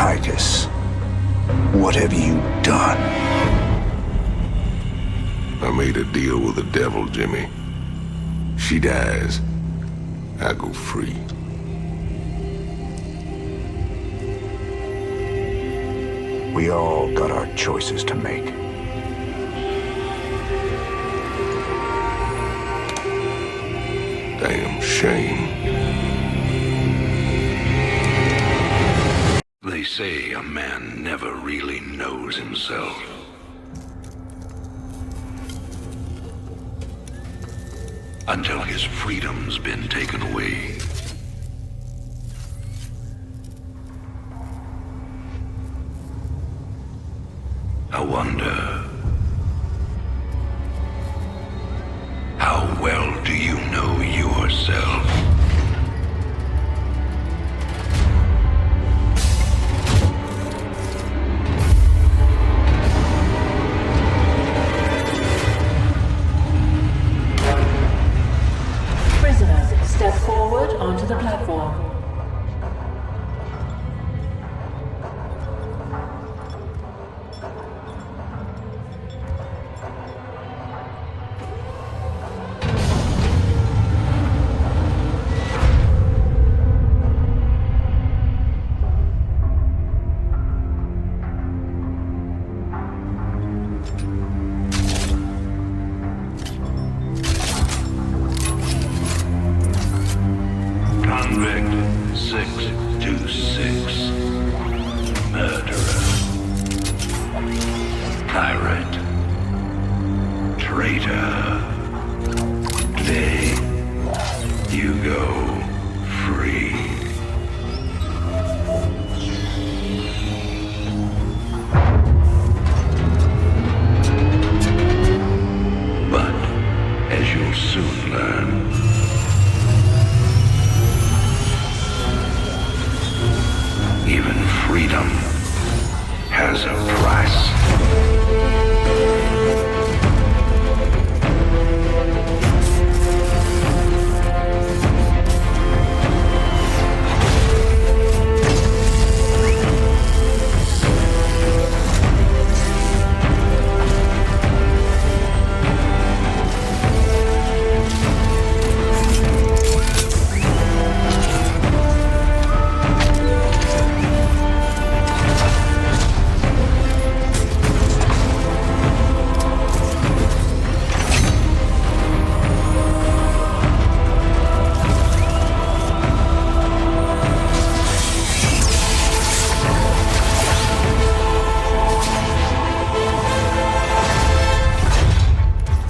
Titus, what have you done? I made a deal with the devil, Jimmy. She dies, I go free. We all got our choices to make. Damn shame. They say a man never really knows himself. Until his freedom's been taken away. I wonder, how well do you know yourself? Prisoners, step forward onto the platform. Convict 626. Murderer. Pirate. Traitor. Today, you go free. But, as you'll soon learn, even freedom has a price.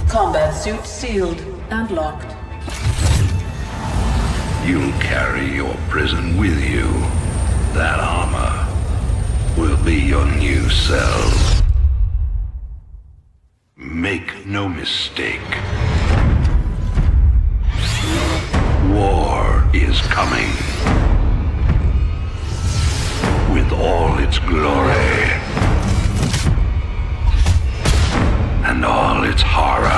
Combat suit sealed and locked. You'll carry your prison with you. That armor will be your new cell. Make no mistake. War is coming. With all its glory. And all its horror.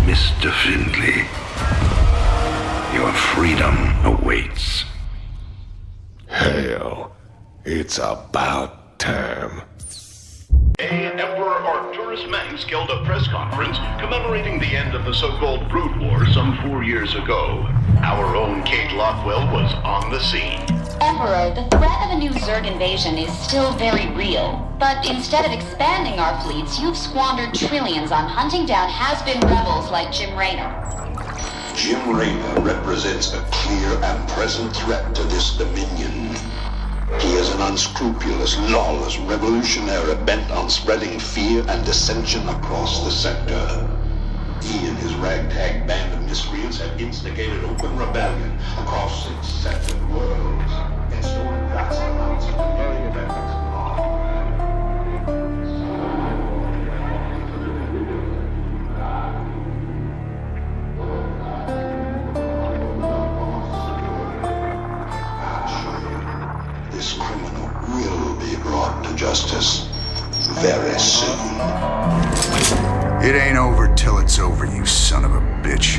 Mr. Findlay, your freedom awaits. Hell, it's about time. Emperor Artanis Mengsk held a press conference commemorating the end of the so-called Brood War some 4 years ago. Our own Kate Lockwell was on the scene. Emperor, the threat of a new Zerg invasion is still very real. But instead of expanding our fleets, you've squandered trillions on hunting down has-been rebels like Jim Raynor. Jim Raynor represents a clear and present threat to this dominion. He is an unscrupulous, lawless revolutionary bent on spreading fear and dissension across the sector. He and his ragtag band of miscreants have instigated open rebellion across 6 separate worlds and stolen vast amounts of very weapons. This criminal will be brought to justice very soon. It ain't over till it's over, you son of a bitch.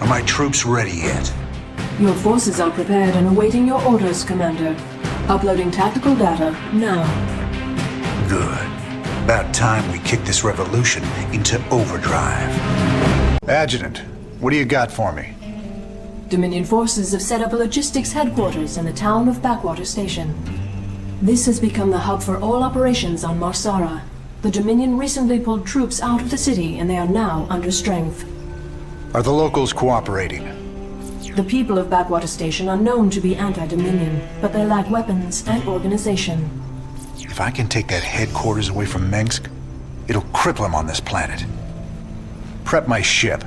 Are my troops ready yet? Your forces are prepared and awaiting your orders, Commander. Uploading tactical data now. Good. About time we kick this revolution into overdrive. Adjutant, what do you got for me? Dominion forces have set up a logistics headquarters in the town of Backwater Station. This has become the hub for all operations on Marsara. The Dominion recently pulled troops out of the city and they are now under strength. Are the locals cooperating? The people of Backwater Station are known to be anti-Dominion, but they lack weapons and organization. If I can take that headquarters away from Mengsk, it'll cripple him on this planet. Prep my ship.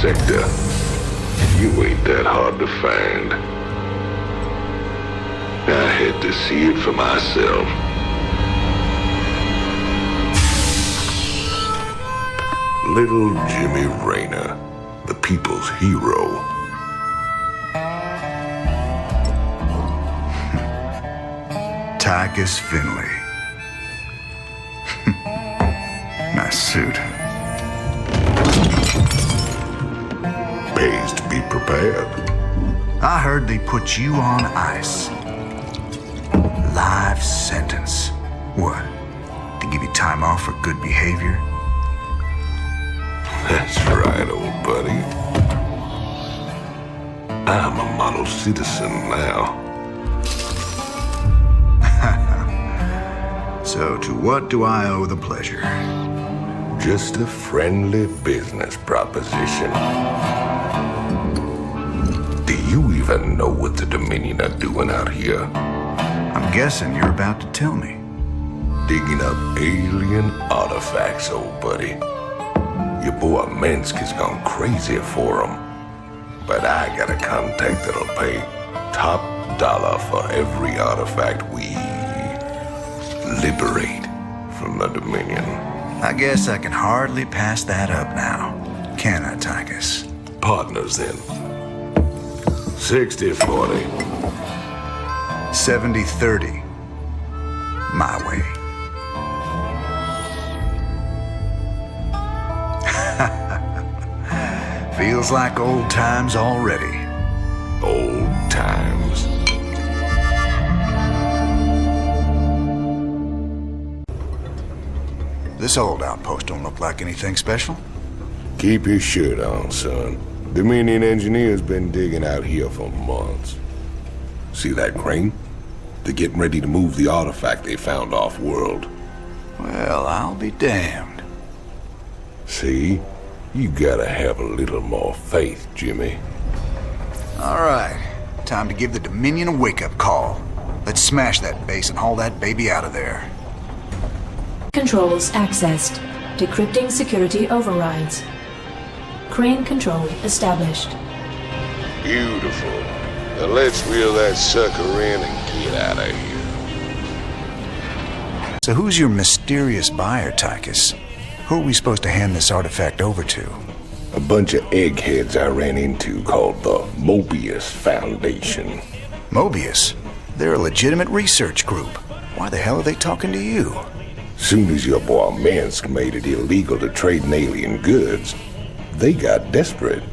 Sector. You ain't that hard to find. I had to see it for myself. Little Jimmy Raynor, the people's hero. Tychus Finley. Nice suit. Pays to be prepared. I heard they put you on ice. Life sentence. What? To give you time off for good behavior? That's right, old buddy. I'm a model citizen now. So to what do I owe the pleasure? Just a friendly business proposition. Do you even know what the Dominion are doing out here? I'm guessing you're about to tell me. Digging up alien artifacts, old buddy. Your boy Minsk has gone crazy for them. But I got a contact that'll pay top dollar for every artifact we liberate from the Dominion. I guess I can hardly pass that up now. Can I, Tychus? Partners then. 60-40. 70-30. My way. Feels like old times already. Old times. This old outpost don't look like anything special. Keep your shirt on, son. Dominion engineers been digging out here for months. See that crane? They're getting ready to move the artifact they found off-world. Well, I'll be damned. See? You gotta have a little more faith, Jimmy. All right. Time to give the Dominion a wake-up call. Let's smash that base and haul that baby out of there. Controls accessed. Decrypting security overrides. Crane control established. Beautiful. Now let's reel that sucker in and get out of here. So who's your mysterious buyer, Tychus? Who are we supposed to hand this artifact over to? A bunch of eggheads I ran into called the Mobius Foundation. Mobius? They're a legitimate research group. Why the hell are they talking to you? Soon as your boy Minsk made it illegal to trade in alien goods, they got desperate.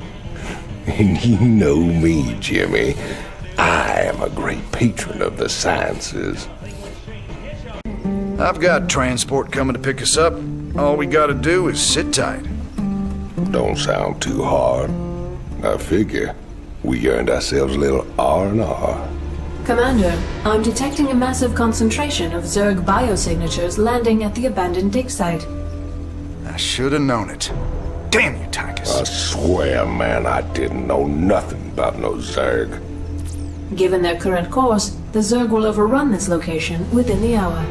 And you know me, Jimmy. I am a great patron of the sciences. I've got transport coming to pick us up. All we gotta do is sit tight. Don't sound too hard. I figure we earned ourselves a little R&R. Commander, I'm detecting a massive concentration of Zerg biosignatures landing at the abandoned dig site. I should have known it. Damn you, Tychus. I swear, man, I didn't know nothing about no Zerg. Given their current course, the Zerg will overrun this location within the hour.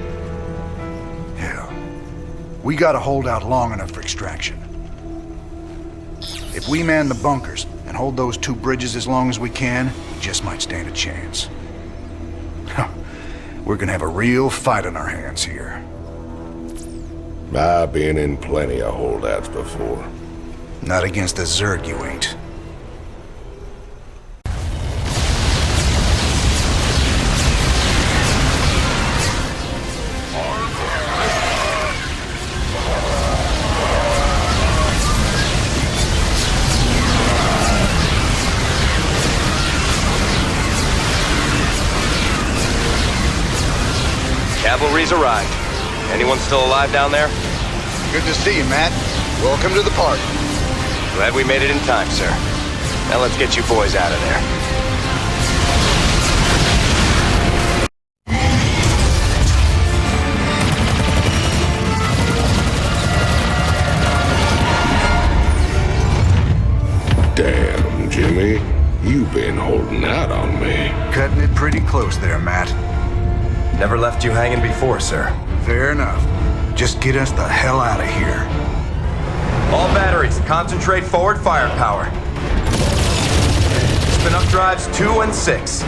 Hell, we gotta hold out long enough for extraction. If we man the bunkers and hold those 2 bridges as long as we can, we just might stand a chance. We're gonna have a real fight on our hands here. I've been in plenty of holdouts before. Not against the Zerg, you ain't. Cavalry's arrived. Anyone still alive down there? Good to see you, Matt. Welcome to the party. Glad we made it in time, sir. Now let's get you boys out of there. Damn, Jimmy. You've been holding out on me. Cutting it pretty close there, Matt. Never left you hanging before, sir. Fair enough. Just get us the hell out of here. All batteries, concentrate forward firepower. Spin up drives 2 and 6.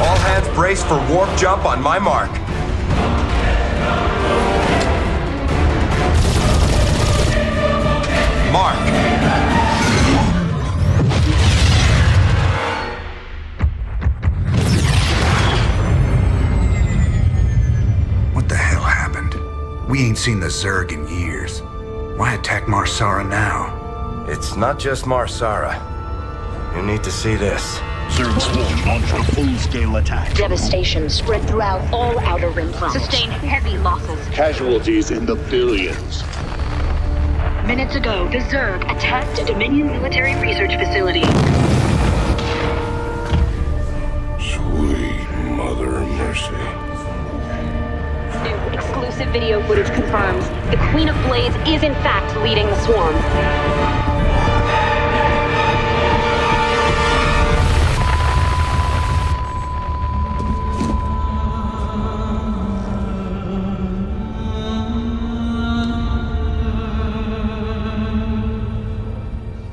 All hands brace for warp jump on my mark. Mark. What the hell happened? We ain't seen the Zerg in years. Why attack Marsara now? It's not just Marsara. You need to see this. Zerg swarm launched a full-scale attack. Devastation spread throughout all Outer Rim planets. Sustained heavy losses. Casualties in the billions. Minutes ago, the Zerg attacked a Dominion military research facility. Sweet mother of mercy. New exclusive video footage confirms the Queen of Blades is in fact leading the swarm.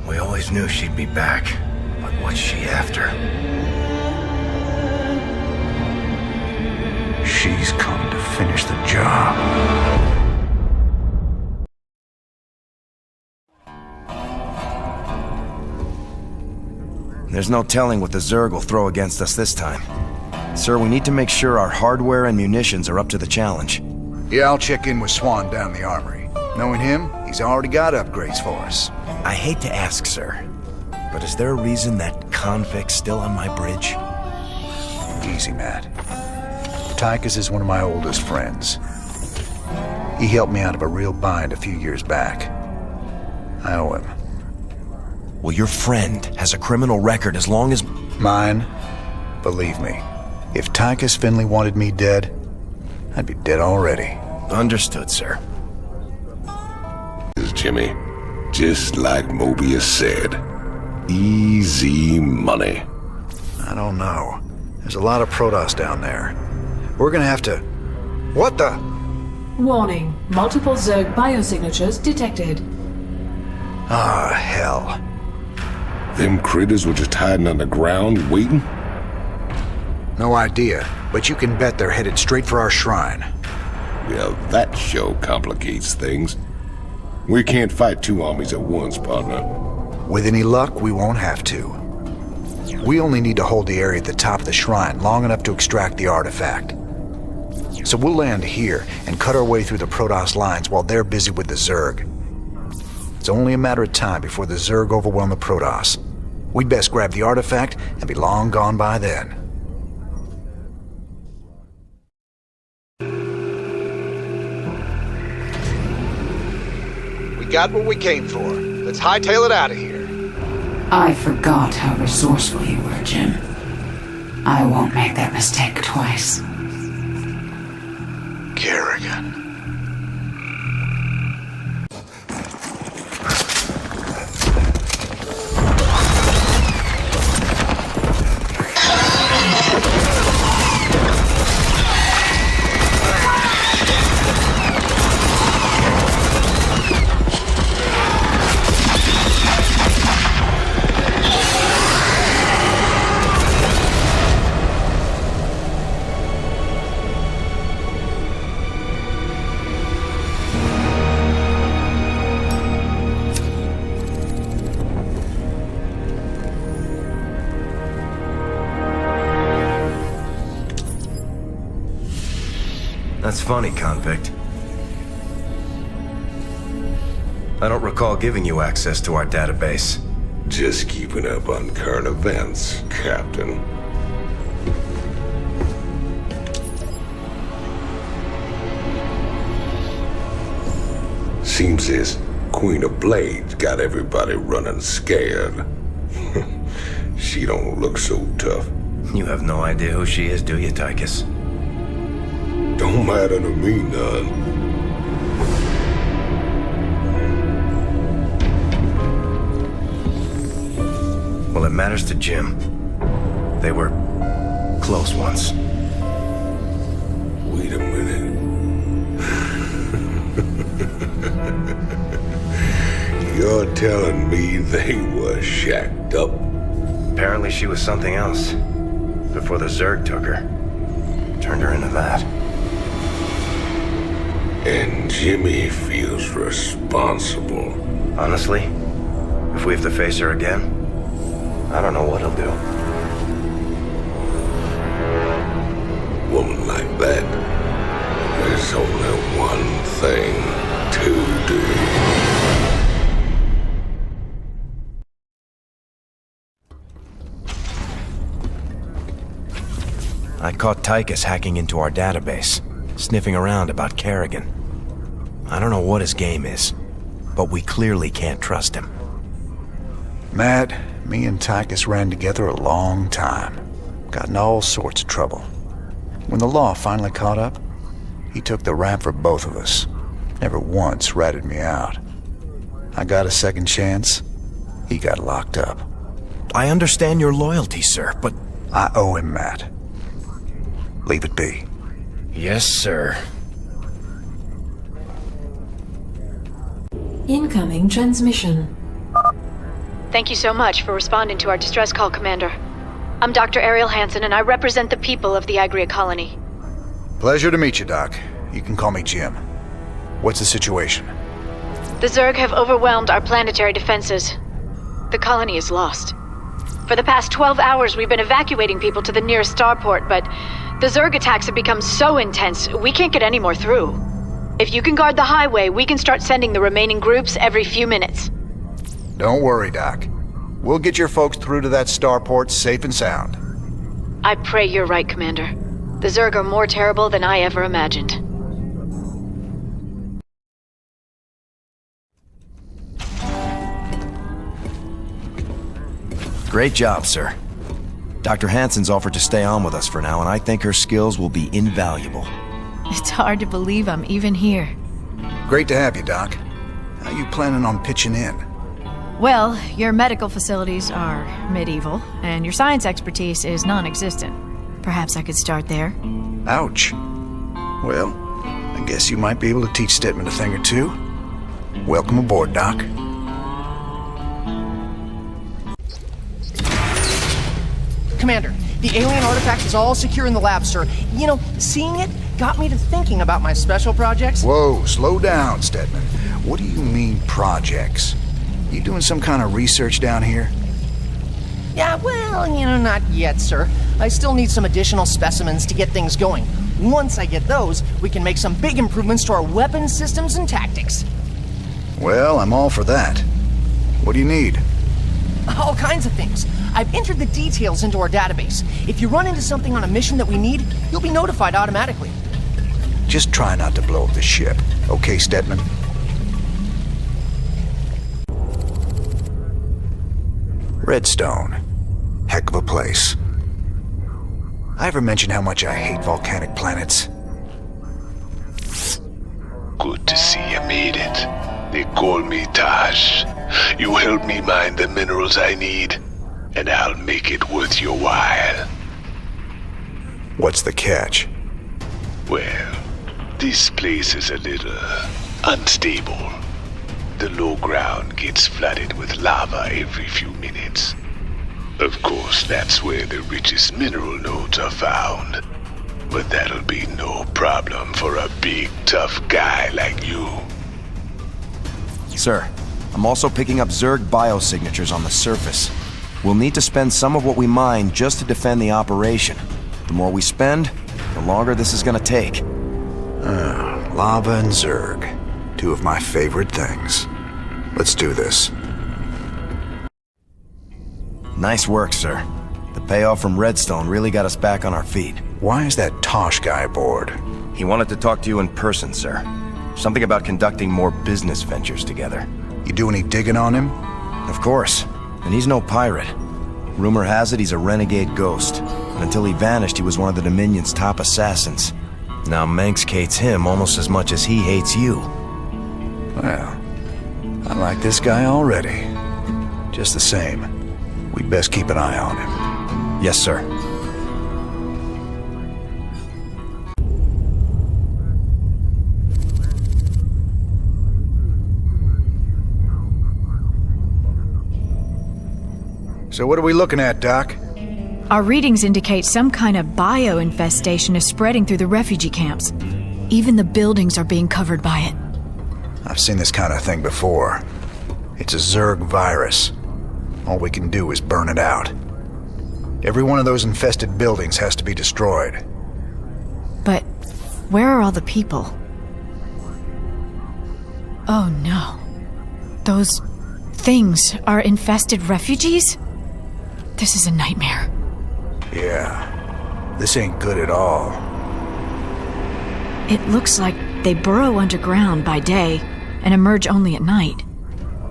We always knew she'd be back, but what's she after? She's come to finish the job. There's no telling what the Zerg will throw against us this time. Sir, we need to make sure our hardware and munitions are up to the challenge. Yeah, I'll check in with Swan down in the armory. Knowing him, he's already got upgrades for us. I hate to ask, sir, but is there a reason that convict's still on my bridge? Easy, Matt. Tychus is one of my oldest friends. He helped me out of a real bind a few years back. I owe him. Well, your friend has a criminal record as long as... Mine? Believe me, if Tychus Finley wanted me dead, I'd be dead already. Understood, sir. Jimmy, just like Mobius said, easy money. I don't know. There's a lot of Protoss down there. We're gonna have to... What the? Warning. Multiple Zerg biosignatures detected. Ah, hell. Them critters were just hiding on the ground, waiting? No idea, but you can bet they're headed straight for our shrine. Well, that show complicates things. We can't fight 2 armies at once, partner. With any luck, we won't have to. We only need to hold the area at the top of the shrine long enough to extract the artifact. So we'll land here and cut our way through the Protoss lines while they're busy with the Zerg. It's only a matter of time before the Zerg overwhelm the Protoss. We'd best grab the artifact and be long gone by then. We got what we came for. Let's hightail it out of here. I forgot how resourceful you were, Jim. I won't make that mistake twice. Kerrigan. That's funny, convict. I don't recall giving you access to our database. Just keeping up on current events, Captain. Seems this Queen of Blades got everybody running scared. She don't look so tough. You have no idea who she is, do you, Tychus? Don't matter to me none. Well, it matters to Jim. They were close once. Wait a minute. You're telling me they were shacked up? Apparently she was something else. Before the Zerg took her. Turned her into that. And Jimmy feels responsible. Honestly, if we have to face her again, I don't know what he'll do. Woman like that, there's only one thing to do. I caught Tychus hacking into our database, sniffing around about Kerrigan. I don't know what his game is, but we clearly can't trust him. Matt, me and Tychus ran together a long time. Got in all sorts of trouble. When the law finally caught up, he took the rap for both of us. Never once ratted me out. I got a second chance. He got locked up. I understand your loyalty, sir, but... I owe him, Matt. Leave it be. Yes, sir. Incoming transmission. Thank you so much for responding to our distress call, Commander. I'm Dr. Ariel Hansen, and I represent the people of the Agria colony. Pleasure to meet you, Doc. You can call me Jim. What's the situation? The Zerg have overwhelmed our planetary defenses. The colony is lost. For the past 12 hours, we've been evacuating people to the nearest starport, but the Zerg attacks have become so intense, we can't get any more through. If you can guard the highway, we can start sending the remaining groups every few minutes. Don't worry, Doc. We'll get your folks through to that starport safe and sound. I pray you're right, Commander. The Zerg are more terrible than I ever imagined. Great job, sir. Dr. Hansen's offered to stay on with us for now, and I think her skills will be invaluable. It's hard to believe I'm even here. Great to have you, Doc. How you planning on pitching in? Well, your medical facilities are medieval, and your science expertise is non-existent. Perhaps I could start there. Ouch. Well, I guess you might be able to teach Stedman a thing or two. Welcome aboard, Doc. Commander, the alien artifact is all secure in the lab, sir. You know, seeing it got me to thinking about my special projects. Whoa, slow down, Stedman. What do you mean, projects? You doing some kind of research down here? Yeah, well, not yet, sir. I still need some additional specimens to get things going. Once I get those, we can make some big improvements to our weapon systems and tactics. Well, I'm all for that. What do you need? All kinds of things. I've entered the details into our database. If you run into something on a mission that we need, you'll be notified automatically. Just try not to blow up the ship, okay, Stedman? Redstone. Heck of a place. I ever mention how much I hate volcanic planets? Good to see you made it. They call me Taj. You help me mine the minerals I need, and I'll make it worth your while. What's the catch? Well, this place is a little unstable. The low ground gets flooded with lava every few minutes. Of course, that's where the richest mineral nodes are found. But that'll be no problem for a big, tough guy like you. Sir, I'm also picking up Zerg biosignatures on the surface. We'll need to spend some of what we mine just to defend the operation. The more we spend, the longer this is gonna take. Lava and Zerg. Two of my favorite things. Let's do this. Nice work, sir. The payoff from Redstone really got us back on our feet. Why is that Tosh guy aboard? He wanted to talk to you in person, sir. Something about conducting more business ventures together. You do any digging on him? Of course. And he's no pirate. Rumor has it he's a renegade ghost. And until he vanished, he was one of the Dominion's top assassins. Now Manx hates him almost as much as he hates you. Well, I like this guy already. Just the same, we'd best keep an eye on him. Yes, sir. So what are we looking at, Doc? Our readings indicate some kind of bio-infestation is spreading through the refugee camps. Even the buildings are being covered by it. I've seen this kind of thing before. It's a Zerg virus. All we can do is burn it out. Every one of those infested buildings has to be destroyed. But where are all the people? Oh no. Those things are infested refugees? This is a nightmare. Yeah, this ain't good at all. It looks like they burrow underground by day and emerge only at night.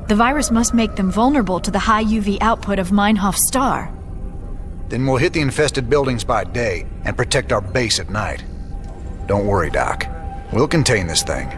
The virus must make them vulnerable to the high UV output of Meinhof's star. Then we'll hit the infested buildings by day and protect our base at night. Don't worry, Doc. We'll contain this thing.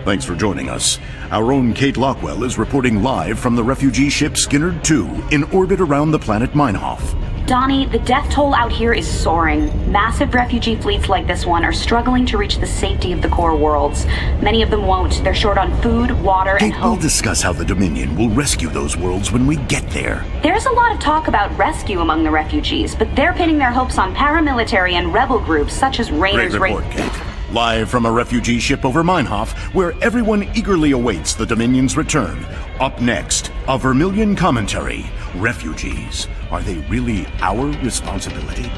Thanks for joining us. Our own Kate Lockwell is reporting live from the refugee ship Skinnerd 2 in orbit around the planet Meinhof. Donnie, the death toll out here is soaring. Massive refugee fleets like this one are struggling to reach the safety of the core worlds. Many of them won't. They're short on food, water, and hope. We'll discuss how the Dominion will rescue those worlds when we get there. There's a lot of talk about rescue among the refugees, but they're pinning their hopes on paramilitary and rebel groups such as Raynor's... Great report, Kate. Live from a refugee ship over Meinhof, where everyone eagerly awaits the Dominion's return. Up next, a Vermilion commentary. Refugees. Are they really our responsibility?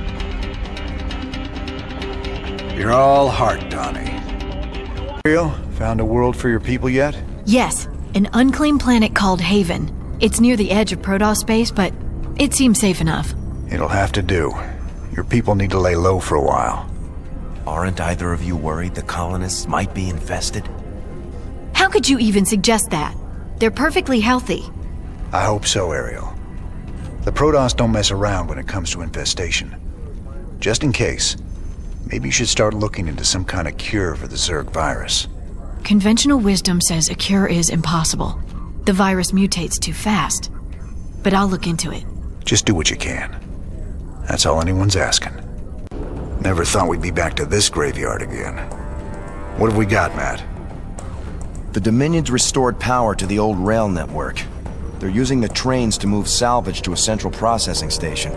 You're all heart, Donnie. Real? Found a world for your people yet? Yes, an unclaimed planet called Haven. It's near the edge of Protoss space, but it seems safe enough. It'll have to do. Your people need to lay low for a while. Aren't either of you worried the colonists might be infested? How could you even suggest that? They're perfectly healthy. I hope so, Ariel. The Protoss don't mess around when it comes to infestation. Just in case, maybe you should start looking into some kind of cure for the Zerg virus. Conventional wisdom says a cure is impossible. The virus mutates too fast. But I'll look into it. Just do what you can. That's all anyone's asking. Never thought we'd be back to this graveyard again. What have we got, Matt? The Dominion's restored power to the old rail network. They're using the trains to move salvage to a central processing station.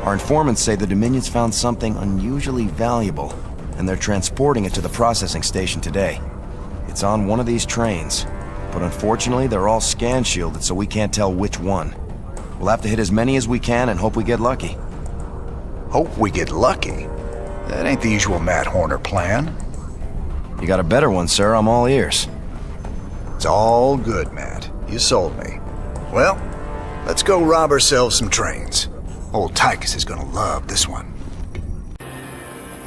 Our informants say the Dominion's found something unusually valuable, and they're transporting it to the processing station today. It's on one of these trains, but unfortunately they're all scan shielded, so we can't tell which one. We'll have to hit as many as we can and hope we get lucky. Hope we get lucky? That ain't the usual Matt Horner plan. You got a better one, sir. I'm all ears. It's all good, Matt. You sold me. Well, let's go rob ourselves some trains. Old Tychus is gonna love this one.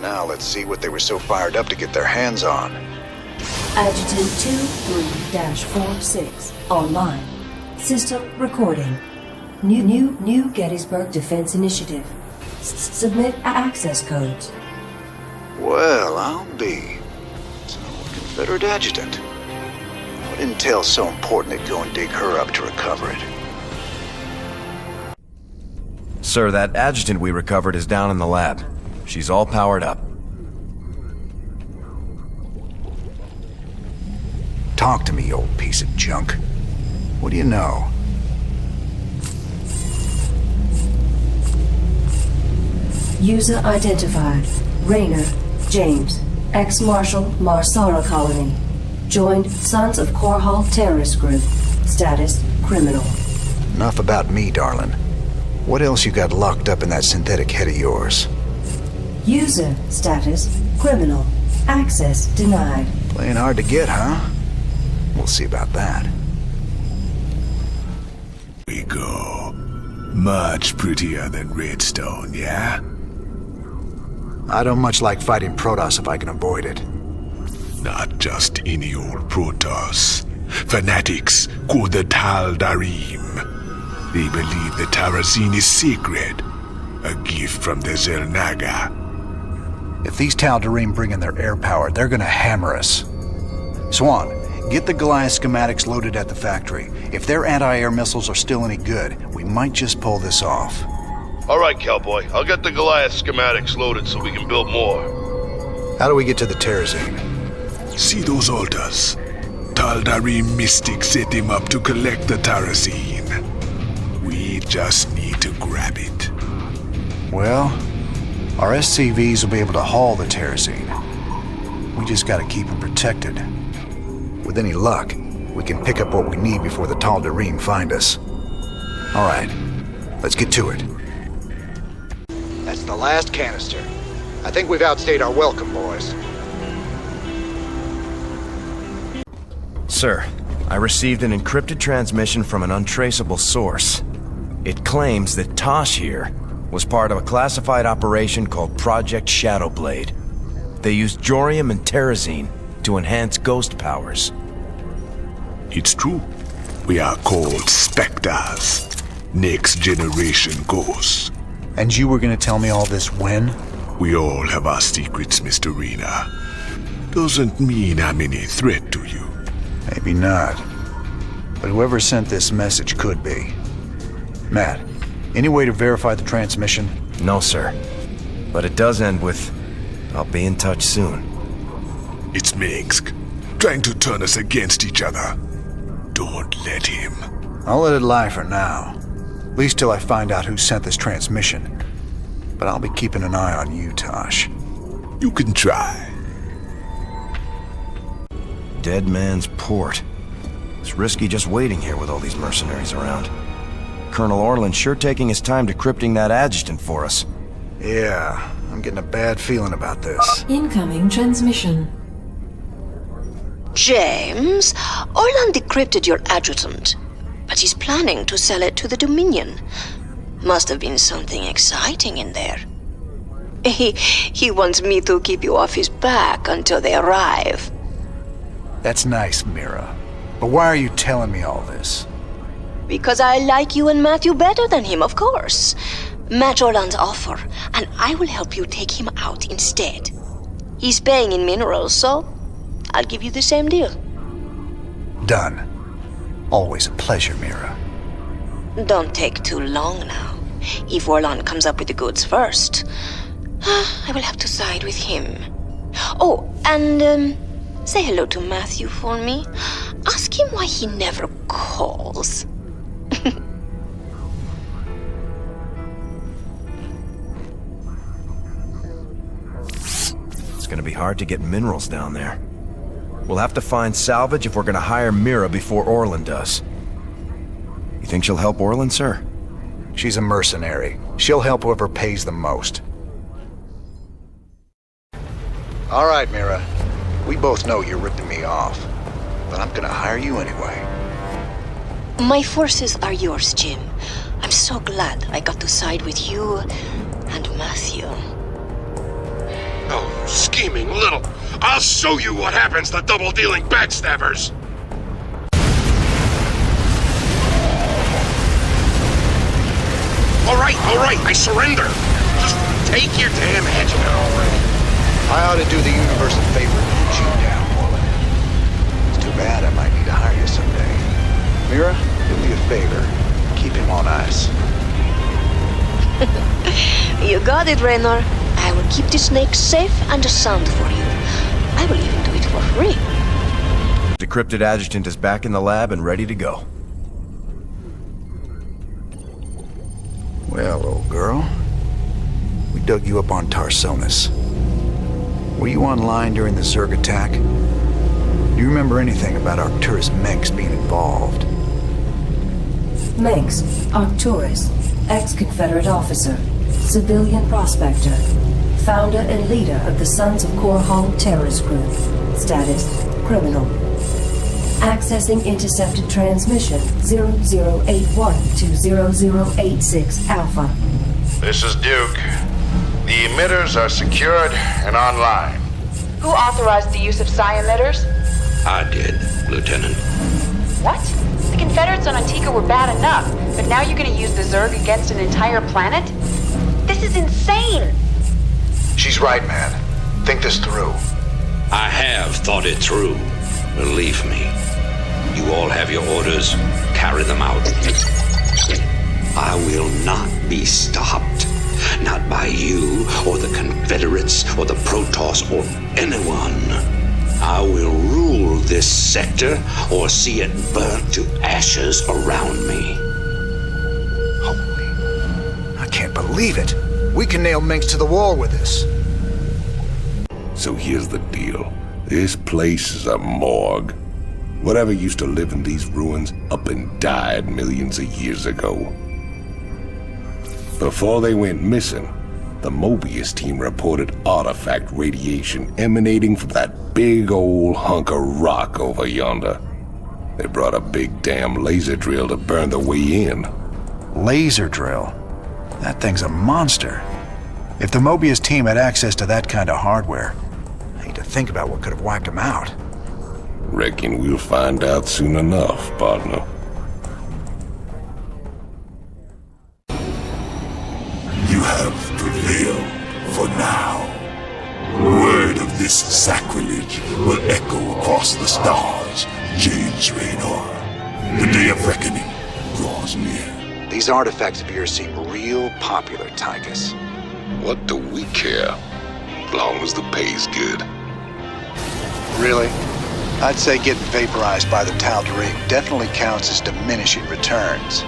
Now let's see what they were so fired up to get their hands on. Adjutant 23-46 online. System recording. New Gettysburg Defense Initiative. Submit access codes. Well, I'll be. So, Confederate Adjutant. What intel's so important that go and dig her up to recover it? Sir, that adjutant we recovered is down in the lab. She's all powered up. Talk to me, you old piece of junk. What do you know? User identified. Raynor, James. Ex-Marshal, Marsara Colony. Joined Sons of Korhal Terrorist Group. Status, criminal. Enough about me, darling. What else you got locked up in that synthetic head of yours? User status criminal. Access denied. Playing hard to get, huh? We'll see about that. We go. Much prettier than Redstone, yeah? I don't much like fighting Protoss if I can avoid it. Not just any old Protoss. Fanatics called the Tal'Darim. They believe the Terrazine is sacred. A gift from the Xel'Naga. If these Tal'Darim bring in their air power, they're gonna hammer us. Swan, get the Goliath schematics loaded at the factory. If their anti-air missiles are still any good, we might just pull this off. All right, Cowboy. I'll get the Goliath schematics loaded so we can build more. How do we get to the Terrazine? See those altars? Tal'Darim mystics set them up to collect the Terrazine. We just need to grab it. Well, our SCVs will be able to haul the Terrazine. We just gotta keep them protected. With any luck, we can pick up what we need before the Tal'Darim find us. All right, let's get to it. That's the last canister. I think we've outstayed our welcome, boys. Sir, I received an encrypted transmission from an untraceable source. It claims that Tosh here was part of a classified operation called Project Shadowblade. They used Jorium and Terrazine to enhance ghost powers. It's true. We are called Spectres. Next generation ghosts. And you were gonna tell me all this when? We all have our secrets, Mr. Raynor. Doesn't mean I'm any threat to you. Maybe not. But whoever sent this message could be. Matt, any way to verify the transmission? No, sir. But it does end with, I'll be in touch soon. It's Mengsk, trying to turn us against each other. Don't let him. I'll let it lie for now. At least till I find out who sent this transmission. But I'll be keeping an eye on you, Tosh. You can try. Dead Man's Port. It's risky just waiting here with all these mercenaries around. Colonel Orland's sure taking his time decrypting that adjutant for us. Yeah, I'm getting a bad feeling about this. Incoming transmission. James, Orland decrypted your adjutant, but he's planning to sell it to the Dominion. Must have been something exciting in there. He wants me to keep you off his back until they arrive. That's nice, Mira. But why are you telling me all this? Because I like you and Matthew better than him, of course. Match Orland's offer, and I will help you take him out instead. He's paying in minerals, so I'll give you the same deal. Done. Always a pleasure, Mira. Don't take too long now. If Orland comes up with the goods first, I will have to side with him. Oh, and say hello to Matthew for me. Ask him why he never calls. It's gonna be hard to get minerals down there. We'll have to find salvage if we're gonna hire Mira before Orland does. You think she'll help Orland, sir? She's a mercenary. She'll help whoever pays the most. All right, Mira. We both know you're ripping me off, but I'm gonna hire you anyway. My forces are yours, Jim. I'm so glad I got to side with you and Matthew. Oh, scheming little. I'll show you what happens to double-dealing backstabbers. All right, I surrender. Just take your damn adjutant already. I ought to do the universe a favor and put you down, woman. It's too bad I might need to hire you someday. Mira, do me a favor. Keep him on ice. You got it, Raynor. I will keep the snake safe and sound for you. I will even do it for free. Decrypted adjutant is back in the lab and ready to go. Well, old girl, we dug you up on Tarsonis. Were you online during the Zerg attack? Do you remember anything about Arcturus Mengsk being involved? Mengsk, Arcturus, ex-Confederate officer, civilian prospector, founder and leader of the Sons of Korhal terrorist group. Status: criminal. Accessing intercepted transmission 0081 to 0086 Alpha. This is Duke. The emitters are secured and online. Who authorized the use of psi emitters? I did, Lieutenant. What? The Confederates on Antigua were bad enough, but now you're gonna use the Zerg against an entire planet? This is insane! She's right, man. Think this through. I have thought it through. Believe me. You all have your orders. Carry them out. I will not be stopped. Not by you, or the Confederates, or the Protoss, or anyone. I will rule this sector, or see it burnt to ashes around me. Holy... I can't believe it. We can nail Minx to the wall with this. So here's the deal. This place is a morgue. Whatever used to live in these ruins up and died millions of years ago. Before they went missing, the Mobius team reported artifact radiation emanating from that big old hunk of rock over yonder. They brought a big damn laser drill to burn the way in. Laser drill? That thing's a monster. If the Mobius team had access to that kind of hardware, I need to think about what could have wiped them out. Reckon we'll find out soon enough, partner. You have prevailed for now. Word of this sacrilege will echo across the stars, James Raynor. The day of reckoning draws near. These artifacts of yours seem real popular, Tychus. What do we care? Long as the pay's good. Really? I'd say getting vaporized by the Tal'Darim definitely counts as diminishing returns.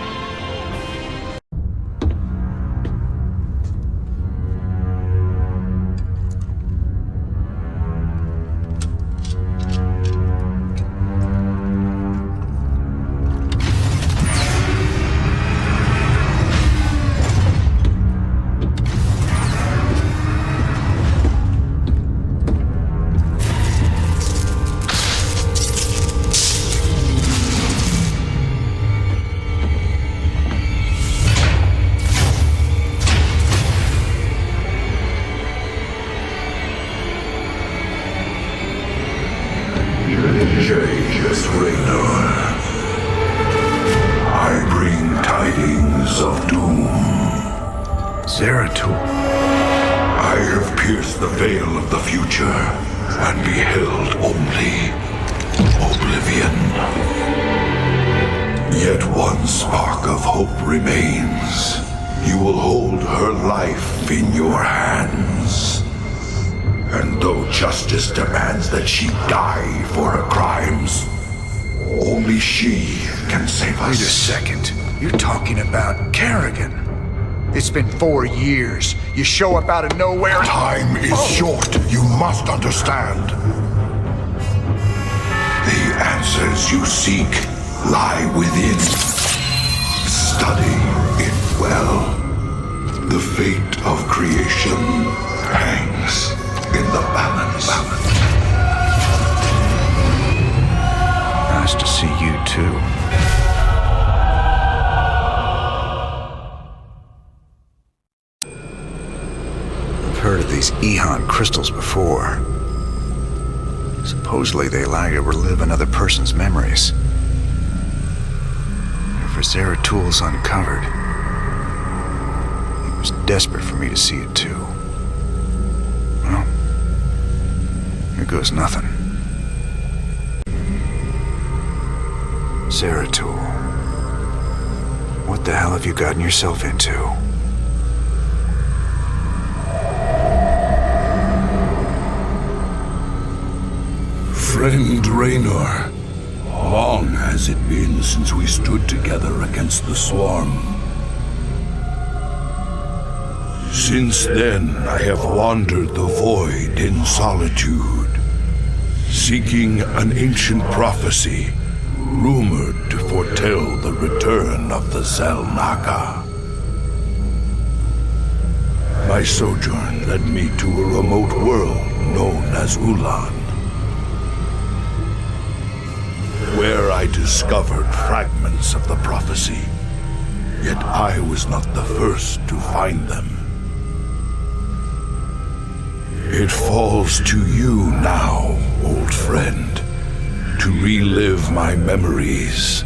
Raynor. I bring tidings of doom. Zeratul. I have pierced the veil of the future and beheld only oblivion. Yet one spark of hope remains. You will hold her life in your hands. And though justice demands that she die for her crimes, only she can save us. Wait a second. You're talking about Kerrigan. It's been 4 years. You show up out of nowhere. Time is short. You must understand. The answers you seek lie within. Study it well. The fate of creation hangs in the balance. Nice to see you too. I've heard of these Ehon crystals before. Supposedly they allow you to relive another person's memories. If Zeratul's uncovered, he was desperate for me to see it too. Well, here goes nothing. Zeratul, what the hell have you gotten yourself into? Friend Raynor, long has it been since we stood together against the Swarm. Since then, I have wandered the void in solitude, seeking an ancient prophecy rumored to foretell the return of the Xel'Naga. My sojourn led me to a remote world known as Ulan, where I discovered fragments of the prophecy. Yet I was not the first to find them. It falls to you now, old friend, to relive my memories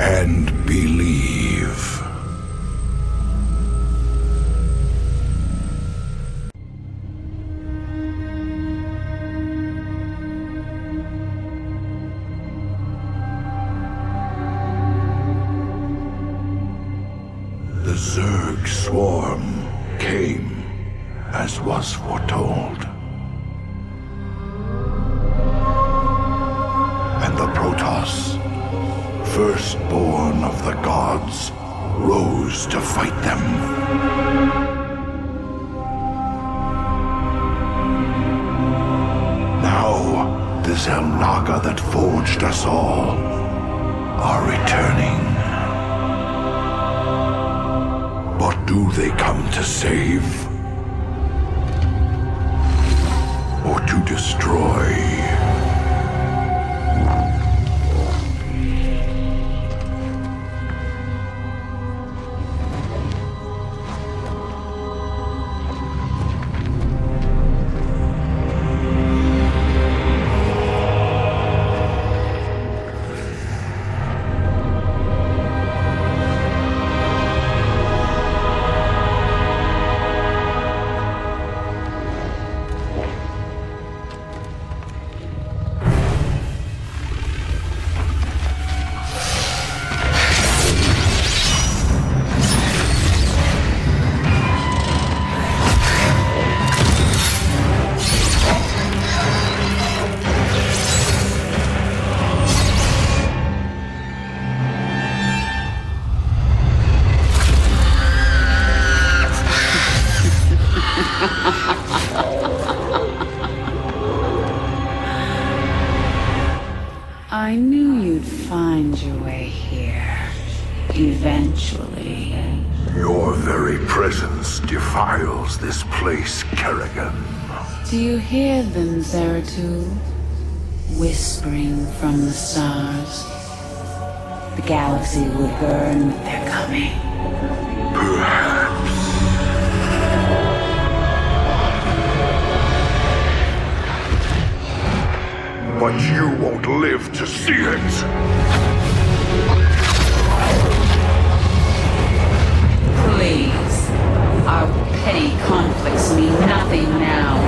and believe. The Zerg swarm came as was foretold. And the Protoss, firstborn of the gods, rose to fight them. Now, the Zelnaga that forged us all are returning. But do they come to save? Or to destroy? I knew you'd find your way here. Eventually. Your very presence defiles this place, Kerrigan. Do you hear them, Zeratu? Whispering from the stars. The galaxy will burn with their coming. Perhaps. But you won't live to see it! Please. Our petty conflicts mean nothing now.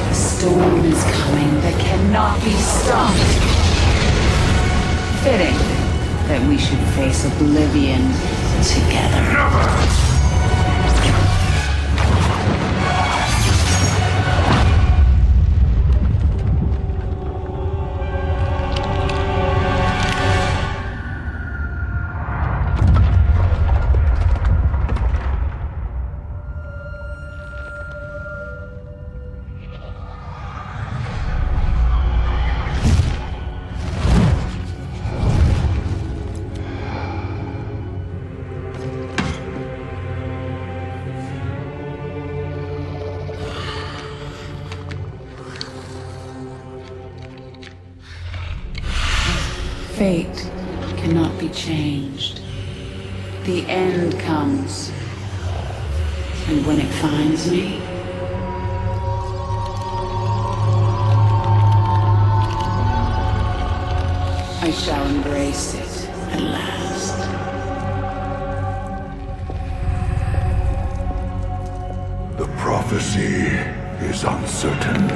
The storm is coming that cannot be stopped. Fitting that we should face oblivion together. Never! Fate cannot be changed. The end comes. And when it finds me, I shall embrace it at last. The prophecy is uncertain.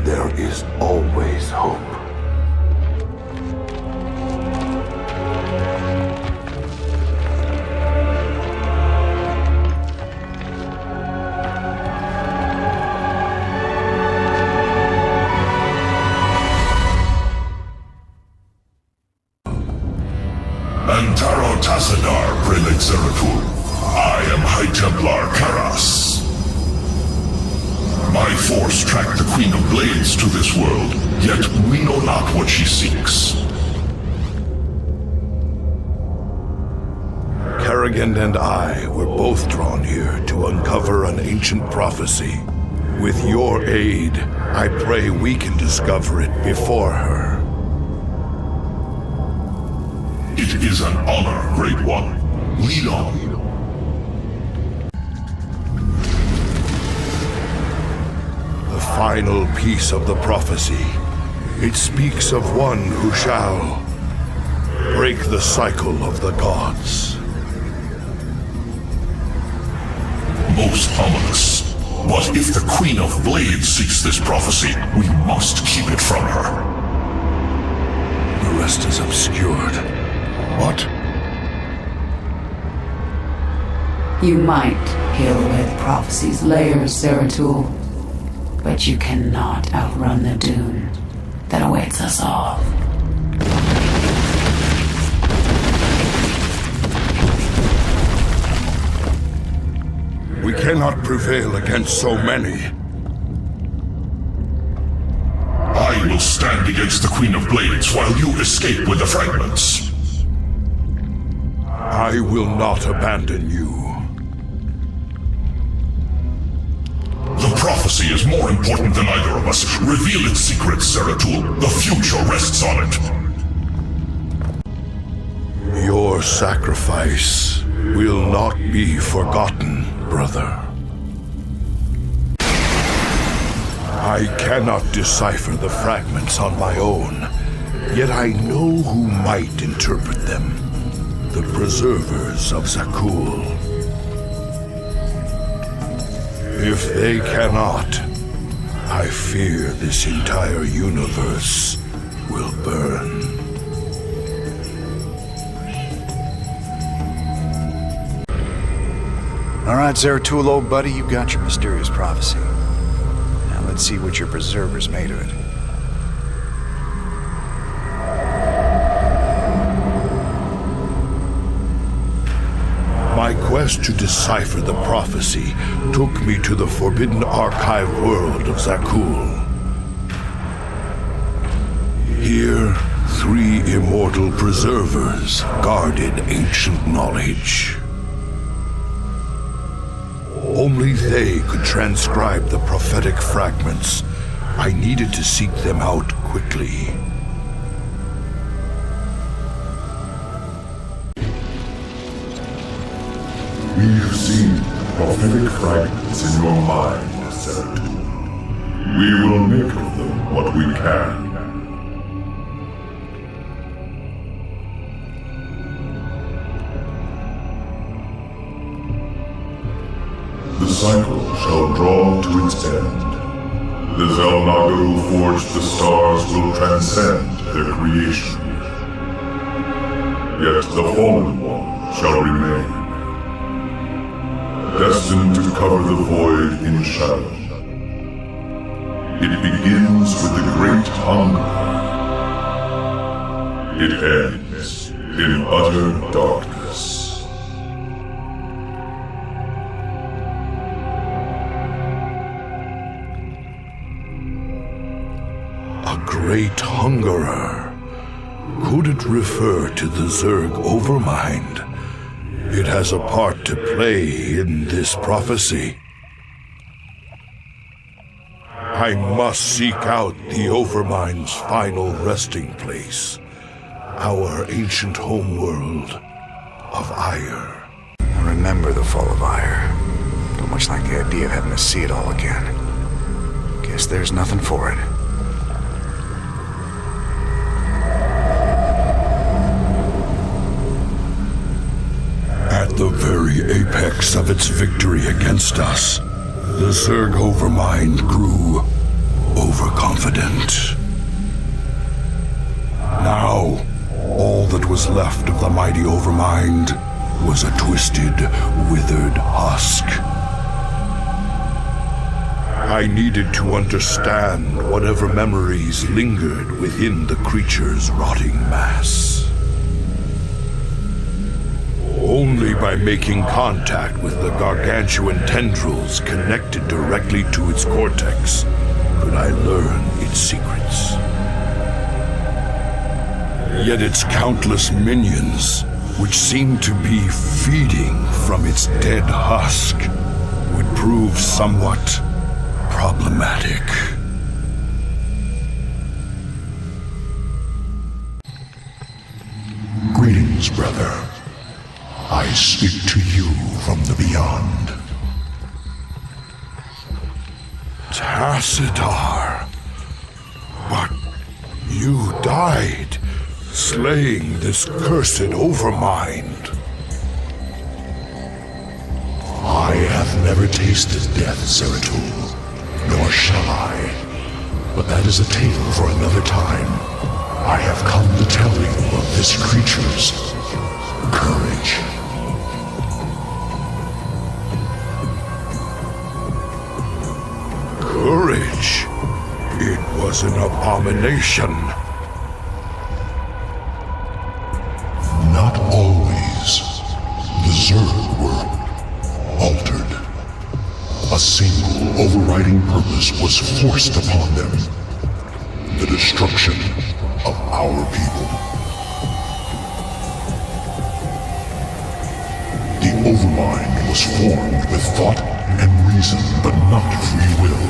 There is always hope. I am High Templar Karas. My force tracked the Queen of Blades to this world, yet we know not what she seeks. Kerrigan and I were both drawn here to uncover an ancient prophecy. With your aid, I pray we can discover it before her. It is an honor, Great One. Lead on. The final piece of the prophecy. It speaks of one who shall break the cycle of the gods. Most ominous. But if the Queen of Blades seeks this prophecy, we must keep it from her. The rest is obscured. What? You might peel away the prophecy's layers, Zeratul, but you cannot outrun the doom that awaits us all. We cannot prevail against so many. I will stand against the Queen of Blades while you escape with the fragments. I will not abandon you. The prophecy is more important than either of us. Reveal its secrets, Zeratul. The future rests on it. Your sacrifice will not be forgotten, brother. I cannot decipher the fragments on my own, yet I know who might interpret them. The preservers of Zakul. If they cannot, I fear this entire universe will burn. All right, Zeratul, old buddy, you got your mysterious prophecy. Now let's see what your preservers made of it. My quest to decipher the prophecy took me to the forbidden archive world of Zakul. Here, 3 immortal preservers guarded ancient knowledge. Only they could transcribe the prophetic fragments. I needed to seek them out quickly. We have seen prophetic fragments in your mind, Zeratul. We will make of them what we can. The cycle shall draw to its end. The Zelnaga who forged the stars will transcend their creation. Yet the Fallen One shall remain, destined to cover the void in shadow. It begins with the Great Hunger. It ends in utter darkness. A great hungerer. Could it refer to the Zerg Overmind? It has a part to play in this prophecy. I must seek out the Overmind's final resting place. Our ancient homeworld of Ire. I remember the fall of Ire. Don't much like the idea of having to see it all again. Guess there's nothing for it. At the very apex of its victory against us, the Zerg Overmind grew overconfident. Now, all that was left of the mighty Overmind was a twisted, withered husk. I needed to understand whatever memories lingered within the creature's rotting mass. Only by making contact with the gargantuan tendrils connected directly to its cortex could I learn its secrets. Yet its countless minions which seemed to be feeding from its dead husk, would prove somewhat problematic. Greetings, brother. I speak to you from the beyond. Tassadar. But you died, slaying this cursed Overmind. I have never tasted death, Zeratul, nor shall I. But that is a tale for another time. I have come to tell you of this creature's courage. Courage? It was an abomination. Not always. The Zerg were altered. A single overriding purpose was forced upon them. The destruction of our people. The Overmind was formed with thought and reason, but not free will.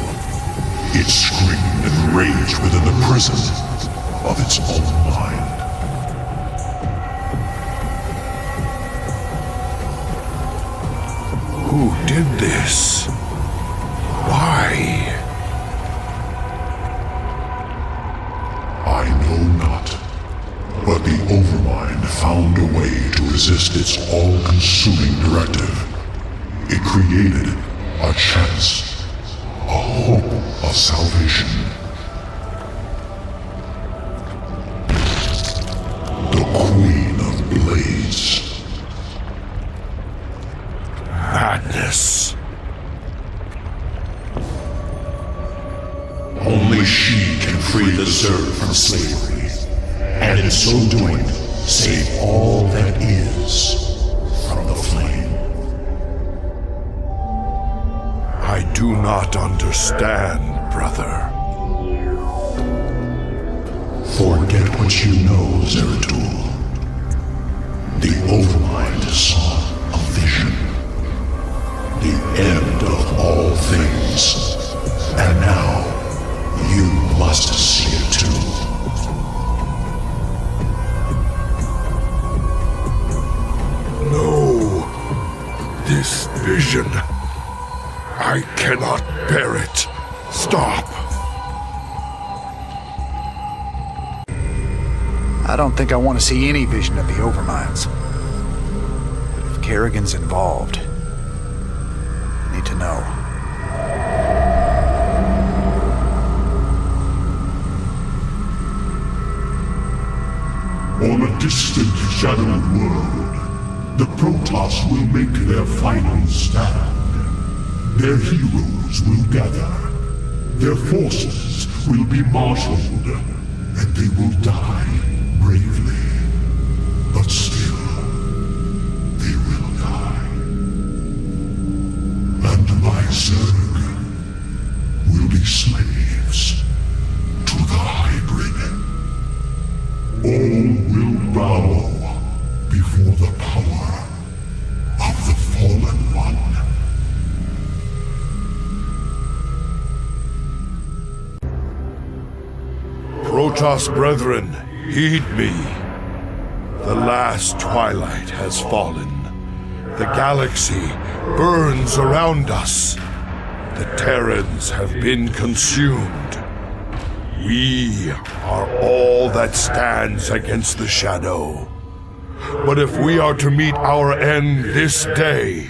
It screamed and raged within the prison of its own mind. Who did this? Why? I know not, but the Overmind found a way to resist its all-consuming directive. It created a chance, a hope of salvation. The Queen of Blades. Madness. Only she can free the Zerg from slavery, and in so doing, save all that is from the flame. I do not understand, brother. Forget what you know, Zeratul. The Overmind saw a vision. The end of all things. And now, you must see it too. No. This vision. I cannot bear it. Stop. I don't think I want to see any vision of the Overminds. But if Kerrigan's involved, I need to know. On a distant, shadowed world, the Protoss will make their final stand. Their heroes will gather. Their forces will be marshaled, and they will die bravely. But still, they will die. And my Zerg will be slaves to the hybrid. All will bow before the power of the Fallen One. Protoss brethren, heed me. The last twilight has fallen. The galaxy burns around us. The Terrans have been consumed. We are all that stands against the shadow. But if we are to meet our end this day,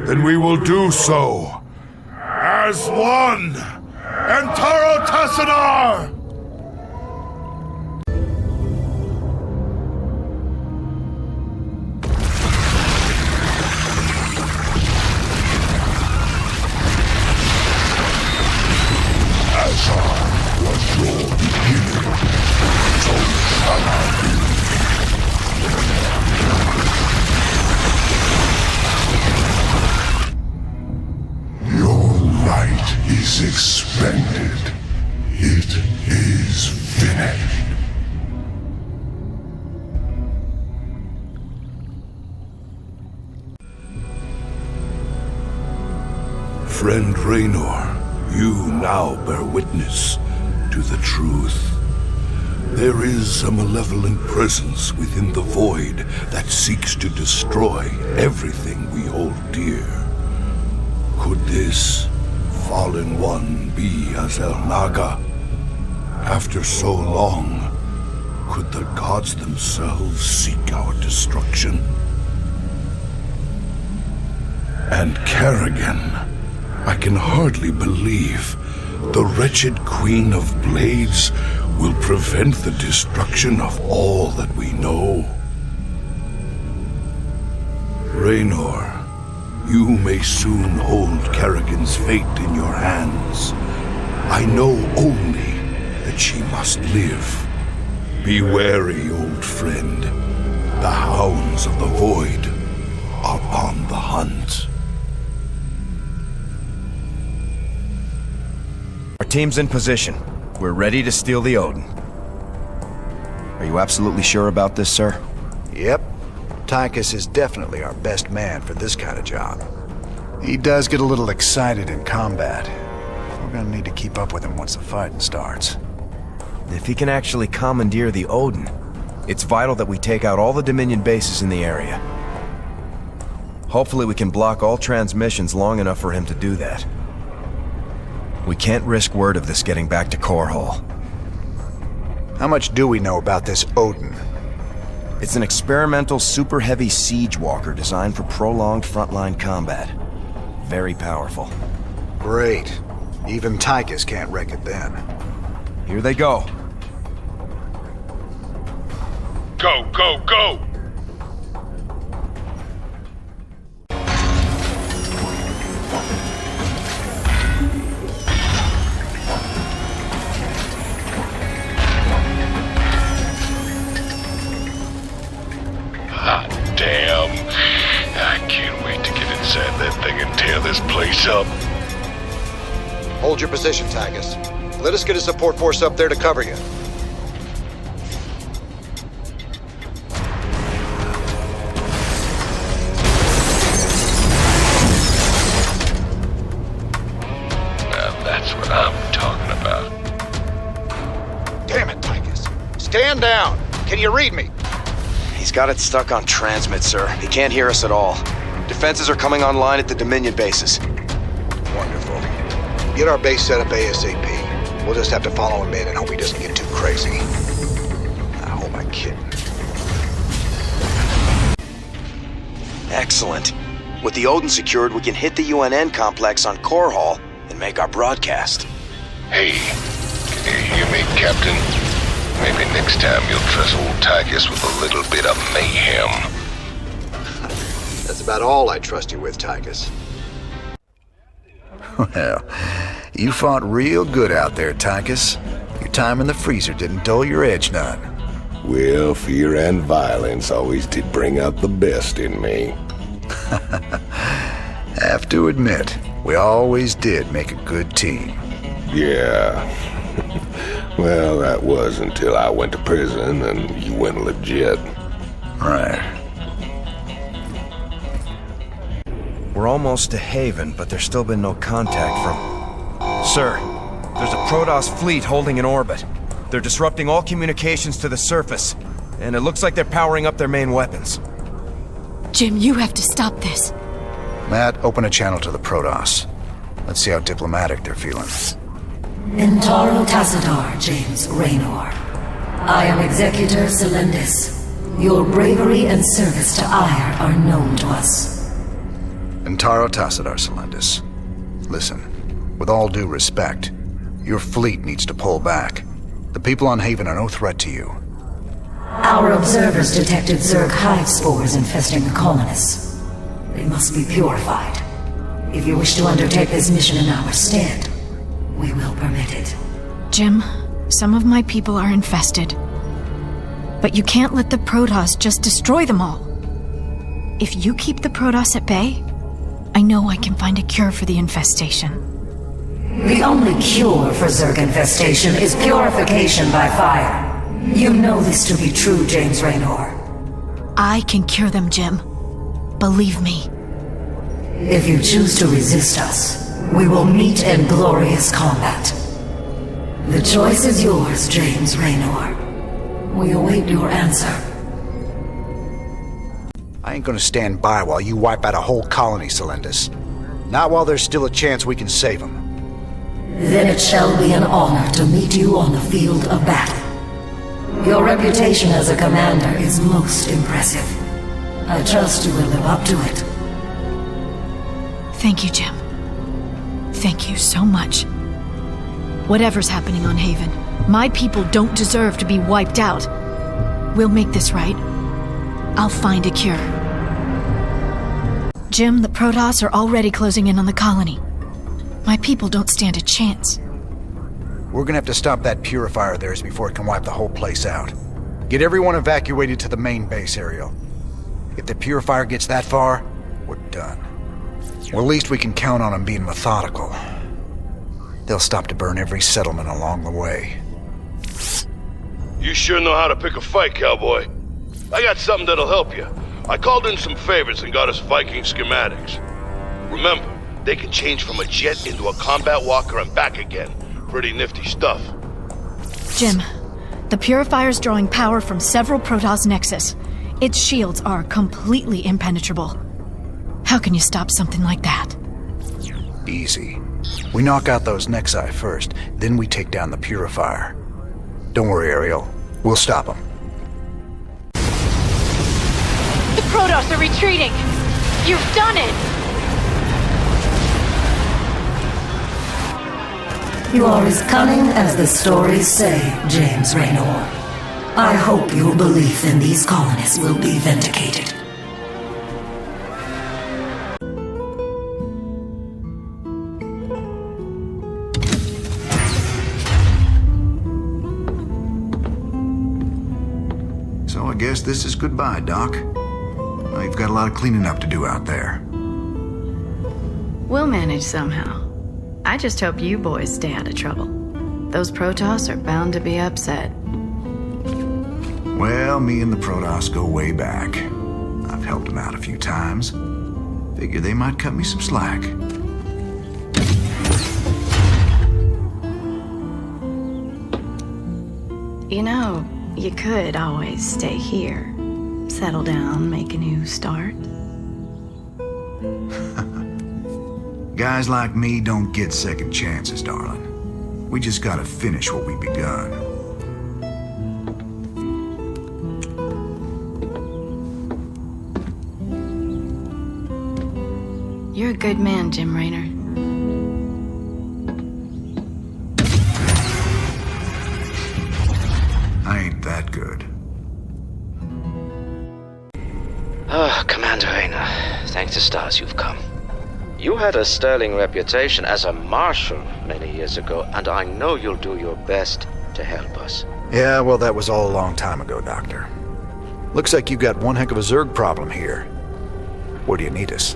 then we will do so as one. Antaro Tassadar! Is expended. It is finished. Raynor, you now bear witness to the truth. There is a malevolent presence within the void that seeks to destroy everything we hold dear. Could this fallen one be Azel Naga? After so long, could the gods themselves seek our destruction? And Kerrigan, I can hardly believe the wretched Queen of Blades will prevent the destruction of all that we know. Raynor, you may soon hold Kerrigan's fate in your hands. I know only that she must live. Be wary, old friend. The hounds of the void are on the hunt. Our team's in position. We're ready to steal the Odin. Are you absolutely sure about this, sir? Yep. Tychus is definitely our best man for this kind of job. He does get a little excited in combat. We're gonna need to keep up with him once the fighting starts. If he can actually commandeer the Odin, it's vital that we take out all the Dominion bases in the area. Hopefully we can block all transmissions long enough for him to do that. We can't risk word of this getting back to Core Hall. How much do we know about this Odin? It's an experimental super heavy siege walker designed for prolonged frontline combat. Very powerful. Great. Even Tychus can't wreck it then. Here they go. Go, go, go! Hot damn. I can't wait to get inside that thing and tear this place up. Hold your position, Tychus. Let us get a support force up there to cover you. Now that's what I'm talking about. Damn it, Tychus. Stand down. Can you read me? He's got it stuck on transmit, sir. He can't hear us at all. Defenses are coming online at the Dominion bases. Wonderful. Get our base set up ASAP. We'll just have to follow him in and hope he doesn't get too crazy. I hope I'm kidding. Excellent. With the Odin secured, we can hit the UNN complex on Core Hall and make our broadcast. Hey, can you hear me, Captain? Maybe next time you'll trust old Tychus with a little bit of mayhem. That's about all I trust you with, Tychus. Well, you fought real good out there, Tychus. Your time in the freezer didn't dull your edge none. Well, fear and violence always did bring out the best in me. Have to admit, we always did make a good team. Yeah. Well, that was until I went to prison and you went legit. Right. We're almost to Haven, but there's still been no contact from... Sir, there's a Protoss fleet holding in orbit. They're disrupting all communications to the surface, and it looks like they're powering up their main weapons. Jim, you have to stop this. Matt, open a channel to the Protoss. Let's see how diplomatic they're feeling. Intaro Tassadar, James Raynor. I am Executor Celendis. Your bravery and service to Ire are known to us. Intaro Tassadar, Celendis. Listen, with all due respect, your fleet needs to pull back. The people on Haven are no threat to you. Our observers detected Zerg hive spores infesting the colonists. They must be purified. If you wish to undertake this mission in our stead, we will permit it. Jim, some of my people are infested. But you can't let the Protoss just destroy them all. If you keep the Protoss at bay, I know I can find a cure for the infestation. The only cure for Zerg infestation is purification by fire. You know this to be true, James Raynor. I can cure them, Jim. Believe me. If you choose to resist us, we will meet in glorious combat. The choice is yours, James Raynor. We await your answer. I ain't gonna stand by while you wipe out a whole colony, Celendis. Not while there's still a chance we can save them. Then it shall be an honor to meet you on the field of battle. Your reputation as a commander is most impressive. I trust you will live up to it. Thank you, Jim. Thank you so much. Whatever's happening on Haven, my people don't deserve to be wiped out. We'll make this right. I'll find a cure. Jim, the Protoss are already closing in on the colony. My people don't stand a chance. We're gonna have to stop that purifier of theirs before it can wipe the whole place out. Get everyone evacuated to the main base, Ariel. If the purifier gets that far, we're done. Well, at least we can count on them being methodical. They'll stop to burn every settlement along the way. You sure know how to pick a fight, cowboy. I got something that'll help you. I called in some favors and got us Viking schematics. Remember, they can change from a jet into a combat walker and back again. Pretty nifty stuff. Jim, the purifier's drawing power from several Protoss nexus. Its shields are completely impenetrable. How can you stop something like that? Easy. We knock out those nexi first, then we take down the purifier. Don't worry, Ariel. We'll stop them. The Protoss are retreating! You've done it! You are as cunning as the stories say, James Raynor. I hope your belief in these colonists will be vindicated. So I guess this is goodbye, Doc. Well, you've got a lot of cleaning up to do out there. We'll manage somehow. I just hope you boys stay out of trouble. Those Protoss are bound to be upset. Well, me and the Protoss go way back. I've helped them out a few times. Figure they might cut me some slack. You know, you could always stay here. Settle down, make a new start. Guys like me don't get second chances, darling. We just gotta finish what we begun. You're a good man, Jim Raynor. I ain't that good. Commander Raynor, thank the stars you've come. You had a sterling reputation as a marshal many years ago, and I know you'll do your best to help us. Yeah, well, that was all a long time ago, Doctor. Looks like you got one heck of a Zerg problem here. Where do you need us?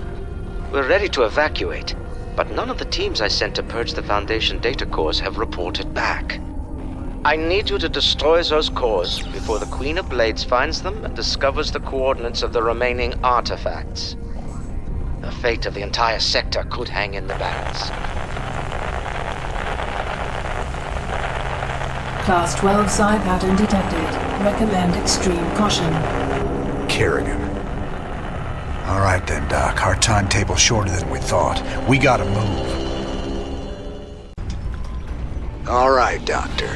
We're ready to evacuate, but none of the teams I sent to purge the Foundation data cores have reported back. I need you to destroy those cores before the Queen of Blades finds them and discovers the coordinates of the remaining artifacts. The fate of the entire sector could hang in the balance. Class 12 psi pattern detected. Recommend extreme caution. Kerrigan. All right then, Doc. Our timetable's shorter than we thought. We gotta move. All right, Doctor.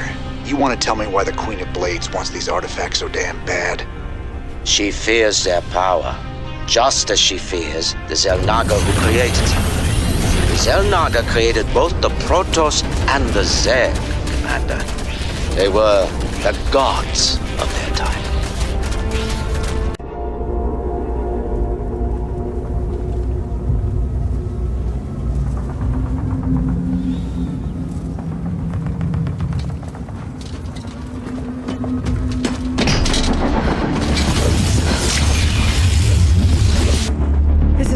You want to tell me why the Queen of Blades wants these artifacts so damn bad? She fears their power, just as she fears the Xel'Naga who created them. The Xel'Naga created both the Protoss and the Zerg, Commander. They were the gods of their time.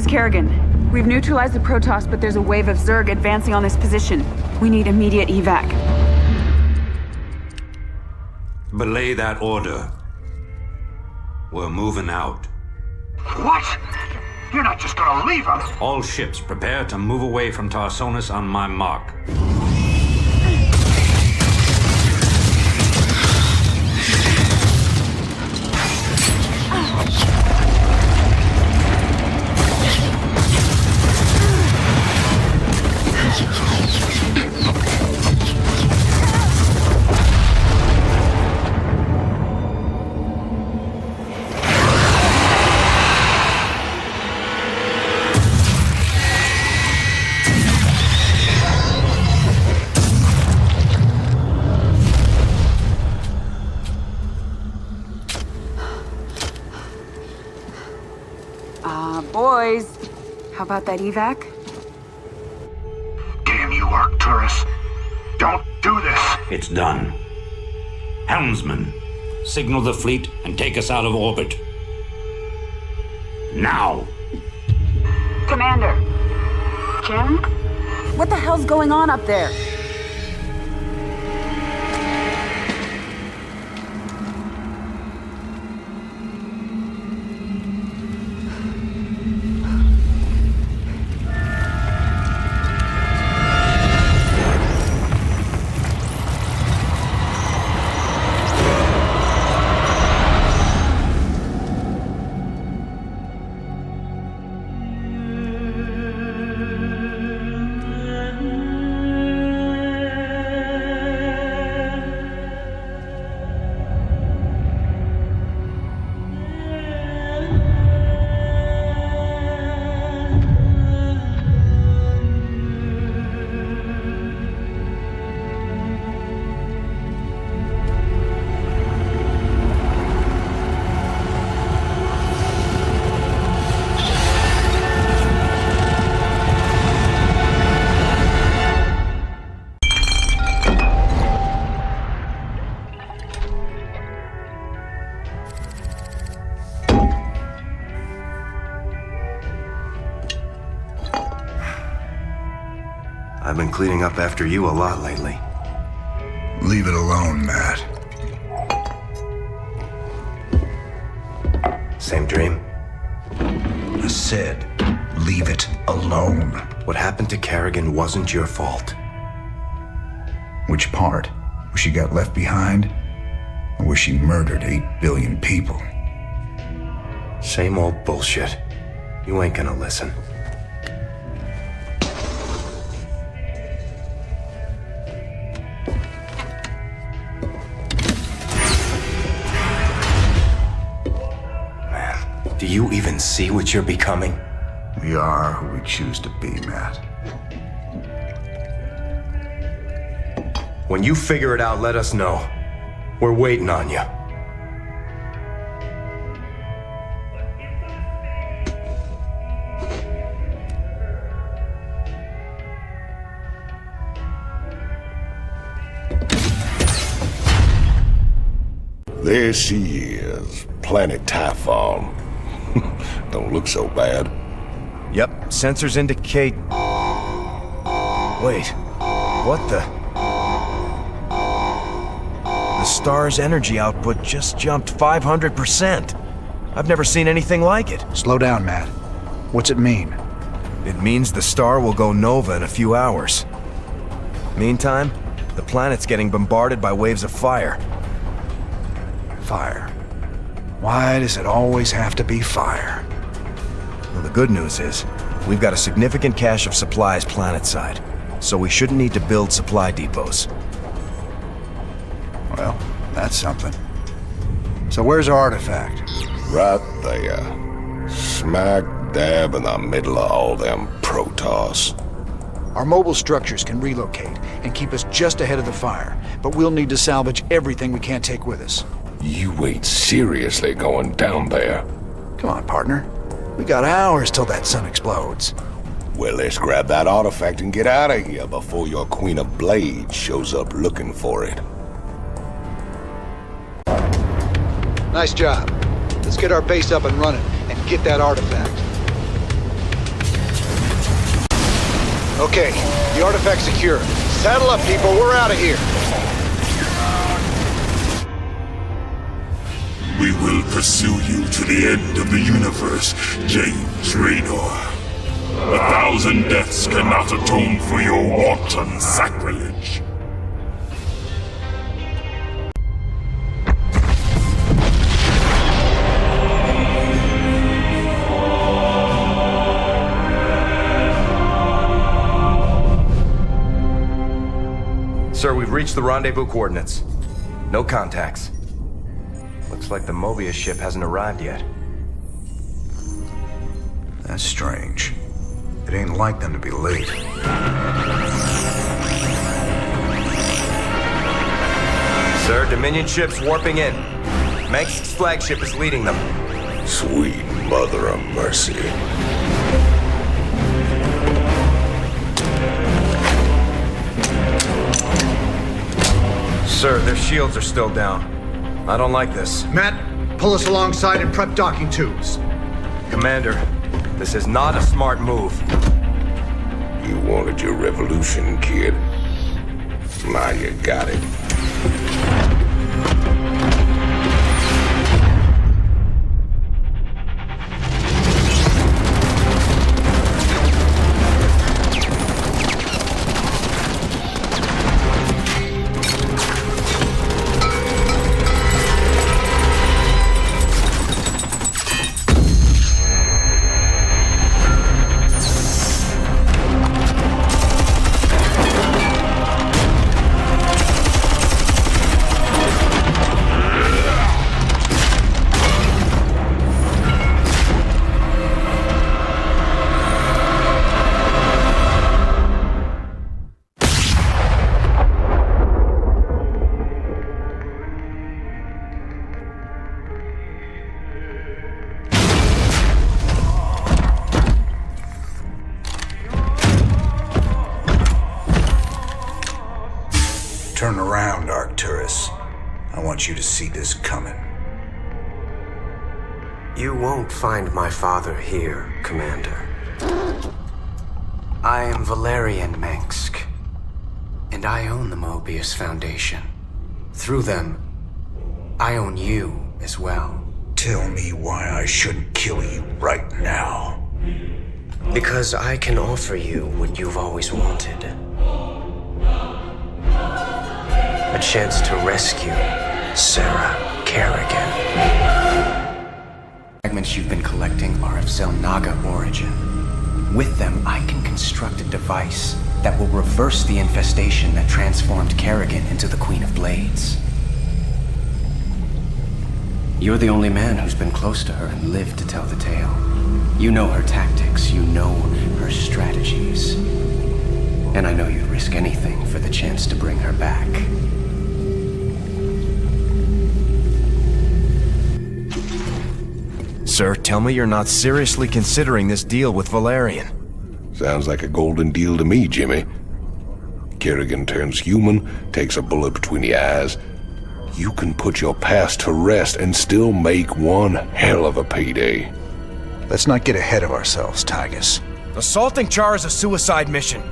Kerrigan, we've neutralized the Protoss, but there's a wave of Zerg advancing on this position. We need immediate evac. Belay that order. We're moving out. What? You're not just gonna leave us! All ships prepare to move away from Tarsonis on my mark. Boys, how about that evac? Damn you, Arcturus. Don't do this! It's done. Helmsman, signal the fleet and take us out of orbit. Now! Commander. Kim? What the hell's going on up there? I've been cleaning up after you a lot lately. Leave it alone, Matt. Same dream? I said, leave it alone. What happened to Kerrigan wasn't your fault. Which part? Where she got left behind? Or where she murdered 8 billion people? Same old bullshit. You ain't gonna listen. Do you even see what you're becoming? We are who we choose to be, Matt. When you figure it out, let us know. We're waiting on you. There she is, Planet Typhon. Don't look so bad. Yep, sensors indicate... Wait, what the... The star's energy output just jumped 500%. I've never seen anything like it. Slow down, Matt. What's it mean? It means the star will go nova in a few hours. Meantime, the planet's getting bombarded by waves of fire. Fire. Why does it always have to be fire? Well, the good news is, we've got a significant cache of supplies planetside, so we shouldn't need to build supply depots. Well, that's something. So where's our artifact? Right there. Smack dab in the middle of all them Protoss. Our mobile structures can relocate and keep us just ahead of the fire, but we'll need to salvage everything we can't take with us. You ain't seriously going down there. Come on, partner. We got hours till that sun explodes. Well, let's grab that artifact and get out of here before your Queen of Blades shows up looking for it. Nice job. Let's get our base up and running and get that artifact. Okay, the artifact's secure. Saddle up, people. We're out of here. We will pursue you to the end of the universe, James Raynor. 1,000 deaths cannot atone for your wanton sacrilege. Sir, we've reached the rendezvous coordinates. No contacts. Looks like the Mobius ship hasn't arrived yet. That's strange. It ain't like them to be late. Sir, Dominion ships warping in. Mengsk's flagship is leading them. Sweet mother of mercy. Sir, their shields are still down. I don't like this. Matt, pull us alongside and prep docking tubes. Commander, this is not a smart move. You wanted your revolution, kid. Now you got it. Turn around, Artanis. I want you to see this coming. You won't find my father here, Commander. I am Valerian Mengsk, and I own the Mobius Foundation. Through them, I own you as well. Tell me why I shouldn't kill you right now. Because I can offer you what you've always wanted. A chance to rescue Sarah Kerrigan. Fragments you've been collecting are of Zelnaga origin. With them, I can construct a device that will reverse the infestation that transformed Kerrigan into the Queen of Blades. You're the only man who's been close to her and lived to tell the tale. You know her tactics, you know her strategies. And I know you'd risk anything for the chance to bring her back. Sir, tell me you're not seriously considering this deal with Valerian. Sounds like a golden deal to me, Jimmy. Kerrigan turns human, takes a bullet between the eyes. You can put your past to rest and still make one hell of a payday. Let's not get ahead of ourselves, Tygus. Assaulting Char is a suicide mission.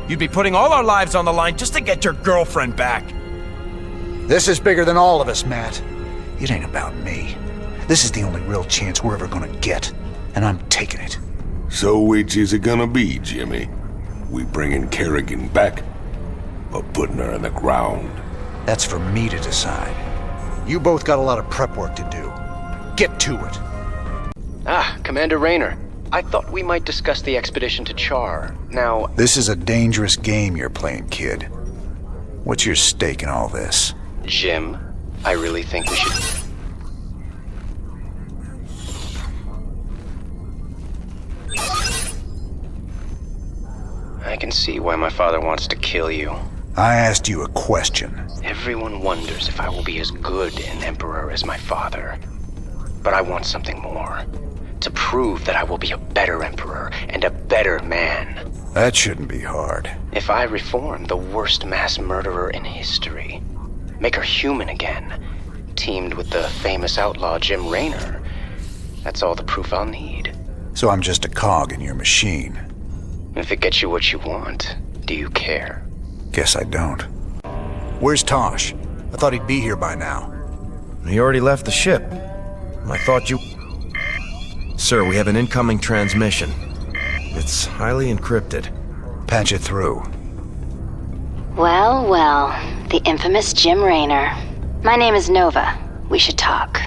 You'd be putting all our lives on the line just to get your girlfriend back. This is bigger than all of us, Matt. It ain't about me. This is the only real chance we're ever gonna get, and I'm taking it. So which is it gonna be, Jimmy? We bringing Kerrigan back, or putting her in the ground? That's for me to decide. You both got a lot of prep work to do. Get to it. Ah, Commander Raynor. I thought we might discuss the expedition to Char. Now... This is a dangerous game you're playing, kid. What's your stake in all this? Jim, I really think we should... I can see why my father wants to kill you. I asked you a question. Everyone wonders if I will be as good an emperor as my father. But I want something more. To prove that I will be a better emperor and a better man. That shouldn't be hard. If I reform the worst mass murderer in history, make her human again, teamed with the famous outlaw Jim Raynor, that's all the proof I'll need. So I'm just a cog in your machine. If it gets you what you want, do you care? Guess I don't. Where's Tosh? I thought he'd be here by now. He already left the ship. I thought you... Sir, we have an incoming transmission. It's highly encrypted. Patch it through. Well, well, the infamous Jim Raynor. My name is Nova. We should talk.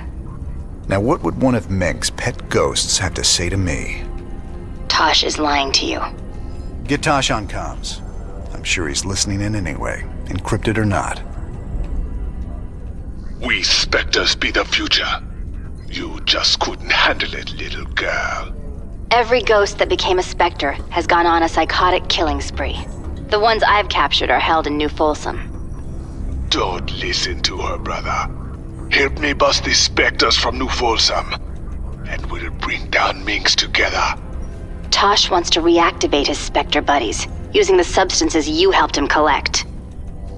Now what would one of Mink's pet ghosts have to say to me? Tosh is lying to you. Get Tosh on comms. I'm sure he's listening in anyway, encrypted or not. We Spectres be the future. You just couldn't handle it, little girl. Every ghost that became a Spectre has gone on a psychotic killing spree. The ones I've captured are held in New Folsom. Don't listen to her, brother. Help me bust these Spectres from New Folsom, and we'll bring down Minx together. Tosh wants to reactivate his Spectre buddies, using the substances you helped him collect.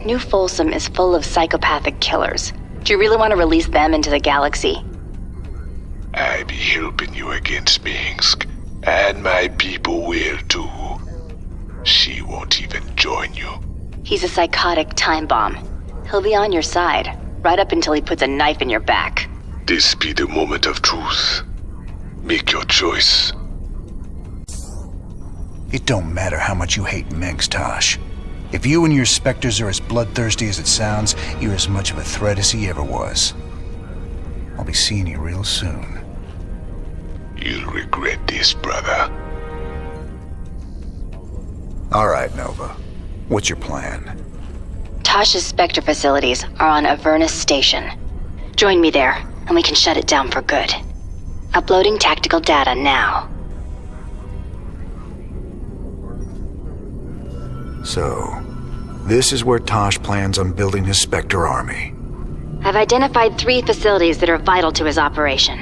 New Folsom is full of psychopathic killers. Do you really want to release them into the galaxy? I be helping you against Minsk, and my people will too. She won't even join you. He's a psychotic time bomb. He'll be on your side, right up until he puts a knife in your back. This be the moment of truth. Make your choice. It don't matter how much you hate Minx, Tosh. If you and your Spectres are as bloodthirsty as it sounds, you're as much of a threat as he ever was. I'll be seeing you real soon. You'll regret this, brother. All right, Nova. What's your plan? Tosh's Spectre facilities are on Avernus Station. Join me there, and we can shut it down for good. Uploading tactical data now. So, this is where Tosh plans on building his Spectre army. I've identified 3 facilities that are vital to his operation.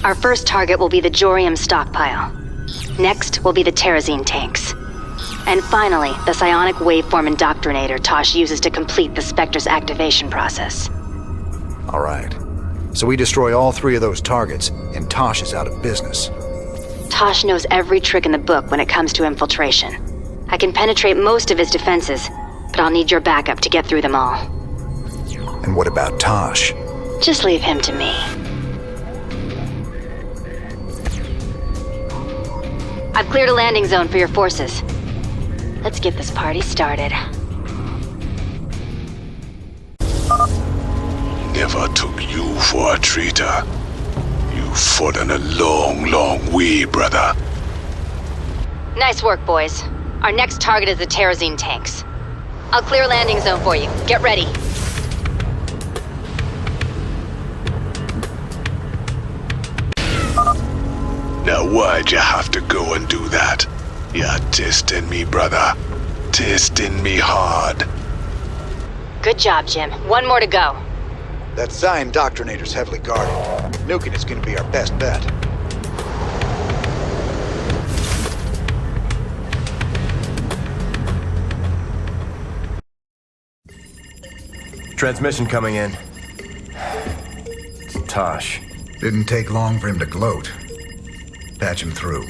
Our first target will be the Jorium stockpile. Next will be the Terrazine tanks. And finally, the psionic waveform indoctrinator Tosh uses to complete the Spectre's activation process. All right. So we destroy all 3 of those targets, and Tosh is out of business. Tosh knows every trick in the book when it comes to infiltration. I can penetrate most of his defenses, but I'll need your backup to get through them all. And what about Tosh? Just leave him to me. I've cleared a landing zone for your forces. Let's get this party started. Never took you for a traitor. You've fallen a long, long way, brother. Nice work, boys. Our next target is the Terrazine tanks. I'll clear a landing zone for you. Get ready. Now why'd you have to go and do that? You're testing me, brother. Testing me hard. Good job, Jim. One more to go. That Psi Indoctrinator's heavily guarded. Nuking is gonna be our best bet. Transmission coming in. It's Tosh. Didn't take long for him to gloat. Patch him through.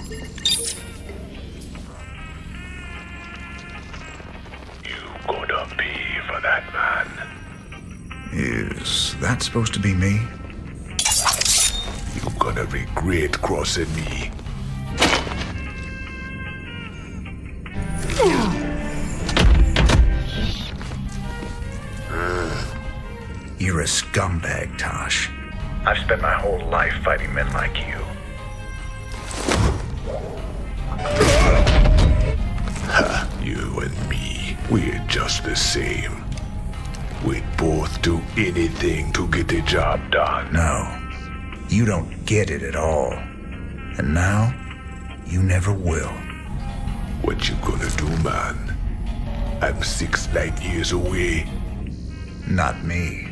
Gonna pay for that, man. Is that supposed to be me? You're gonna regret crossing me. You're a scumbag, Tosh. I've spent my whole life fighting men like you. Ha, you and me, we're just the same. We'd both do anything to get the job done. No, you don't get it at all. And now, you never will. What you gonna do, man? I'm 6 light years away. Not me.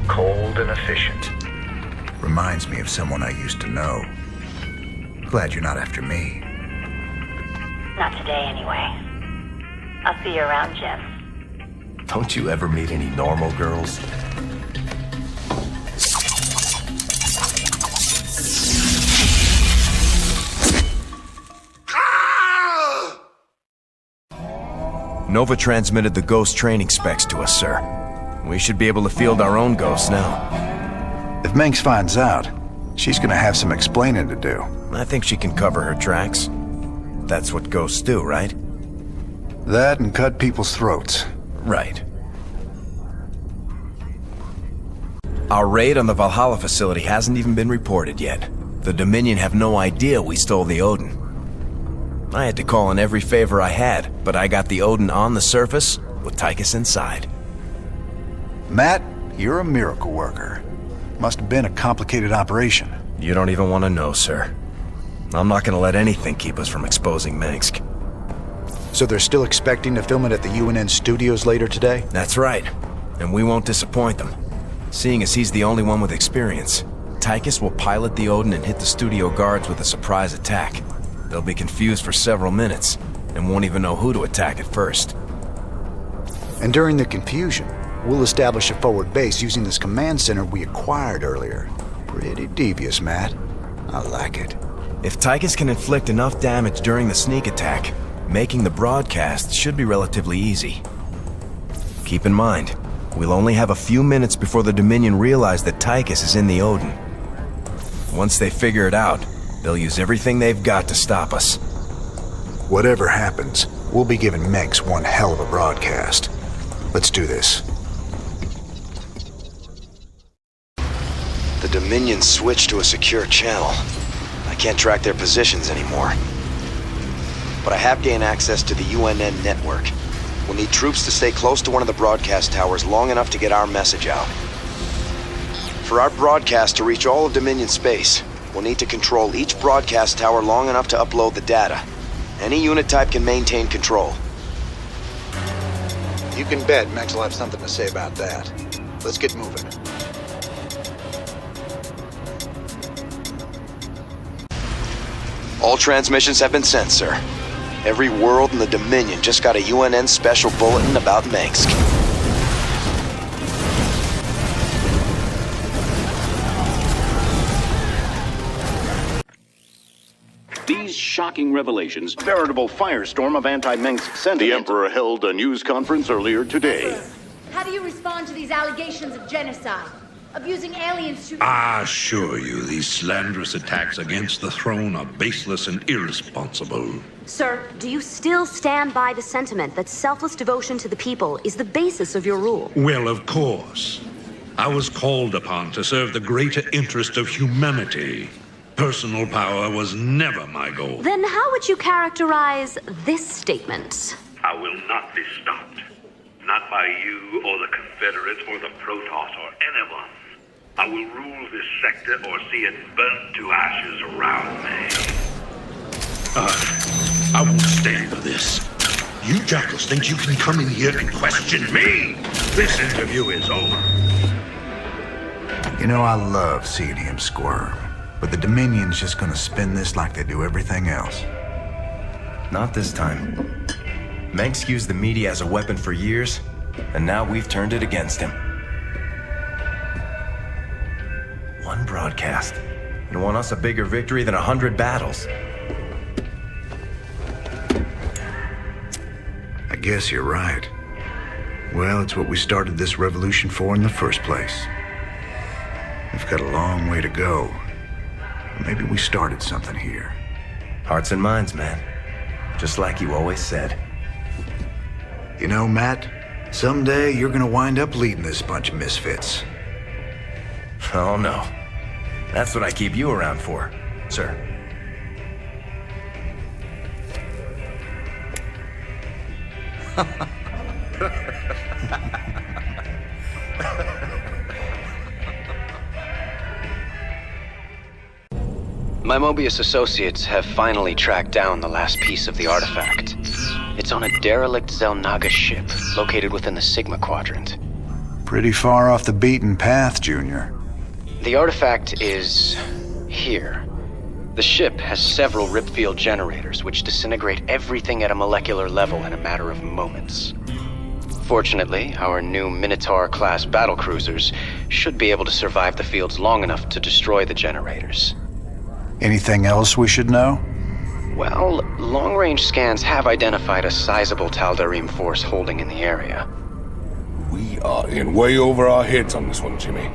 Cold and efficient. Reminds me of someone I used to know. Glad you're not after me. Not today, anyway. I'll see you around, Jim. Don't you ever meet any normal girls? Nova transmitted the Ghost training specs to us, sir. We should be able to field our own Ghosts now. If Manx finds out, she's gonna have some explaining to do. I think she can cover her tracks. That's what Ghosts do, right? That and cut people's throats. Right. Our raid on the Valhalla facility hasn't even been reported yet. The Dominion have no idea we stole the Odin. I had to call in every favor I had, but I got the Odin on the surface with Tychus inside. Matt, you're a miracle worker. Must have been a complicated operation. You don't even want to know, sir. I'm not gonna let anything keep us from exposing Minsk. So they're still expecting to film it at the UNN studios later today? That's right. And we won't disappoint them. Seeing as he's the only one with experience, Tychus will pilot the Odin and hit the studio guards with a surprise attack. They'll be confused for several minutes, and won't even know who to attack at first. And during the confusion, we'll establish a forward base using this command center we acquired earlier. Pretty devious, Matt. I like it. If Tychus can inflict enough damage during the sneak attack, making the broadcast should be relatively easy. Keep in mind, we'll only have a few minutes before the Dominion realize that Tychus is in the Odin. Once they figure it out, they'll use everything they've got to stop us. Whatever happens, we'll be giving Megs one hell of a broadcast. Let's do this. The Dominion switched to a secure channel. I can't track their positions anymore. But I have gained access to the UNN network. We'll need troops to stay close to one of the broadcast towers long enough to get our message out. For our broadcast to reach all of Dominion space, we'll need to control each broadcast tower long enough to upload the data. Any unit type can maintain control. You can bet Megs will have something to say about that. Let's get moving. All transmissions have been sent, sir. Every world in the Dominion just got a UNN special bulletin about Minsk. These shocking revelations, a veritable firestorm of anti-Minsk sentiment. The Emperor held a news conference earlier today. How do you respond to these allegations of genocide? Of using aliens to... I assure you, these slanderous attacks against the throne are baseless and irresponsible. Sir, do you still stand by the sentiment that selfless devotion to the people is the basis of your rule? Well, of course. I was called upon to serve the greater interest of humanity. Personal power was never my goal. Then how would you characterize this statement? I will not be stopped. Not by you or the Confederates or the Protoss or anyone. I will rule this sector or see it burnt to ashes around me. I won't stand for this. You jackals think you can come in here and question me? This interview is over. You know, I love seeing him squirm. But the Dominion's just gonna spin this like they do everything else. Not this time. Mengsk used the media as a weapon for years, and now we've turned it against him. One broadcast, and won us a bigger victory than 100 battles. I guess you're right. Well, it's what we started this revolution for in the first place. We've got a long way to go. Maybe we started something here. Hearts and minds, man. Just like you always said. You know, Matt, someday you're gonna wind up leading this bunch of misfits. Oh, no. That's what I keep you around for, sir. My Mobius associates have finally tracked down the last piece of the artifact. It's on a derelict Zelnaga ship located within the Sigma Quadrant. Pretty far off the beaten path, Junior. The artifact is here. The ship has several ripfield generators which disintegrate everything at a molecular level in a matter of moments. Fortunately, our new Minotaur-class battlecruisers should be able to survive the fields long enough to destroy the generators. Anything else we should know? Well, long-range scans have identified a sizable Tal'Darim force holding in the area. We are in way over our heads on this one, Jimmy.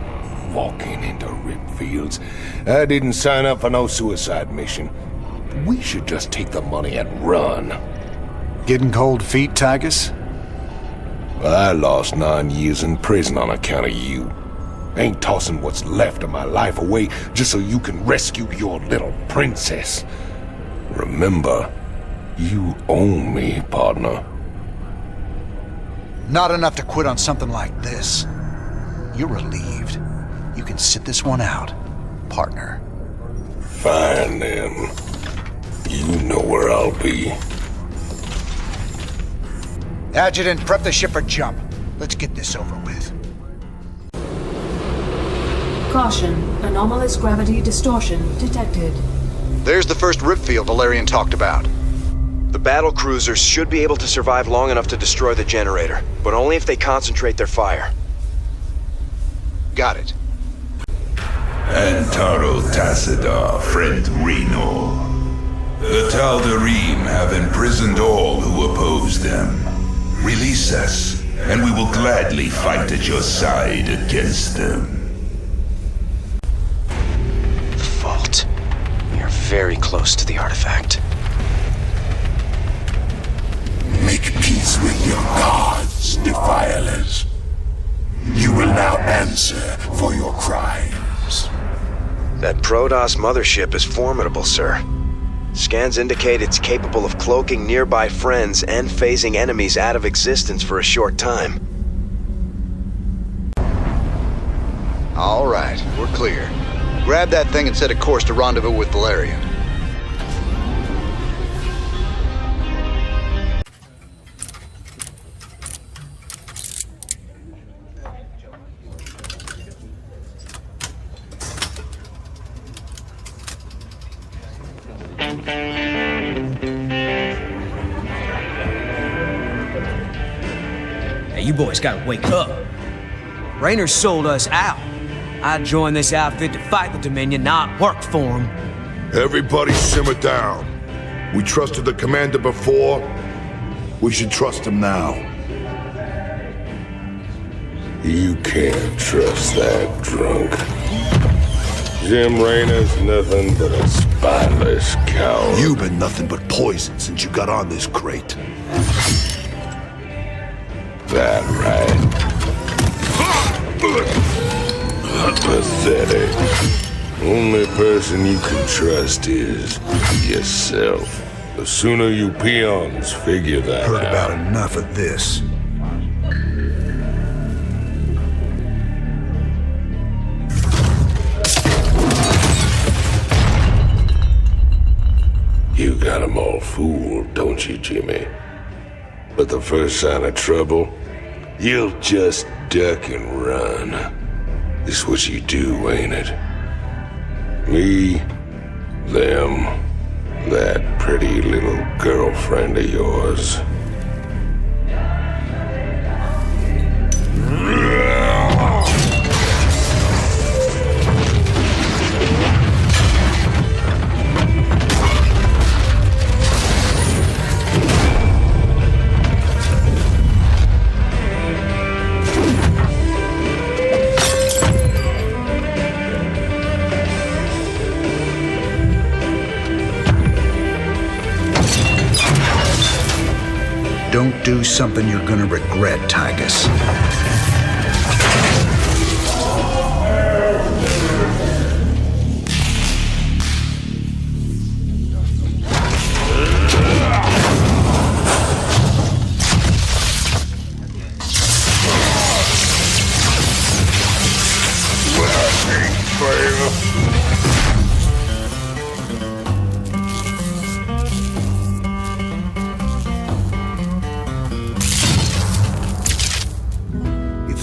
Walking into rip fields. I didn't sign up for no suicide mission. We should just take the money and run. Getting cold feet, Tygus? I lost 9 years in prison on account of you. Ain't tossing what's left of my life away just so you can rescue your little princess. Remember, you own me, partner. Not enough to quit on something like this. You're relieved. You can sit this one out, partner. Fine, then. You know where I'll be. Adjutant, prep the ship for jump. Let's get this over with. Caution. Anomalous gravity distortion detected. There's the first rip field Valerian talked about. The battle cruisers should be able to survive long enough to destroy the generator, but only if they concentrate their fire. Got it. Antaro Tassadar, friend Raynor. The Tal'Darim have imprisoned all who oppose them. Release us, and we will gladly fight at your side against them. The vault. We are very close to the artifact. Make peace with your gods, defilers. You will now answer for your crimes. That Protoss mothership is formidable, sir. Scans indicate it's capable of cloaking nearby friends and phasing enemies out of existence for a short time. All right, we're clear. Grab that thing and set a course to rendezvous with Valerian. Hey, you boys gotta wake up. Raynor sold us out. I joined this outfit to fight the Dominion, not work for him. Everybody simmer down. We trusted the commander before. We should trust him now. You can't trust that drunk. Jim Raynor's nothing but a spineless coward. You've been nothing but poison since you got on this crate. That right. Pathetic. Only person you can trust is yourself. The sooner you peons figure that out. Heard about enough of this. You got 'em all fooled, don't you, Jimmy? But the first sign of trouble, you'll just duck and run. It's what you do, ain't it? Me, them, that pretty little girlfriend of yours. Don't do something you're gonna regret, Tygus.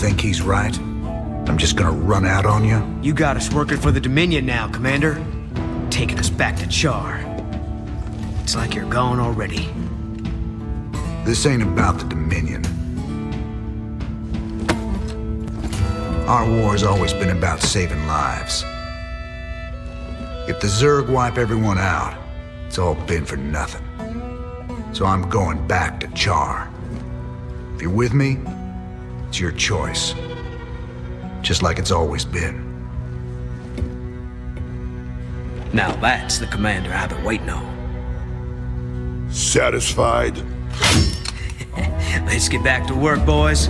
Think he's right? I'm just gonna run out on you? You got us working for the Dominion now, Commander. Taking us back to Char. It's like you're gone already. This ain't about the Dominion. Our war's always been about saving lives. If the Zerg wipe everyone out, It's all been for nothing. So I'm going back to Char. If you're with me, it's your choice. Just like it's always been. Now that's the commander I've been waiting on. Satisfied? Let's get back to work, boys.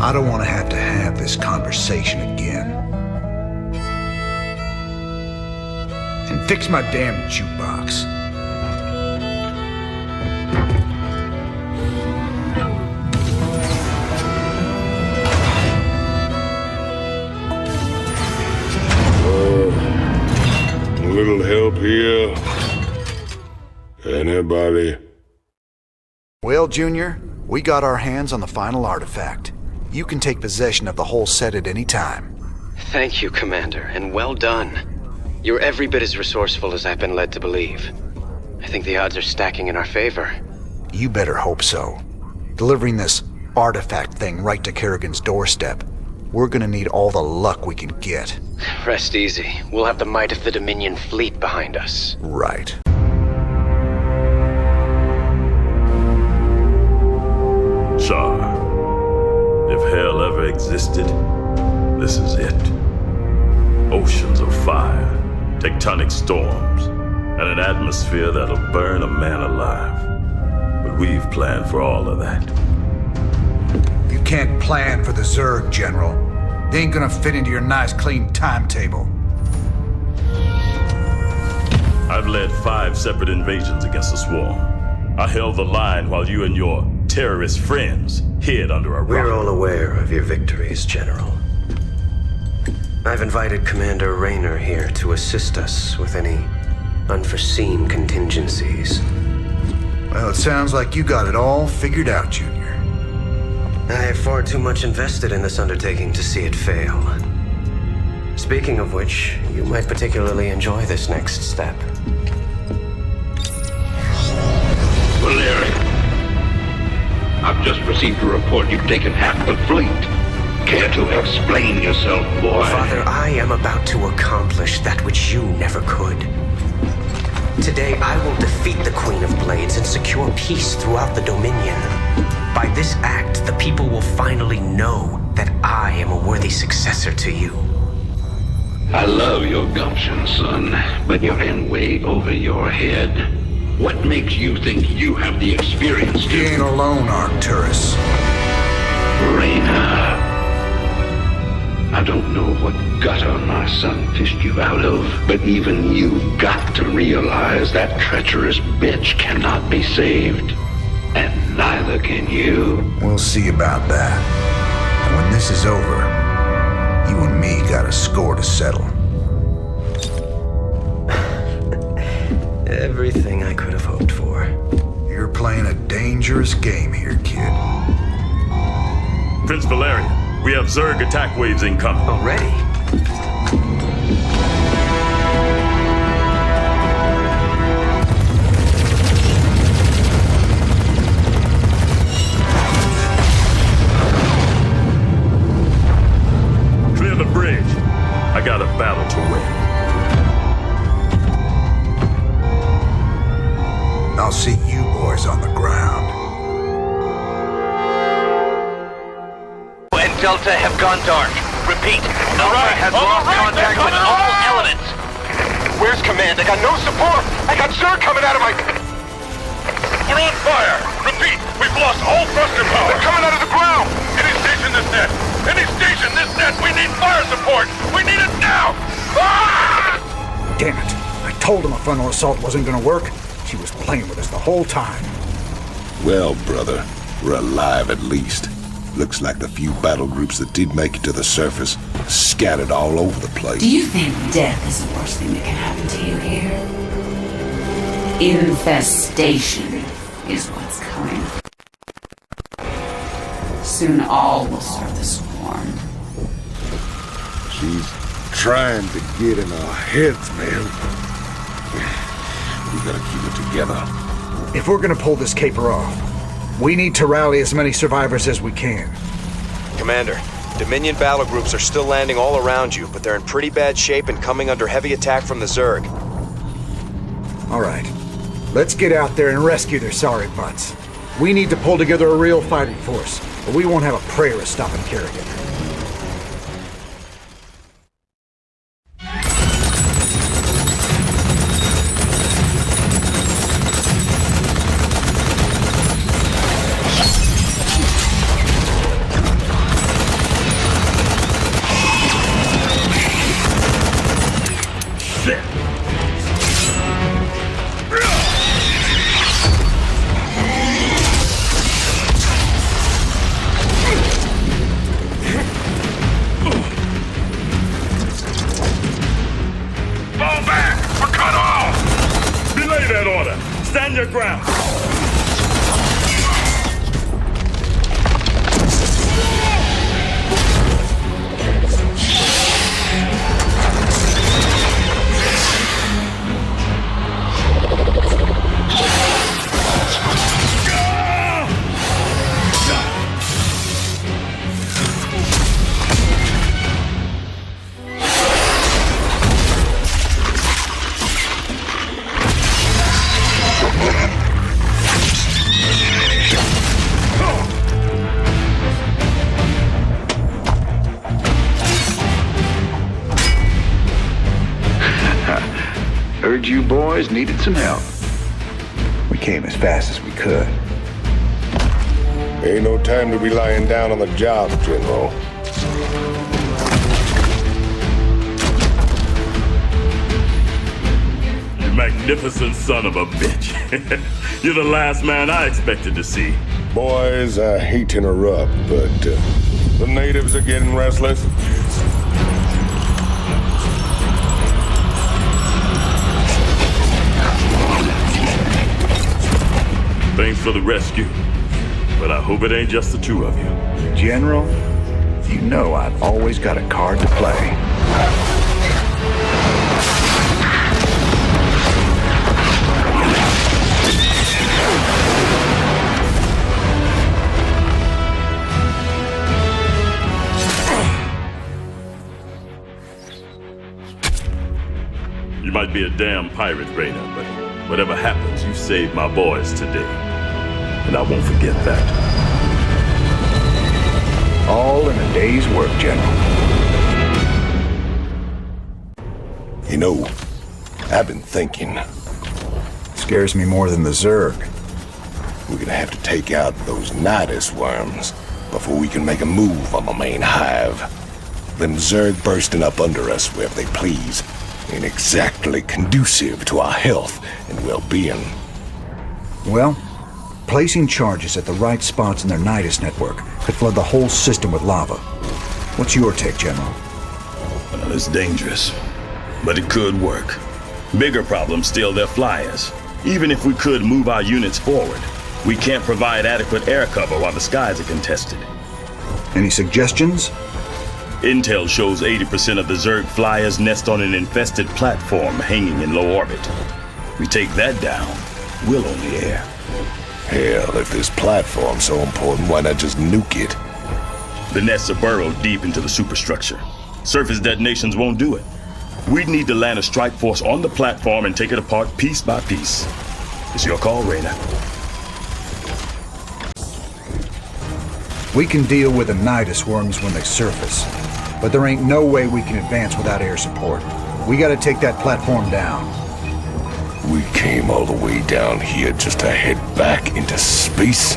I don't want to have this conversation again. And fix my damn jukebox. A little help here? Anybody? Well, Junior, we got our hands on the final artifact. You can take possession of the whole set at any time. Thank you, Commander, and well done. You're every bit as resourceful as I've been led to believe. I think the odds are stacking in our favor. You better hope so. Delivering this artifact thing right to Kerrigan's doorstep. We're gonna need all the luck we can get. Rest easy. We'll have the might of the Dominion fleet behind us. Right. Char, if hell ever existed, this is it. Oceans of fire, tectonic storms, and an atmosphere that'll burn a man alive. But we've planned for all of that. You can't plan for the Zerg, General. They ain't gonna fit into your nice, clean timetable. I've led 5 separate invasions against the Swarm. I held the line while you and your terrorist friends hid under a rock. We're all aware of your victories, General. I've invited Commander Raynor here to assist us with any unforeseen contingencies. Well, it sounds like you got it all figured out, Junior. I have far too much invested in this undertaking to see it fail. Speaking of which, you might particularly enjoy this next step. Valerian, I've just received a report you've taken half the fleet. Care to explain yourself, boy? Father, I am about to accomplish that which you never could. Today, I will defeat the Queen of Blades and secure peace throughout the Dominion. By this act, the people will finally know that I am a worthy successor to you. I love your gumption, son, but you're in way over your head. What makes you think you have the experience to... You ain't alone, Artanis. Raynor. I don't know what gutter my son fished you out of, but even you've got to realize that treacherous bitch cannot be saved. And neither can you. We'll see about that. And when this is over, you and me got a score to settle. Everything I could have hoped for. You're playing a dangerous game here, kid. Prince Valerian, we have Zerg attack waves incoming. Already? Clear the bridge. I got a battle to win. I'll see you boys on the ground. And Delta have gone dark. Repeat, Alpha has lost contact with all elements. Where's command? I got no support! I got Zerg coming out of my... They're on fire! Repeat, we've lost all thruster power! They're coming out of the ground! Any station this net! Any station this net! We need fire support! We need it now! Ah! Damn it. I told him a frontal assault wasn't gonna work. She was playing with us the whole time. Well, brother, we're alive at least. Looks like the few battle groups that did make it to the surface scattered all over the place. Do you think death is the worst thing that can happen to you here? Infestation is what's coming. Soon all will serve the swarm. She's trying to get in our heads, man. We gotta keep it together. If we're gonna pull this caper off, We need to rally as many survivors as we can. Commander, Dominion battle groups are still landing all around you, but they're in pretty bad shape and coming under heavy attack from the Zerg. All right. Let's get out there and rescue their sorry butts. We need to pull together a real fighting force, or we won't have a prayer of stopping Kerrigan. Stand your ground! Heard you boys needed some help. We came as fast as we could. Ain't no time to be lying down on the job, General. You magnificent son of a bitch. You're the last man I expected to see. Boys, I hate to interrupt, but the natives are getting restless. Thanks for the rescue, but I hope it ain't just the two of you. General, you know I've always got a card to play. You might be a damn pirate, Raynor, but whatever happens, you saved my boys today. And I won't forget that. All in a day's work, General. You know, I've been thinking. Scares me more than the Zerg. We're gonna have to take out those Nidus worms before we can make a move on the main hive. Them Zerg bursting up under us wherever they please ain't exactly conducive to our health and well-being. Well, placing charges at the right spots in their Nidus network could flood the whole system with lava. What's your take, General? Well, it's dangerous, but it could work. Bigger problem still their flyers. Even if we could move our units forward, we can't provide adequate air cover while the skies are contested. Any suggestions? Intel shows 80% of the Zerg flyers nest on an infested platform hanging in low orbit. We take that down, we'll own the air. Hell, if this platform's so important, why not just nuke it? The nests are burrowed deep into the superstructure. Surface detonations won't do it. We'd need to land a strike force on the platform and take it apart piece by piece. It's your call, Raynor. We can deal with the Nidus worms when they surface, but there ain't no way we can advance without air support. We gotta take that platform down. We came all the way down here just to head back into space?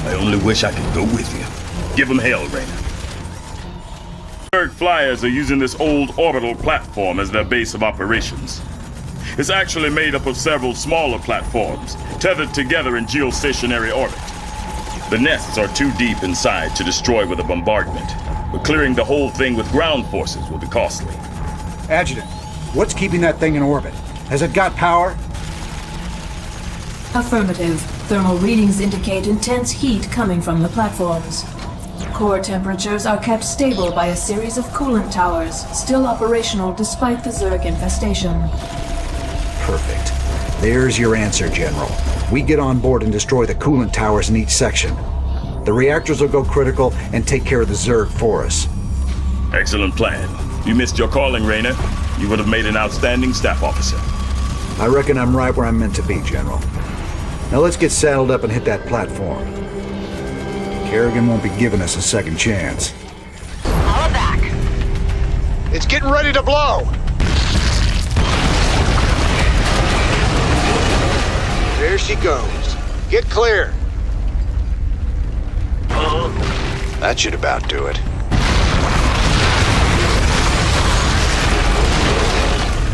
I only wish I could go with you. Give them hell, Raynor. Zerg flyers are using this old orbital platform as their base of operations. It's actually made up of several smaller platforms, tethered together in geostationary orbit. The nests are too deep inside to destroy with a bombardment, but clearing the whole thing with ground forces will be costly. Adjutant, what's keeping that thing in orbit? Has it got power? Affirmative. Thermal readings indicate intense heat coming from the platforms. Core temperatures are kept stable by a series of coolant towers, still operational despite the Zerg infestation. Perfect. There's your answer, General. We get on board and destroy the coolant towers in each section. The reactors will go critical and take care of the Zerg for us. Excellent plan. You missed your calling, Raynor. You would have made an outstanding staff officer. I reckon I'm right where I'm meant to be, General. Now let's get saddled up and hit that platform. Kerrigan won't be giving us a second chance. All back. It's getting ready to blow! There she goes. Get clear. That should about do it.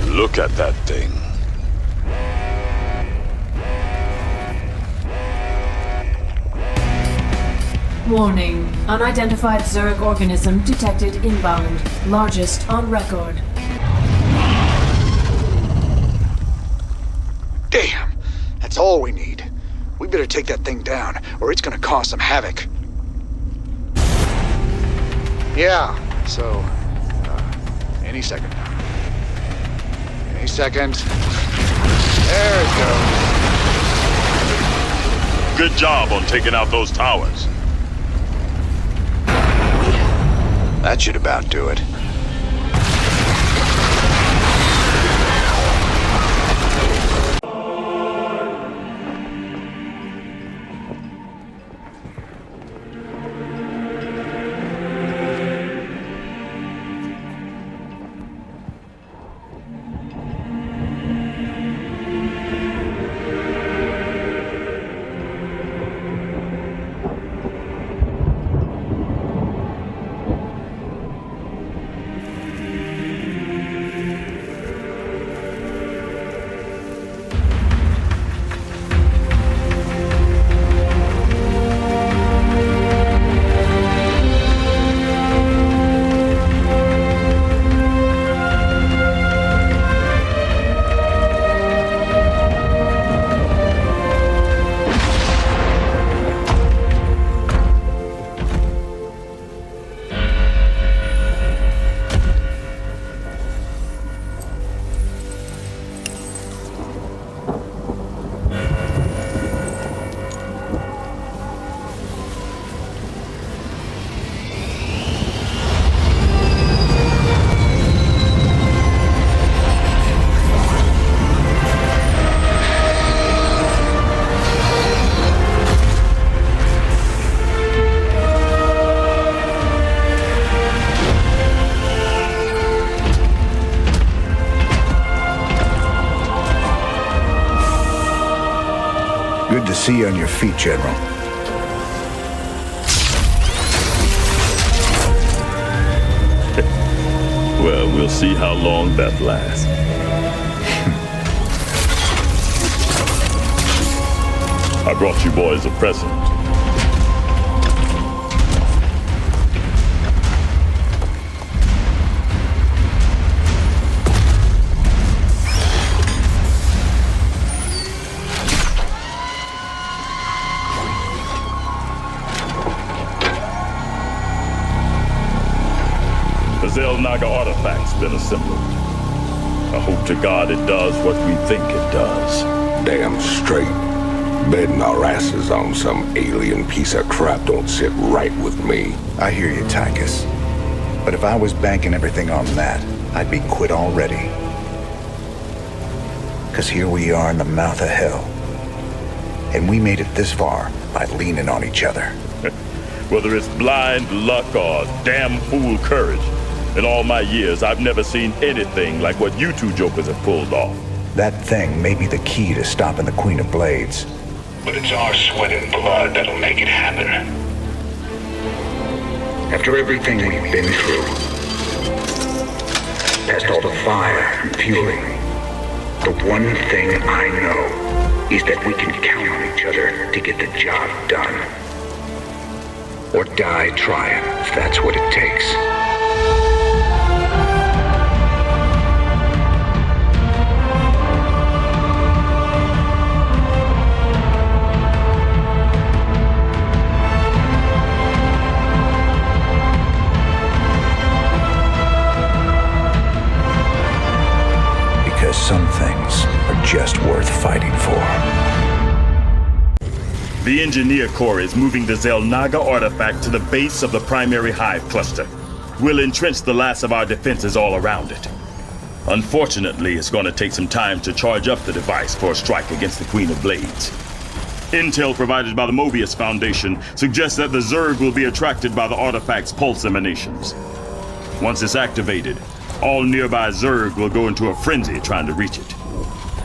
Look at that thing. Warning. Unidentified Zerg organism detected inbound. Largest on record. Damn! That's all we need. We better take that thing down, or it's gonna cause some havoc. Yeah, so... any second now. Any second. There it goes. Good job on taking out those towers. That should about do it. Good to see you on your feet, General. Well, we'll see how long that lasts. I brought you boys a present. The Naga artifact's been assembled. I hope to God it does what we think it does. Damn straight. Betting our asses on some alien piece of crap don't sit right with me. I hear you, Tychus. But if I was banking everything on that, I'd be quit already. 'Cause here we are in the mouth of hell. And we made it this far by leaning on each other. Whether it's blind luck or damn fool courage, in all my years, I've never seen anything like what you two jokers have pulled off. That thing may be the key to stopping the Queen of Blades. But it's our sweat and blood that'll make it happen. After everything we've been through, past all the fire and fury, the one thing I know is that we can count on each other to get the job done. Or die trying, if that's what it takes. Because some things are just worth fighting for. The Engineer Corps is moving the Zelnaga artifact to the base of the primary hive cluster. We'll entrench the last of our defenses all around it. Unfortunately, it's going to take some time to charge up the device for a strike against the Queen of Blades. Intel provided by the Mobius Foundation suggests that the Zerg will be attracted by the artifact's pulse emanations. Once it's activated, all nearby Zerg will go into a frenzy trying to reach it.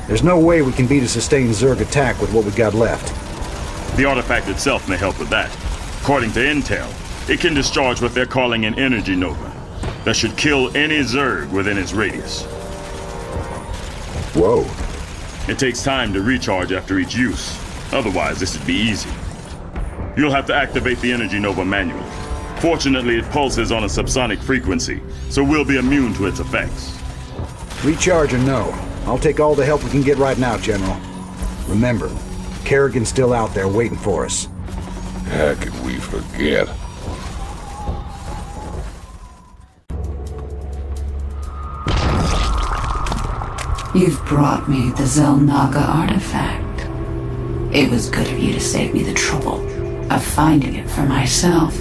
There's no way we can beat a sustained Zerg attack with what we got left. The artifact itself may help with that. According to Intel, it can discharge what they're calling an energy nova that should kill any Zerg within its radius. Whoa. It takes time to recharge after each use. Otherwise, this would be easy. You'll have to activate the energy nova manually. Fortunately, it pulses on a subsonic frequency, so we'll be immune to its effects. Recharge or no, I'll take all the help we can get right now, General. Remember, Kerrigan's still out there waiting for us. How could we forget? You've brought me the Zelnaga artifact. It was good of you to save me the trouble of finding it for myself.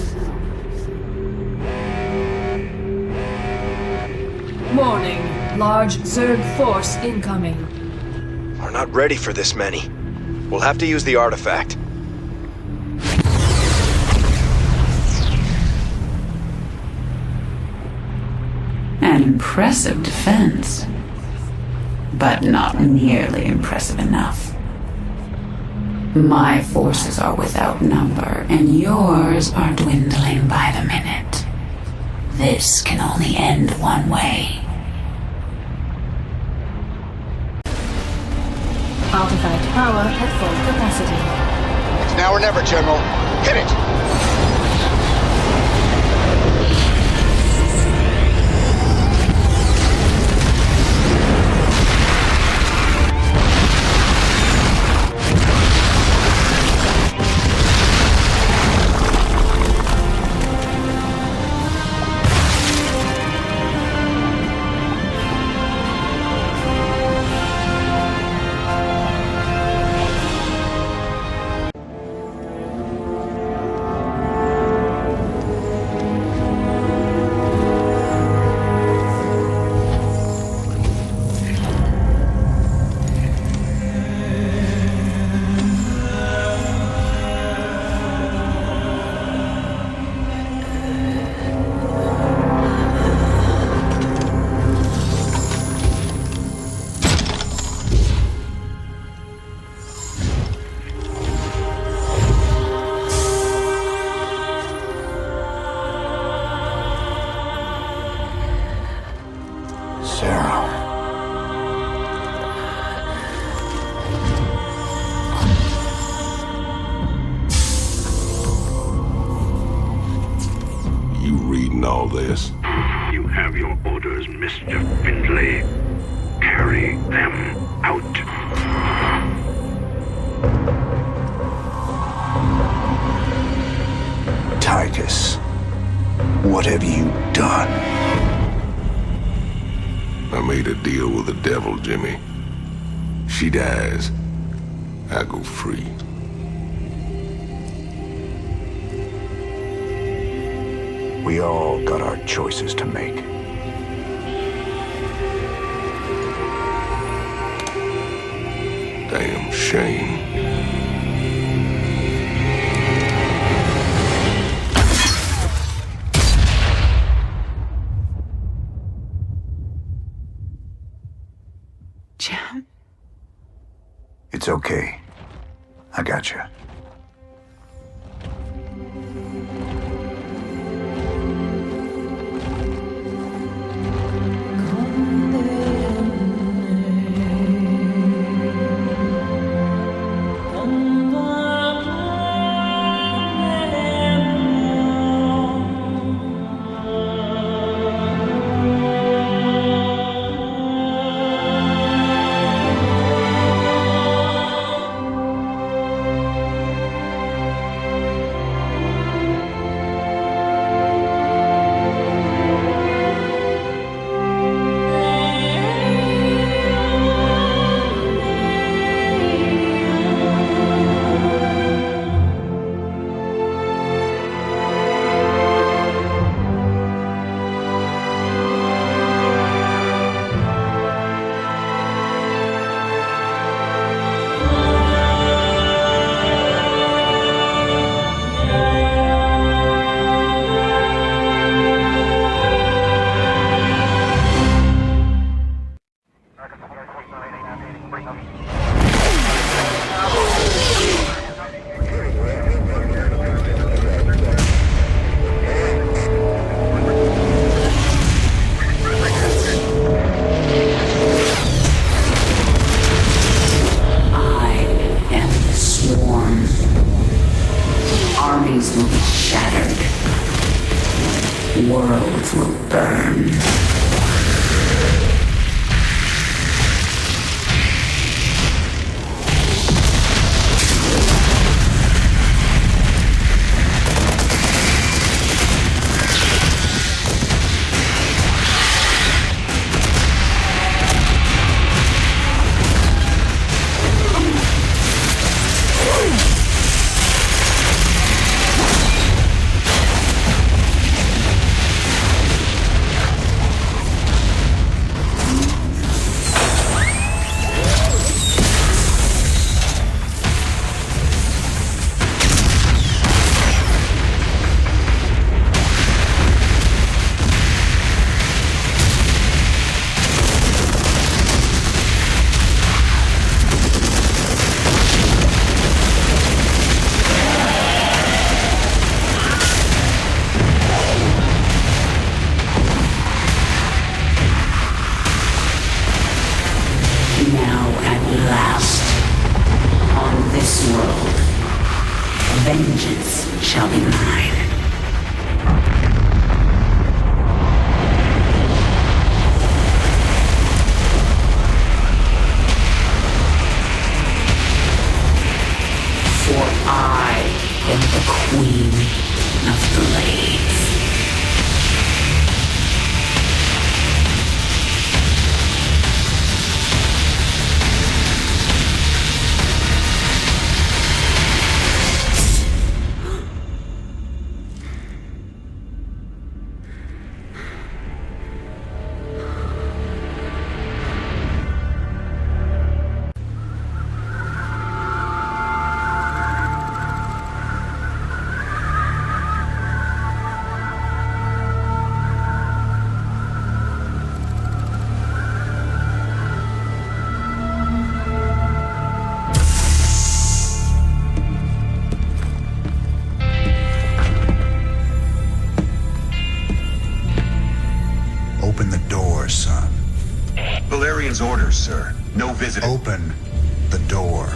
Warning. Large Zerg force incoming. We're not ready for this many. We'll have to use the artifact. An impressive defense. But not nearly impressive enough. My forces are without number, and yours are dwindling by the minute. This can only end one way. Artifact power at full capacity. It's now or never, General. Hit it! All this. You have your orders, Mr. Findlay. Carry them out. Titus, what have you done? I made a deal with the devil, Jimmy. She dies, I go free. We all got our choices to make. Damn shame. Jim? It's okay. I got you. vengeance shall be mine. For I am the Queen of Blades. Open the door, son. Valerian's orders, sir. No visitor. Open the door.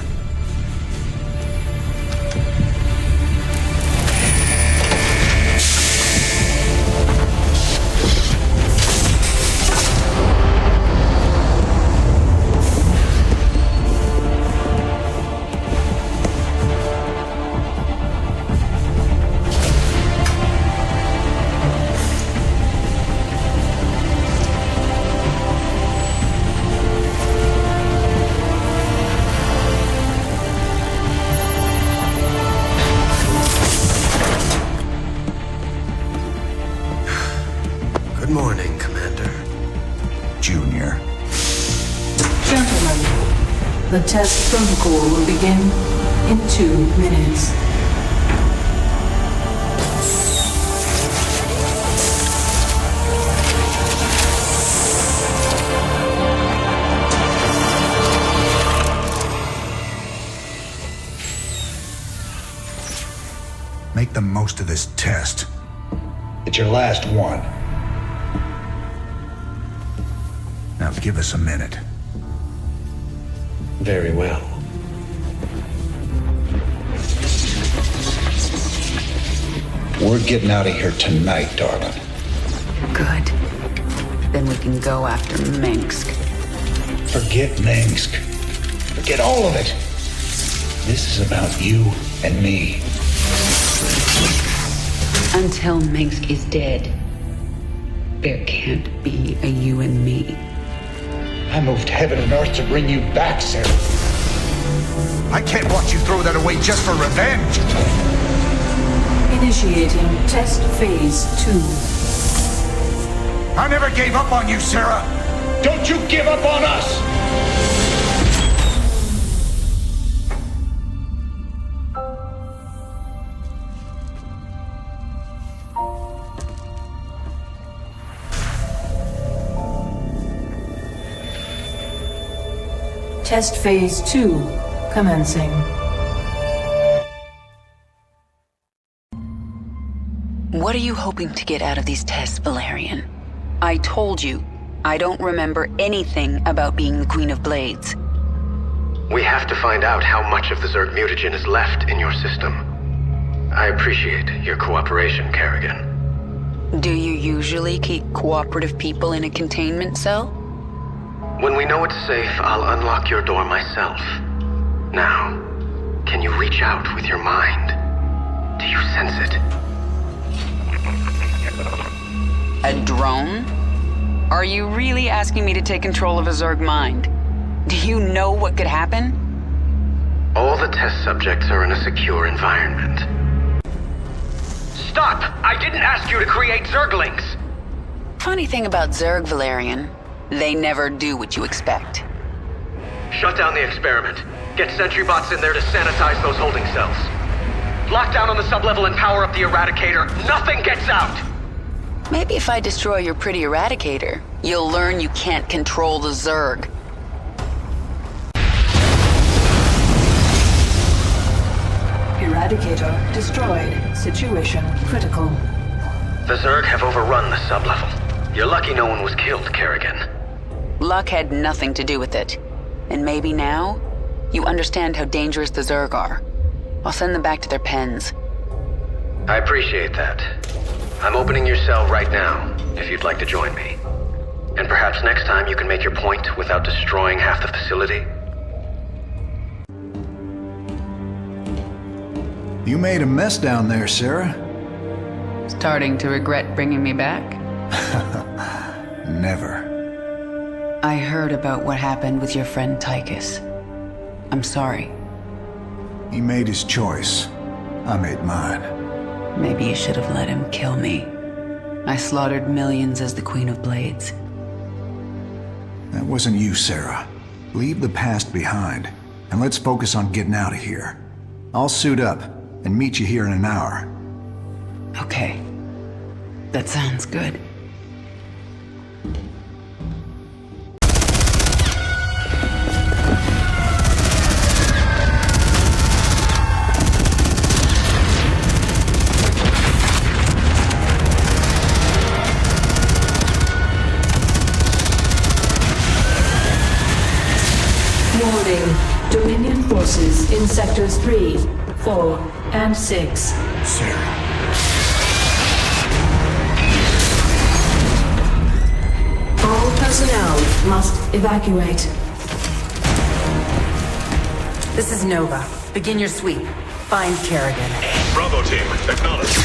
Good morning, Commander. Junior. Gentlemen, the test protocol will begin in 2 minutes. Make the most of this test. It's your last one. Now give us a minute. Very well. We're getting out of here tonight, darling. Good. Then we can go after Minsk. Forget Minsk. Forget all of it. This is about you and me. Until Minsk is dead, there can't be a you and me. I moved heaven and earth to bring you back, Sarah. I can't watch you throw that away just for revenge. Initiating test phase 2. I never gave up on you, Sarah. Don't you give up on us. Test phase 2 commencing. What are you hoping to get out of these tests, Valerian? I told you, I don't remember anything about being the Queen of Blades. We have to find out how much of the Zerg mutagen is left in your system. I appreciate your cooperation, Kerrigan. Do you usually keep cooperative people in a containment cell? When we know it's safe, I'll unlock your door myself. Now, can you reach out with your mind? Do you sense it? A drone? Are you really asking me to take control of a Zerg mind? Do you know what could happen? All the test subjects are in a secure environment. Stop! I didn't ask you to create Zerglings! Funny thing about Zerg, Valerian, they never do what you expect. Shut down the experiment. Get sentry bots in there to sanitize those holding cells. Lock down on the sublevel and power up the Eradicator. Nothing gets out! Maybe if I destroy your pretty Eradicator, you'll learn you can't control the Zerg. Eradicator destroyed. Situation critical. The Zerg have overrun the sublevel. You're lucky no one was killed, Kerrigan. Luck had nothing to do with it. And maybe now, you understand how dangerous the Zerg are. I'll send them back to their pens. I appreciate that. I'm opening your cell right now, if you'd like to join me. And perhaps next time you can make your point without destroying half the facility? You made a mess down there, Sarah. Starting to regret bringing me back? Never. I heard about what happened with your friend Tychus. I'm sorry. He made his choice. I made mine. Maybe you should have let him kill me. I slaughtered millions as the Queen of Blades. That wasn't you, Sarah. Leave the past behind, and let's focus on getting out of here. I'll suit up and meet you here in an hour. Okay. That sounds good. Warning. Dominion forces in sectors 3, 4, and 6. Sarah. All personnel must evacuate. This is Nova. Begin your sweep. Find Kerrigan. Bravo team, acknowledge.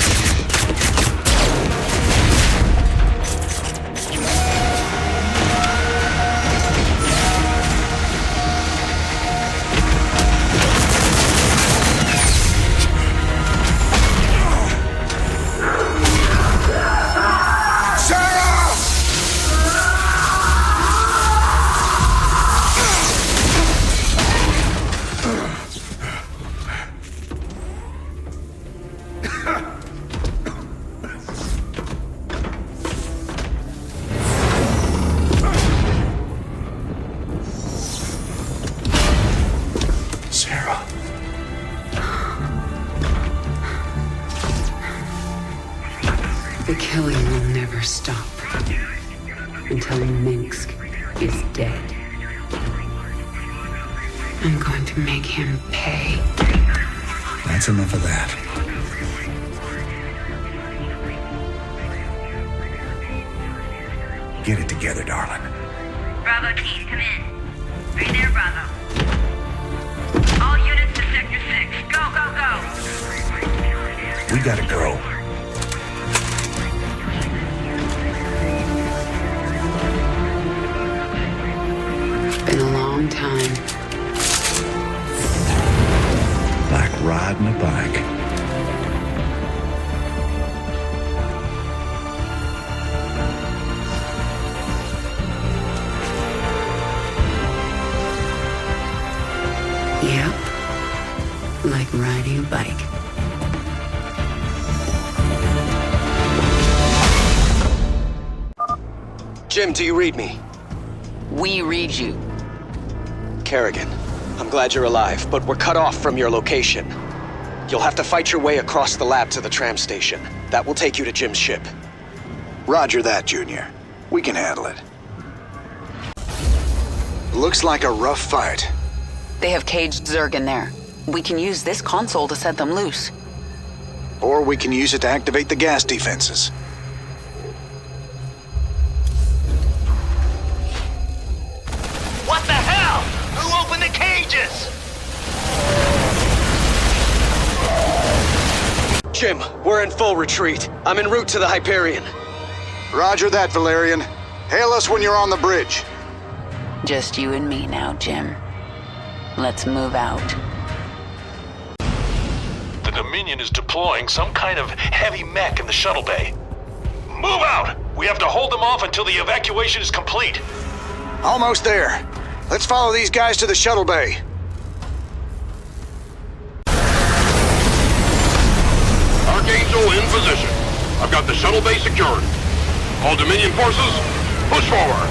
The killing will never stop until Minsk is dead. I'm going to make him pay. That's enough of that. Get it together, darling. Bravo team, come in. Are you there, Bravo? All units to Sector 6. Go, go, go! We gotta go. Been a long time. Like riding a bike. Yep. Like riding a bike. Jim, do you read me? We read you. Kerrigan, I'm glad you're alive, but we're cut off from your location. You'll have to fight your way across the lab to the tram station. That will take you to Jim's ship. Roger that, Junior. We can handle it. Looks like a rough fight. They have caged Zerg in there. We can use this console to set them loose. Or we can use it to activate the gas defenses. What the hell? Who opened the cages? Jim, we're in full retreat. I'm en route to the Hyperion. Roger that, Valerian. Hail us when you're on the bridge. Just you and me now, Jim. Let's move out. The Dominion is deploying some kind of heavy mech in the shuttle bay. Move out! We have to hold them off until the evacuation is complete. Almost there. Let's follow these guys to the shuttle bay. Archangel in position. I've got the shuttle bay secured. All Dominion forces, push forward.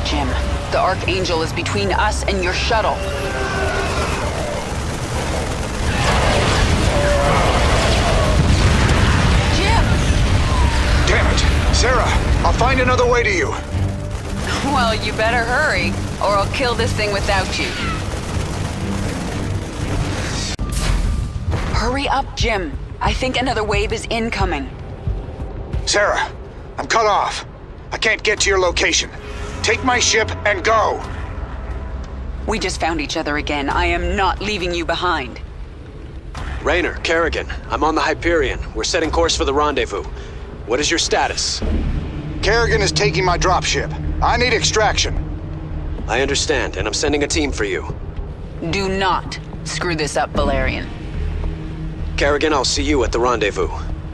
Jim, the Archangel is between us and your shuttle. Jim! Damn it. Sarah, I'll find another way to you. Well, you better hurry, or I'll kill this thing without you. Hurry up, Jim. I think another wave is incoming. Sarah, I'm cut off. I can't get to your location. Take my ship and go. We just found each other again. I am not leaving you behind. Raynor, Kerrigan, I'm on the Hyperion. We're setting course for the rendezvous. What is your status? Kerrigan is taking my dropship. I need extraction. I understand, and I'm sending a team for you. Do not screw this up, Valerian. Kerrigan, I'll see you at the rendezvous.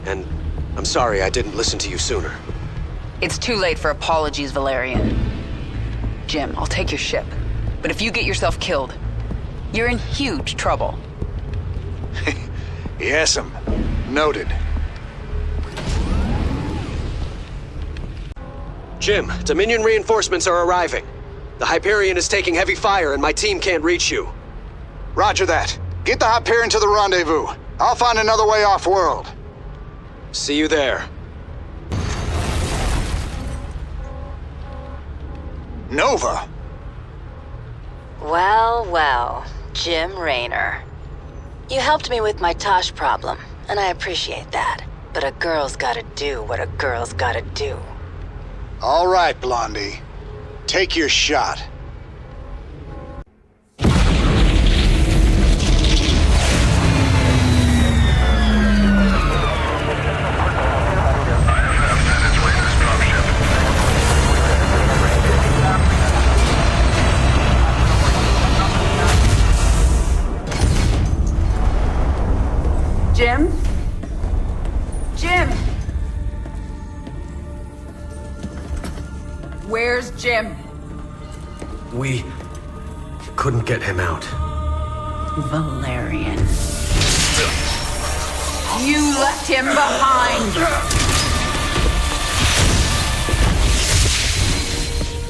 And I'm sorry I didn't listen to you sooner. It's too late for apologies, Valerian. Jim, I'll take your ship. But if you get yourself killed, you're in huge trouble. Yes'm. Noted. Jim, Dominion reinforcements are arriving. The Hyperion is taking heavy fire and my team can't reach you. Roger that. Get the Hyperion to the rendezvous. I'll find another way off-world. See you there. Nova? Well, well, Jim Raynor. You helped me with my Tosh problem, and I appreciate that. But a girl's gotta do what a girl's gotta do. All right, Blondie. Take your shot. Jim? Jim! Where's Jim? We couldn't get him out. Valerian. You left him behind!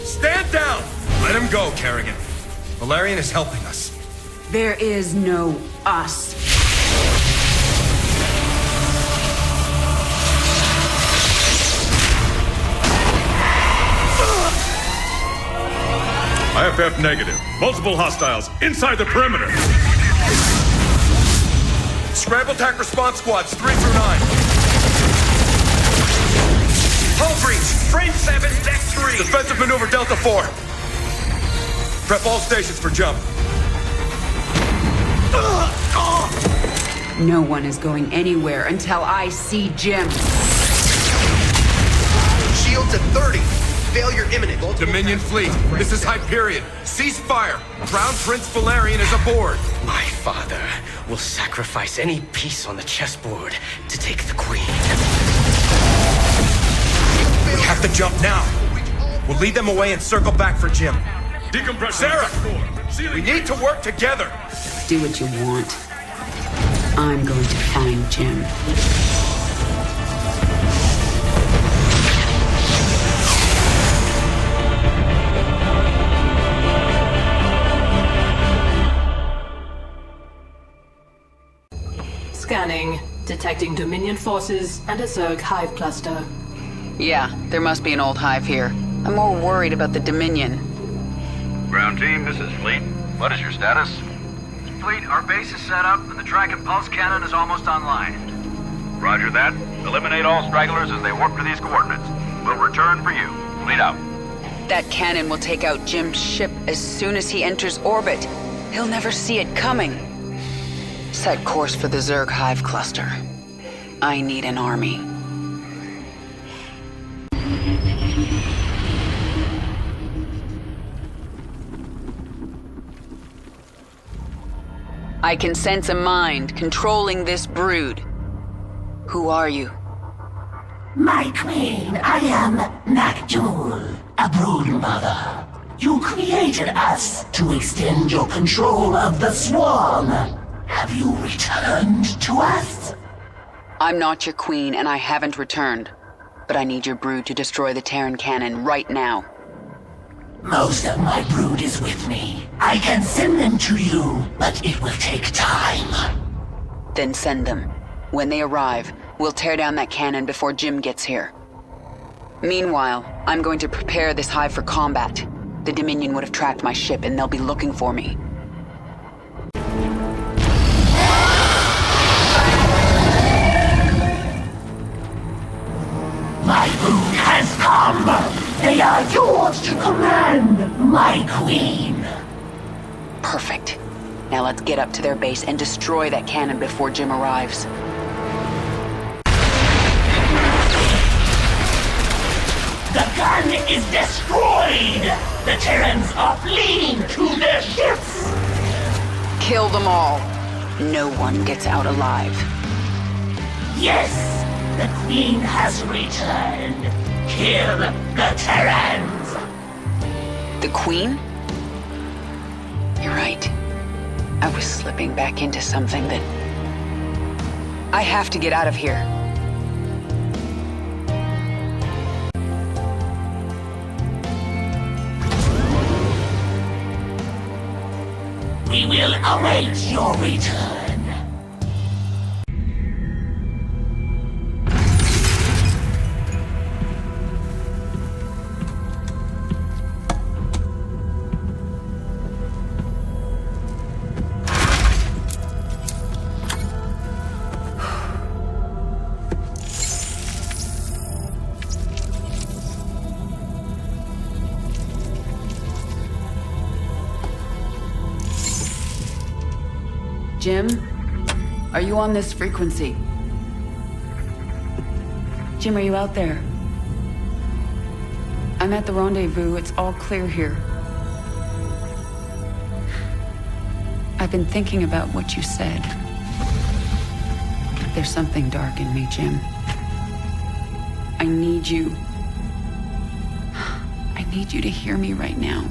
Stand down! Let him go, Kerrigan. Valerian is helping us. There is no us. IFF negative. Multiple hostiles inside the perimeter. Scramble attack response squads 3 through 9. Hull breach. Frame 7, deck 3. Defensive maneuver Delta 4. Prep all stations for jump. No one is going anywhere until I see Jim. Shields at 30. Failure imminent. Dominion fleet, this is Hyperion. Cease fire. Crown Prince Valerian is aboard. My father will sacrifice any piece on the chessboard to take the queen. We have to jump now. We'll lead them away and circle back for Jim. Decompression. Sarah, we need to work together. Do what you want. I'm going to find Jim. Scanning. Detecting Dominion forces and a Zerg hive cluster. Yeah, there must be an old hive here. I'm more worried about the Dominion. Ground team, this is Fleet. What is your status? Fleet, our base is set up and the track and pulse cannon is almost online. Roger that. Eliminate all stragglers as they warp to these coordinates. We'll return for you. Fleet out. That cannon will take out Jim's ship as soon as he enters orbit. He'll never see it coming. Set course for the Zerg hive cluster. I need an army. I can sense a mind controlling this brood. Who are you? My queen, I am Nakjul, a brood mother. You created us to extend your control of the swarm. Have you returned to us? I'm not your queen, and I haven't returned. But I need your brood to destroy the Terran cannon right now. Most of my brood is with me. I can send them to you, but it will take time. Then send them. When they arrive, we'll tear down that cannon before Jim gets here. Meanwhile, I'm going to prepare this hive for combat. The Dominion would have tracked my ship, and they'll be looking for me. my queen. Perfect. Now let's get up to their base and destroy that cannon before Jim arrives. The gun is destroyed! The Terrans are fleeing to their ships! Kill them all. No one gets out alive. Yes! The Queen has returned! Kill the Terrans! The Queen? You're right. I was slipping back into something that... I have to get out of here. We will await your return. Jim? Are you on this frequency? Jim, are you out there? I'm at the rendezvous. It's all clear here. I've been thinking about what you said. There's something dark in me, Jim. I need you. I need you to hear me right now.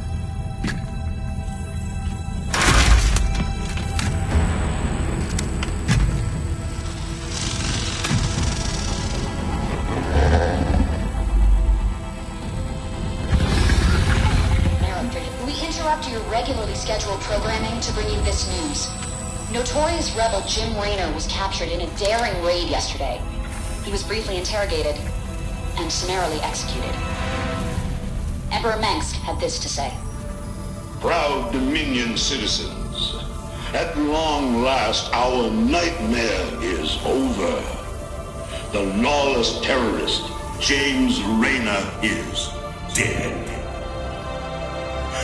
Regularly scheduled programming to bring you this news. Notorious rebel Jim Raynor was captured in a daring raid yesterday. He was briefly interrogated and summarily executed. Emperor Mengsk had this to say. Proud Dominion citizens, at long last our nightmare is over. The lawless terrorist James Raynor is dead.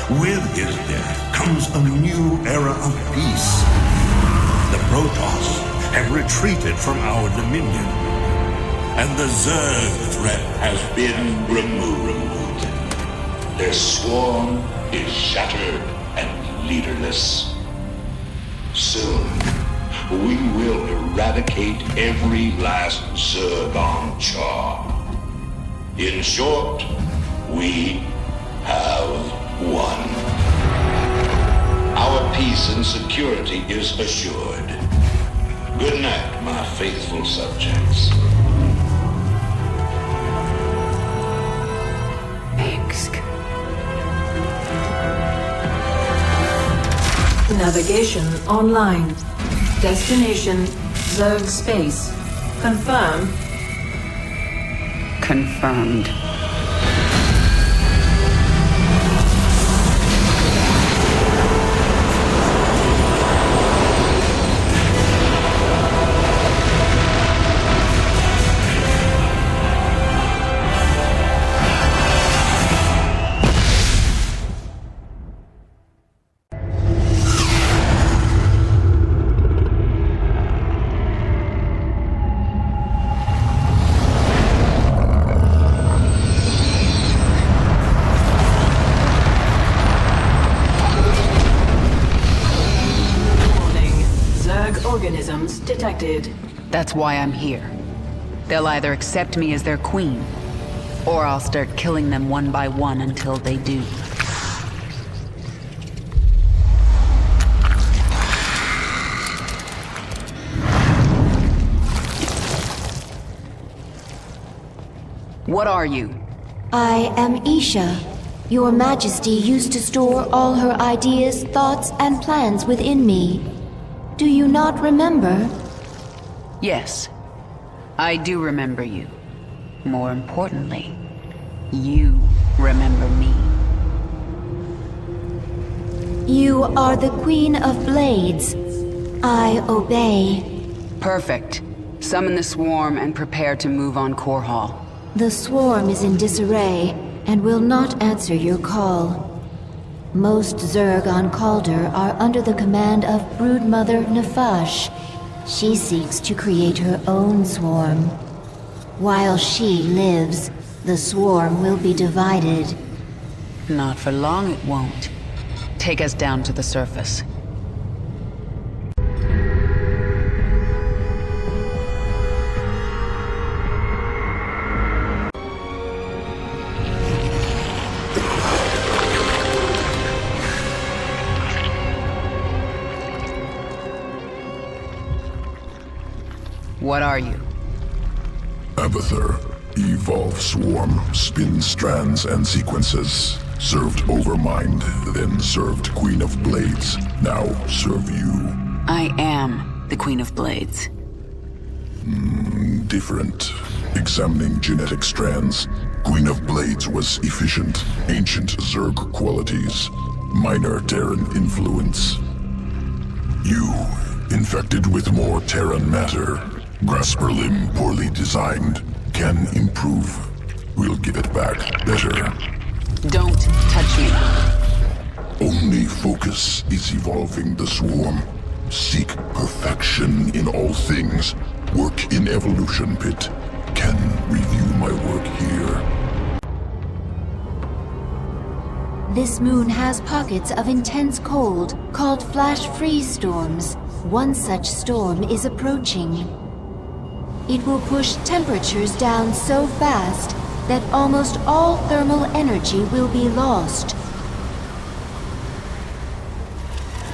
With his death comes a new era of peace. The Protoss have retreated from our dominion, and the Zerg threat has been removed. Their swarm is shattered and leaderless. Soon, we will eradicate every last Zerg on Char. In short, we have won. Our peace and security is assured. Good night, my faithful subjects. Mengsk. Navigation online. Destination Zerg space. Confirm. Confirmed. Organisms detected. That's why I'm here. They'll either accept me as their queen, or I'll start killing them one by one until they do. What are you? I am Isha. Your Majesty used to store all her ideas, thoughts, and plans within me. Do you not remember? Yes, I do remember you. More importantly, you remember me. You are the Queen of Blades. I obey. Perfect. Summon the swarm and prepare to move on Core Hall. The swarm is in disarray and will not answer your call. Most Zerg on Calder are under the command of Broodmother Nefash. She seeks to create her own swarm. While she lives, the swarm will be divided. Not for long it won't. Take us down to the surface. What are you? Abathur. Evolve swarm, spin strands and sequences. Served Overmind, then served Queen of Blades. Now serve you. I am the Queen of Blades. Different. Examining genetic strands, Queen of Blades was efficient, ancient Zerg qualities, minor Terran influence. You, infected with more Terran matter, Grasper limb poorly designed, can improve. We'll give it back better. Don't touch me. Only focus is evolving the swarm. Seek perfection in all things. Work in Evolution Pit. Can review my work here. This moon has pockets of intense cold, called flash freeze storms. One such storm is approaching. It will push temperatures down so fast that almost all thermal energy will be lost.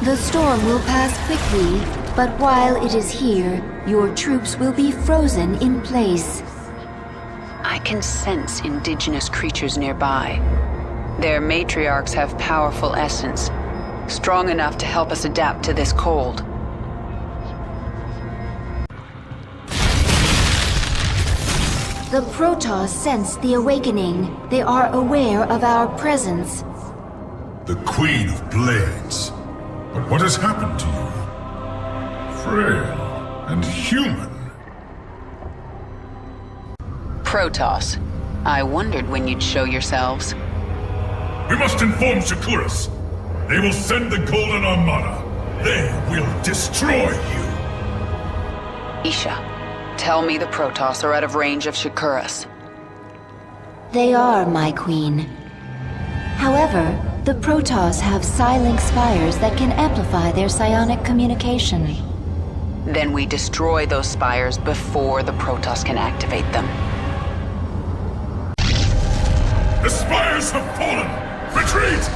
The storm will pass quickly, but while it is here, your troops will be frozen in place. I can sense indigenous creatures nearby. Their matriarchs have powerful essence, strong enough to help us adapt to this cold. The Protoss sense the awakening. They are aware of our presence. The Queen of Blades. But what has happened to you? Frail and human. Protoss. I wondered when you'd show yourselves. We must inform Shakuras. They will send the Golden Armada. They will destroy you. Isha, tell me the Protoss are out of range of Shakuras. They are, my queen. However, the Protoss have Psi-Link spires that can amplify their psionic communication. Then we destroy those spires before the Protoss can activate them. The spires have fallen! Retreat!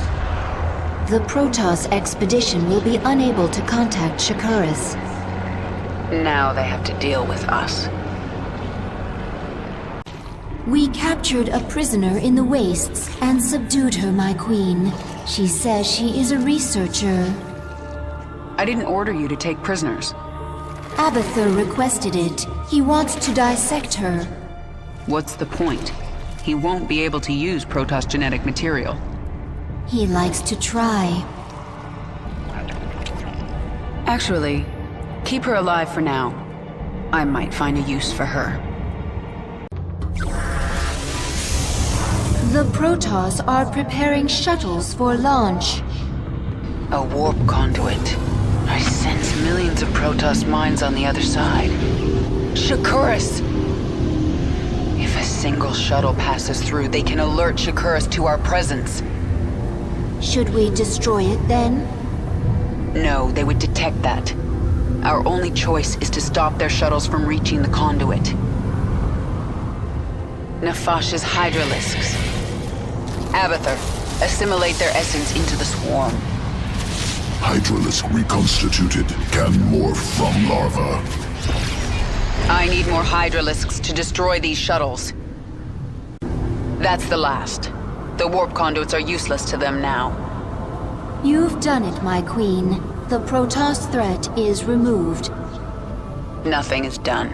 The Protoss expedition will be unable to contact Shakuras. Now they have to deal with us. We captured a prisoner in the Wastes and subdued her, my queen. She says she is a researcher. I didn't order you to take prisoners. Abathur requested it. He wants to dissect her. What's the point? He won't be able to use Protoss genetic material. He likes to try. Actually, keep her alive for now. I might find a use for her. The Protoss are preparing shuttles for launch. A warp conduit. I sense millions of Protoss minds on the other side. Shakuras! If a single shuttle passes through, they can alert Shakuras to our presence. Should we destroy it then? No, they would detect that. Our only choice is to stop their shuttles from reaching the conduit. Nefash's Hydralisks. Abathur, assimilate their essence into the swarm. Hydralisk reconstituted can morph from larva. I need more Hydralisks to destroy these shuttles. That's the last. The warp conduits are useless to them now. You've done it, my queen. The Protoss threat is removed. Nothing is done.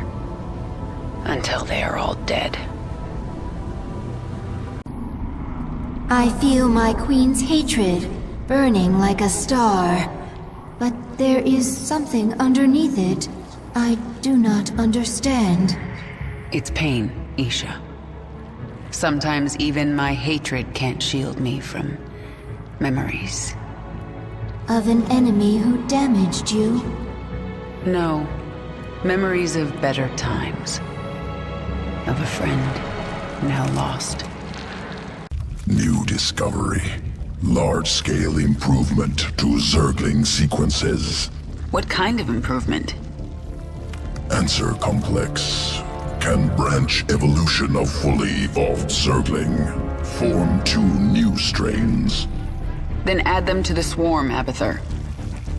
Until they are all dead. I feel my queen's hatred, burning like a star. But there is something underneath it. I do not understand. It's pain, Isha. Sometimes even my hatred can't shield me from Memories. Of an enemy who damaged you? No. Memories of better times. Of a friend now lost. New discovery. Large-scale improvement to Zergling sequences. What kind of improvement? Answer complex. Can branch evolution of fully evolved Zergling. Form 2 new strains. Then add them to the swarm, Abathur.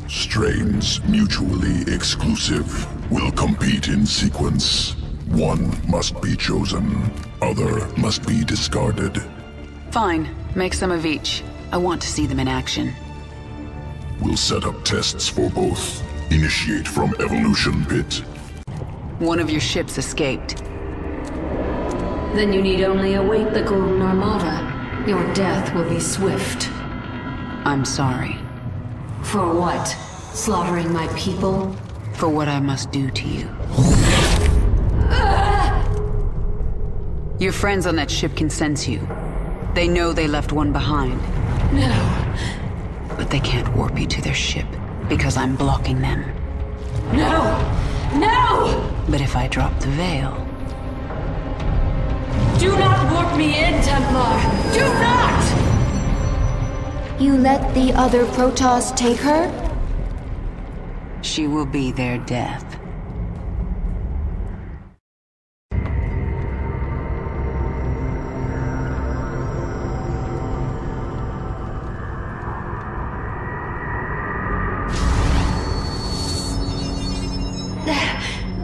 Strains mutually exclusive. Will compete in sequence. One must be chosen. Other must be discarded. Fine. Make some of each. I want to see them in action. We'll set up tests for both. Initiate from Evolution Pit. One of your ships escaped. Then you need only await the Golden Armada. Your death will be swift. I'm sorry. For what? Slaughtering my people? For what I must do to you. Your friends on that ship can sense you. They know they left one behind. No. But they can't warp you to their ship, because I'm blocking them. No! No! But if I drop the veil... Do not warp me in, Templar! Do not! You let the other Protoss take her? She will be their death.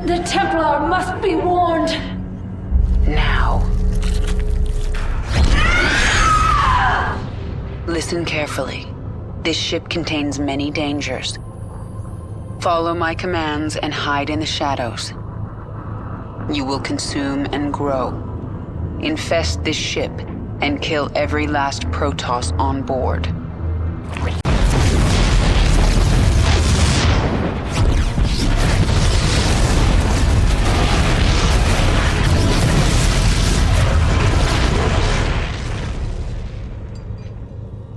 The Templar must be warned! Now. Listen carefully. This ship contains many dangers. Follow my commands and hide in the shadows. You will consume and grow. Infest this ship and kill every last Protoss on board.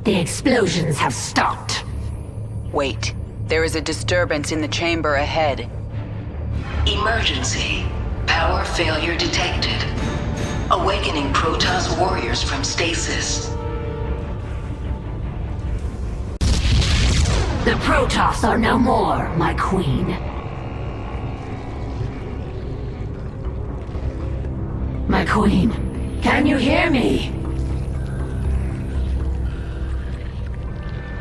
The explosions have stopped. Wait. There is a disturbance in the chamber ahead. Emergency. Power failure detected. Awakening Protoss warriors from stasis. The Protoss are no more, my queen. My queen, can you hear me?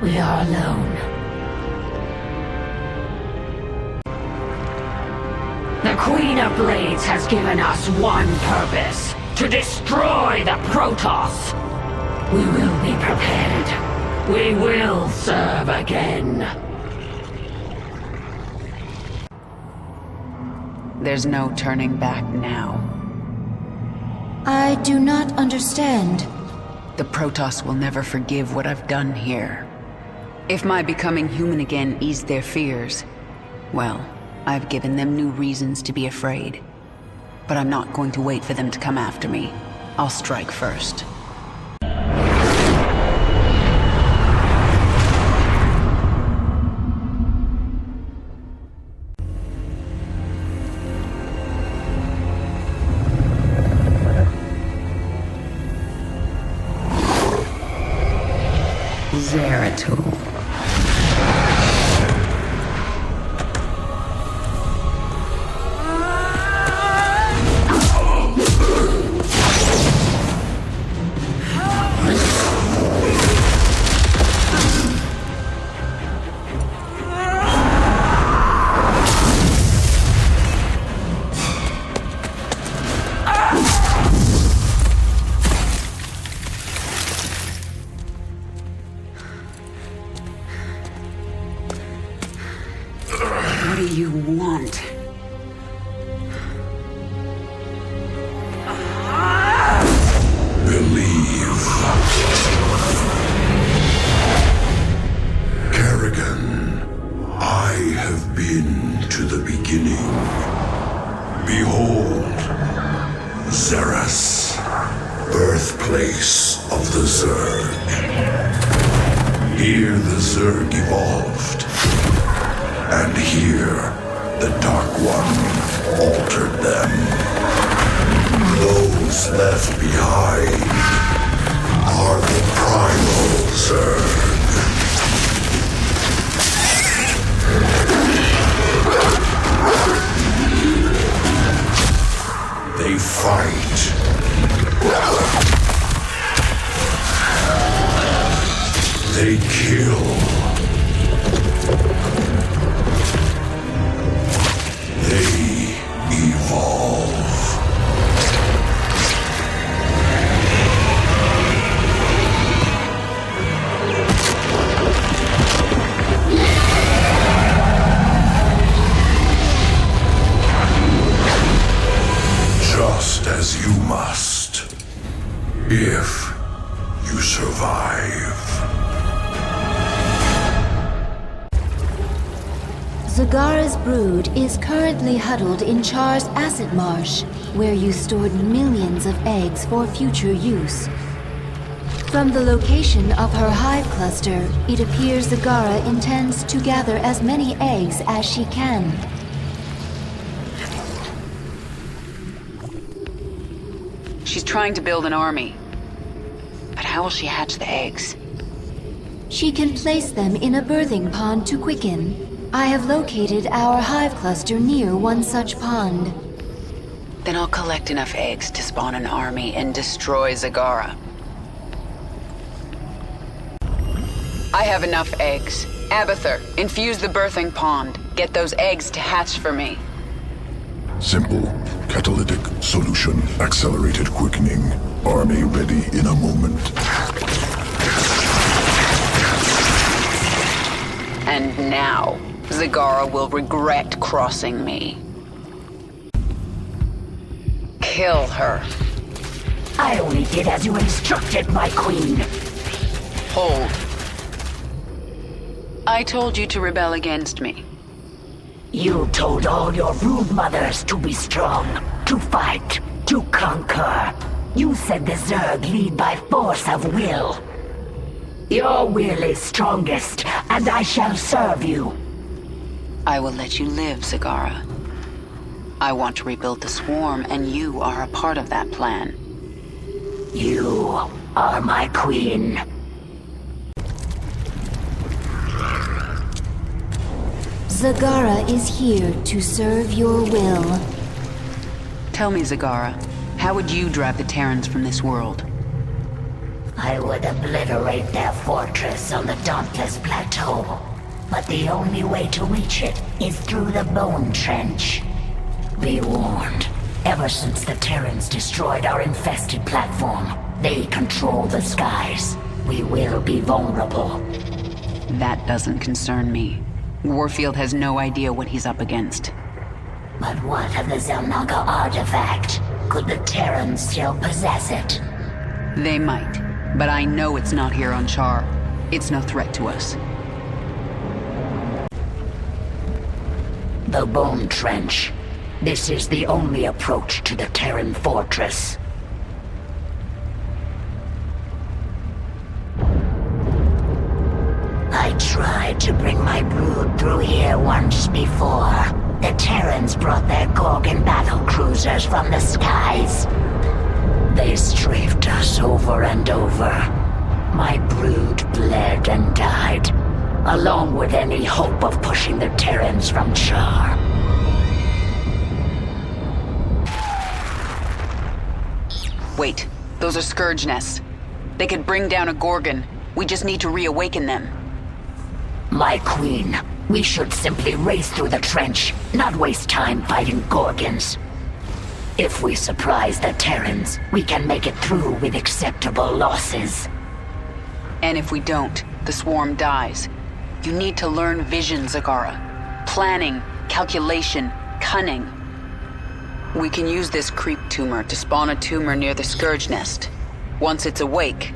We are alone. The Queen of Blades has given us one purpose: to destroy the Protoss. We will be prepared. We will serve again. There's no turning back now. I do not understand. The Protoss will never forgive what I've done here. If my becoming human again eased their fears, well, I've given them new reasons to be afraid. But I'm not going to wait for them to come after me. I'll strike first. Zeratul. What do you want? Believe. Kerrigan, I have been to the beginning. Behold, Xeras, birthplace of the Zerg. Here the Zerg evolved. And here, the Dark One altered them. Those left behind are the primal Zerg. They fight. They kill. They evolve. Just as you must, if you survive. Zagara's brood is currently huddled in Char's acid marsh, where you stored millions of eggs for future use. From the location of her hive cluster, it appears Zagara intends to gather as many eggs as she can. She's trying to build an army. But how will she hatch the eggs? She can place them in a birthing pond to quicken. I have located our hive cluster near one such pond. Then I'll collect enough eggs to spawn an army and destroy Zagara. I have enough eggs. Abathur, infuse the birthing pond. Get those eggs to hatch for me. Simple. Catalytic solution. Accelerated quickening. Army ready in a moment. And now, Zagara will regret crossing me. Kill her. I only did as you instructed, my queen. Hold. I told you to rebel against me. You told all your brood mothers to be strong, to fight, to conquer. You said the Zerg lead by force of will. Your will is strongest, and I shall serve you. I will let you live, Zagara. I want to rebuild the swarm, and you are a part of that plan. You are my queen. Zagara is here to serve your will. Tell me, Zagara, how would you drive the Terrans from this world? I would obliterate their fortress on the Dauntless Plateau. But the only way to reach it is through the Bone Trench. Be warned. Ever since the Terrans destroyed our infested platform, they control the skies. We will be vulnerable. That doesn't concern me. Warfield has no idea what he's up against. But what of the Zelnaga artifact? Could the Terrans still possess it? They might, but I know it's not here on Char. It's no threat to us. The Bone Trench. This is the only approach to the Terran fortress. I tried to bring my brood through here once before. The Terrans brought their Gorgon battle cruisers from the skies. They strafed us over and over. My brood bled and died, along with any hope of pushing the Terrans from Char. Wait, those are Scourge nests. They could bring down a Gorgon. We just need to reawaken them. My queen, we should simply race through the trench, not waste time fighting Gorgons. If we surprise the Terrans, we can make it through with acceptable losses. And if we don't, the swarm dies. You need to learn vision, Zagara. Planning, calculation, cunning. We can use this creep tumor to spawn a tumor near the Scourge nest. Once it's awake,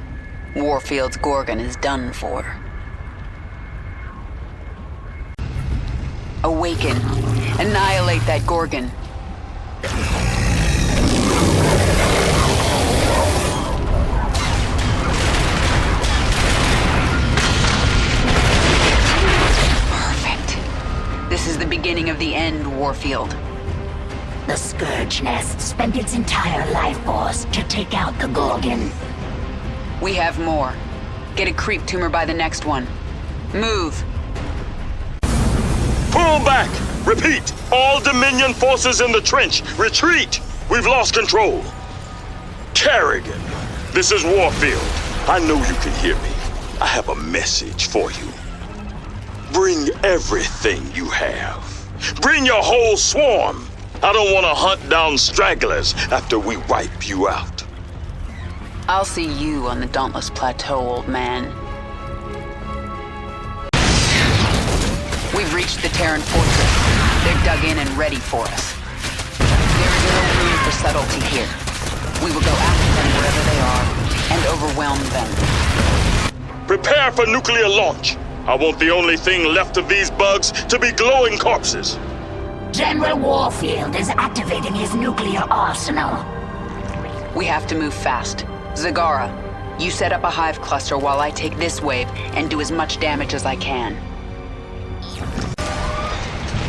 Warfield's Gorgon is done for. Awaken. Annihilate that Gorgon. This is the beginning of the end, Warfield. The Scourge Nest spent its entire life force to take out the Gorgon. We have more. Get a creep tumor by the next one. Move! Pull back! Repeat! All Dominion forces in the trench! Retreat! We've lost control! Kerrigan, this is Warfield. I know you can hear me. I have a message for you. Bring everything you have. Bring your whole swarm! I don't want to hunt down stragglers after we wipe you out. I'll see you on the Dauntless Plateau, old man. We've reached the Terran fortress. They're dug in and ready for us. There is no room for subtlety here. We will go after them wherever they are, and overwhelm them. Prepare for nuclear launch. I want the only thing left of these bugs to be glowing corpses. General Warfield is activating his nuclear arsenal. We have to move fast. Zagara, you set up a hive cluster while I take this wave and do as much damage as I can.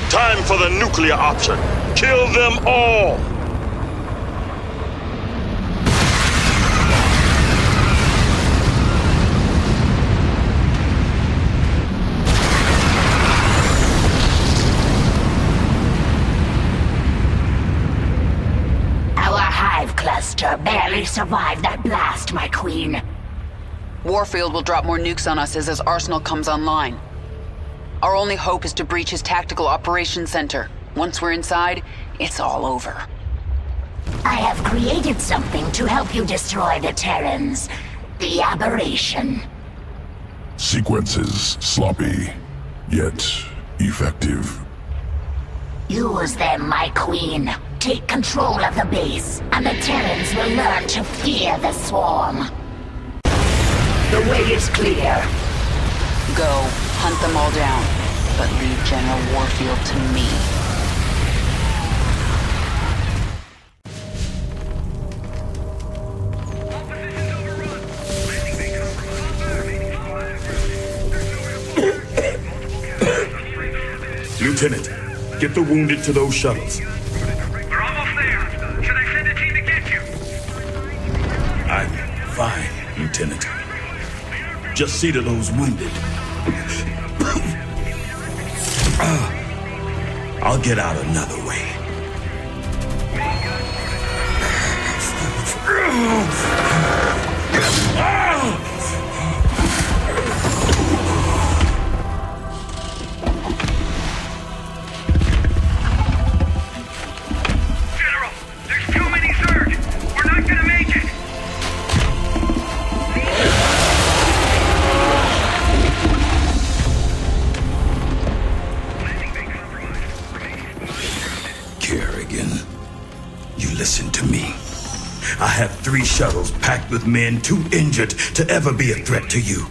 Time for the nuclear option. Kill them all! Cluster barely survived that blast, my queen. Warfield will drop more nukes on us as his arsenal comes online. Our only hope is to breach his tactical operations center. Once we're inside, it's all over. I have created something to help you destroy the Terrans. The aberration. Sequences sloppy, yet effective. Use them, my queen. Take control of the base, and the Terrans will learn to fear the swarm. The way is clear. Go, hunt them all down, but leave General Warfield to me. Lieutenant, get the wounded to those shuttles. We're almost there. Should I send a team to get you? I'm fine, Lieutenant. Just see to those wounded. I'll get out another way. General, there's too many Zerg. We're not gonna make it. Kerrigan, you listen to me. I have 3 shuttles packed with men too injured to ever be a threat to you.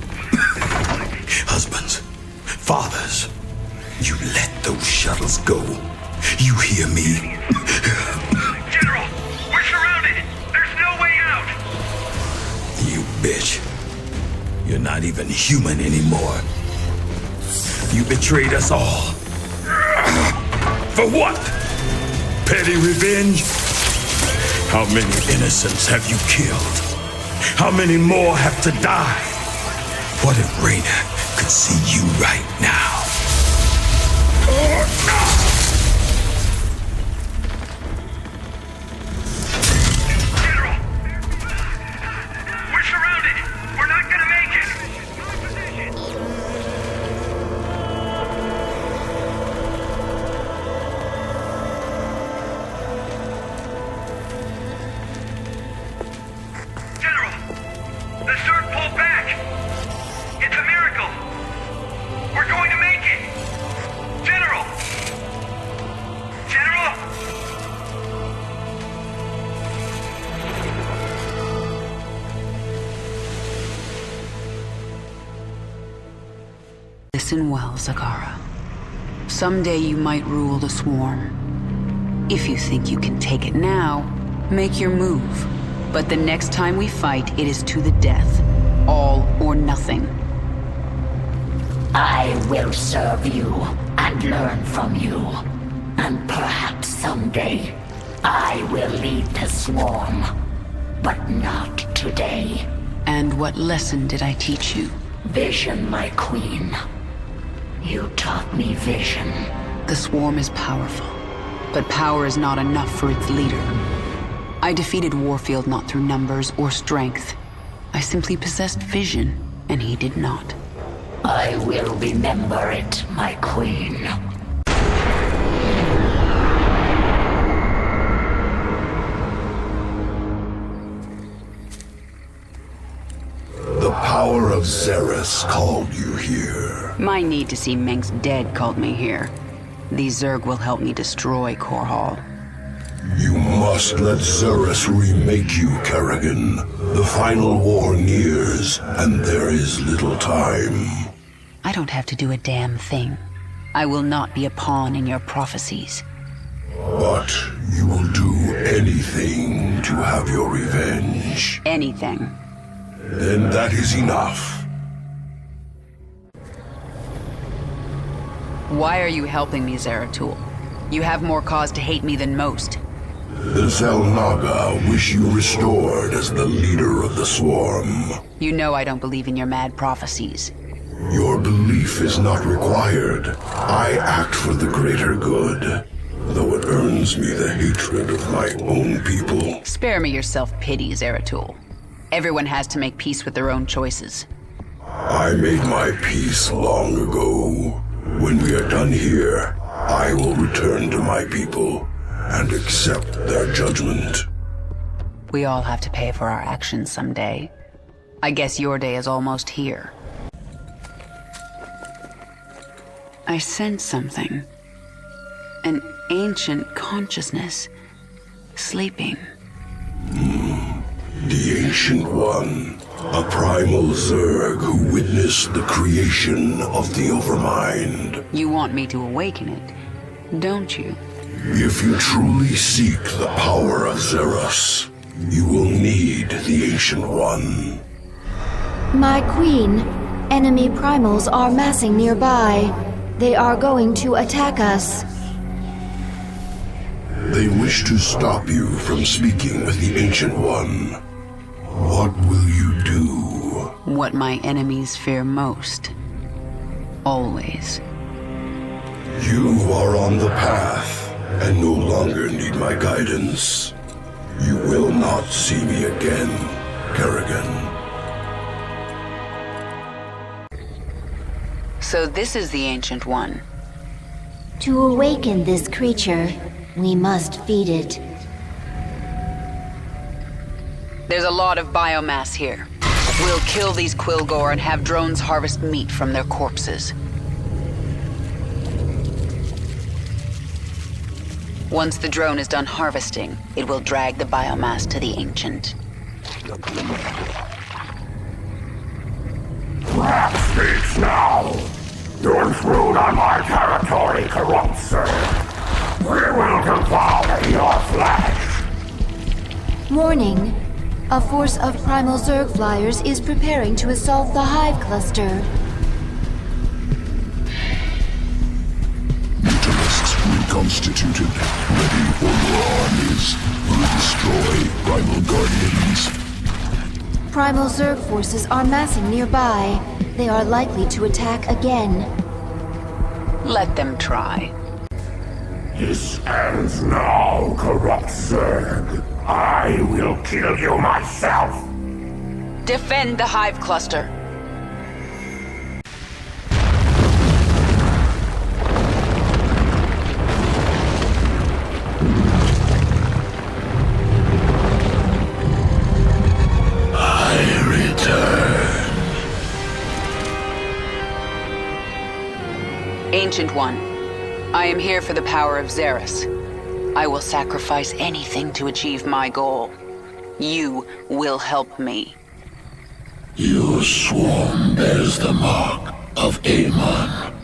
Husbands, fathers, you let those shuttles go. You hear me? General, we're surrounded. There's no way out. You bitch. You're not even human anymore. You betrayed us all. For what? Petty revenge? How many innocents have you killed? How many more have to die? What if Raynor could see you right now? General, we're surrounded. We're not gonna make it. General, the Zerg pulled back. It's a miracle. We're going to make it. General! General! Listen well, Zagara. Someday you might rule the swarm. If you think you can take it now, make your move. But the next time we fight, it is to the death. All or nothing. I will serve you. and learn from you. And perhaps someday, I will lead the swarm. But not today. And what lesson did I teach you? Vision, my queen. You taught me vision. The swarm is powerful, but power is not enough for its leader. I defeated Warfield not through numbers or strength. I simply possessed vision, and he did not. I will remember it, my queen. The power of Zerus called you here. My need to see Mengsk dead called me here. These Zerg will help me destroy Core Hall. You must let Zerus remake you, Kerrigan. The final war nears, and there is little time. I don't have to do a damn thing. I will not be a pawn in your prophecies. But you will do anything to have your revenge. Anything. Then that is enough. Why are you helping me, Zeratul? You have more cause to hate me than most. The Zelnaga wish you restored as the leader of the swarm. You know I don't believe in your mad prophecies. Your belief is not required. I act for the greater good, though it earns me the hatred of my own people. Spare me your self-pity, Zeratul. Everyone has to make peace with their own choices. I made my peace long ago. When we are done here, I will return to my people and accept their judgment. We all have to pay for our actions someday. I guess your day is almost here. I sense something. An ancient consciousness. Sleeping. The Ancient One. A primal Zerg who witnessed the creation of the Overmind. You want me to awaken it, don't you? If you truly seek the power of Zerus, you will need the Ancient One. My queen, enemy primals are massing nearby. They are going to attack us. They wish to stop you from speaking with the Ancient One. What will you do? What my enemies fear most. Always. You are on the path, and no longer need my guidance. You will not see me again, Kerrigan. So this is the Ancient One. To awaken this creature, we must feed it. There's a lot of biomass here. We'll kill these Quilgore and have drones harvest meat from their corpses. Once the drone is done harvesting, it will drag the biomass to the Ancient. Wrath speaks now! You intrude on my territory, corrupt Zerg. We will devour your flesh! Warning. A force of primal Zerg flyers is preparing to assault the Hive cluster. Mutalisks reconstituted, ready for your armies. Will destroy primal guardians. Primal Zerg forces are massing nearby. They are likely to attack again. Let them try. This ends now, corrupt Zerg. I will kill you myself. Defend the Hive cluster. Ancient One, I am here for the power of Zerus. I will sacrifice anything to achieve my goal. You will help me. Your swarm bears the mark of Amon,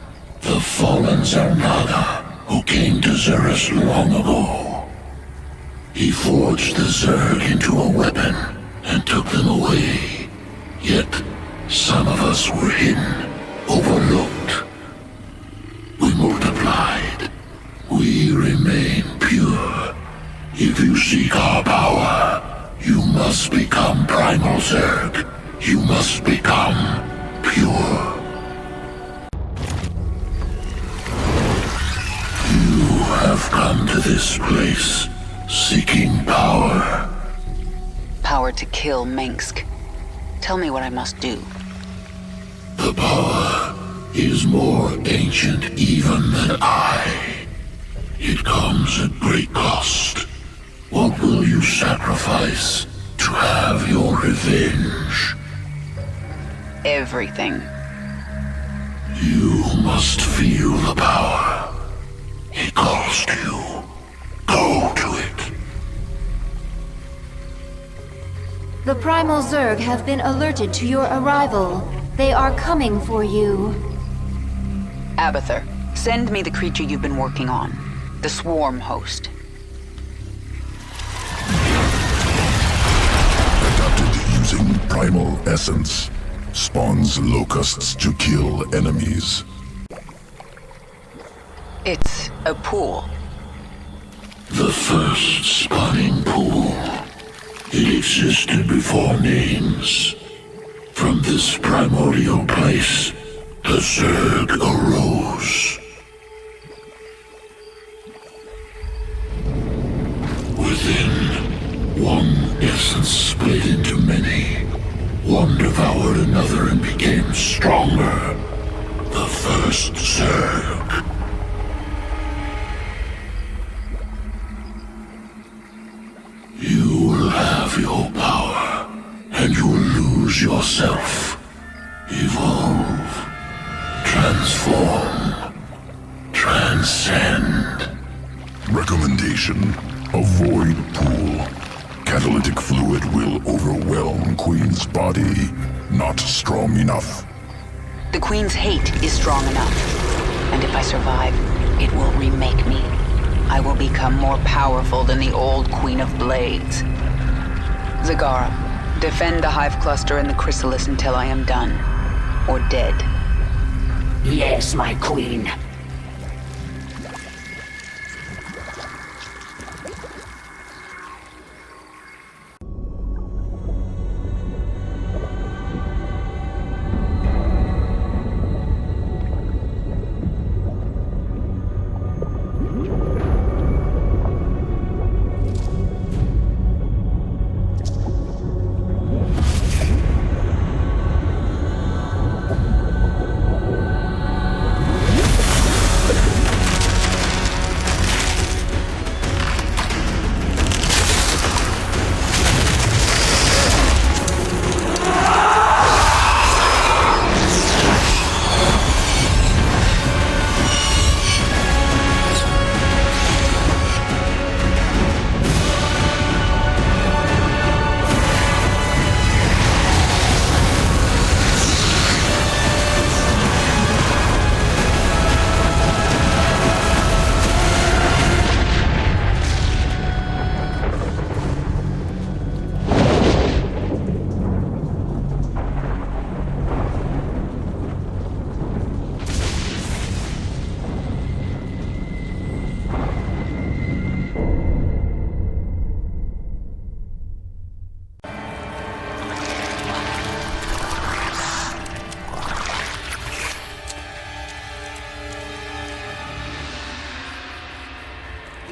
the fallen Zelnaga who came to Zerus long ago. He forged the Zerg into a weapon and took them away. Yet, some of us were hidden, overlooked. We multiplied seek our power, you must become Primal Zerg. You must become pure. You have come to this place seeking power. Power to kill Minsk. Tell me what I must do. The power is more ancient even than I. It comes at great cost. What will you sacrifice to have your revenge? Everything. You must feel the power. It calls to you. Go to it. The Primal Zerg have been alerted to your arrival. They are coming for you. Abathur, send me the creature you've been working on. The swarm host. Adapted using primal essence. Spawns locusts to kill enemies. It's a pool. The first spawning pool. It existed before names. From this primordial place, the Zerg arose. Within, one essence split into many. One devoured another and became stronger. The first Zerg. You will have your power, and you will lose yourself. Evolve. Transform. Transcend. Recommendation: avoid pool. Catalytic fluid will overwhelm Queen's body. Not strong enough. The Queen's hate is strong enough. And if I survive, it will remake me. I will become more powerful than the old Queen of Blades. Zagara, defend the Hive Cluster and the Chrysalis until I am done. Or dead. Yes, my queen.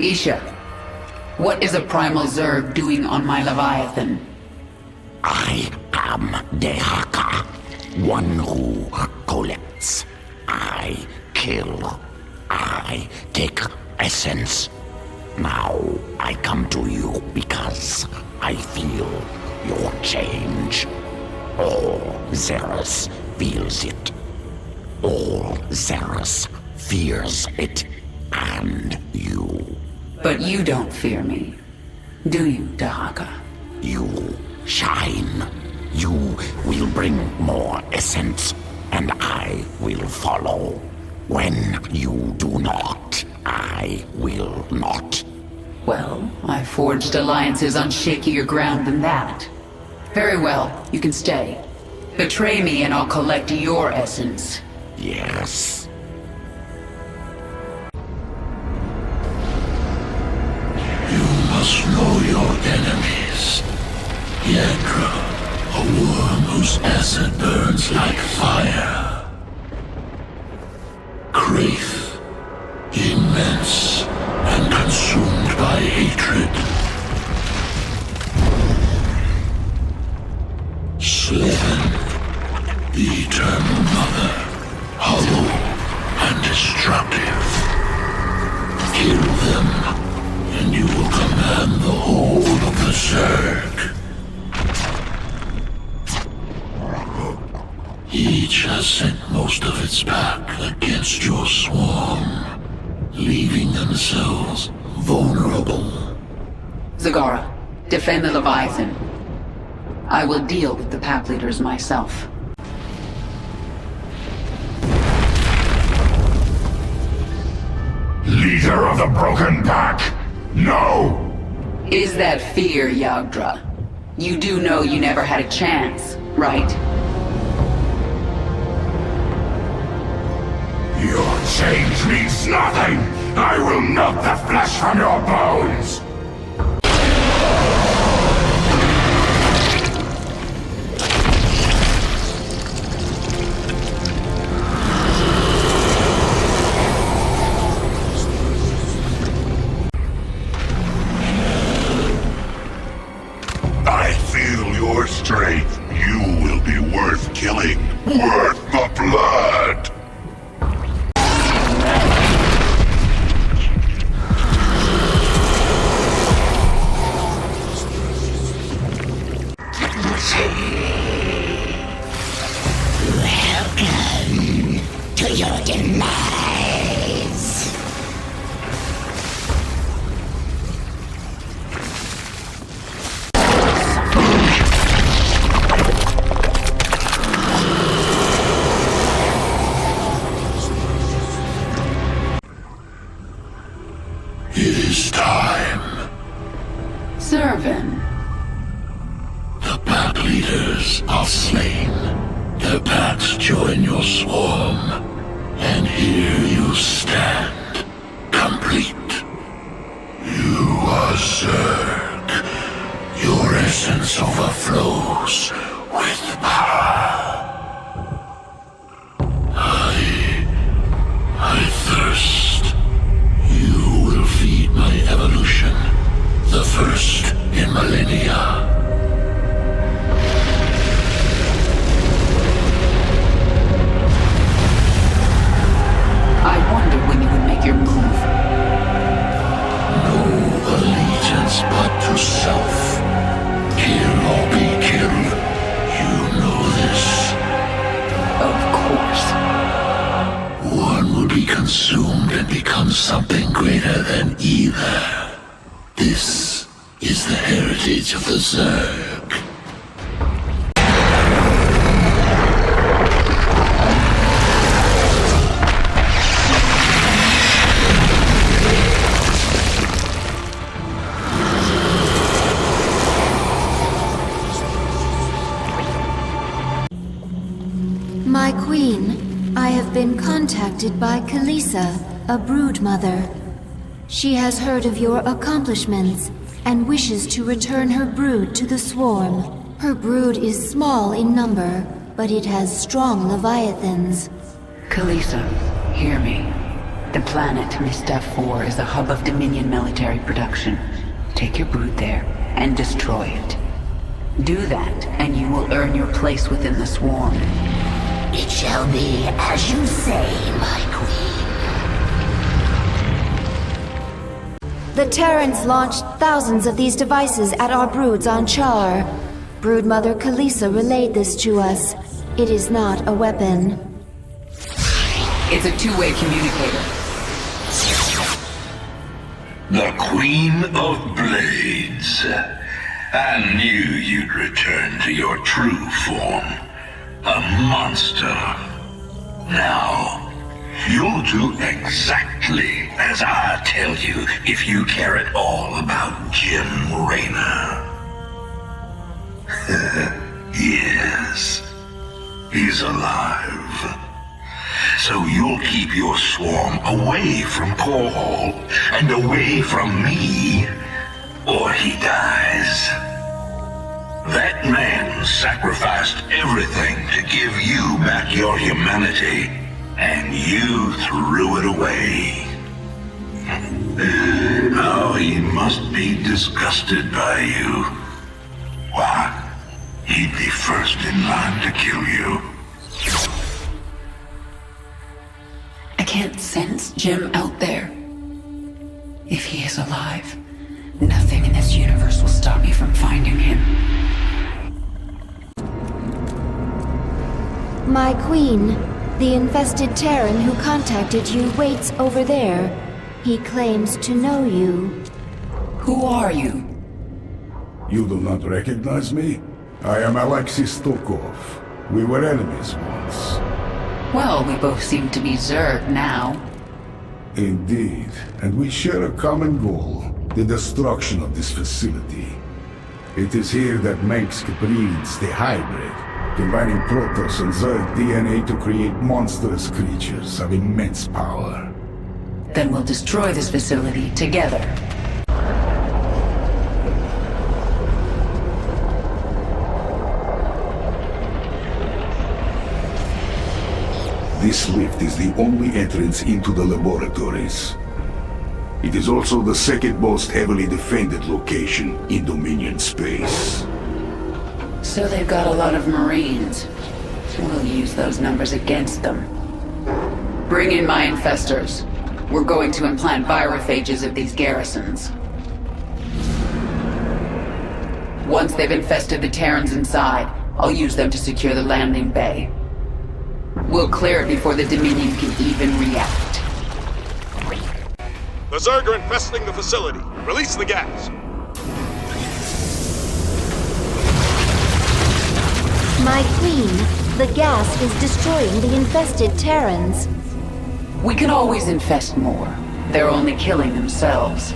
Isha, what is a Primal Zerg doing on my Leviathan? I am Dehaka, one who collects. I kill. I take essence. Now I come to you because I feel your change. All Xeris feels it. All Xeris fears it. And you. But you don't fear me, do you, Dahaka? You shine. You will bring more essence, and I will follow. When you do not, I will not. Well, I forged alliances on shakier ground than that. Very well, you can stay. Betray me and I'll collect your essence. Yes. You must know your enemies. Yadra, a worm whose acid burns like fire. Kraith, immense and consumed by hatred. Slithen, the Eternal Mother, hollow and destructive. Kill them, and you will command the whole of the Zerg. Each has sent most of its pack against your swarm, leaving themselves vulnerable. Zagara, defend the Leviathan. I will deal with the pack leaders myself. Leader of the Broken Pack, no! Is that fear, Yagdra? You do know you never had a chance, right? Your change means nothing! I will melt the flesh from your bones! I feel your strength. You will be worth killing. Worth the blood! Welcome to your demise. It is time. Servant. The pack leaders are slain. Their packs join your swarm. And here you stand, complete. You are Zerg. Your essence overflows with power. I thirst. You will feed my evolution, the first in millennia. I wondered when you would make your move. No allegiance but to self. Kill or be killed. You know this. Of course. One will be consumed and become something greater than either. This is the heritage of the Zerg. My queen, I have been contacted by Kalisa, a brood mother. She has heard of your accomplishments and wishes to return her brood to the swarm. Her brood is small in number, but it has strong leviathans. Kalisa, hear me. The planet Mistaf 4 is a hub of Dominion military production. Take your brood there and destroy it. Do that, and you will earn your place within the swarm. It shall be as you say, my queen. The Terrans launched thousands of these devices at our broods on Char. Broodmother Kalisa relayed this to us. It is not a weapon. It's a two-way communicator. The Queen of Blades. I knew you'd return to your true form. A monster. Now, you'll do exactly as I tell you if you care at all about Jim Raynor. Yes, he's alive. So you'll keep your swarm away from Core Hall and away from me or he dies. That man sacrificed everything to give you back your humanity, and you threw it away. Oh, he must be disgusted by you. Why, he'd be first in line to kill you. I can't sense Jim out there. If he is alive, nothing in this universe will stop me from finding him. My queen, the infested Terran who contacted you waits over there. He claims to know you. Who are you? You do not recognize me? I am Alexei Stokov. We were enemies once. Well, we both seem to be Zerg now. Indeed, and we share a common goal, the destruction of this facility. It is here that Mengsk breeds the hybrid, combining Protoss and Zerg DNA to create monstrous creatures of immense power. Then we'll destroy this facility together. This lift is the only entrance into the laboratories. It is also the second most heavily defended location in Dominion space. So they've got a lot of Marines. We'll use those numbers against them. Bring in my infestors. We're going to implant virophages at these garrisons. Once they've infested the Terrans inside, I'll use them to secure the landing bay. We'll clear it before the Dominion can even react. The Zerg are infesting the facility. Release the gas. My queen, the gas is destroying the infested Terrans. We can always infest more. They're only killing themselves.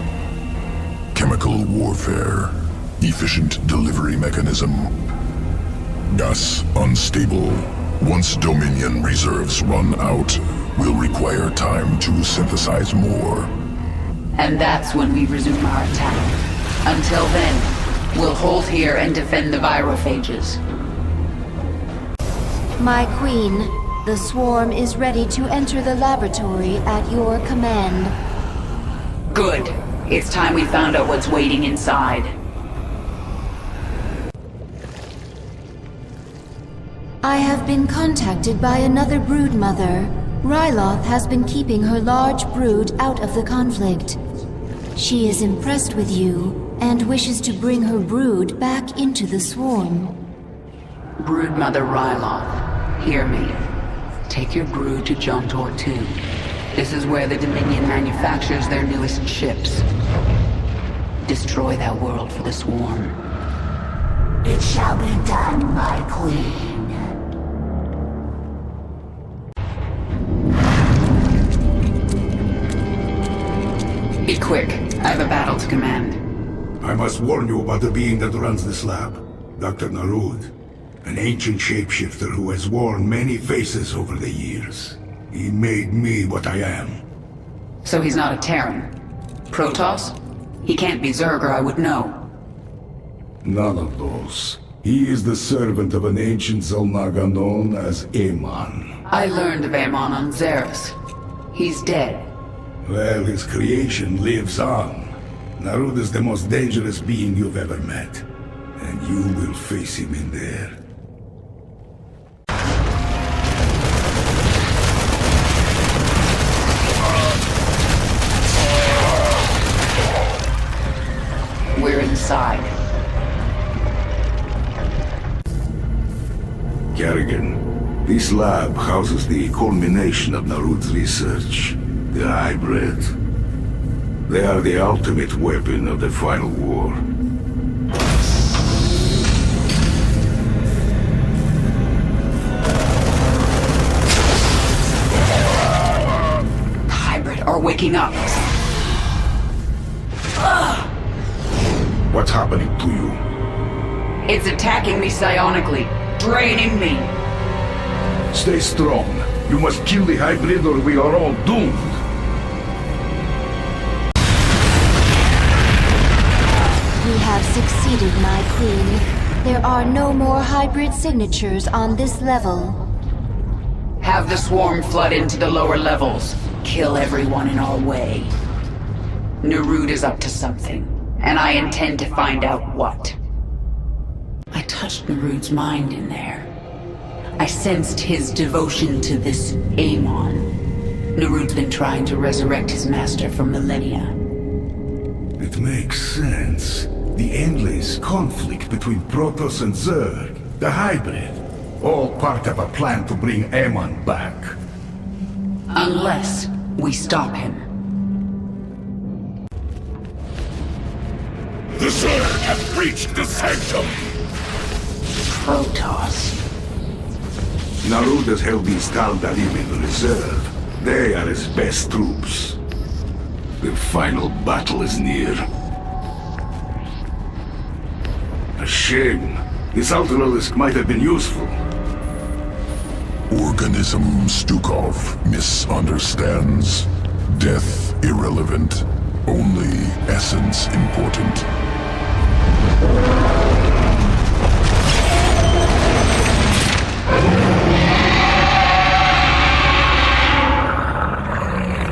Chemical warfare. Efficient delivery mechanism. Gas unstable. Once Dominion reserves run out, we'll require time to synthesize more. And that's when we resume our attack. Until then, we'll hold here and defend the virophages. My queen, the swarm is ready to enter the laboratory at your command. Good. It's time we found out what's waiting inside. I have been contacted by another broodmother. Ryloth has been keeping her large brood out of the conflict. She is impressed with you and wishes to bring her brood back into the swarm. Broodmother Ryloth, hear me. Take your brood to Jontor 2. This is where the Dominion manufactures their newest ships. Destroy that world for the swarm. It shall be done, my queen. Be quick. I have a battle to command. I must warn you about the being that runs this lab. Dr. Narud. An ancient shapeshifter who has worn many faces over the years. He made me what I am. So he's not a Terran? Protoss? He can't be Zerg or I would know. None of those. He is the servant of an ancient Zelnaga known as Amon. I learned of Amon on Xeris. He's dead. Well, his creation lives on. Narud is the most dangerous being you've ever met. And you will face him in there. We're inside. Kerrigan, this lab houses the culmination of Narud's research. The hybrid. They are the ultimate weapon of the final war. The hybrid are waking up. What's happening to you? It's attacking me psionically, draining me. Stay strong. You must kill the hybrid or we are all doomed. succeeded, my queen. There are no more hybrid signatures on this level. Have the swarm flood into the lower levels. Kill everyone in our way. Narud is up to something, and I intend to find out what. I touched Narud's mind in there. I sensed his devotion to this Amon. Narud's been trying to resurrect his master for millennia. It makes sense. The endless conflict between Protoss and Zerg, the hybrid, all part of a plan to bring Amon back. Unless we stop him. The Zerg have breached the sanctum! Protoss. Narud has held these Tal'Darim in reserve. They are his best troops. The final battle is near. A shame. This Ultralisk might have been useful. Organism Stukov misunderstands. Death irrelevant. Only essence important.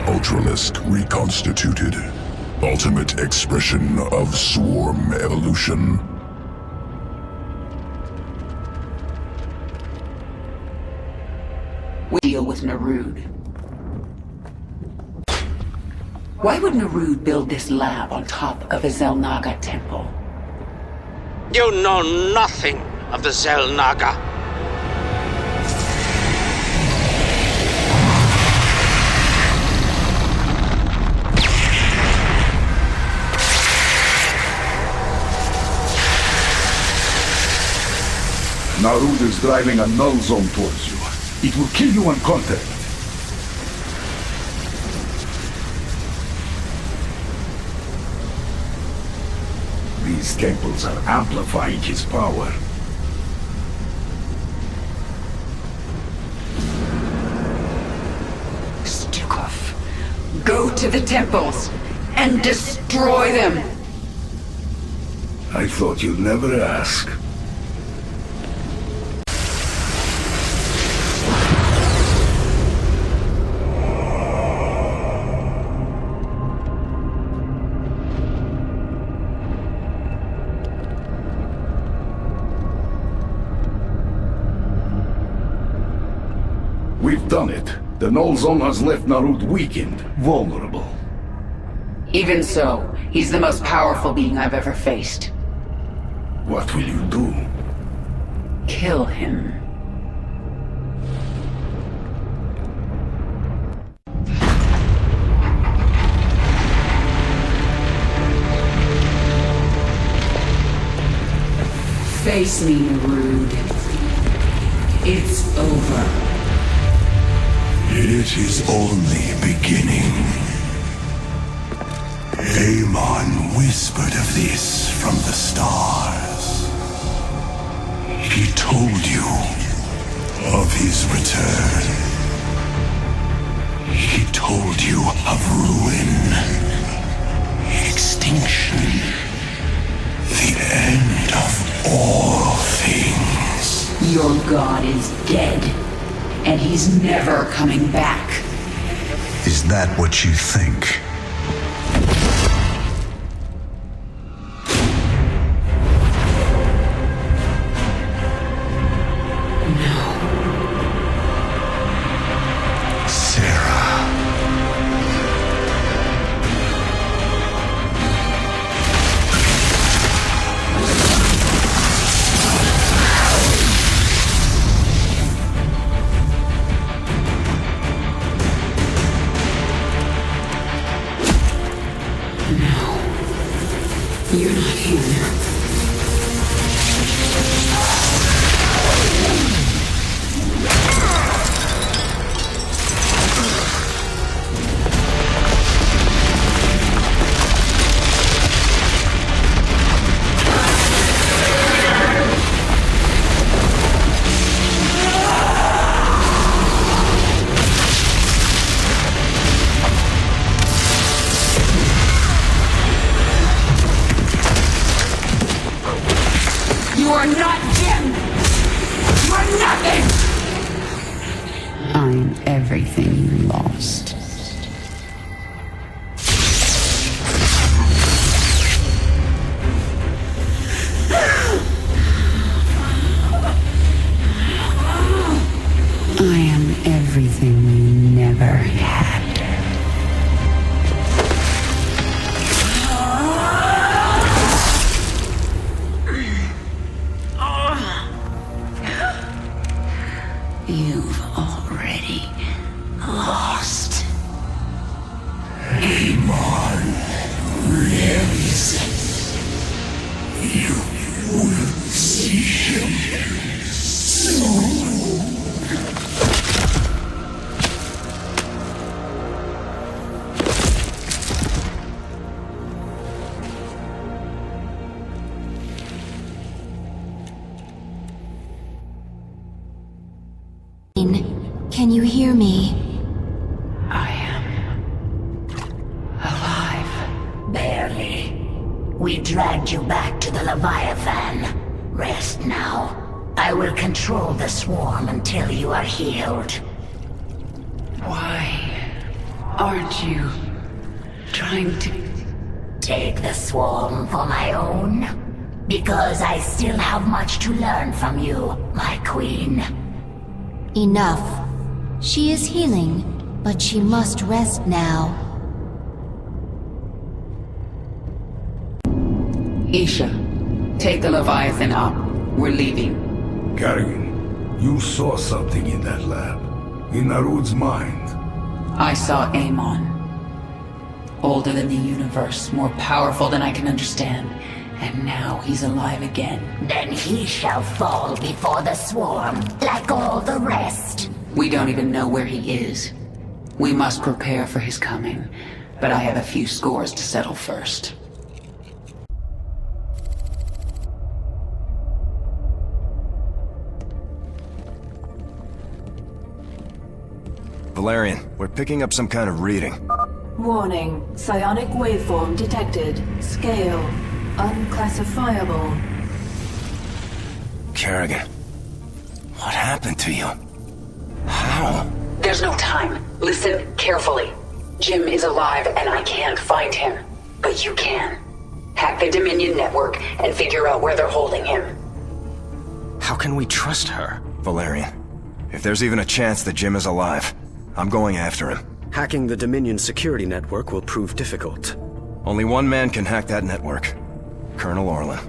Ultralisk reconstituted. Ultimate expression of swarm evolution. We deal with Narud. Why would Narud build this lab on top of a Xel'Naga temple? You know nothing of the Xel'Naga. Narud is driving a null zone towards you. It will kill you on contact. These temples are amplifying his power. Stukov, go to the temples and destroy them! I thought you'd never ask. We've done it. The null zone has left Narud weakened, vulnerable. Even so, he's the most powerful being I've ever faced. What will you do? Kill him. Face me, Narud. It's over. It is only beginning. Amon whispered of this from the stars. He told you of his return. He told you of ruin, extinction, the end of all things. Your god is dead, and he's never coming back. Is that what you think? You're not here. are not Jim! You are nothing! I'm everything you lost. I am everything you never had. You've already lost. Amon lives. You will see him soon. Can you hear me? I am alive. Barely. We dragged you back to the Leviathan. Rest now. I will control the swarm until you are healed. Why aren't you trying to take the swarm for my own? Because I still have much to learn from you, my queen. Enough. She is healing, but she must rest now. Isha, take the Leviathan up. We're leaving. Kerrigan, you saw something in that lab. In Narud's mind. I saw Amon. Older than the universe, more powerful than I can understand. And now he's alive again. Then he shall fall before the swarm, like all the rest. We don't even know where he is. We must prepare for his coming, but I have a few scores to settle first. Valerian, we're picking up some kind of reading. Warning. Psionic waveform detected. Scale. Unclassifiable. Kerrigan, what happened to you? How? There's no time. Listen carefully. Jim is alive and I can't find him. But you can. Hack the Dominion network and figure out where they're holding him. How can we trust her? Valerian, if there's even a chance that Jim is alive, I'm going after him. Hacking the Dominion security network will prove difficult. Only one man can hack that network. Colonel Orlan.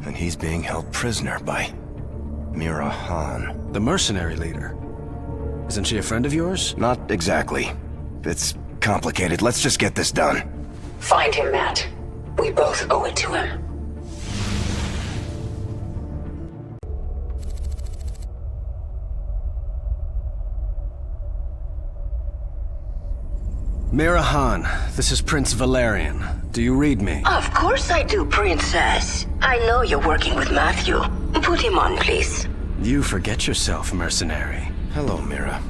And he's being held prisoner by Mira Han. The mercenary leader. Isn't she a friend of yours? Not exactly. It's complicated. Let's just get this done. Find him, Matt. We both owe it to him. Mira Han, this is Prince Valerian. Do you read me? Of course I do, Princess. I know you're working with Matthew. Put him on, please. You forget yourself, mercenary. Hello, Mira.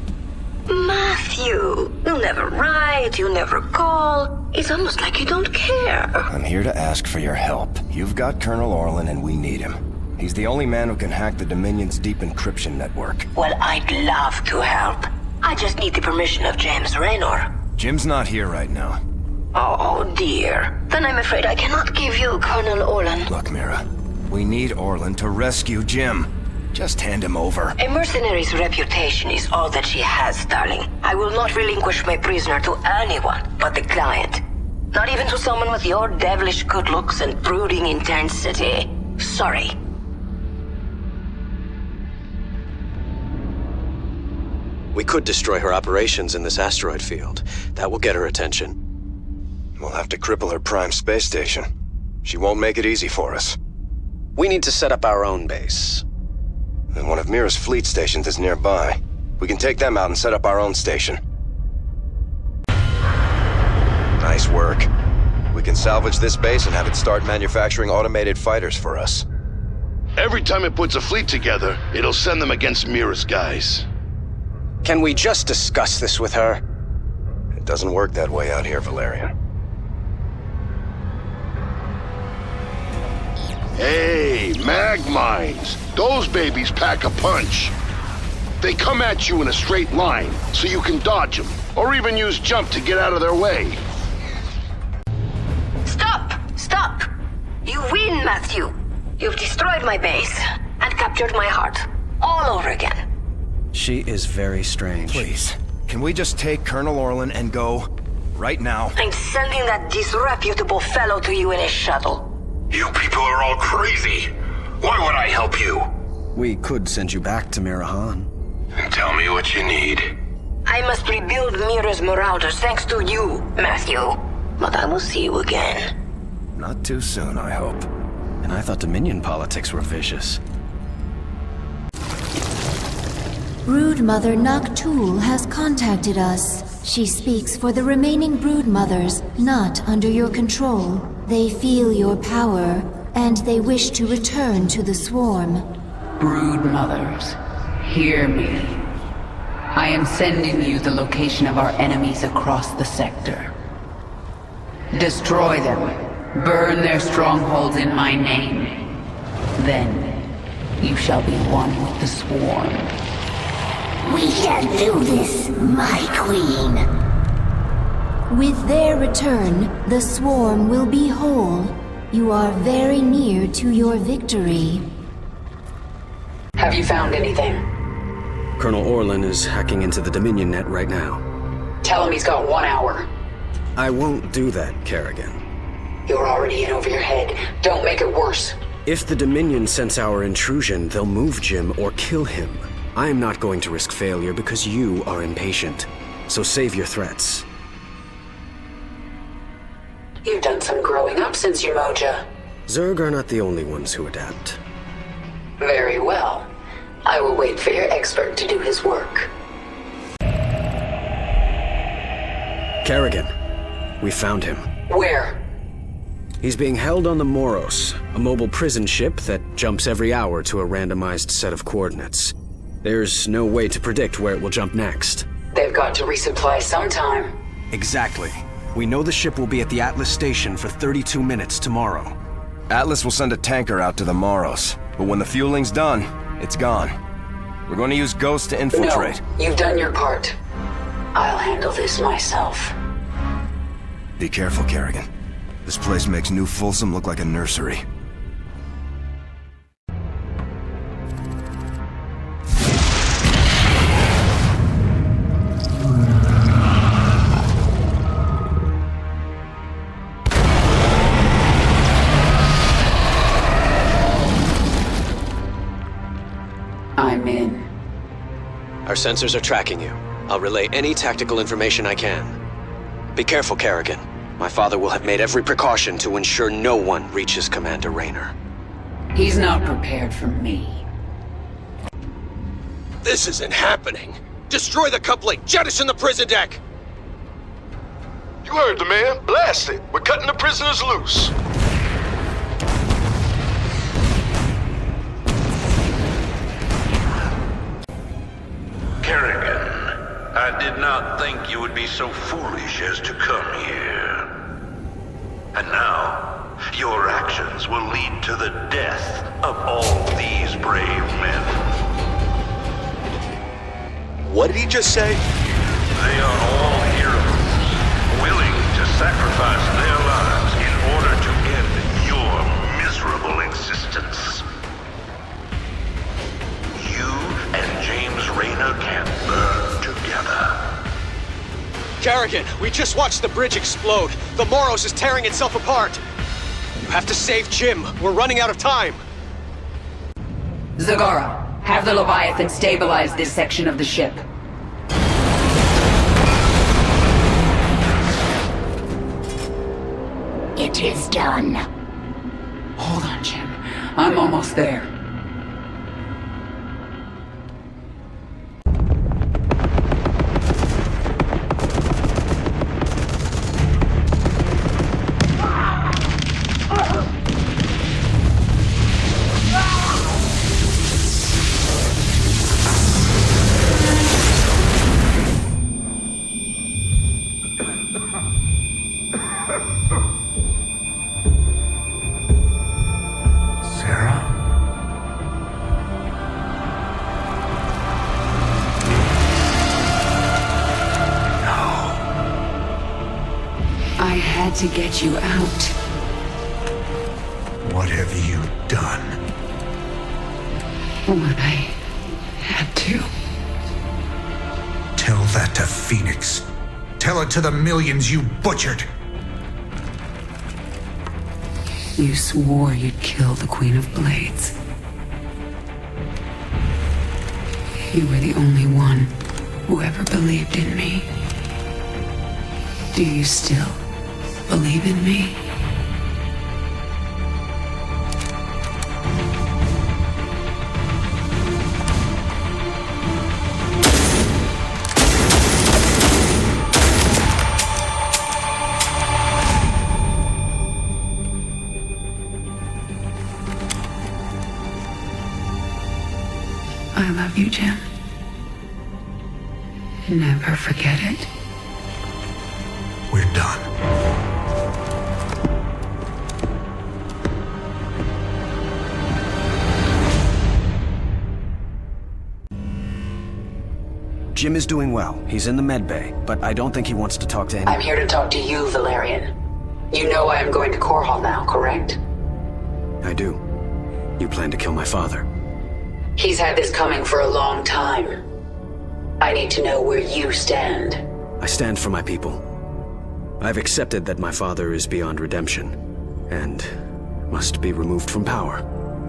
Matthew, you never write, you never call. It's almost like you don't care. I'm here to ask for your help. You've got Colonel Orlan and we need him. He's the only man who can hack the Dominion's deep encryption network. Well, I'd love to help. I just need the permission of James Raynor. Jim's not here right now. Oh, dear. Then I'm afraid I cannot give you Colonel Orlan. Look, Mira, we need Orlan to rescue Jim. Just hand him over. A mercenary's reputation is all that she has, darling. I will not relinquish my prisoner to anyone but the client. Not even to someone with your devilish good looks and brooding intensity. Sorry. We could destroy her operations in this asteroid field. That will get her attention. We'll have to cripple her prime space station. She won't make it easy for us. We need to set up our own base. And one of Mira's fleet stations is nearby. We can take them out and set up our own station. Nice work. We can salvage this base and have it start manufacturing automated fighters for us. Every time it puts a fleet together, it'll send them against Mira's guys. Can we just discuss this with her? It doesn't work that way out here, Valerian. Hey, mag mines. Those babies pack a punch. They come at you in a straight line, so you can dodge them, or even use jump to get out of their way. Stop! Stop! You win, Matthew. You've destroyed my base and captured my heart all over again. She is very strange. Please, can we just take Colonel Orlan and go? Right now. I'm sending that disreputable fellow to you in a shuttle. You people are all crazy. Why would I help you? We could send you back to Mirahan. Tell me what you need. I must rebuild Mira's marauders thanks to you, Matthew. But I will see you again. Not too soon, I hope. And I thought Dominion politics were vicious. Broodmother Noctul has contacted us. She speaks for the remaining Broodmothers, not under your control. They feel your power, and they wish to return to the Swarm. Broodmothers, hear me. I am sending you the location of our enemies across the sector. Destroy them. Burn their strongholds in my name. Then, you shall be one with the Swarm. We can do this, my queen. With their return, the Swarm will be whole. You are very near to your victory. Have you found anything? Colonel Orlan is hacking into the Dominion net right now. Tell him he's got 1 hour. I won't do that, Kerrigan. You're already in over your head. Don't make it worse. If the Dominion sense our intrusion, they'll move Jim or kill him. I am not going to risk failure because you are impatient. So save your threats. You've done some growing up since your Moja. Zerg are not the only ones who adapt. Very well. I will wait for your expert to do his work. Kerrigan, we found him. Where? He's being held on the Moros, a mobile prison ship that jumps every hour to a randomized set of coordinates. There's no way to predict where it will jump next. They've got to resupply sometime. Exactly. We know the ship will be at the Atlas station for 32 minutes tomorrow. Atlas will send a tanker out to the Moros, but when the fueling's done, it's gone. We're going to use Ghost to infiltrate. No, you've done your part. I'll handle this myself. Be careful, Kerrigan. This place makes New Folsom look like a nursery. I'm in. Our sensors are tracking you. I'll relay any tactical information I can. Be careful, Kerrigan. My father will have made every precaution to ensure no one reaches Commander Raynor. He's not prepared for me. This isn't happening! Destroy the coupling! Jettison the prison deck! You heard the man. Blast it. We're cutting the prisoners loose. Kerrigan, I did not think you would be so foolish as to come here. And now, your actions will lead to the death of all these brave men. What did he just say? They are all heroes, willing to sacrifice their lives in order to end your miserable existence. You and James Raynor can burn together. Kerrigan, we just watched the bridge explode. The Moros is tearing itself apart. You have to save Jim. We're running out of time. Zagara, have the Leviathan stabilize this section of the ship. It is done. Hold on, Jim. I'm almost there. to get you out. What have you done? What I had to. Tell that to Phoenix. Tell it to the millions you butchered. You swore you'd kill the Queen of Blades. You were the only one who ever believed in me. Do you still believe in me? I love you, Jim. Never forget it. We're done. Jim is doing well. He's in the med bay, but I don't think he wants to talk to anyone. I'm here to talk to you, Valerian. You know I am going to Core Hall now, correct? I do. You plan to kill my father. He's had this coming for a long time. I need to know where you stand. I stand for my people. I've accepted that my father is beyond redemption, and must be removed from power.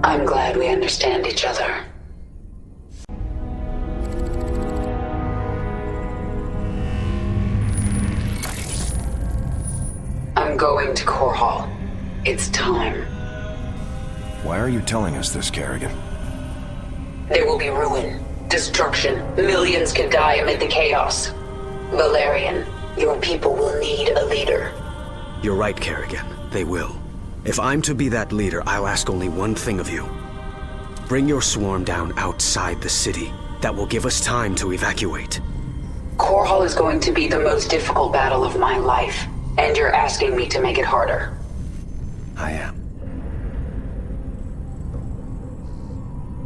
I'm glad we understand each other. I'm going to Core Hall. It's time. Why are you telling us this, Kerrigan? There will be ruin, destruction. Millions can die amid the chaos. Valerian, your people will need a leader. You're right, Kerrigan. They will. If I'm to be that leader, I'll ask only one thing of you. Bring your swarm down outside the city. That will give us time to evacuate. Core Hall is going to be the most difficult battle of my life, and you're asking me to make it harder. I am.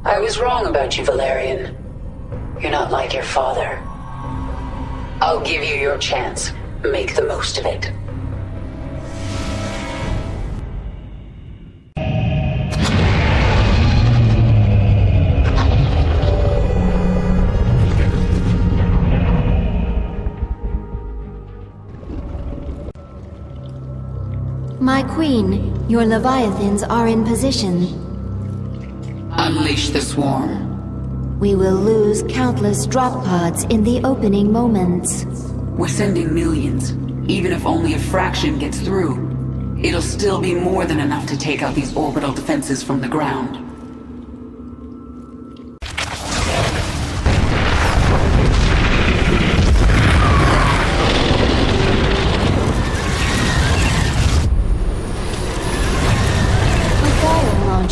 I was wrong about you, Valerian. You're not like your father. I'll give you your chance. Make the most of it. My queen, your Leviathans are in position. Unleash the swarm. We will lose countless drop pods in the opening moments. We're sending millions. Even if only a fraction gets through, it'll still be more than enough to take out these orbital defenses from the ground.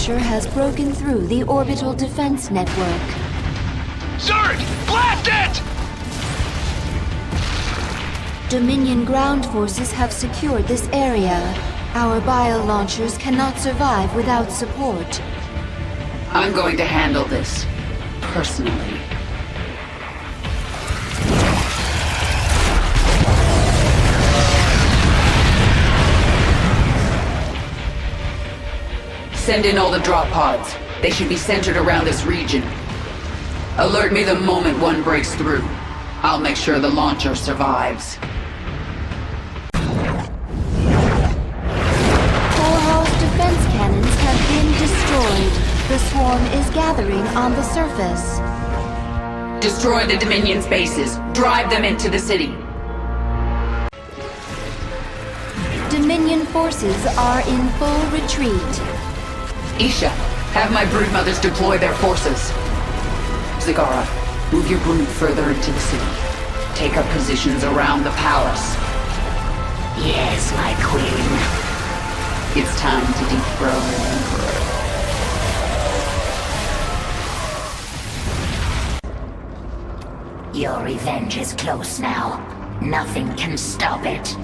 Has broken through the orbital defense network. Zerg! Blast it! Dominion ground forces have secured this area. Our bio-launchers cannot survive without support. I'm going to handle this, personally. Send in all the drop pods. They should be centered around this region. Alert me the moment one breaks through. I'll make sure the launcher survives. Core Hall's defense cannons have been destroyed. The swarm is gathering on the surface. Destroy the Dominion's bases. Drive them into the city. Dominion forces are in full retreat. Isha, have my broodmothers deploy their forces. Zagara, move your brood further into the city. Take up positions around the palace. Yes, my queen. It's time to dethrone the Emperor. Your revenge is close now. Nothing can stop it.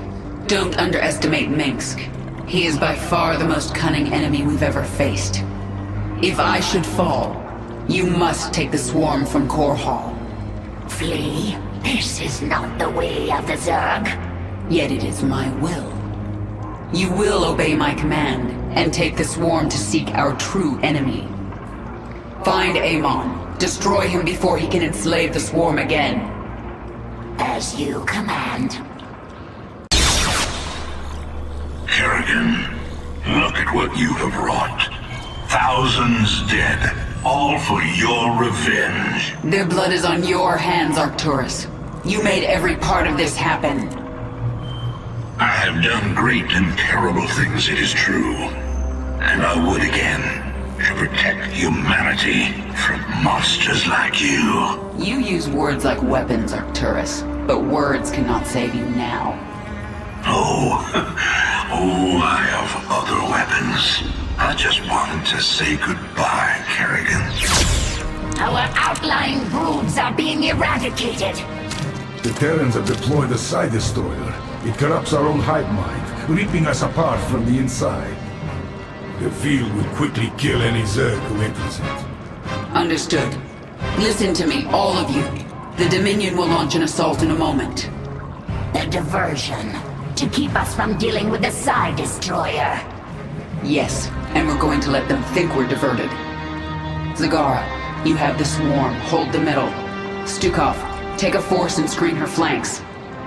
Don't underestimate Minsk. He is by far the most cunning enemy we've ever faced. If I should fall, you must take the swarm from Core Hall. Flee? This is not the way of the Zerg. Yet it is my will. You will obey my command, and take the swarm to seek our true enemy. Find Amon. Destroy him before he can enslave the swarm again. As you command. Kerrigan, look at what you have wrought. Thousands dead, all for your revenge. Their blood is on your hands, Arcturus. You made every part of this happen. I have done great and terrible things, it is true. And I would again, to protect humanity from monsters like you. You use words like weapons, Arcturus, but words cannot save you now. Oh, I have other weapons. I just wanted to say goodbye, Kerrigan. Our outlying broods are being eradicated. The Terrans have deployed a Side Destroyer. It corrupts our own hive mind, ripping us apart from the inside. The field will quickly kill any Zerg who enters it. Understood. Listen to me, all of you. The Dominion will launch an assault in a moment. A diversion. To keep us from dealing with the Side Destroyer. Yes, and we're going to let them think we're diverted. Zagara, you have the swarm. Hold the middle. Stukov, take a force and screen her flanks.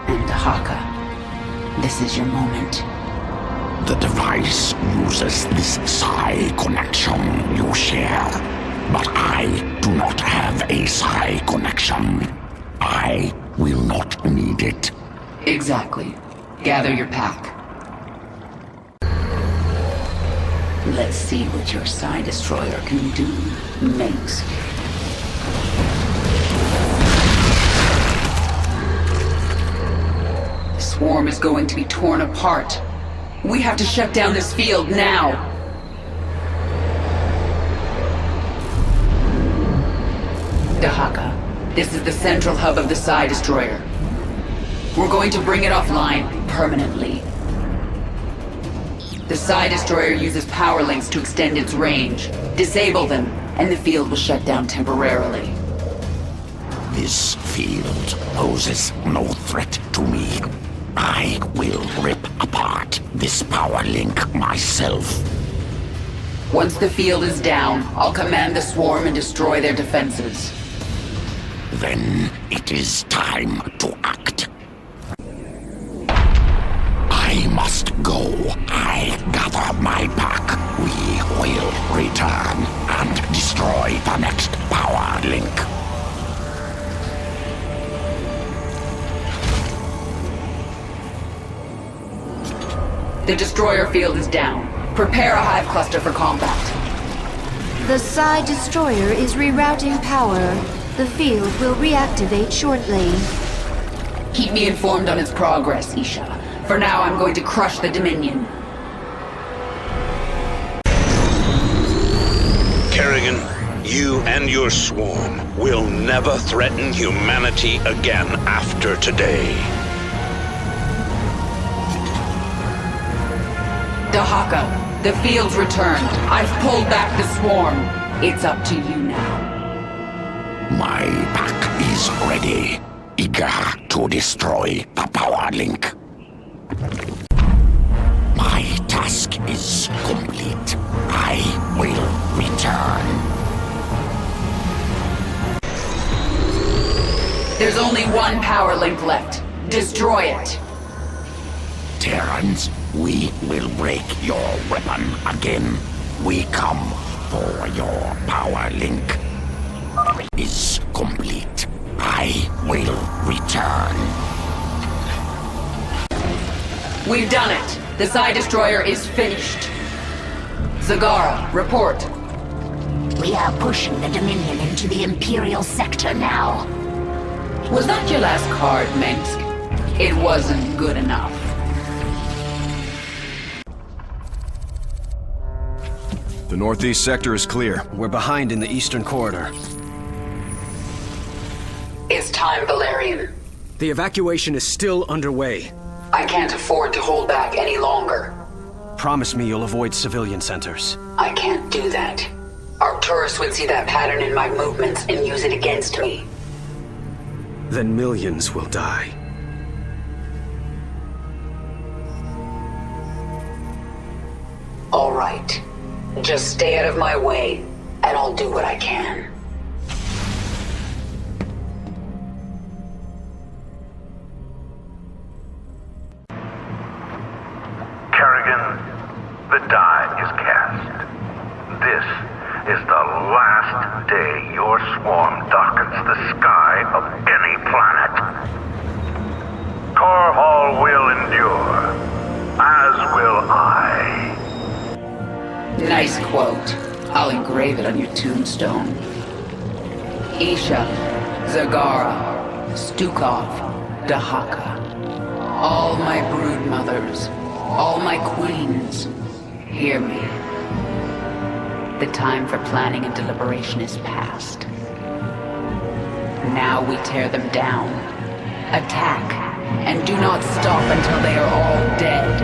And Dahaka, this is your moment. The device uses this psi connection you share. But I do not have a psi connection. I will not need it. Exactly. Gather your pack. Let's see what your Side Destroyer can do, Minx. The swarm is going to be torn apart. We have to shut down this field now. Dahaka, this is the central hub of the Side Destroyer. We're going to bring it offline permanently. The Side Destroyer uses power links to extend its range. Disable them, and the field will shut down temporarily. This field poses no threat to me. I will rip apart this power link myself. Once the field is down, I'll command the swarm and destroy their defenses. Then it is time to act. I must go. I gather my pack. We will return and destroy the next power link. The destroyer field is down. Prepare a hive cluster for combat. The Side Destroyer is rerouting power. The field will reactivate shortly. Keep me informed on its progress, Isha. For now, I'm going to crush the Dominion. Kerrigan, you and your swarm will never threaten humanity again after today. Dahaka, the field's returned. I've pulled back the swarm. It's up to you now. My pack is ready, eager to destroy the power link. My task is complete. I will return. There's only one power link left. Destroy it. Terrans, we will break your weapon again. We come for your power link. Is complete. I will return. We've done it. The Side Destroyer is finished. Zagara, report. We are pushing the Dominion into the Imperial sector now. Was that your last card, Minsk? It wasn't good enough. The northeast sector is clear. We're behind in the eastern corridor. It's time, Valerian. The evacuation is still underway. I can't afford to hold back any longer. Promise me you'll avoid civilian centers. I can't do that. Arcturus would see that pattern in my movements and use it against me. Then millions will die. All right. Just stay out of my way, and I'll do what I can. Kerrigan, the die is cast. This is the last day your swarm darkens the sky of any planet. Torhall will endure, as will I. Nice quote. I'll engrave it on your tombstone. Isha, Zagara, Stukov, Dahaka. All my brood mothers, all my queens, hear me. The time for planning and deliberation is past. Now we tear them down, attack, and do not stop until they are all dead.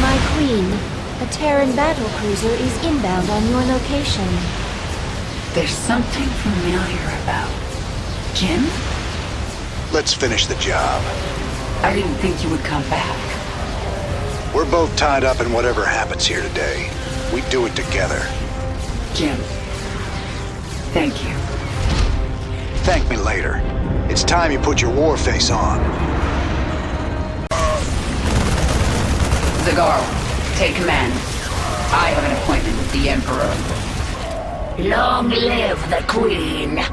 My queen, a Terran battlecruiser is inbound on your location. There's something familiar about Jim? Let's finish the job. I didn't think you would come back. We're both tied up in whatever happens here today. We do it together. Jim, thank you. Thank me later. It's time you put your war face on. Zagara, take command. I have an appointment with the Emperor. Long live the Queen!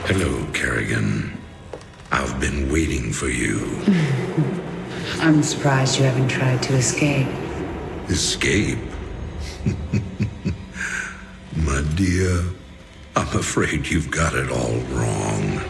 Hello, Kerrigan. I've been waiting for you. I'm surprised you haven't tried to escape. Escape? My dear, I'm afraid you've got it all wrong.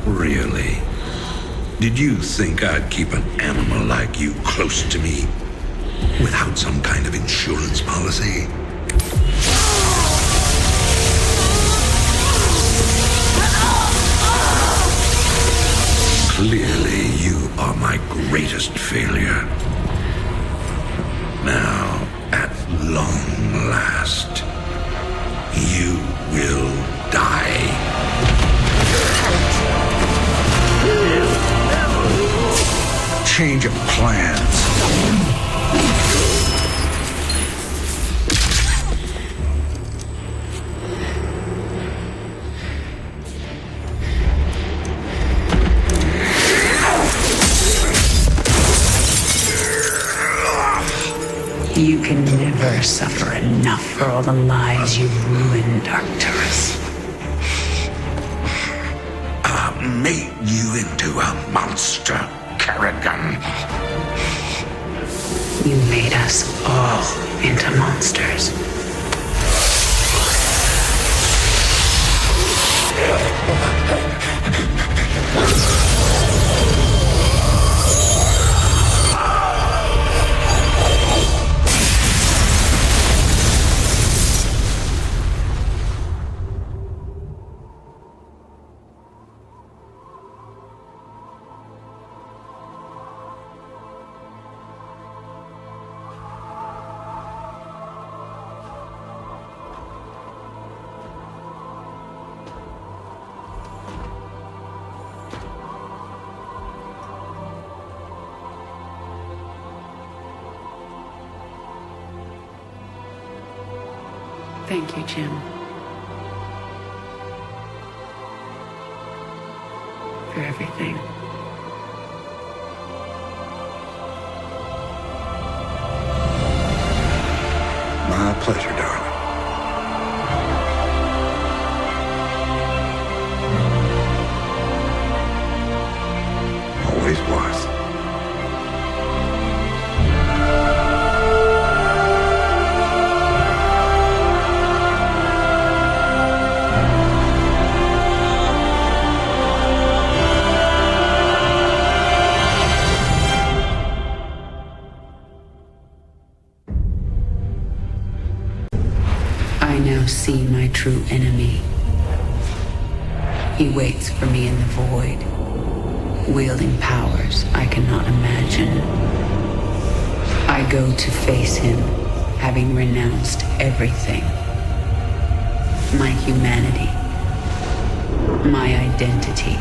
Really? Did you think I'd keep an animal like you close to me without some kind of insurance policy? Clearly, you are my greatest failure. Now, at long last, you will die. Change of plans. You can never suffer enough for all the lives you've ruined, Artanis. I made you into a monster, Kerrigan. You made us all into monsters. Thank you, Jim. For everything. My pleasure, darling. Always was. I now see my true enemy. He waits for me in the void, wielding powers I cannot imagine. I go to face him, having renounced everything. My humanity, my identity,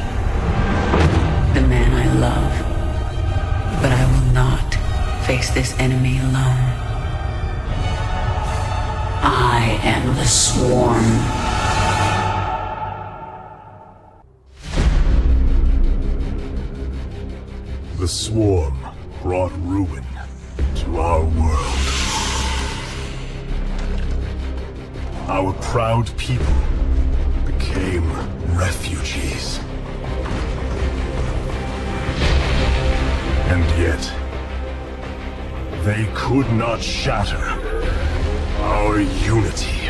the man I love. But I will not face this enemy alone. I am the Swarm. The Swarm brought ruin to our world. Our proud people became refugees. And yet, they could not shatter our unity.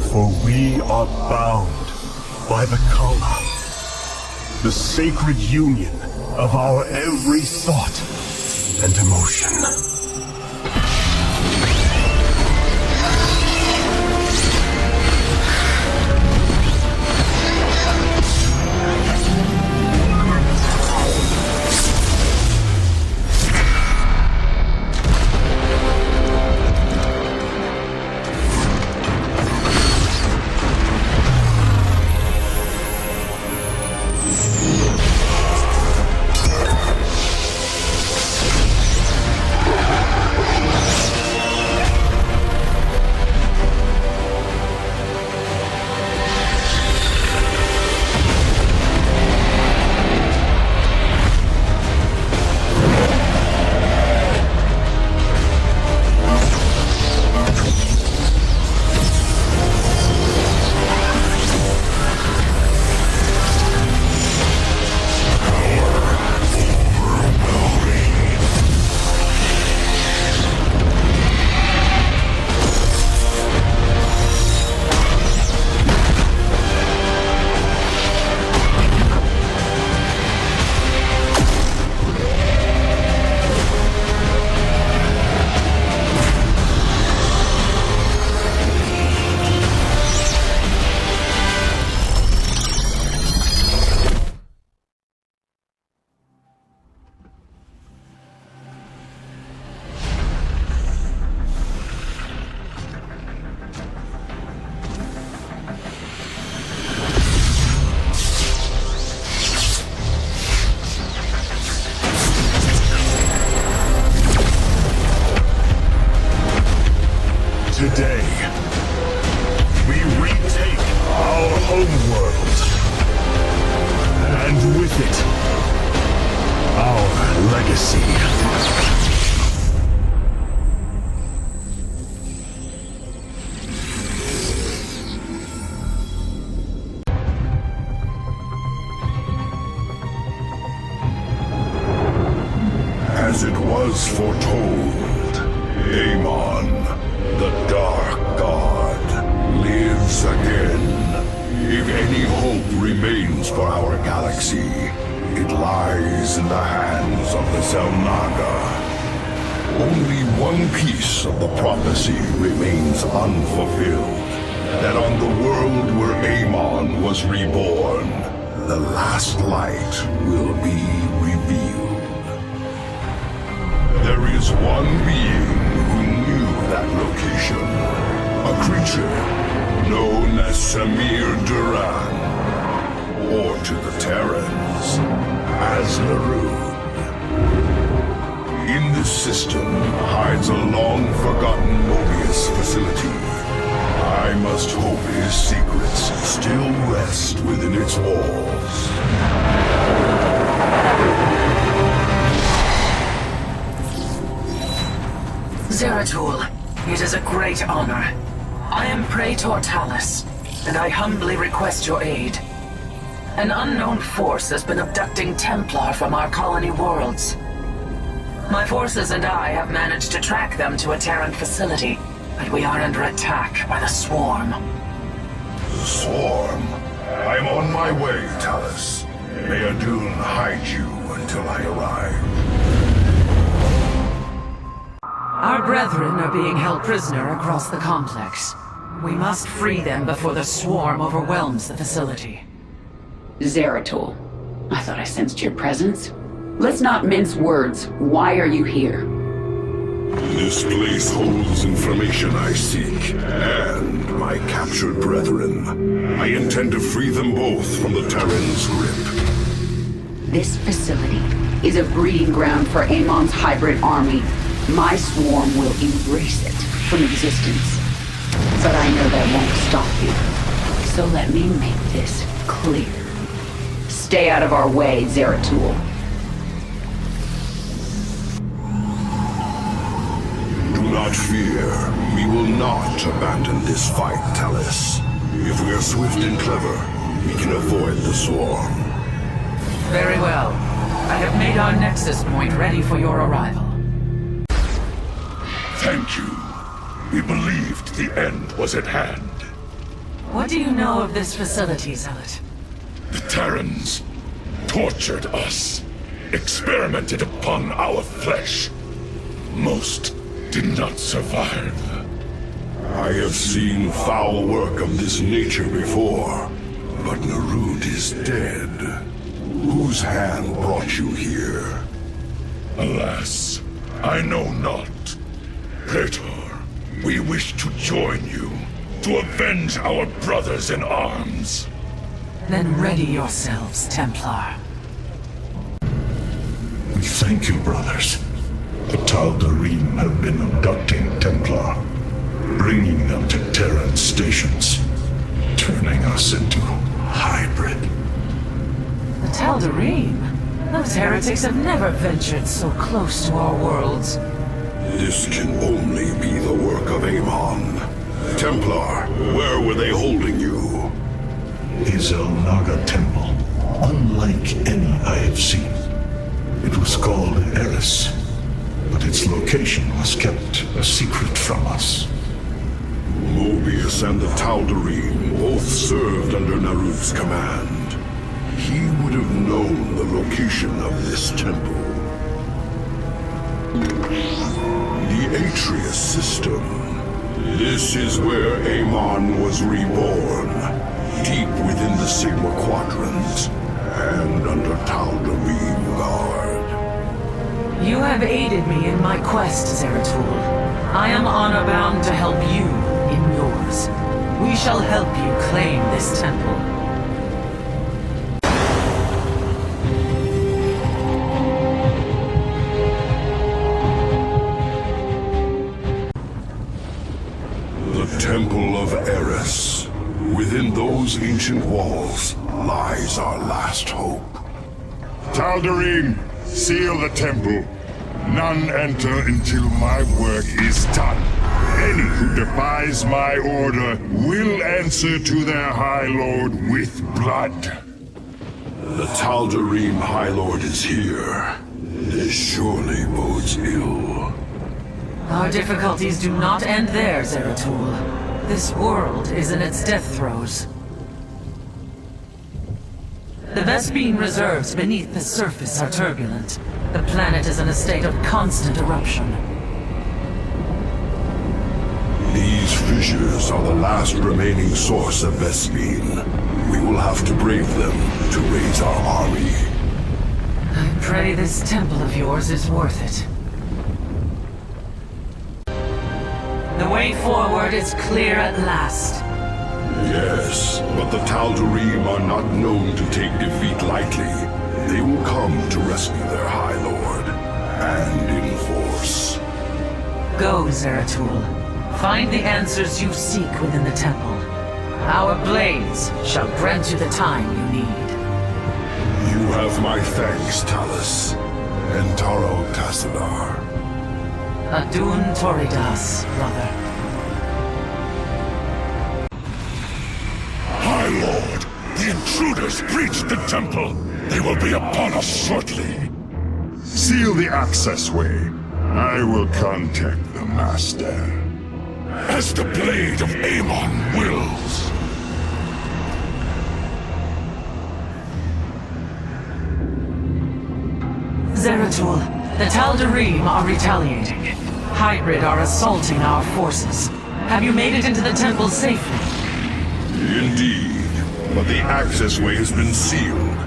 For we are bound by the Kala, the sacred union of our every thought and emotion. Today, we retake our homeworld, and with it, our legacy. As it was foretold, Amon, the Dark God, lives again. If any hope remains for our galaxy, it lies in the hands of the Zelnaga. Only one piece of the prophecy remains unfulfilled. That on the world where Amon was reborn, the last light will be revealed. There is one being who knew that location. A creature known as Samir Duran, or to the Terrans, as Larun. In this system hides a long-forgotten Mobius facility. I must hope his secrets still rest within its walls. Zeratul, it is a great honor. I am Praetor Talis, and I humbly request your aid. An unknown force has been abducting Templar from our colony worlds. My forces and I have managed to track them to a Terran facility, but we are under attack by the Swarm. The Swarm? I'm on my way, Talis. May Adun hide you until I arrive. Our brethren are being held prisoner across the complex. We must free them before the Swarm overwhelms the facility. Zeratul, I thought I sensed your presence. Let's not mince words. Why are you here? This place holds information I seek, and my captured brethren. I intend to free them both from the Terran's grip. This facility is a breeding ground for Amon's hybrid army. My swarm will erase it from existence. But I know that won't stop you. So let me make this clear. Stay out of our way, Zeratul. Do not fear. We will not abandon this fight, Talis. If we are swift and clever, we can avoid the Swarm. Very well. I have made our Nexus point ready for your arrival. Thank you. We believed the end was at hand. What do you know of this facility, Zealot? The Terrans tortured us, experimented upon our flesh. Most did not survive. I have seen foul work of this nature before, but Narud is dead. Whose hand brought you here? Alas, I know not. Praetor, we wish to join you, to avenge our brothers in arms. Then ready yourselves, Templar. We thank you, brothers. The Tal'Darim have been abducting Templar, bringing them to Terran stations, turning us into hybrid. The Tal'Darim? Those heretics have never ventured so close to our worlds. This can only be the work of Amon. Templar, where were they holding you? The Zelnaga Temple, unlike any I have seen. It was called Eris, but its location was kept a secret from us. Mobius and the Tal'Darim both served under Narud's command. He would have known the location of this temple. The Atreus system. This is where Amon was reborn, deep within the Sigma Quadrant, and under Tal'Darim guard. You have aided me in my quest, Zeratul. I am honor-bound to help you in yours. We shall help you claim this temple. Temple of Eris. Within those ancient walls lies our last hope. Tal'Darim, seal the temple. None enter until my work is done. Any who defies my order will answer to their High Lord with blood. The Tal'Darim High Lord is here. This surely bodes ill. Our difficulties do not end there, Zeratul. This world is in its death throes. The Vespene reserves beneath the surface are turbulent. The planet is in a state of constant eruption. These fissures are the last remaining source of Vespene. We will have to brave them to raise our army. I pray this temple of yours is worth it. The way forward is clear at last. Yes, but the Tal'Darim are not known to take defeat lightly. They will come to rescue their High Lord, and in Go, Zeratul. Find the answers you seek within the temple. Our blades shall grant you the time you need. You have my thanks, Talus. Entaro Tassadar. Adun Toridas, brother. My lord, the intruders breached the temple. They will be upon us shortly. Seal the access way. I will contact the Master. As the blade of Amon wills. Zeratul, the Tal'Darim are retaliating. Hybrid are assaulting our forces. Have you made it into the temple safely? Indeed, but the access way has been sealed.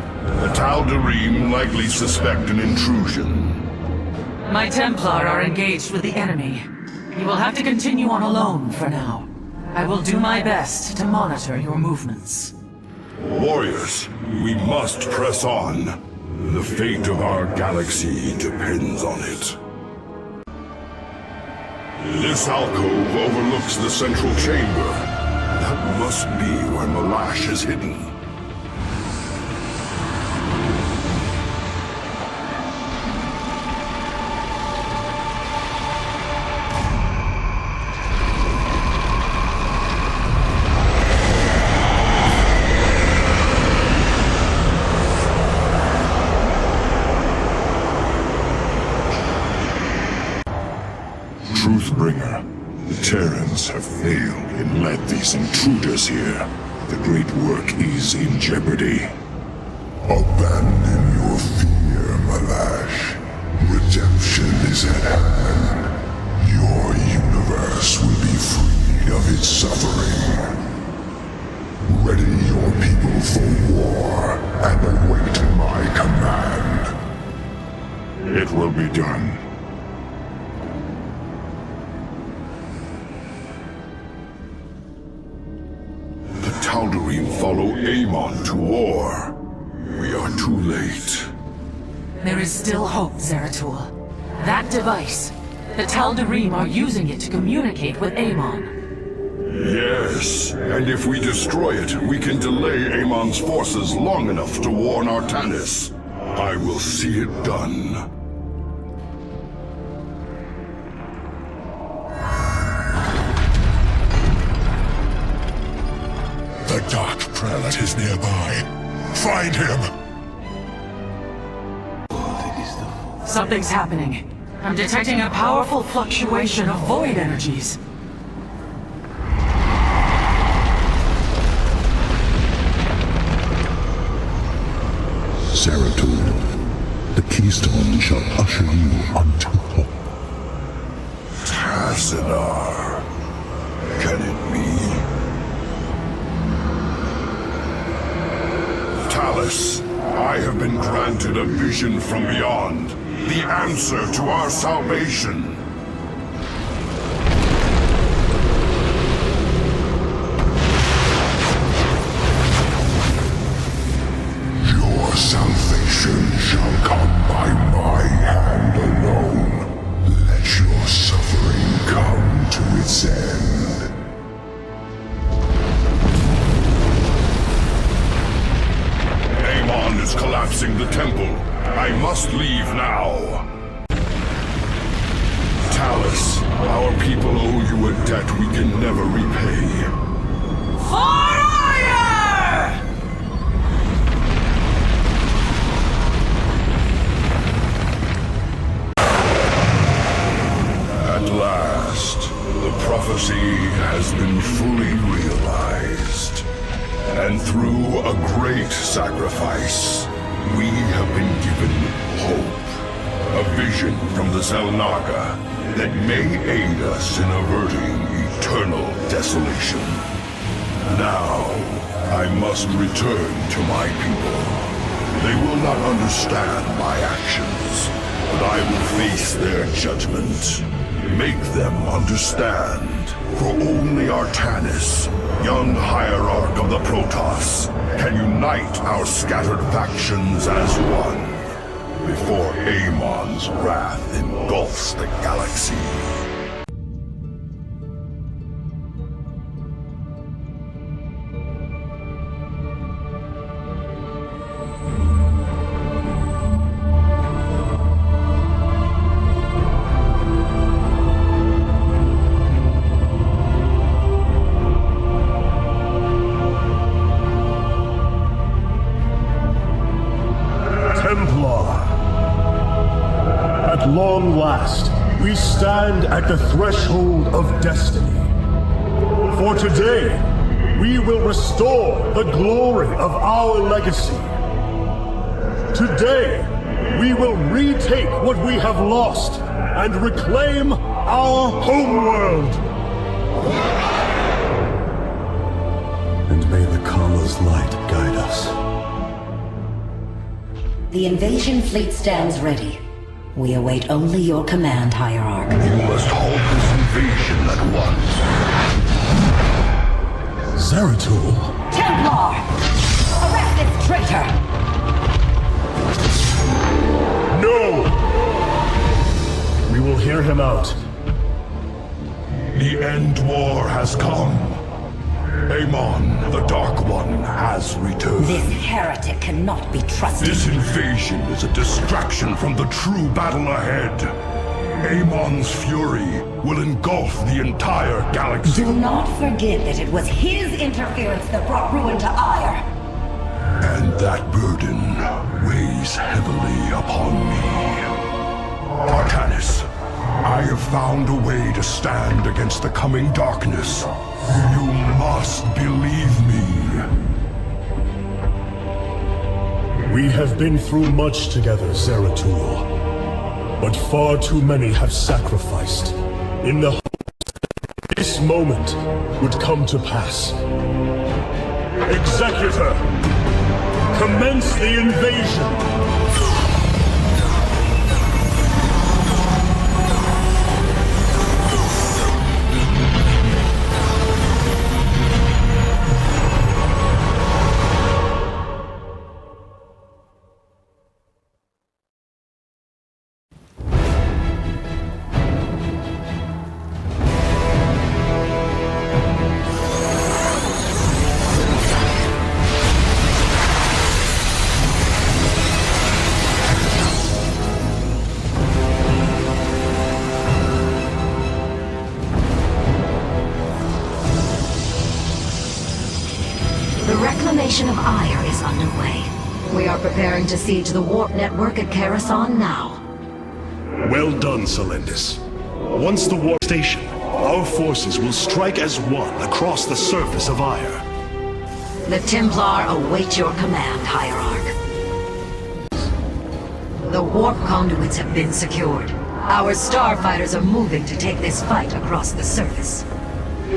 The Tal'Darim likely suspect an intrusion. My Templar are engaged with the enemy. You will have to continue on alone for now. I will do my best to monitor your movements. Warriors, we must press on. The fate of our galaxy depends on it. This alcove overlooks the central chamber. That must be where Malash is hidden. Truthbringer, the Terrans have failed and led these intruders here. The great work is in jeopardy. Abandon your fear, Malash. Redemption is at hand. Your universe will be freed of its suffering. Ready your people for war and await my command. It will be done. Tal'Darim follow Amon to war. We are too late. There is still hope, Zeratul. That device, the Tal'Darim are using it to communicate with Amon. Yes, and if we destroy it, we can delay Amon's forces long enough to warn Artanis. I will see it done. The Dark Prelate is nearby. Find him! Something's happening. I'm detecting a powerful fluctuation of void energies. Zeratul, the keystone shall usher you unto hope. Tassadar. Can it be? Talus, I have been granted a vision from beyond. The answer to our salvation. Your salvation shall come by my hand alone. Let your suffering come to its end. Amon is collapsing the temple. I must leave now. Talus, our people owe you a debt we can never repay. Fire! At last, the prophecy has been fully realized. And through a great sacrifice, we have been given hope. A vision from the Xel'Naga that may aid us in averting eternal desolation. Now, I must return to my people. They will not understand my actions, but I will face their judgment. Make them understand. For only Artanis, young hierarch of the Protoss, can unite our scattered factions as one, before Amon's wrath engulfs the galaxy. We stand at the threshold of destiny. For today, we will restore the glory of our legacy. Today, we will retake what we have lost and reclaim our homeworld. And may the Kala's light guide us. The invasion fleet stands ready. We await only your command, Hierarch. You must halt this invasion at once. Zeratul! Templar! Arrest this traitor! No! We will hear him out. The end war has come. Amon, the Dark One, has returned. This heretic cannot be trusted. This invasion is a distraction from the true battle ahead. Amon's fury will engulf the entire galaxy. Do not forget that it was his interference that brought ruin to Ire. And that burden weighs heavily upon me. Artanis, I have found a way to stand against the coming darkness. You must believe me. We have been through much together, Zeratul. But far too many have sacrificed in the hopes that this moment would come to pass. Executor, commence the invasion! Of Ire is underway. We are preparing to siege the warp network at Kerrigan now. Well done, Selendis. Once the warp station, our forces will strike as one across the surface of Ire. The Templar await your command, Hierarch. The warp conduits have been secured. Our starfighters are moving to take this fight across the surface.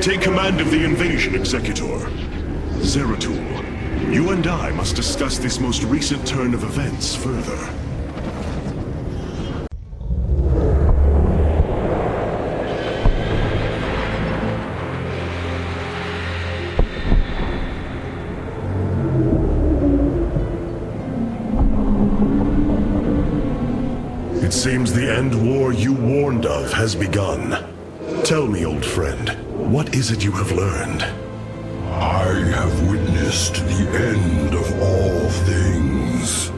Take command of the invasion, Executor. Zeratul, you and I must discuss this most recent turn of events further. It seems the end war you warned of has begun. Tell me, old friend, what is it you have learned? I have witnessed the end of all things.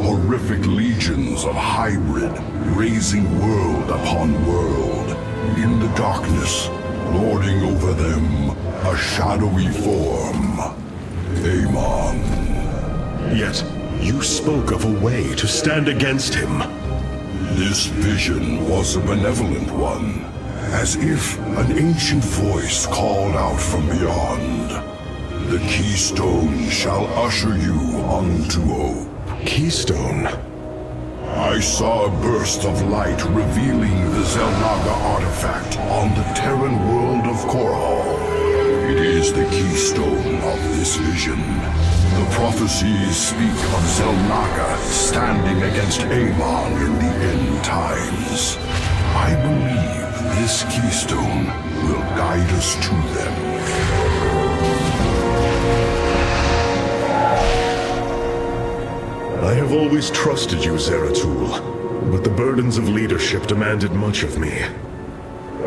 Horrific legions of hybrid, raising world upon world. In the darkness, lording over them, a shadowy form. Amon. Yet, you spoke of a way to stand against him. This vision was a benevolent one, as if an ancient voice called out from beyond. The Keystone shall usher you unto hope. Keystone? I saw a burst of light revealing the Zelnaga artifact on the Terran world of Korhal. It is the keystone of this vision. The prophecies speak of Zelnaga standing against Amon in the end times. I believe this keystone will guide us to them. I have always trusted you, Zeratul, but the burdens of leadership demanded much of me.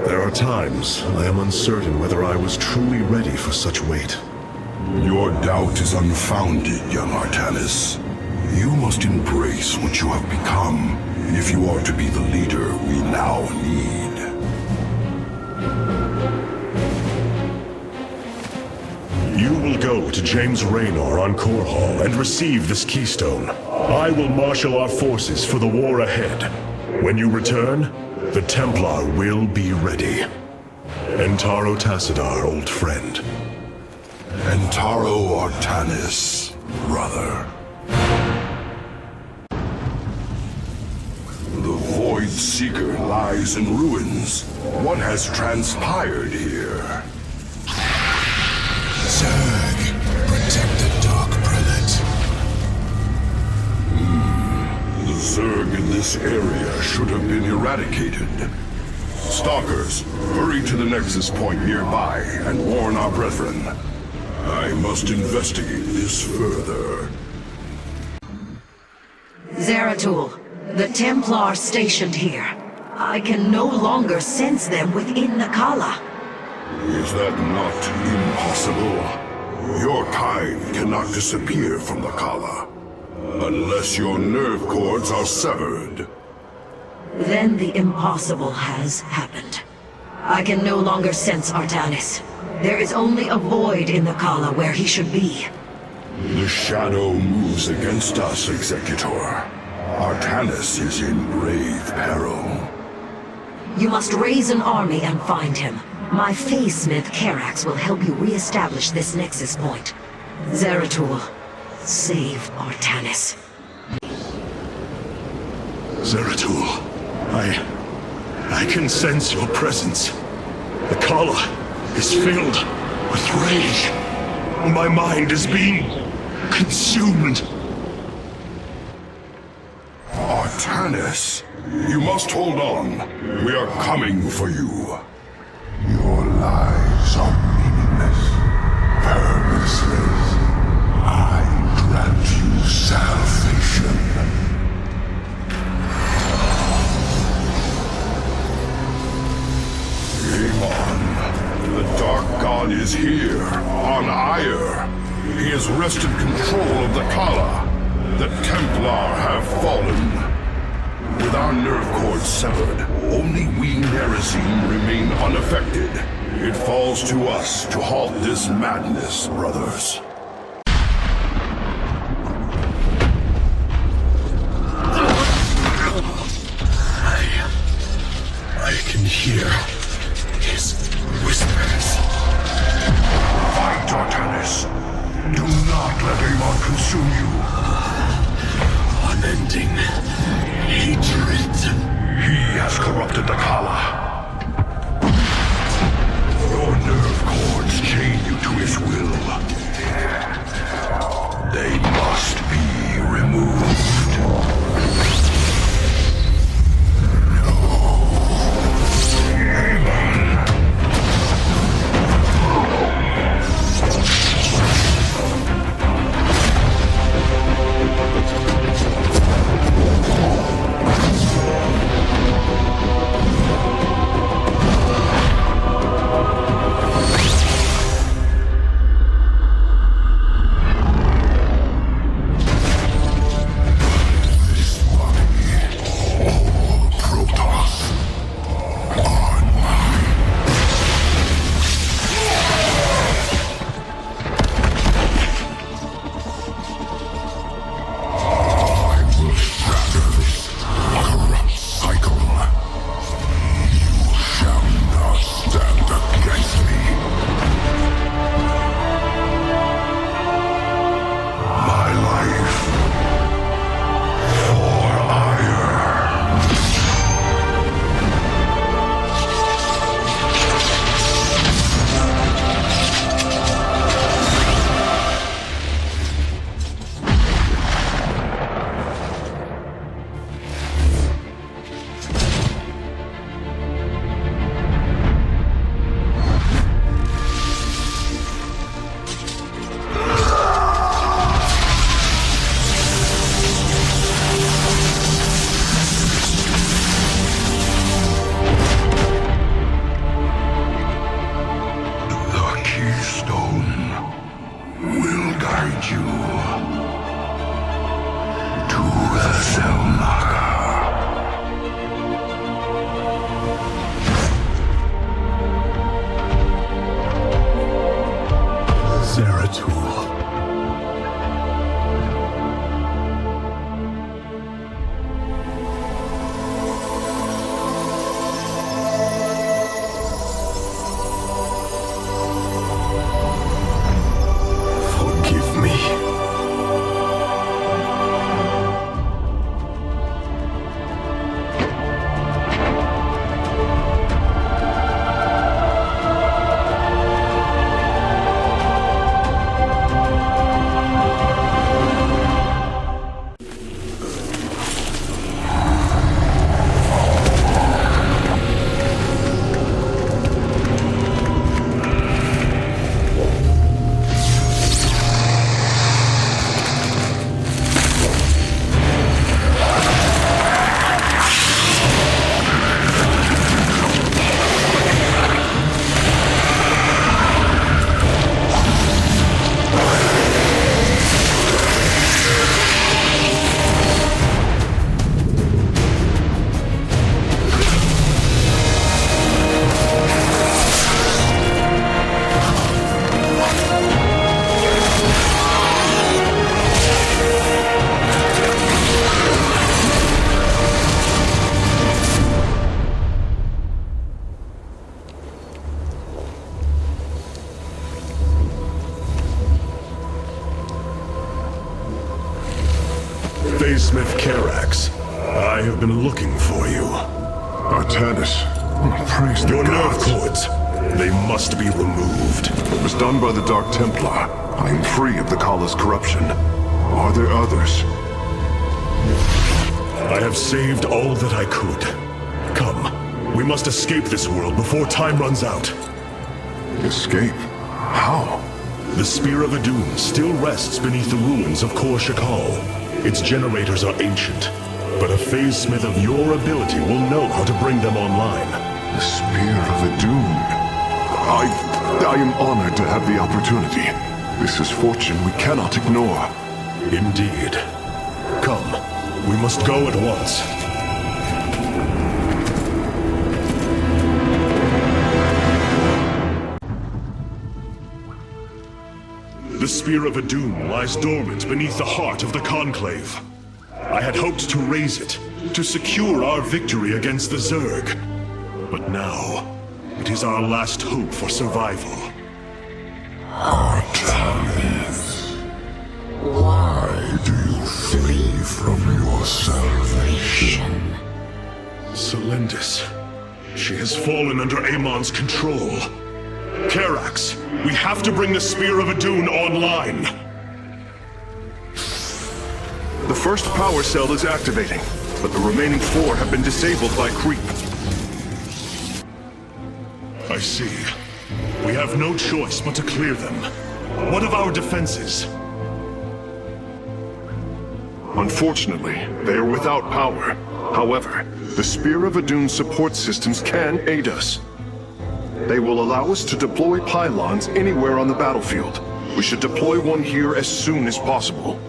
There are times I am uncertain whether I was truly ready for such weight. Your doubt is unfounded, young Artanis. You must embrace what you have become if you are to be the leader we now need. You will go to James Raynor on Korhal and receive this keystone. I will marshal our forces for the war ahead. When you return, The Templar will be ready. Entaro Tassadar, old friend. Entaro Artanis, brother. The Void Seeker lies in ruins. What has transpired here? Zerg, protect the Dark Prelate. The Zerg in this area should have been eradicated. Stalkers, hurry to the Nexus point nearby and warn our brethren. I must investigate this further. Zeratul, the Templar stationed here. I can no longer sense them within the Kala. Is that not impossible? Your kind cannot disappear from the Kala, unless your nerve cords are severed. Then the impossible has happened. I can no longer sense Artanis. There is only a void in the Kala where he should be. The shadow moves against us, Executor. Artanis is in grave peril. You must raise an army and find him. My Phase-Smith Karax will help you re-establish this Nexus point. Zeratul, save Artanis. Zeratul, I can sense your presence. The Kala is filled with rage. My mind is being consumed. Artanis, you must hold on. We are coming for you. Your lies are meaningless, purposeless. I grant you salvation. Amon, the Dark God is here, on Ire. He has wrested control of the Kala. The Templar have fallen. With our nerve cords severed, only we Nerazim remain unaffected. It falls to us to halt this madness, brothers. I can hear his whispers. Fight, Artanis. Do not let Amon consume you. Unending hatred. He has corrupted the Kala. Your nerve cords chain you to his will. They must be removed. Smith Kerrax. I have been looking for you. Artanis, praise the Your nerve gods. cords, they must be removed. It was done by the Dark Templar. I am free of the Kala's corruption. Are there others? I have saved all that I could. Come, we must escape this world before time runs out. Escape? How? The Spear of Adun still rests beneath the ruins of Kor Shakal. Its generators are ancient, but a phase smith of your ability will know how to bring them online. The Spear of Adun. I am honored to have the opportunity. This is fortune we cannot ignore. Indeed. Come, we must go at once. The Spear of Adun lies dormant beneath the heart of the Conclave. I had hoped to raise it, to secure our victory against the Zerg. But now, it is our last hope for survival. Artanis, why do you flee from your salvation? Celendis. She has fallen under Amon's control. Kerrax, we have to bring the Spear of Adun online. The first power cell is activating, but the remaining 4 have been disabled by creep. I see. We have no choice but to clear them. What of our defenses? Unfortunately, they are without power. However, the Spear of Adun support systems can aid us. They will allow us to deploy pylons anywhere on the battlefield. We should deploy one here as soon as possible.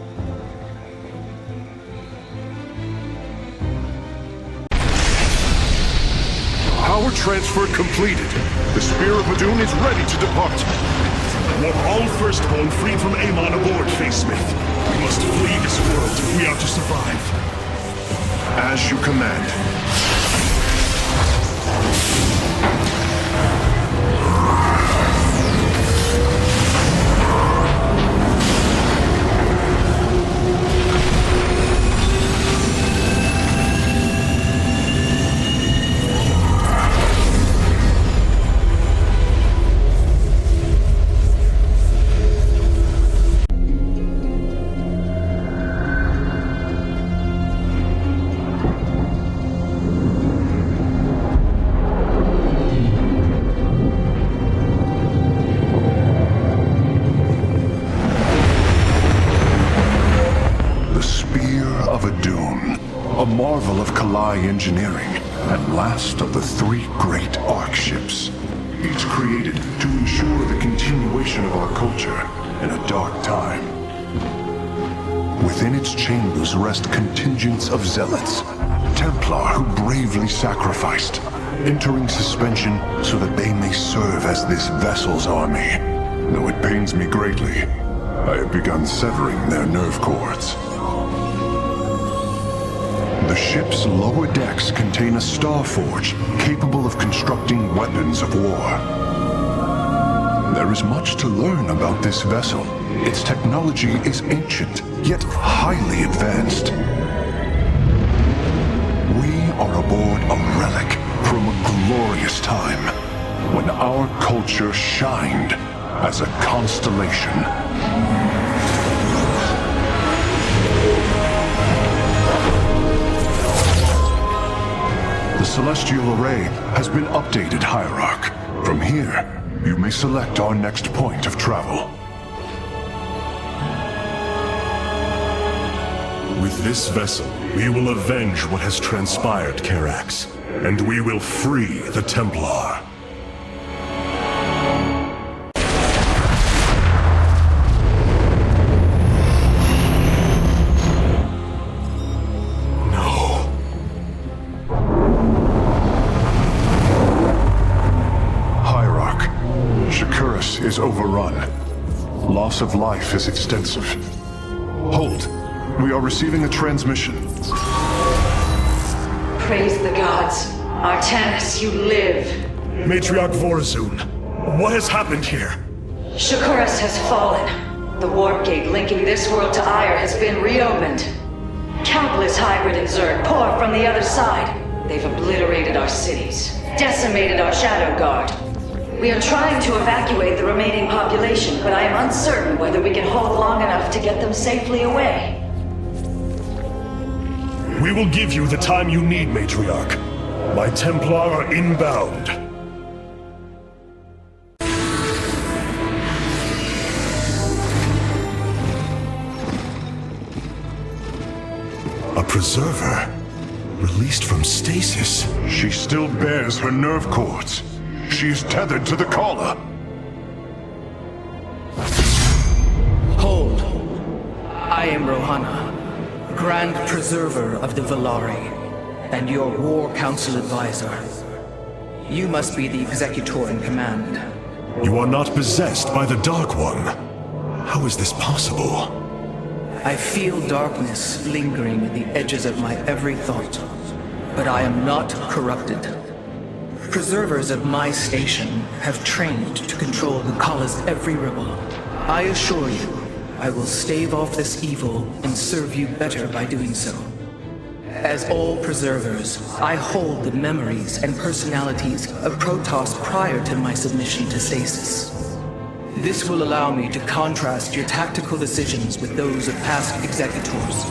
Power transfer completed. The Spear of Adun is ready to depart. Want all Firstborn freed from Amon aboard, Face Smith. We must flee this world if we are to survive. As you command. Engineering, and last of the 3 great Ark ships, each created to ensure the continuation of our culture in a dark time. Within its chambers rest contingents of zealots, Templar who bravely sacrificed, entering suspension so that they may serve as this vessel's army. Though it pains me greatly, I have begun severing their nerve cords. The ship's lower decks contain a star forge capable of constructing weapons of war. There is much to learn about this vessel. Its technology is ancient, yet highly advanced. We are aboard a relic from a glorious time, when our culture shined as a constellation. The Celestial Array has been updated, Hierarch. From here, you may select our next point of travel. With this vessel, we will avenge what has transpired, Kerrax, and we will free the Templar. Is overrun. Loss of life is extensive. Hold. We are receiving a transmission. Praise the gods. Artanis, you live. Matriarch Vorazun, what has happened here? Shakuras has fallen. The warp gate linking this world to Ire has been reopened. Countless hybrid and Zerg pour from the other side. They've obliterated our cities, decimated our Shadow Guard. We are trying to evacuate the remaining population, but I am uncertain whether we can hold long enough to get them safely away. We will give you the time you need, Matriarch. My Templar are inbound. A preserver? Released from stasis? She still bears her nerve cords. She is tethered to the collar. Hold. I am Rohana, Grand Preserver of the Valari, and your War Council Advisor. You must be the Executor in command. You are not possessed by the Dark One. How is this possible? I feel darkness lingering at the edges of my every thought, but I am not corrupted. Preservers of my station have trained to control Hukalla's every rebel. I assure you, I will stave off this evil and serve you better by doing so. As all preservers, I hold the memories and personalities of Protoss prior to my submission to stasis. This will allow me to contrast your tactical decisions with those of past executors.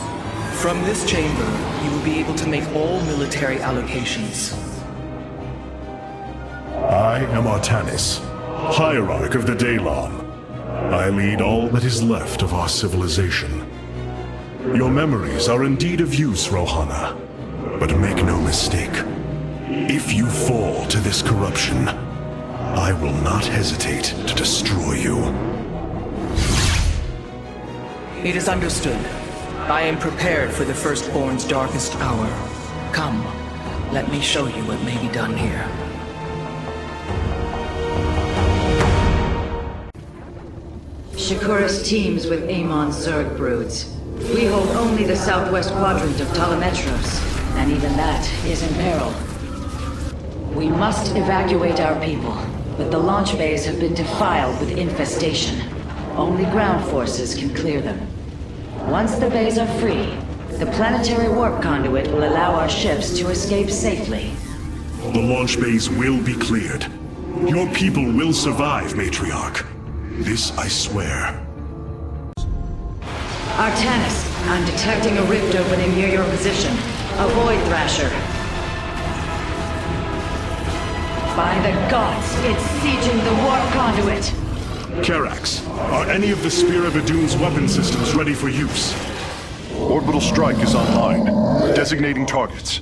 From this chamber, you will be able to make all military allocations. I am Artanis, Hierarch of the Daylon. I lead all that is left of our civilization. Your memories are indeed of use, Rohana. But make no mistake. If you fall to this corruption, I will not hesitate to destroy you. It is understood. I am prepared for the Firstborn's darkest hour. Come, let me show you what may be done here. Shakuras teams with Amon's Zerg broods. We hold only the southwest quadrant of Telemetros, and even that is in peril. We must evacuate our people, but the launch bays have been defiled with infestation. Only ground forces can clear them. Once the bays are free, the planetary warp conduit will allow our ships to escape safely. The launch bays will be cleared. Your people will survive, Matriarch. This I swear. Artanis, I'm detecting a rift opening near your position. Avoid Thrasher. By the gods, it's sieging the warp conduit! Karax, are any of the Spear of Idun's weapon systems ready for use? Orbital strike is online. Designating targets.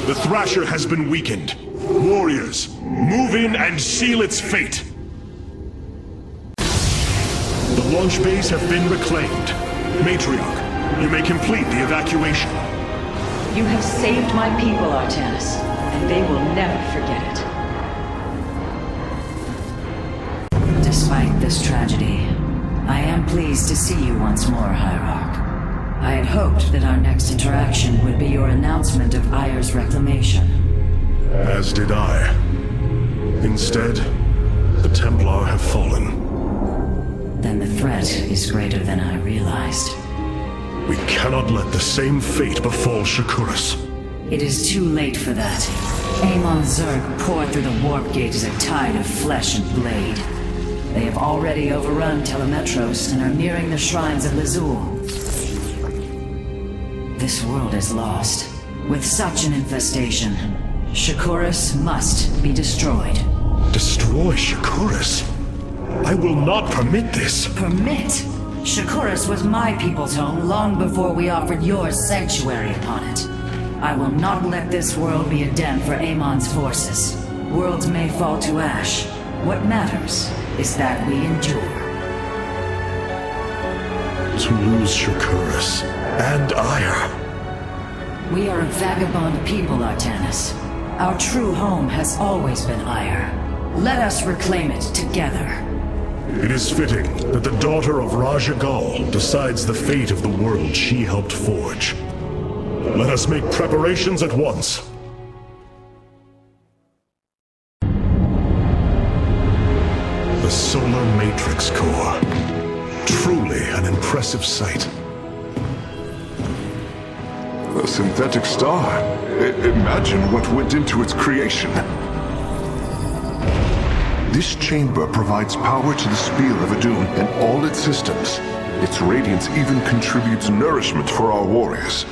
The Thrasher has been weakened. Warriors, move in and seal its fate. The launch bays have been reclaimed. Matriarch, you may complete the evacuation. You have saved my people, Artanis, and they will never forget it. Despite this tragedy, I am pleased to see you once more, Hierarch. I had hoped that our next interaction would be your announcement of Ayer's reclamation. As did I. Instead, the Templar have fallen. Then the threat is greater than I realized. We cannot let the same fate befall Shakuras. It is too late for that. Amon's Zerg pour through the warp gate as a tide of flesh and blade. They have already overrun Telemetros and are nearing the shrines of Lazul. This world is lost. With such an infestation, Shakuras must be destroyed. Destroy Shakuras? I will not permit this. Permit? Shakuras was my people's home long before we offered yours sanctuary upon it. I will not let this world be a den for Amon's forces. Worlds may fall to ash. What matters is that we endure. To lose Shakuras and Ayer. We are a vagabond people, Artanis. Our true home has always been Ayer. Let us reclaim it together. It is fitting that the daughter of Raja Gal decides the fate of the world she helped forge. Let us make preparations at once. The Solar Matrix Core. Truly an impressive sight. A synthetic star. Imagine what went into its creation. This chamber provides power to the Spear of Adun and all its systems. Its radiance even contributes nourishment for our warriors.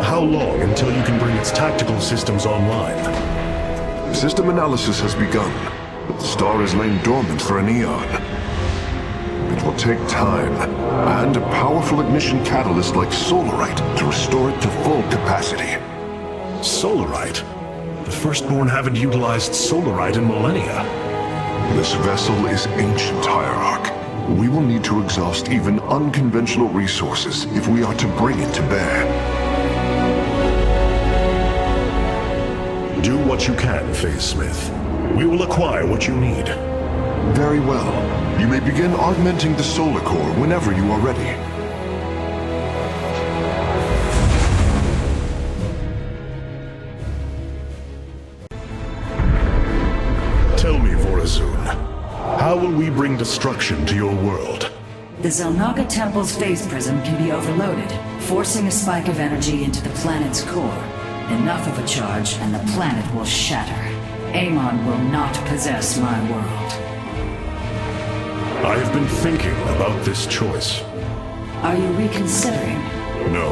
How long until you can bring its tactical systems online? System analysis has begun, but the star has lain dormant for an eon. It will take time, and a powerful ignition catalyst like Solarite to restore it to full capacity. Solarite? The Firstborn haven't utilized Solarite in millennia. This vessel is ancient, Hierarch. We will need to exhaust even unconventional resources if we are to bring it to bear. Do what you can, Phase Smith. We will acquire what you need. Very well. You may begin augmenting the solar core whenever you are ready. Tell me, Vorazun, how will we bring destruction to your world? The Zelnaga Temple's phase prism can be overloaded, forcing a spike of energy into the planet's core. Enough of a charge, and the planet will shatter. Amon will not possess my world. I have been thinking about this choice. Are you reconsidering? No.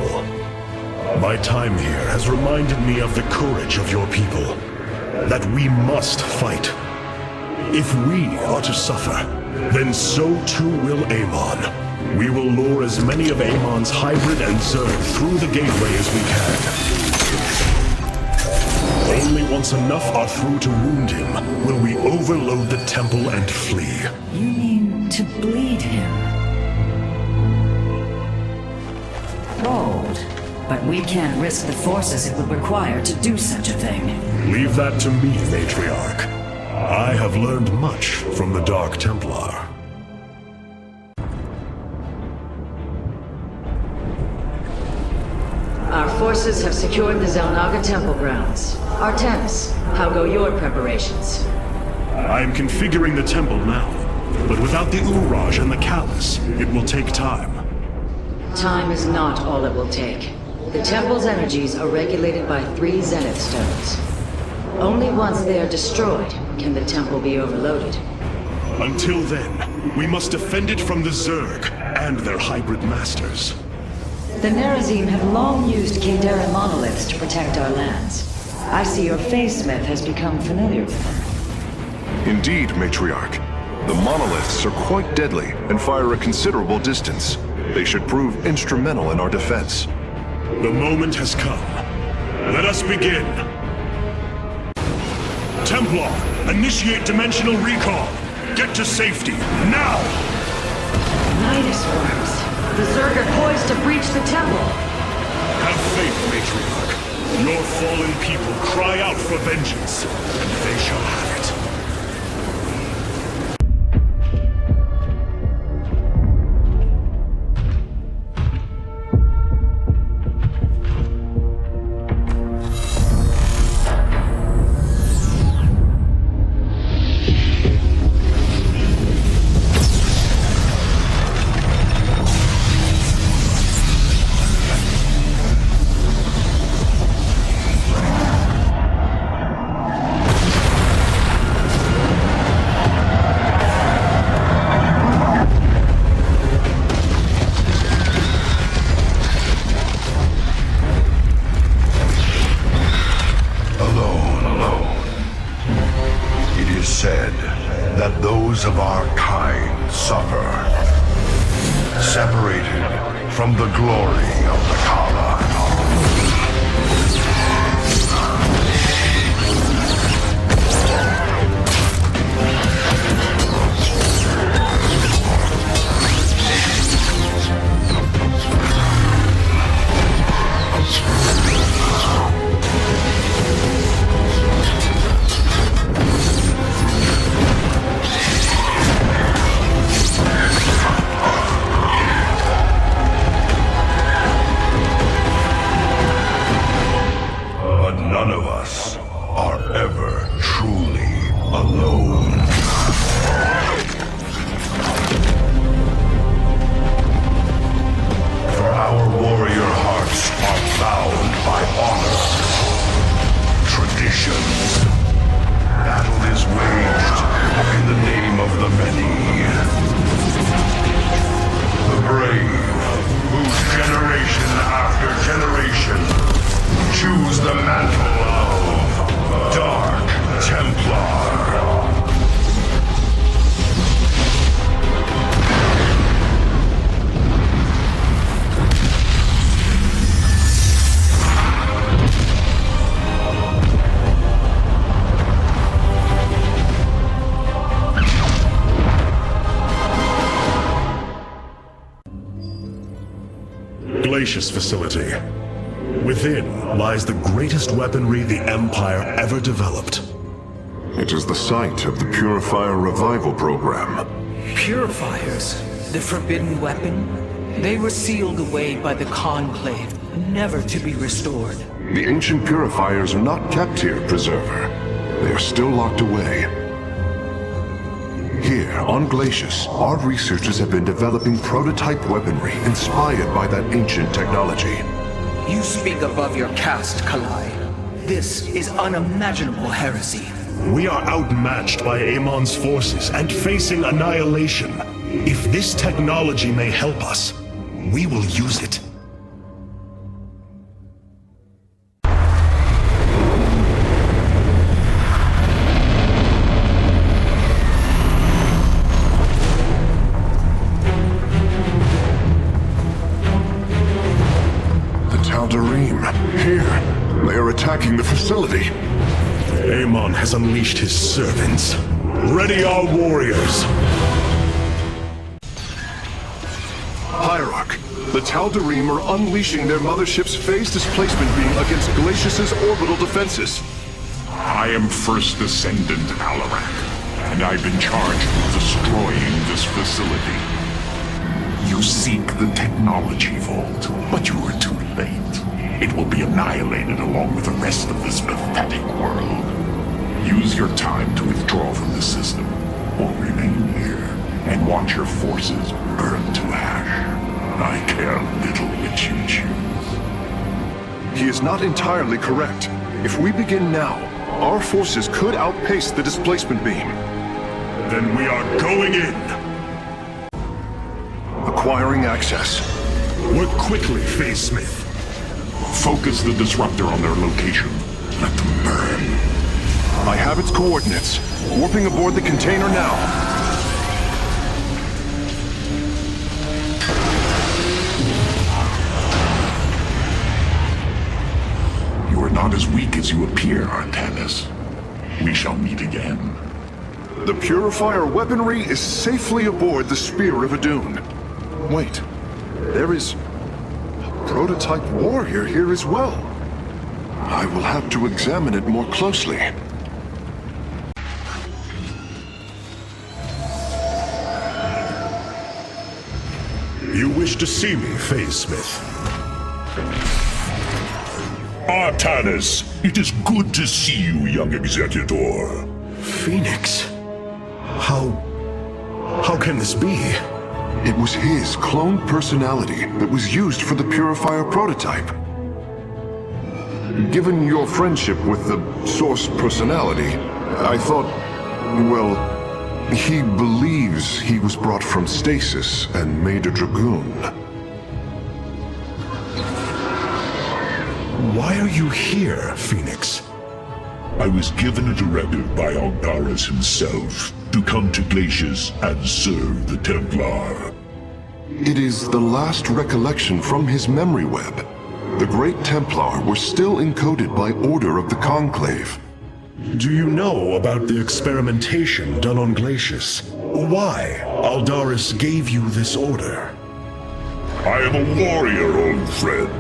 My time here has reminded me of the courage of your people. That we must fight. If we are to suffer, then so too will Amon. We will lure as many of Amon's hybrid and Zerg through the gateway as we can. Only once enough are through to wound him will we overload the temple and flee. You mean to bleed him? Bold. But we can't risk the forces it would require to do such a thing. Leave that to me, Matriarch. I have learned much from the Dark Templar. Our forces have secured the Zelnaga Temple grounds. Artanis, how go your preparations? I am configuring the temple now, but without the Uraj and the Callus, it will take time. Time is not all it will take. The temple's energies are regulated by 3 Zenith stones. Only once they are destroyed can the temple be overloaded. Until then, we must defend it from the Zerg and their hybrid masters. The Nerazim have long used Kadaran monoliths to protect our lands. I see your phase smith has become familiar with them. Indeed, Matriarch. The monoliths are quite deadly and fire a considerable distance. They should prove instrumental in our defense. The moment has come. Let us begin. Templar, initiate dimensional recall. Get to safety, now! Nidus worms. The Zerg are poised to breach the temple. Have faith, Matriarch. Your fallen people cry out for vengeance, and they shall have it. Of our kind suffer, separated from the glory of the Kala. Use the mantle of Dark Templar. Glacius facility. Within lies the greatest weaponry the Empire ever developed. It is the site of the Purifier Revival Program. Purifiers? The forbidden weapon? They were sealed away by the Conclave, never to be restored. The ancient purifiers are not kept here, Preserver. They are still locked away. Here, on Glacius, our researchers have been developing prototype weaponry inspired by that ancient technology. You speak above your caste, Kalai. This is unimaginable heresy. We are outmatched by Amon's forces and facing annihilation. If this technology may help us, we will use it. Here, they are attacking the facility. Amon has unleashed his servants. Ready our warriors! Hierarch, the Tal'Darim are unleashing their mothership's phase displacement beam against Glacius's orbital defenses. I am First Descendant Alarak, and I've been charged with destroying this facility. You seek the technology vault, but you are too late. It will be annihilated along with the rest of this pathetic world. Use your time to withdraw from the system, or remain here and watch your forces burn to ash. I care little which you choose. He is not entirely correct. If we begin now, our forces could outpace the displacement beam. Then we are going in! Acquiring access. Work quickly, Phase Smith. Focus the disruptor on their location. Let them burn. I have its coordinates. Warping aboard the container now. You are not as weak as you appear, Artanis. We shall meet again. The Purifier weaponry is safely aboard the Spear of Adun. Wait, there is a prototype warrior here as well. I will have to examine it more closely. You wish to see me, Phase Smith? Artanis, it is good to see you, young Executor. Phoenix? How can this be? It was his cloned personality that was used for the Purifier prototype. Given your friendship with the Source personality, I thought, well, he believes he was brought from stasis and made a Dragoon. Why are you here, Phoenix? I was given a directive by Artanis himself to come to Glacius and serve the Templar. It is the last recollection from his memory web. The Great Templar were still encoded by order of the Conclave. Do you know about the experimentation done on Glacius? Why Aldaris gave you this order? I am a warrior, old friend.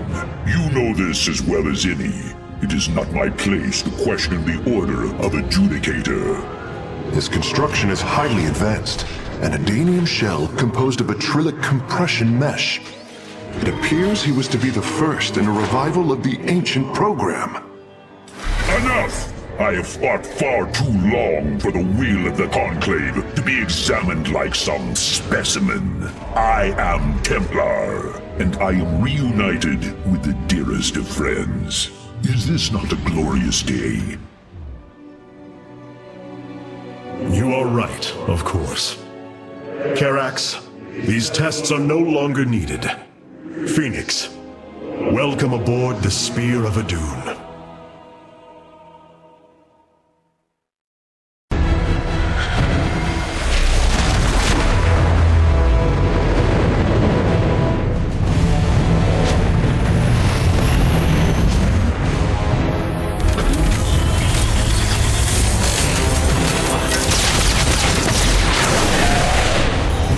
You know this as well as any. It is not my place to question the order of Adjudicator. His construction is highly advanced, an Adanium shell composed of acrylic compression mesh. It appears he was to be the first in a revival of the ancient program. Enough! I have fought far too long for the will of the Conclave to be examined like some specimen. I am Templar, and I am reunited with the dearest of friends. Is this not a glorious day? You are right, of course. Karax, these tests are no longer needed. Phoenix, Welcome aboard the Spear of Adun.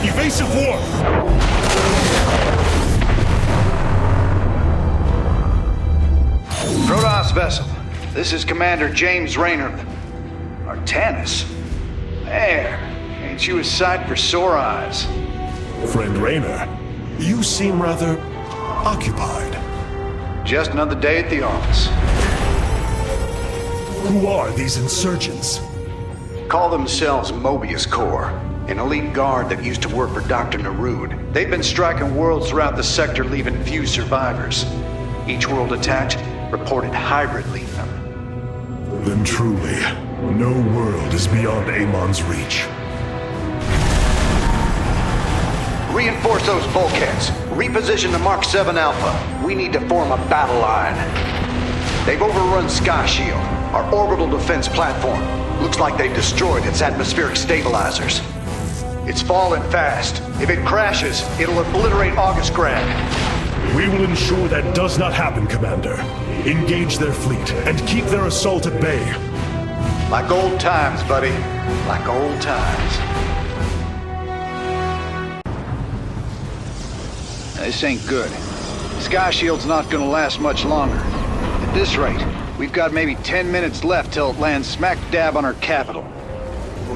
Evasive warp! Protoss vessel. This is Commander James Raynor. Artanis? Man, ain't you a sight for sore eyes? Friend Raynor, you seem rather occupied. Just another day at the office. Who are these insurgents? Call themselves Mobius Corps, an elite guard that used to work for Dr. Narud. They've been striking worlds throughout the sector, leaving few survivors. Each world attacked reported hybrid leaving them. Then truly, no world is beyond Amon's reach. Reinforce those bulkheads. Reposition the Mark 7 Alpha. We need to form a battle line. They've overrun Sky Shield, our orbital defense platform. Looks like they've destroyed its atmospheric stabilizers. It's falling fast. If it crashes, it'll obliterate August Grad. We will ensure that does not happen, Commander. Engage their fleet and keep their assault at bay. Like old times, buddy. Like old times. This ain't good. Sky Shield's not gonna last much longer. At this rate, we've got maybe 10 minutes left till it lands smack dab on our capital.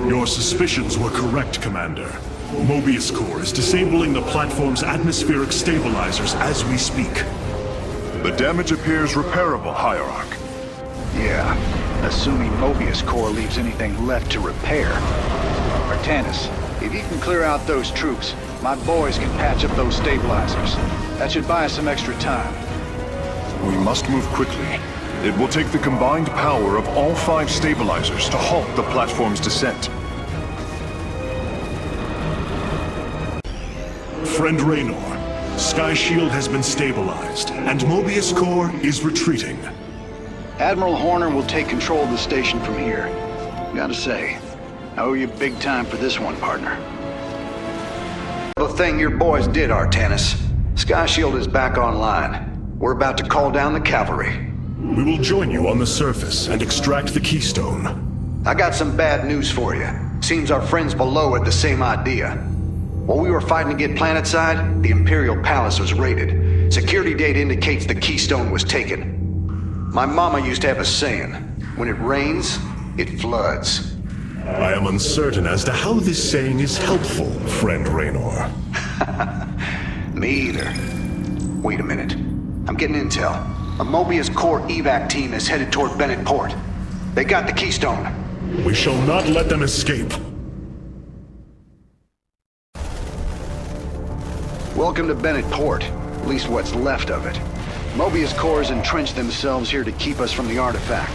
Your suspicions were correct, Commander. Mobius Corps is disabling the platform's atmospheric stabilizers as we speak. The damage appears repairable, Hierarch. Yeah, assuming Mobius Corps leaves anything left to repair. Artanis, if you can clear out those troops, my boys can patch up those stabilizers. That should buy us some extra time. We must move quickly. It will take the combined power of all 5 stabilizers to halt the platform's descent. Friend Raynor, Sky Shield has been stabilized, and Mobius Corps is retreating. Admiral Horner will take control of the station from here. Gotta say, I owe you big time for this one, partner. The thing your boys did, Artanis. Sky Shield is back online. We're about to call down the cavalry. We will join you on the surface and extract the keystone. I got some bad news for you. Seems our friends below had the same idea. While we were fighting to get planetside, the Imperial Palace was raided. Security data indicates the keystone was taken. My mama used to have a saying, when it rains, it floods. I am uncertain as to how this saying is helpful, friend Raynor. Me either. Wait a minute. I'm getting intel. A Mobius Corps evac team is headed toward Bennett Port. They got the keystone. We shall not let them escape. Welcome to Bennett Port. At least what's left of it. Mobius Corps has entrenched themselves here to keep us from the artifact.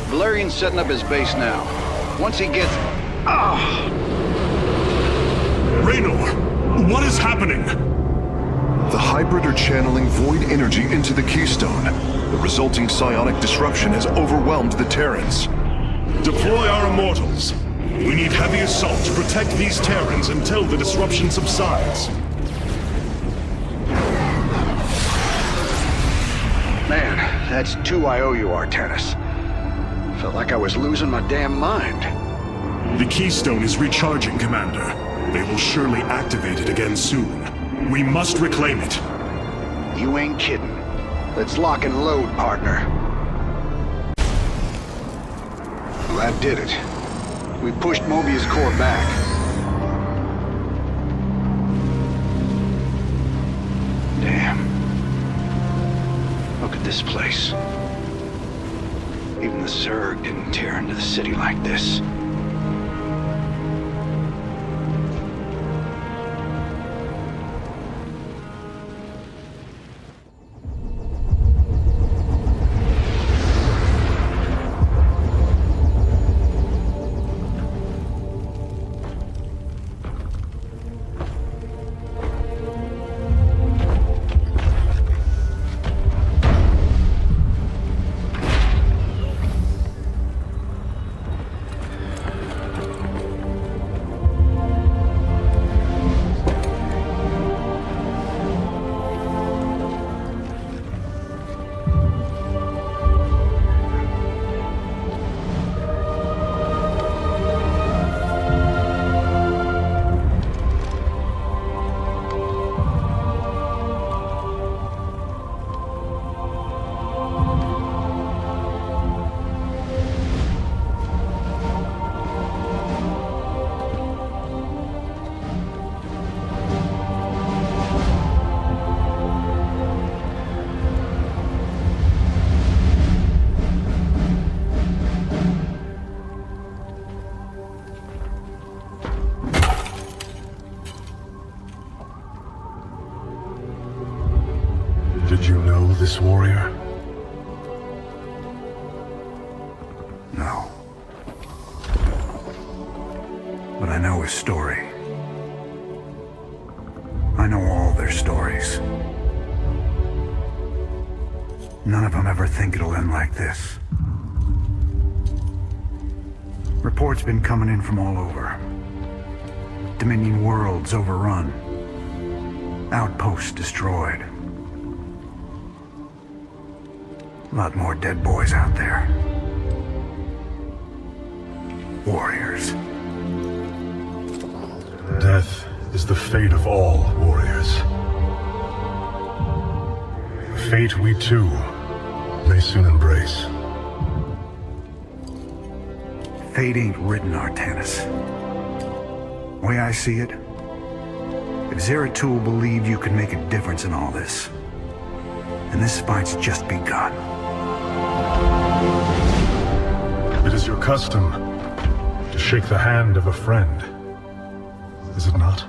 Valerian's setting up his base now. Once he gets... Raynor, what is happening? The hybrid are channeling void energy into the keystone. The resulting psionic disruption has overwhelmed the Terrans. Deploy our immortals. We need heavy assault to protect these Terrans until the disruption subsides. Man, that's 2 I owe you, Artanis. Felt like I was losing my damn mind. The keystone is recharging, Commander. They will surely activate it again soon. We must reclaim it. You ain't kidding. Let's lock and load, partner. Well, that did it. We pushed Mobius Corps back. Damn. Look at this place. Even the Zerg didn't tear into the city like this. No. But I know his story. I know all their stories. None of them ever think it'll end like this. Reports been coming in from all over. Dominion worlds overrun. Outposts destroyed. A lot more dead boys out there. Warriors. Death is the fate of all warriors. A fate we too may soon embrace. Fate ain't written, Artanis. The way I see it, if Zeratul believed you could make a difference in all this, then this fight's just begun. It is your custom to shake the hand of a friend, is it not?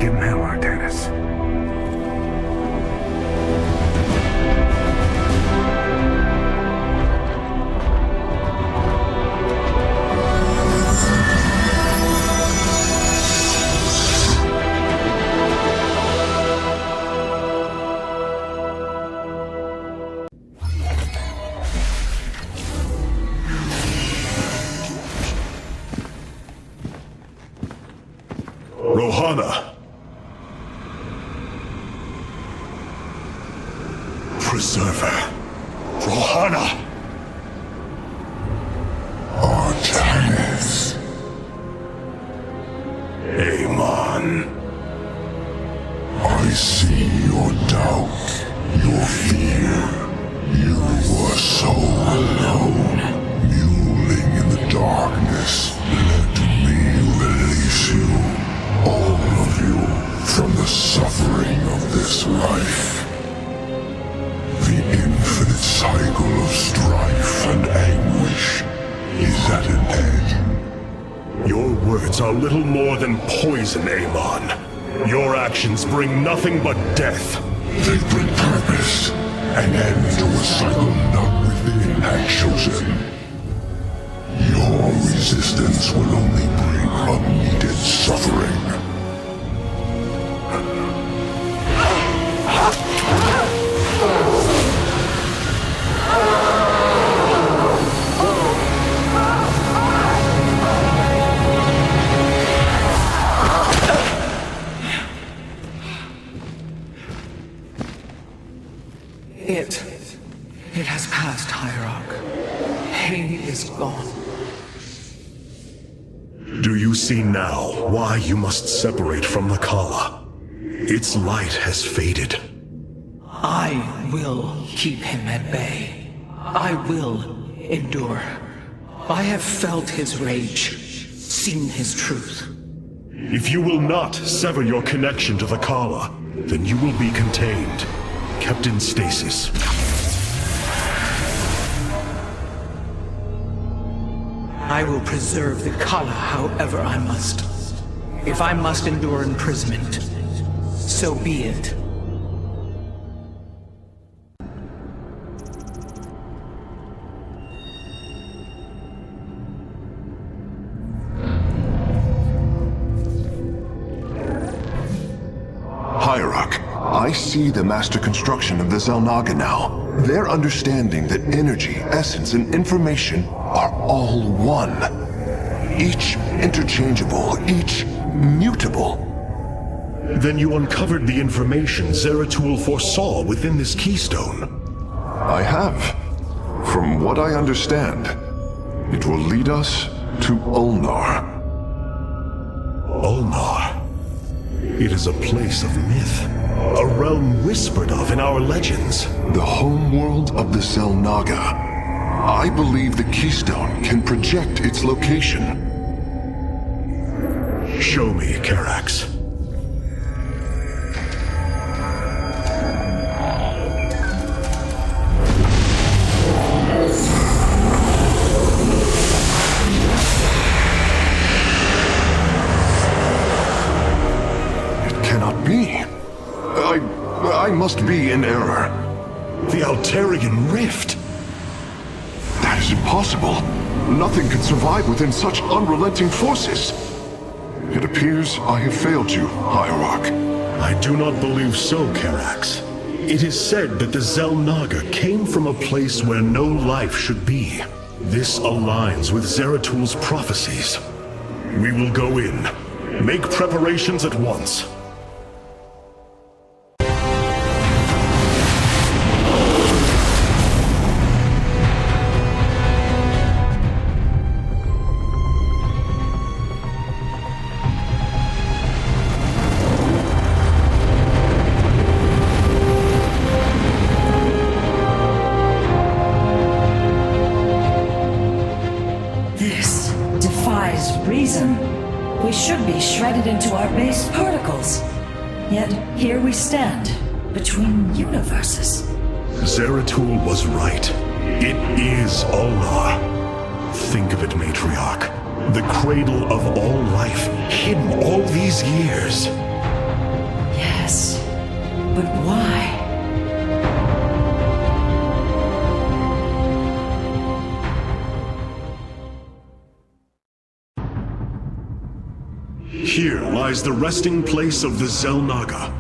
Give him hell, Artanis. Rohana! Preserver. Rohana! Artanis. Amon. I see your doubt, your fear. You were so alone, mewling in the darkness. Let me release you, all of you, from the suffering of this life. The infinite cycle of strife and anguish is at an end. Your words are little more than poison, Amon. Your actions bring nothing but death. They bring purpose, an end to a cycle none within had chosen. Your resistance will only bring unneeded suffering. It has passed, Hierarch. He is gone. Do you see now why you must separate from the Kala? Its light has faded. I will keep him at bay. I will endure. I have felt his rage, seen his truth. If you will not sever your connection to the Kala, then you will be contained, kept in stasis. I will preserve the Kala however I must. If I must endure imprisonment, so be it. Hierarch, I see the master construction of the Xel'Naga now. Their understanding that energy, essence, and information are all one. Each interchangeable, each mutable. Then you uncovered the information Zeratul foresaw within this keystone. I have. From what I understand, it will lead us to Ulnar. Ulnar. It is a place of myth. A realm whispered of in our legends. The homeworld of the Xel'Naga. I believe the keystone can project its location. Show me, Karax. I must be in error. The Alterian Rift. That is impossible. Nothing could survive within such unrelenting forces. It appears I have failed you, Hierarch. I do not believe so, Karax. It is said that the Xel'Naga came from a place where no life should be. This aligns with Zeratul prophecies. We will go in. Make preparations at once. This defies reason. We should be shredded into our base particles. Yet here we stand, between universes. Zeratul was right. It is Allah. Think of it, Matriarch. The cradle of all life, hidden all these years. Yes, but why? Here lies the resting place of the Xel'Naga.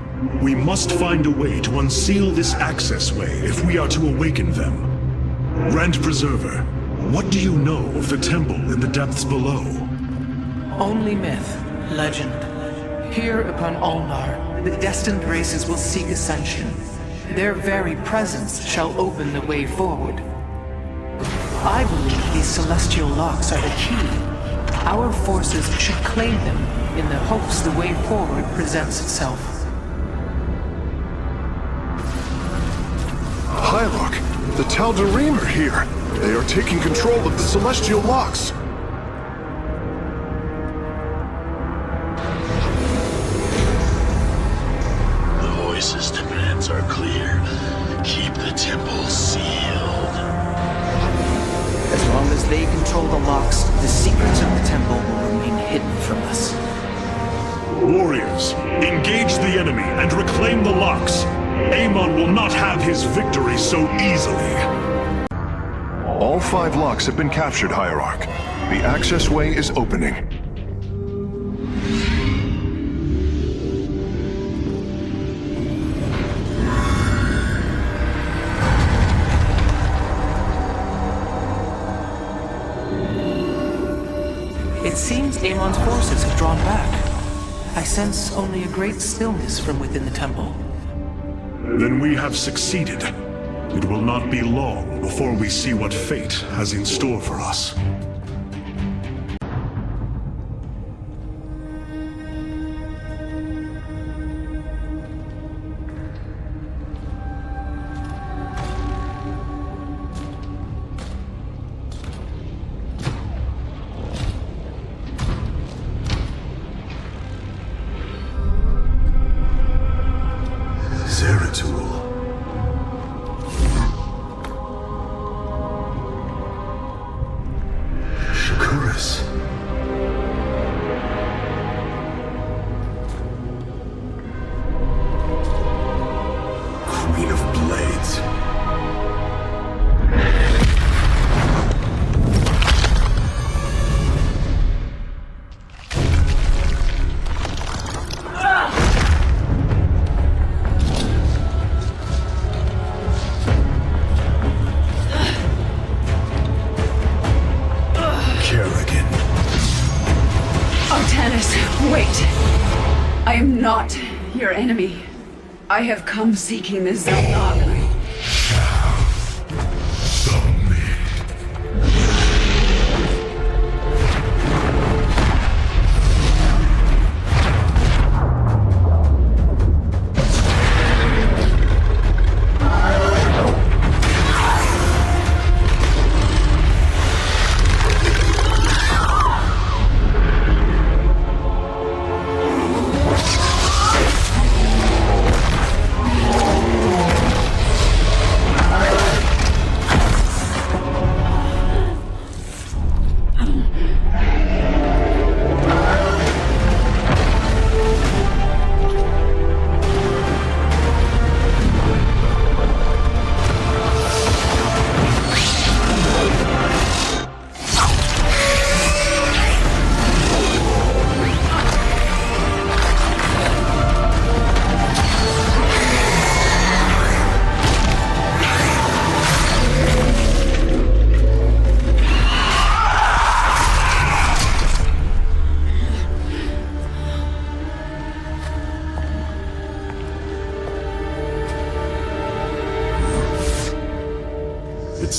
We must find a way to unseal this access way if we are to awaken them. Grand Preserver, what do you know of the temple in the depths below? Only myth, legend. Here upon Ulnar, the destined races will seek ascension. Their very presence shall open the way forward. I believe these celestial locks are the key. Our forces should claim them in the hopes the way forward presents itself. Hierarch, the Tal'Darim are here. They are taking control of the celestial locks. The voice's demands are clear. Keep the temple sealed. As long as they control the locks, the secrets of the temple will remain hidden from us. Warriors, engage the enemy and reclaim the locks. Amon will not have his victory so easily. All 5 locks have been captured, Hierarch. The access way is opening. It seems Amon's forces have drawn back. I sense only a great stillness from within the temple. Then we have succeeded. It will not be long before we see what fate has in store for us. Zeratul. Shakuras. Queen of Blades. Kerrigan. Artanis, wait! I am not your enemy. I have come seeking the Xel'Naga.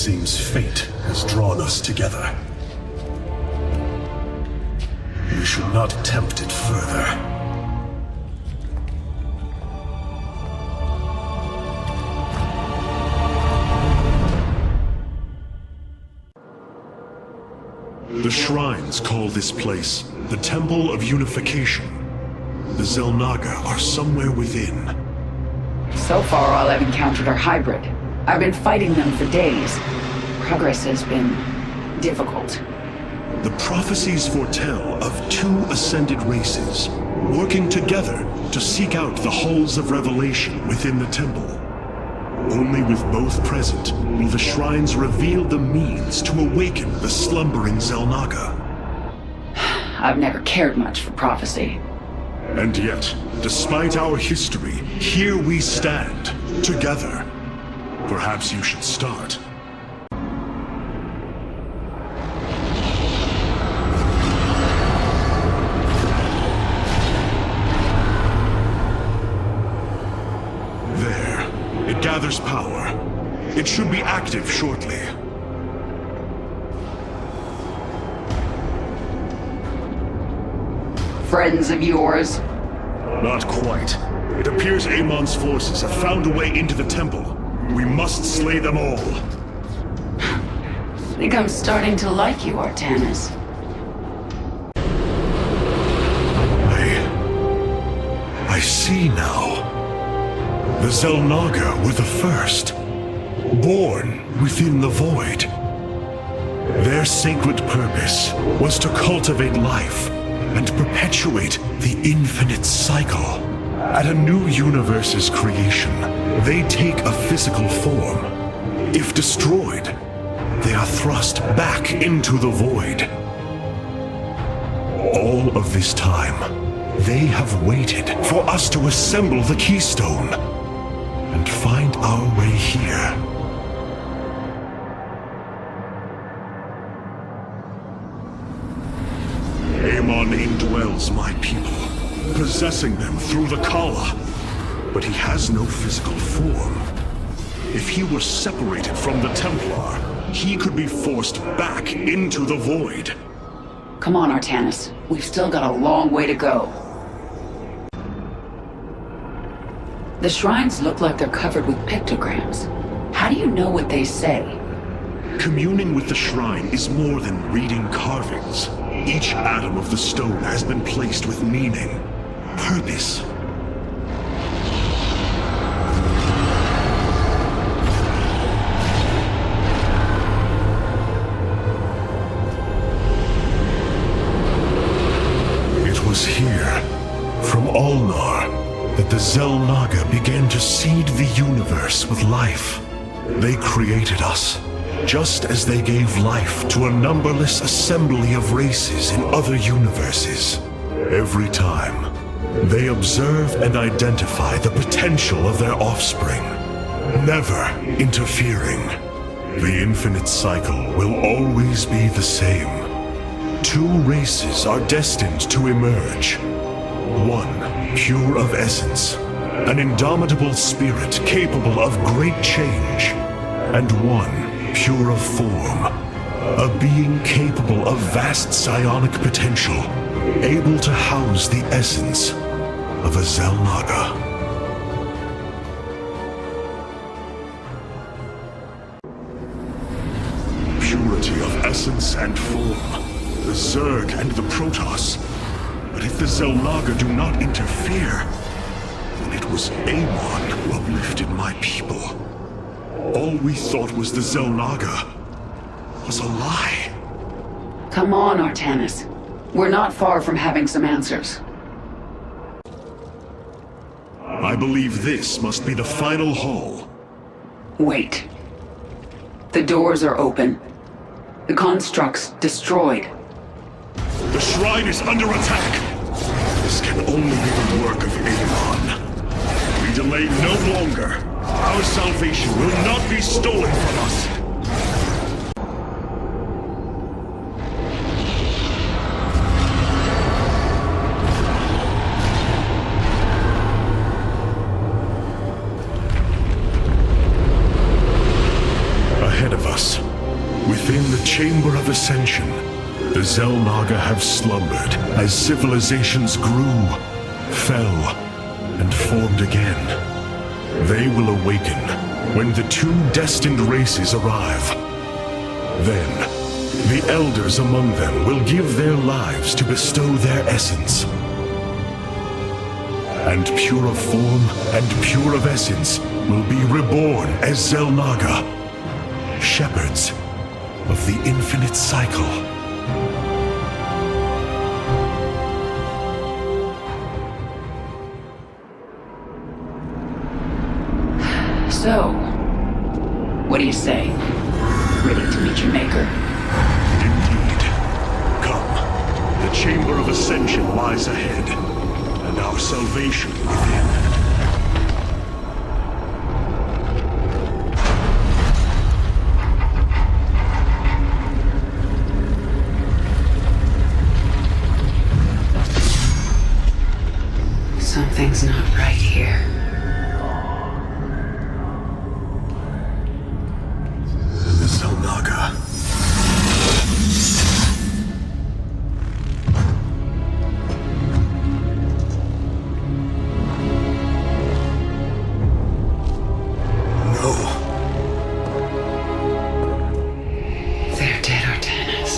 seems fate has drawn us together. We should not attempt it further. The shrines call this place the Temple of Unification. The Xel'Naga are somewhere within. So far, all I've encountered are hybrid. I've been fighting them for days. Progress has been difficult. The prophecies foretell of two ascended races, working together to seek out the halls of revelation within the temple. Only with both present will the shrines reveal the means to awaken the slumbering Xel'Naga. I've never cared much for prophecy. And yet, despite our history, here we stand, together. Perhaps you should start. There. It gathers power. It should be active shortly. Friends of yours? Not quite. It appears Amon's forces have found a way into the temple. We must slay them all. I think I'm starting to like you, Artanis. I see now. The Xel'Naga were the first. Born within the void. Their sacred purpose was to cultivate life and perpetuate the infinite cycle. At a new universe's creation, they take a physical form. If destroyed, they are thrust back into the void. All of this time, they have waited for us to assemble the keystone and find our way here. Amon indwells my people, possessing them through the Kala. But he has no physical form. If he were separated from the Templar, he could be forced back into the void. Come on, Artanis. We've still got a long way to go. The shrines look like they're covered with pictograms. How do you know what they say? Communing with the shrine is more than reading carvings. Each atom of the stone has been placed with meaning, purpose. It was here, from Ulnar, that the Xel'Naga began to seed the universe with life. They created us, just as they gave life to a numberless assembly of races in other universes. Every time, they observe and identify the potential of their offspring, never interfering. The infinite cycle will always be the same. Two races are destined to emerge. One, pure of essence, an indomitable spirit capable of great change, and one, pure of form, a being capable of vast psionic potential, able to house the essence of a Xel'Naga. Purity of essence and form, the Zerg and the Protoss. But if the Xel'Naga do not interfere, then it was Amon who uplifted my people. All we thought was the Xel'Naga was a lie. Come on, Artanis. We're not far from having some answers. I believe this must be the final hall. Wait. The doors are open. The construct's destroyed. The shrine is under attack! This can only be the work of Amon. We delay no longer. Our salvation will not be stolen from us. Ahead of us, Chamber of Ascension. The Xel'Naga have slumbered as civilizations grew, fell, and formed again. They will awaken when the two destined races arrive. Then, the elders among them will give their lives to bestow their essence. And pure of form and pure of essence will be reborn as Xel'Naga, shepherds of the infinite cycle. So, what do you say? Ready to meet your maker? Indeed. Come. The Chamber of Ascension lies ahead, and our salvation within. Something's not right here. The Xel'Naga. No. They're dead, Artanis.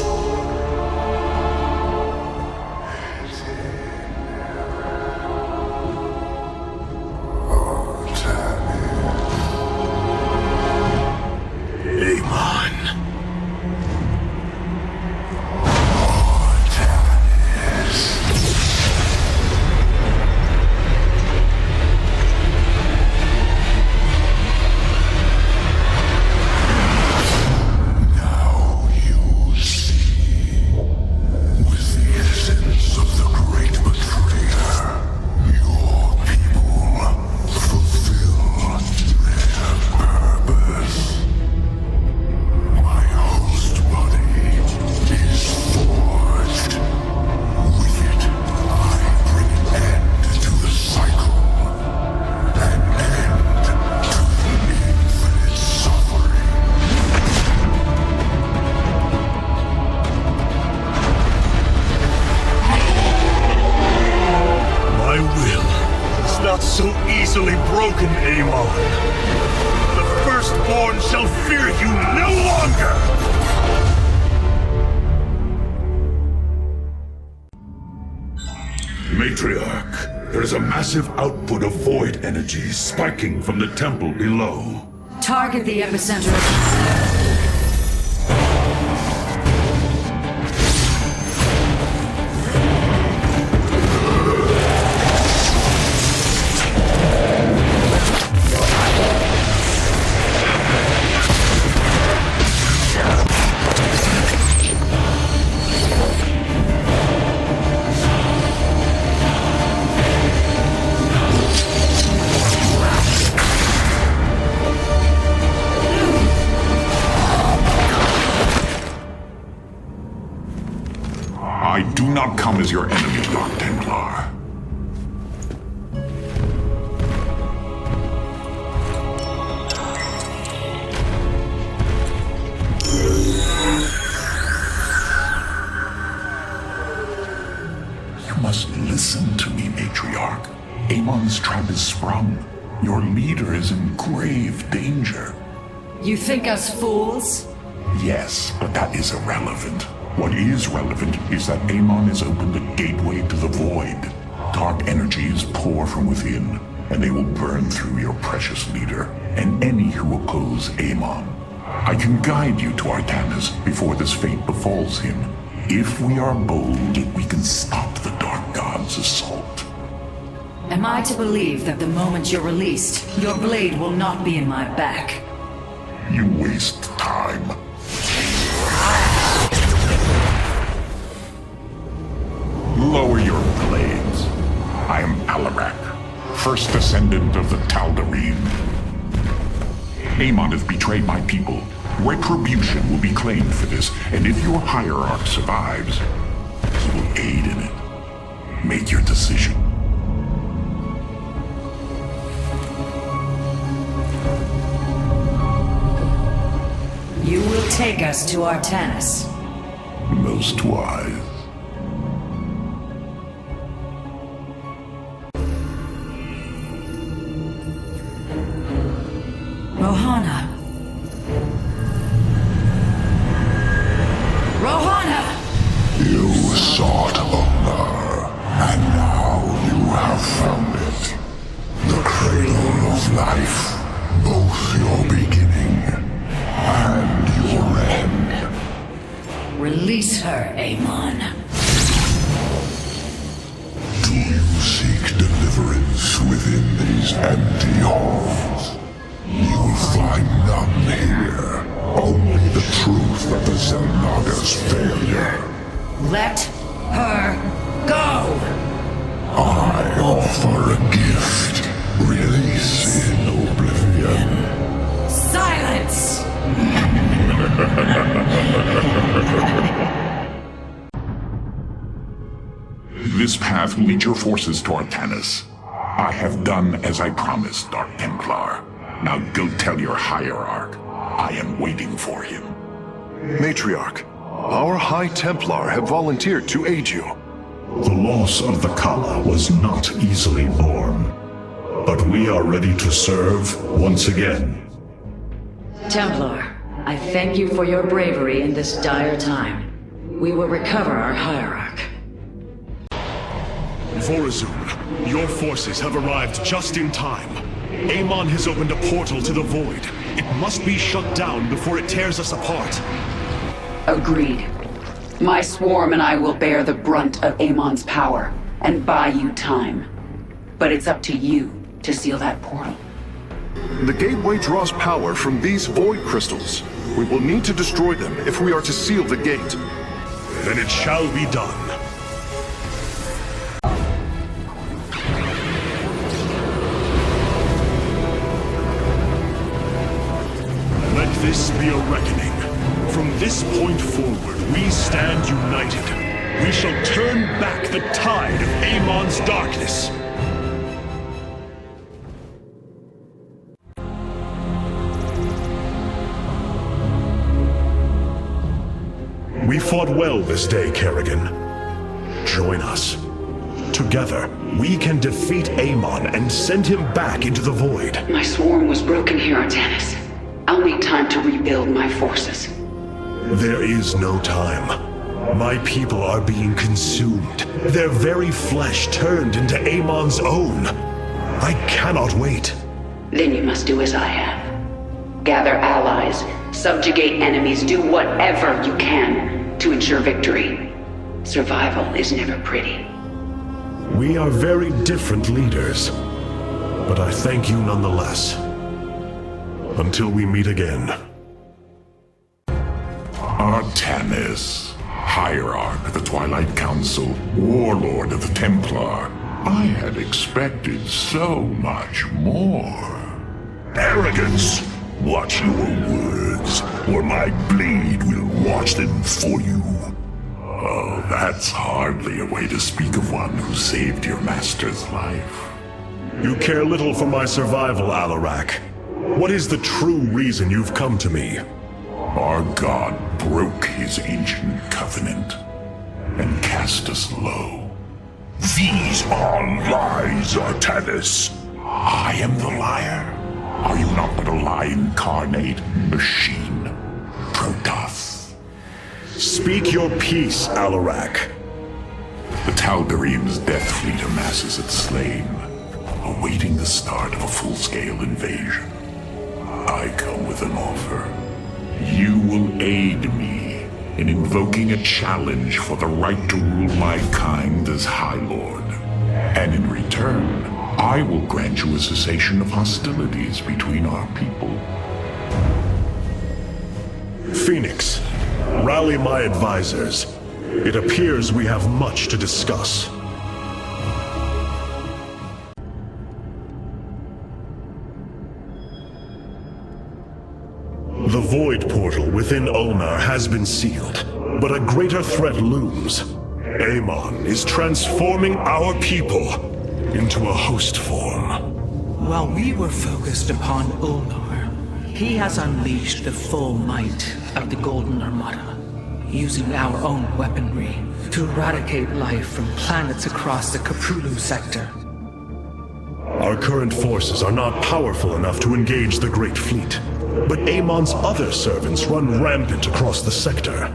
Amon. Now you see, with the essence of the great betrayer, your people fulfill their purpose. My host body is forged. With it, I bring an end to the cycle. An end to the infinite suffering. My will is not so easily broken, Amon. The Firstborn shall fear you no longer! Matriarch, there is a massive output of void energy spiking from the temple below. Target the epicenter. I do not come as your enemy, Dark Templar. You must listen to me, Matriarch. Amon's trap is sprung. Your leader is in grave danger. You think us fools? Yes, but that is irrelevant. What is relevant is that Amon has opened the gateway to the void. Dark energies pour from within, and they will burn through your precious leader, and any who oppose Amon. I can guide you to Artanis before this fate befalls him. If we are bold, we can stop the Dark God's assault. Am I to believe that the moment you're released, your blade will not be in my back? You waste time. Lower your blades. I am Alarak, first descendant of the Tal'Darim. Amon has betrayed my people. Retribution will be claimed for this, and if your hierarch survives, he will aid in it. Make your decision. You will take us to Artanis. Most wise. Rohana. Rohana! You sought honor, and now you have found it. The cradle of life, both your beginning and your end. Release her, Amon. Do you seek deliverance within these empty halls? You will find none here. Only the truth of the Xelnaga's failure. Let her go! I offer a gift. Release in oblivion. Silence! This path will lead your forces to Artanis. I have done as I promised, Dark Templar. Now go tell your hierarch. I am waiting for him. Matriarch, our High Templar have volunteered to aid you. The loss of the Kala was not easily borne, but we are ready to serve once again. Templar, I thank you for your bravery in this dire time. We will recover our hierarch. Vorazun, your forces have arrived just in time. Amon has opened a portal to the Void. It must be shut down before it tears us apart. Agreed. My swarm and I will bear the brunt of Amon's power and buy you time. But it's up to you to seal that portal. The gateway draws power from these Void crystals. We will need to destroy them if we are to seal the gate. Then it shall be done. Let this be a reckoning. From this point forward, we stand united. We shall turn back the tide of Amon's darkness. We fought well this day, Kerrigan. Join us. Together, we can defeat Amon and send him back into the Void. My swarm was broken here, Artanis. I'll need time to rebuild my forces. There is no time. My people are being consumed. Their very flesh turned into Amon's own. I cannot wait. Then you must do as I have. Gather allies, subjugate enemies, do whatever you can to ensure victory. Survival is never pretty. We are very different leaders, but I thank you nonetheless. Until we meet again. Artanis, Hierarch of the Twilight Council, Warlord of the Templar. I had expected so much more. Arrogance! Watch your words, or my blade will watch them for you. Oh, that's hardly a way to speak of one who saved your master's life. You care little for my survival, Alarak. What is the true reason you've come to me? Our god broke his ancient covenant and cast us low. These are lies, Artanis. I am the liar. Are you not but a lie incarnate, machine? Protoss. Speak your peace, Alarak. The Tal'Darim's death fleet amasses at Slain, awaiting the start of a full-scale invasion. I come with an offer. You will aid me in invoking a challenge for the right to rule my kind as High Lord. And in return, I will grant you a cessation of hostilities between our people. Phoenix, rally my advisors. It appears we have much to discuss. The Void Portal within Ulnar has been sealed, but a greater threat looms. Amon is transforming our people into a host form. While we were focused upon Ulnar, He has unleashed the full might of the Golden Armada, using our own weaponry to eradicate life from planets across the Caprulu sector. Our current forces are not powerful enough to engage the Great Fleet, but Amon's other servants run rampant across the sector.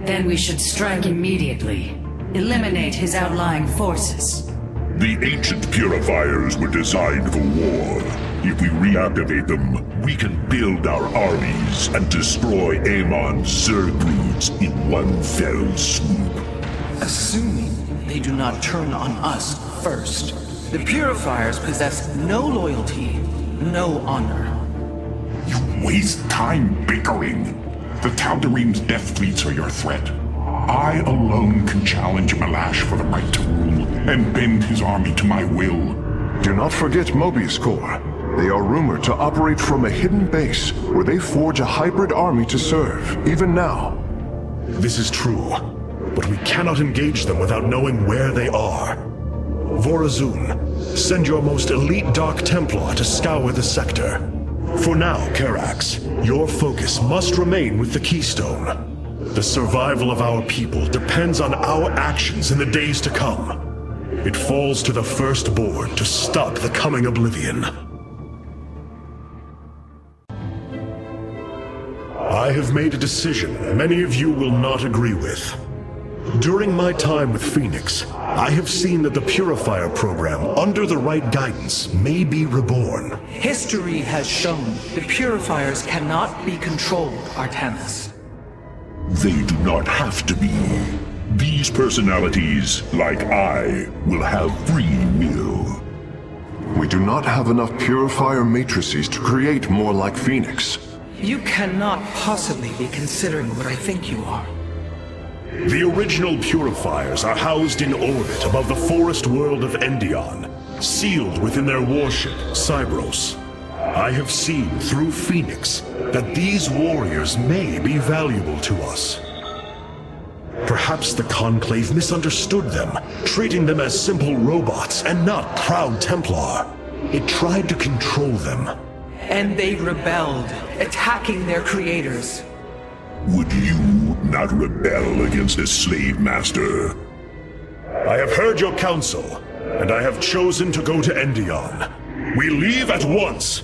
Then we should strike immediately. Eliminate his outlying forces. The ancient purifiers were designed for war. If we reactivate them, we can build our armies and destroy Amon's Zerg broods in one fell swoop. Assuming they do not turn on us first. The purifiers possess no loyalty, no honor. You waste time bickering. The Tal'Darim's death fleets are your threat. I alone can challenge Malash for the right to rule and bend his army to my will. Do not forget Mobius Corps. They are rumored to operate from a hidden base where they forge a hybrid army to serve, even now. This is true, but we cannot engage them without knowing where they are. Vorazun, send your most elite Dark Templar to scour the sector. For now, Karax, your focus must remain with the Keystone. The survival of our people depends on our actions in the days to come. It falls to the Firstborn to stop the coming oblivion. I have made a decision many of you will not agree with. During my time with Phoenix, I have seen that the Purifier program, under the right guidance, may be reborn. History has shown the Purifiers cannot be controlled, Artanis. They do not have to be. These personalities, like I, will have free will. We do not have enough Purifier matrices to create more like Phoenix. You cannot possibly be considering what I think you are. The original Purifiers are housed in orbit above the forest world of Endion, sealed within their warship, Cybros. I have seen through Phoenix that these warriors may be valuable to us. Perhaps the Conclave misunderstood them, treating them as simple robots and not proud Templar. It tried to control them. And they rebelled, attacking their creators. Would you not rebel against a slave master? I have heard your counsel, and I have chosen to go to Endion. We leave at once!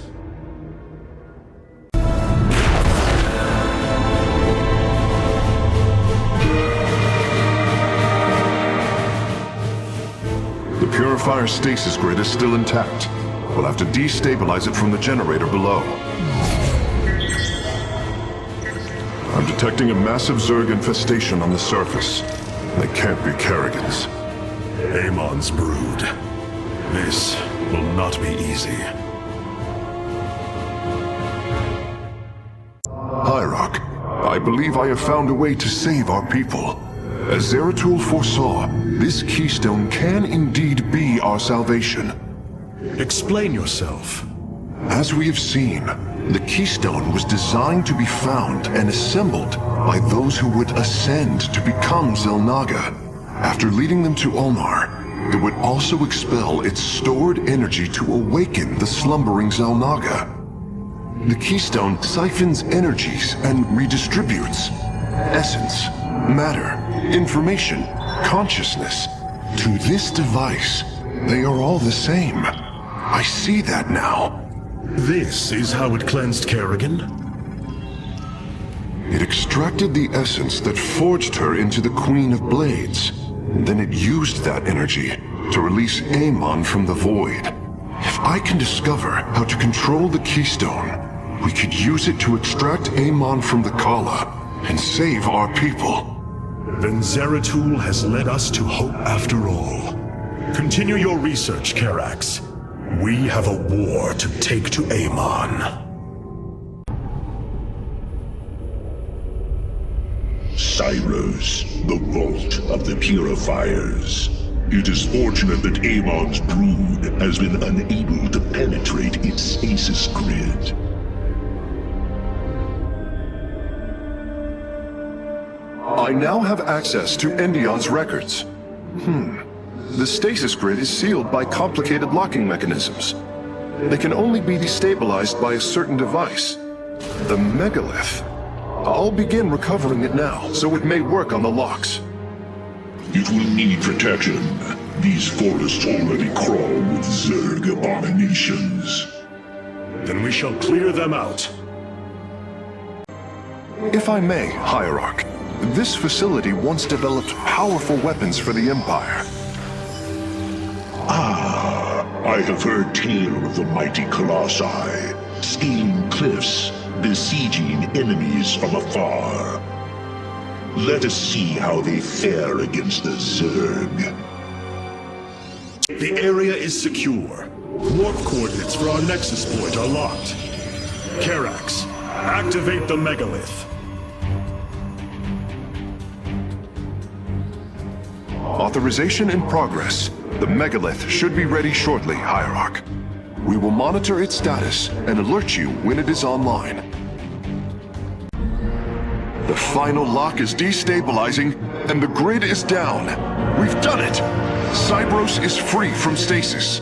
The Purifier stasis grid is still intact. We'll have to destabilize it from the generator below. I'm detecting a massive Zerg infestation on the surface. They can't be Kerrigans. Amon's brood. This will not be easy. Hierarch, I believe I have found a way to save our people. As Zeratul foresaw, this keystone can indeed be our salvation. Explain yourself. As we have seen, the keystone was designed to be found and assembled by those who would ascend to become Xel'Naga. After leading them to Ulnar, it would also expel its stored energy to awaken the slumbering Xel'Naga. The keystone siphons energies and redistributes essence, matter, information, consciousness. To this device, they are all the same. I see that now. This is how it cleansed Kerrigan? It extracted the essence that forged her into the Queen of Blades. Then it used that energy to release Amon from the void. If I can discover how to control the keystone, we could use it to extract Amon from the Kala and save our people. Then Zeratul has led us to hope after all. Continue your research, Karax. We have a war to take to Amon. Cyros, the vault of the Purifiers. It is fortunate that Amon's brood has been unable to penetrate its stasis grid. I now have access to Endion's records. The stasis grid is sealed by complicated locking mechanisms. They can only be destabilized by a certain device. The megalith. I'll begin recovering it now, so it may work on the locks. It will need protection. These forests already crawl with Zerg abominations. Then we shall clear them out. If I may, Hierarch, this facility once developed powerful weapons for the Empire. I have heard tale of the mighty Colossi, scaling cliffs, besieging enemies from afar. Let us see how they fare against the Zerg. The area is secure. Warp coordinates for our Nexus point are locked. Karax, activate the megalith. Authorization in progress. The megalith should be ready shortly, Hierarch. We will monitor its status and alert you when it is online. The final lock is destabilizing, and the grid is down. We've done it! Cybros is free from stasis.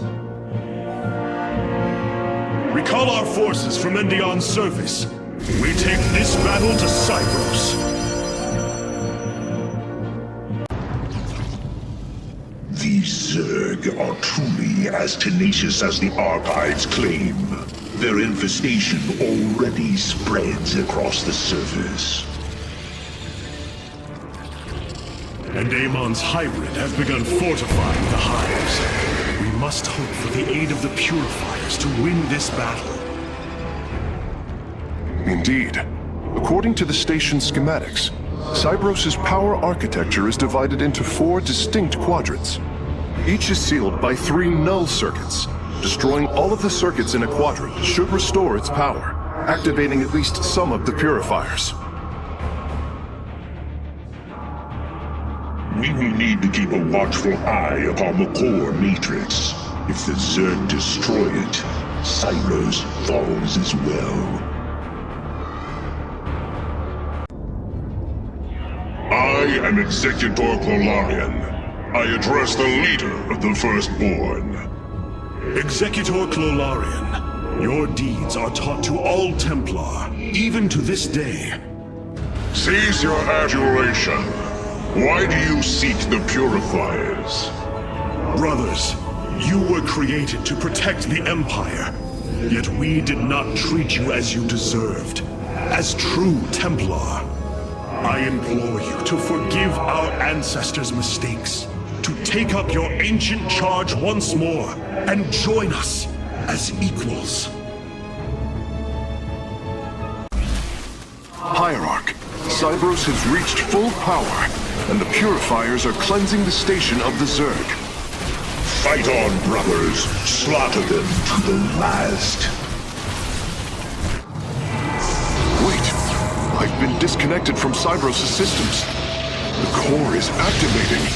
Recall our forces from Endion's surface. We take this battle to Cybros. These Zerg are truly as tenacious as the archives claim. Their infestation already spreads across the surface. And Amon's hybrid have begun fortifying the hives. We must hope for the aid of the Purifiers to win this battle. Indeed. According to the station schematics, Cybros' power architecture is divided into 4 distinct quadrants. Each is sealed by 3 null circuits. Destroying all of the circuits in a quadrant should restore its power, activating at least some of the purifiers. We will need to keep a watchful eye upon the core matrix. If the Zerg destroy it, Cybros falls as well. I am Executor Clolarian. I address the leader of the Firstborn. Executor Clolarian, your deeds are taught to all Templar, even to this day. Cease your adulation. Why do you seek the Purifiers? Brothers, you were created to protect the Empire. Yet we did not treat you as you deserved. As true Templar. I implore you to forgive our ancestors' mistakes, to take up your ancient charge once more, and join us as equals. Hierarch, Cybros has reached full power, and the Purifiers are cleansing the station of the Zerg. Fight on, brothers. Slaughter them to the last. I've been disconnected from Cybros' systems. The core is activating.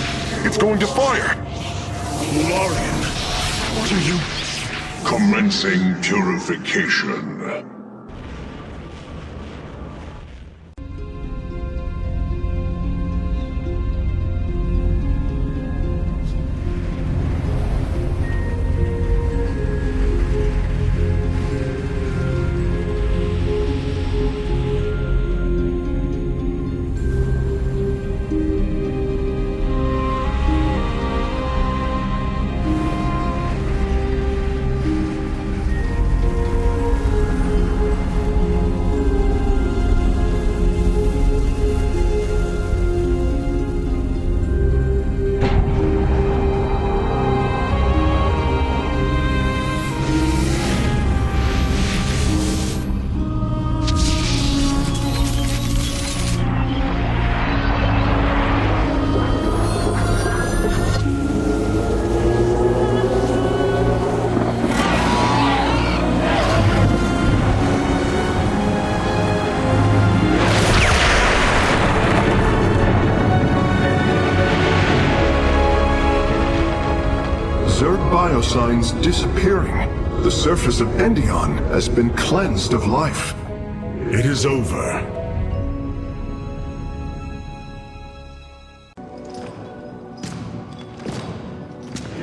It's going to fire! Larian, what are you... Commencing purification. Signs disappearing. The surface of Endion has been cleansed of life. It is over.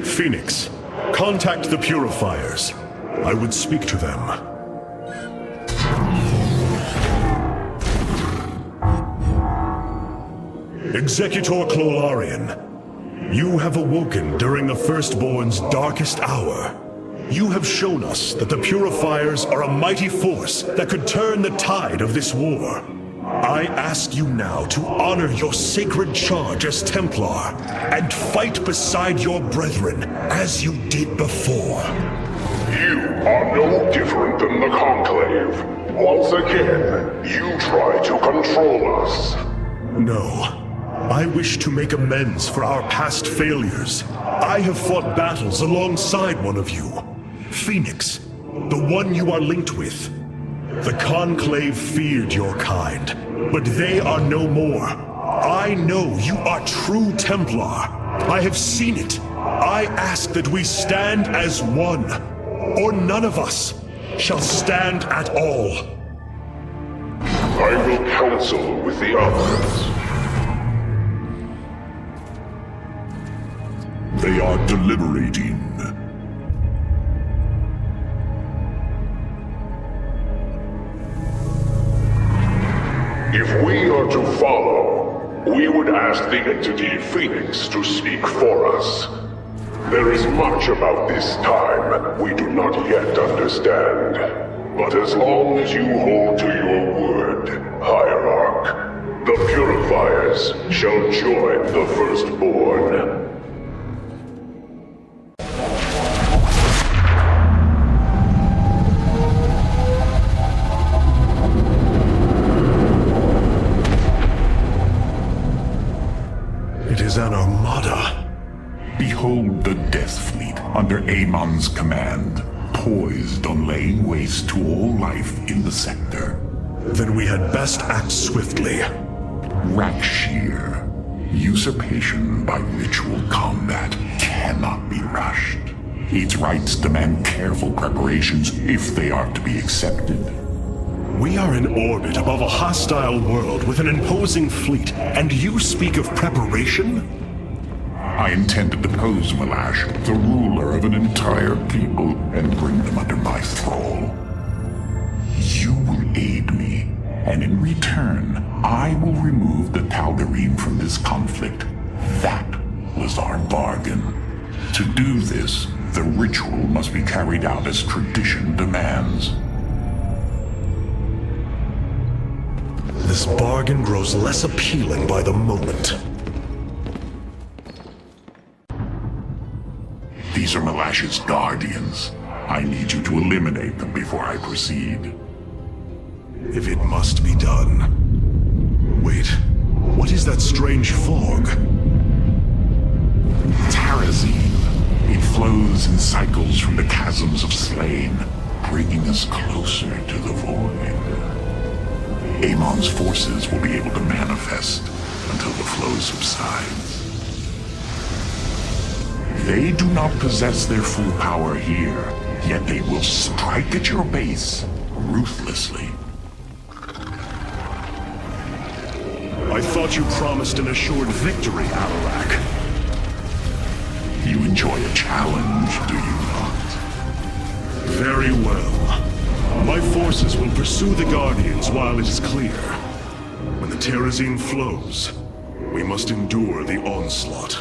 Phoenix, contact the Purifiers. I would speak to them. Executor Clolarian, you have awoken during the Firstborn's darkest hour. You have shown us that the Purifiers are a mighty force that could turn the tide of this war. I ask you now to honor your sacred charge as Templar and fight beside your brethren as you did before. You are no different than the Conclave. Once again, you try to control us. No. I wish to make amends for our past failures. I have fought battles alongside one of you. Phoenix, the one you are linked with. The Conclave feared your kind, but they are no more. I know you are true Templar. I have seen it. I ask that we stand as one, or none of us shall stand at all. I will counsel with the others. They are deliberating. If we are to follow, we would ask the entity Phoenix to speak for us. There is much about this time we do not yet understand. But as long as you hold to your word, Hierarch, the Purifiers shall join the Firstborn. It is an armada. Behold the Death Fleet under Amon's command, poised on laying waste to all life in the sector. Then we had best act swiftly. Rakshir. Usurpation by ritual combat cannot be rushed. Its rites demand careful preparations if they are to be accepted. We are in orbit above a hostile world with an imposing fleet, and you speak of preparation? I intend to depose Malash, the ruler of an entire people, and bring them under my thrall. You will aid me, and in return, I will remove the Tal'Darim from this conflict. That was our bargain. To do this, the ritual must be carried out as tradition demands. This bargain grows less appealing by the moment. These are Malash's guardians. I need you to eliminate them before I proceed. If it must be done. Wait, what is that strange fog? Terrazine. It flows in cycles from the chasms of slain, bringing us closer to the void. Amon's forces will be able to manifest until the flow subsides. They do not possess their full power here, yet they will strike at your base ruthlessly. I thought you promised an assured victory, Alarak. You enjoy a challenge, do you not? Very well. My forces will pursue the Guardians while it is clear. When the Terrazine flows, we must endure the onslaught.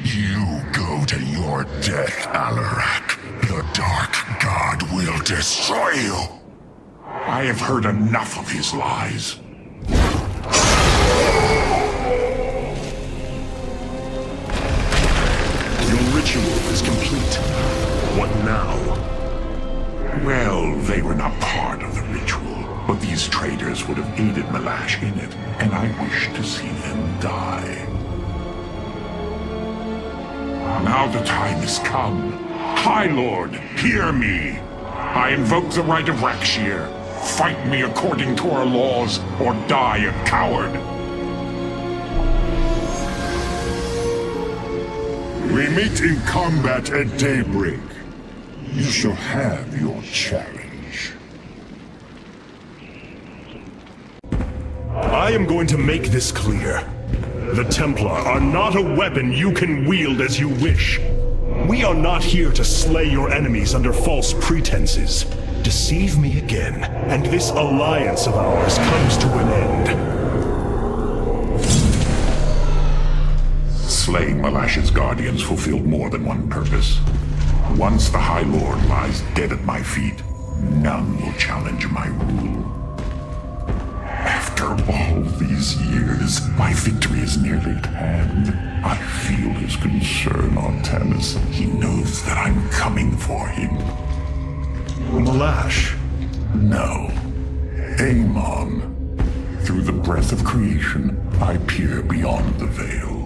You go to your death, Alarak. The Dark God will destroy you. I have heard enough of his lies. Your ritual is complete. What now? Well, they were not part of the ritual, but these traitors would have aided Malash in it, and I wish to see them die. Now the time has come. High Lord, hear me. I invoke the right of Rakshir. Fight me according to our laws, or die a coward. We meet in combat at daybreak. You shall have your challenge. I am going to make this clear. The Templar are not a weapon you can wield as you wish. We are not here to slay your enemies under false pretenses. Deceive me again, and this alliance of ours comes to an end. Slaying Malash's guardians fulfilled more than one purpose. Once the High Lord lies dead at my feet, none will challenge my rule. After all these years, my victory is nearly at hand. I feel his concern, Artanis. He knows that I'm coming for him. Malash? No. Amon. Through the breath of creation, I peer beyond the veil.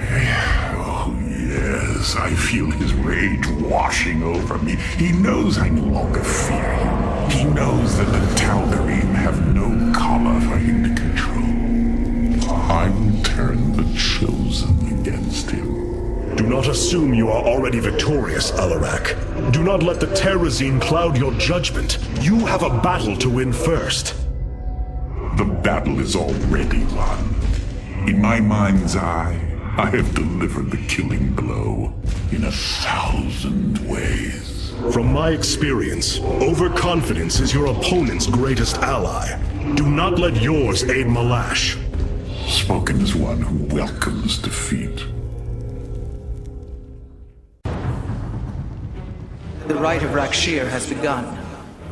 Oh, yes, I feel his rage washing over me. He knows I no longer fear him. He knows that the Tal'Darim have no collar for him to control. I will turn the Chosen against him. Do not assume you are already victorious, Alarak. Do not let the Terrazine cloud your judgment. You have a battle to win first. The battle is already won. In my mind's eye, I have delivered the killing blow in 1,000 ways. From my experience, overconfidence is your opponent's greatest ally. Do not let yours aid Malash. Spoken as one who welcomes defeat. The rite of Rakshir has begun.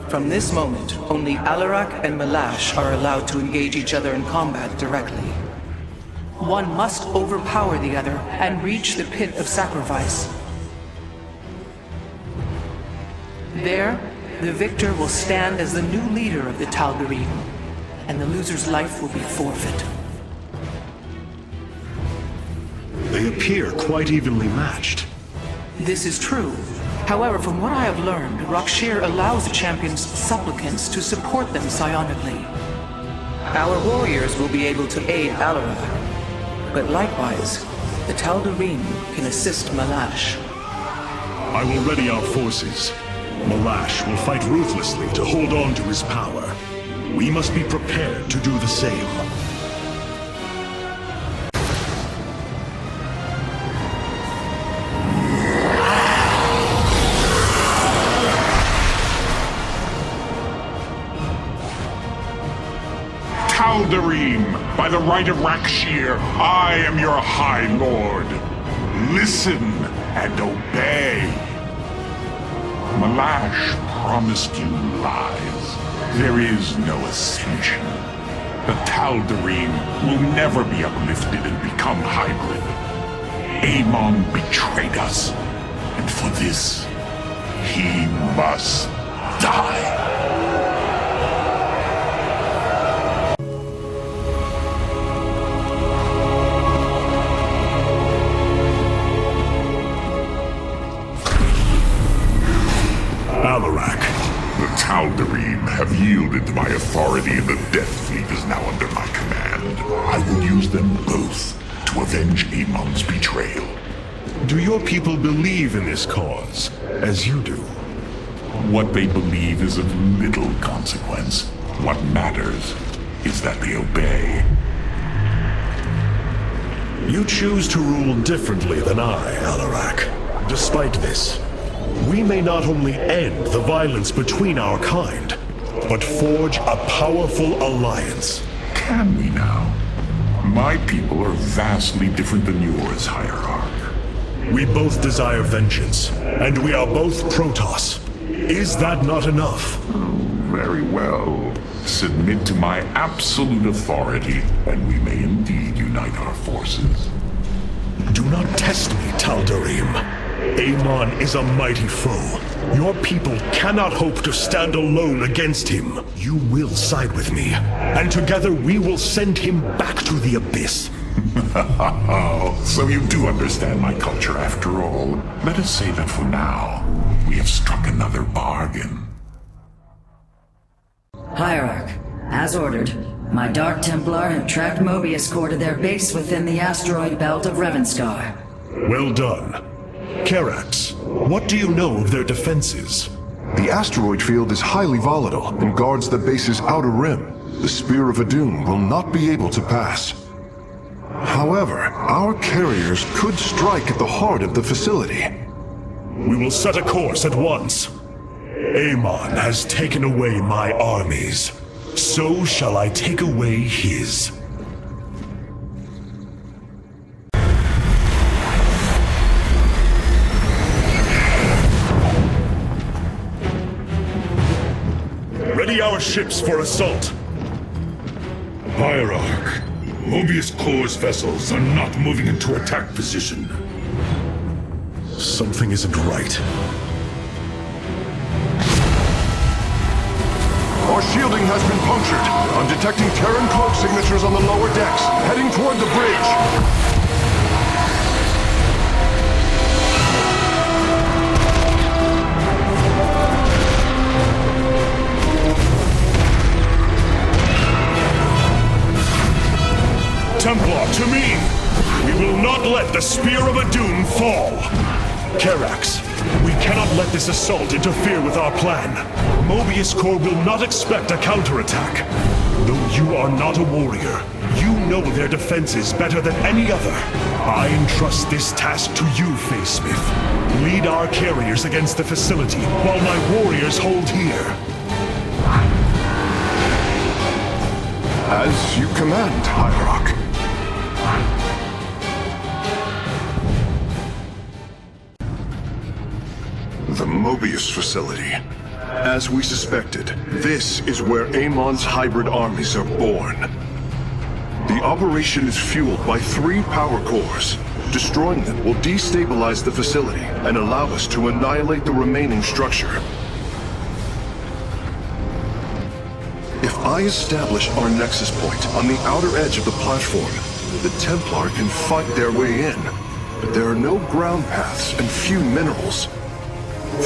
From this moment, only Alarak and Malash are allowed to engage each other in combat directly. One must overpower the other and reach the pit of sacrifice. There, the victor will stand as the new leader of the Tal'Darim, and the loser's life will be forfeit. They appear quite evenly matched. This is true. However, from what I have learned, Rakshir allows the champion's supplicants to support them psionically. Our warriors will be able to aid Alarak, but likewise, the Tal'Darim can assist Malash. I will ready our forces. Malash will fight ruthlessly to hold on to his power. We must be prepared to do the same. Tal'Darim, by the right of Rakshir, I am your High Lord. Listen and obey. Malash promised you lies. There is no ascension. The Tal'Darim will never be uplifted and become hybrid. Amon betrayed us, and for this, he must die. Alarak. The Tal'Darim have yielded to my authority, and the Death Fleet is now under my command. I will use them both to avenge Amon's betrayal. Do your people believe in this cause, as you do? What they believe is of little consequence. What matters is that they obey. You choose to rule differently than I, Alarak. Despite this, we may not only end the violence between our kind, but forge a powerful alliance. Can we now? My people are vastly different than yours, Hierarch. We both desire vengeance, and we are both Protoss. Is that not enough? Very well. Submit to my absolute authority, and we may indeed unite our forces. Do not test me, Tal'Darim. Amon is a mighty foe. Your people cannot hope to stand alone against him. You will side with me, and together we will send him back to the abyss. So you do understand my culture after all. Let us say that for now, we have struck another bargain. Hierarch, as ordered, my Dark Templar have tracked Mobius Core to their base within the asteroid belt of Revenskar. Well done. Karax, what do you know of their defenses? The asteroid field is highly volatile and guards the base's outer rim. The Spear of Adun will not be able to pass. However, our carriers could strike at the heart of the facility. We will set a course at once. Amon has taken away my armies. So shall I take away his. our ships for assault. Hierarch, Mobius Core's vessels are not moving into attack position. Something isn't right. Our shielding has been punctured. I'm detecting Terran cloak signatures on the lower decks, heading toward the bridge. Templar, to me! We will not let the Spear of Adun fall! Karax, we cannot let this assault interfere with our plan. Mobius Core will not expect a counterattack. Though you are not a warrior, you know their defenses better than any other. I entrust this task to you, Facesmith. Lead our carriers against the facility, while my warriors hold here. As you command, Hierarch. The Mobius facility. As we suspected, this is where Amon's hybrid armies are born. The operation is fueled by 3 power cores. Destroying them will destabilize the facility and allow us to annihilate the remaining structure. If I establish our nexus point on the outer edge of the platform, the Templar can fight their way in. But there are no ground paths and few minerals.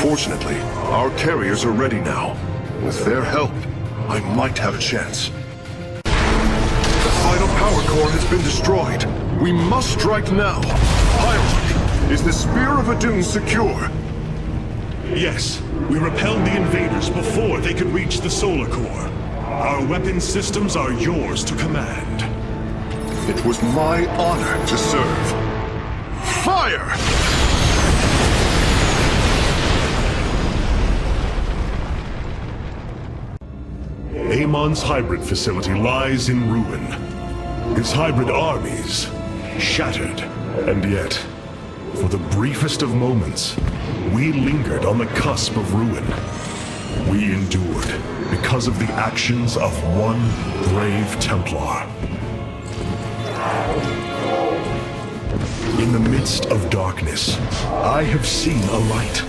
Fortunately, our carriers are ready now. With their help, I might have a chance. The final power core has been destroyed. We must strike now. Hierarch, is the Spear of Adun secure? Yes, we repelled the invaders before they could reach the solar core. Our weapon systems are yours to command. It was my honor to serve. Fire! Amon's hybrid facility lies in ruin. His hybrid armies shattered. And yet, for the briefest of moments, we lingered on the cusp of ruin. We endured because of the actions of one brave Templar. In the midst of darkness, I have seen a light.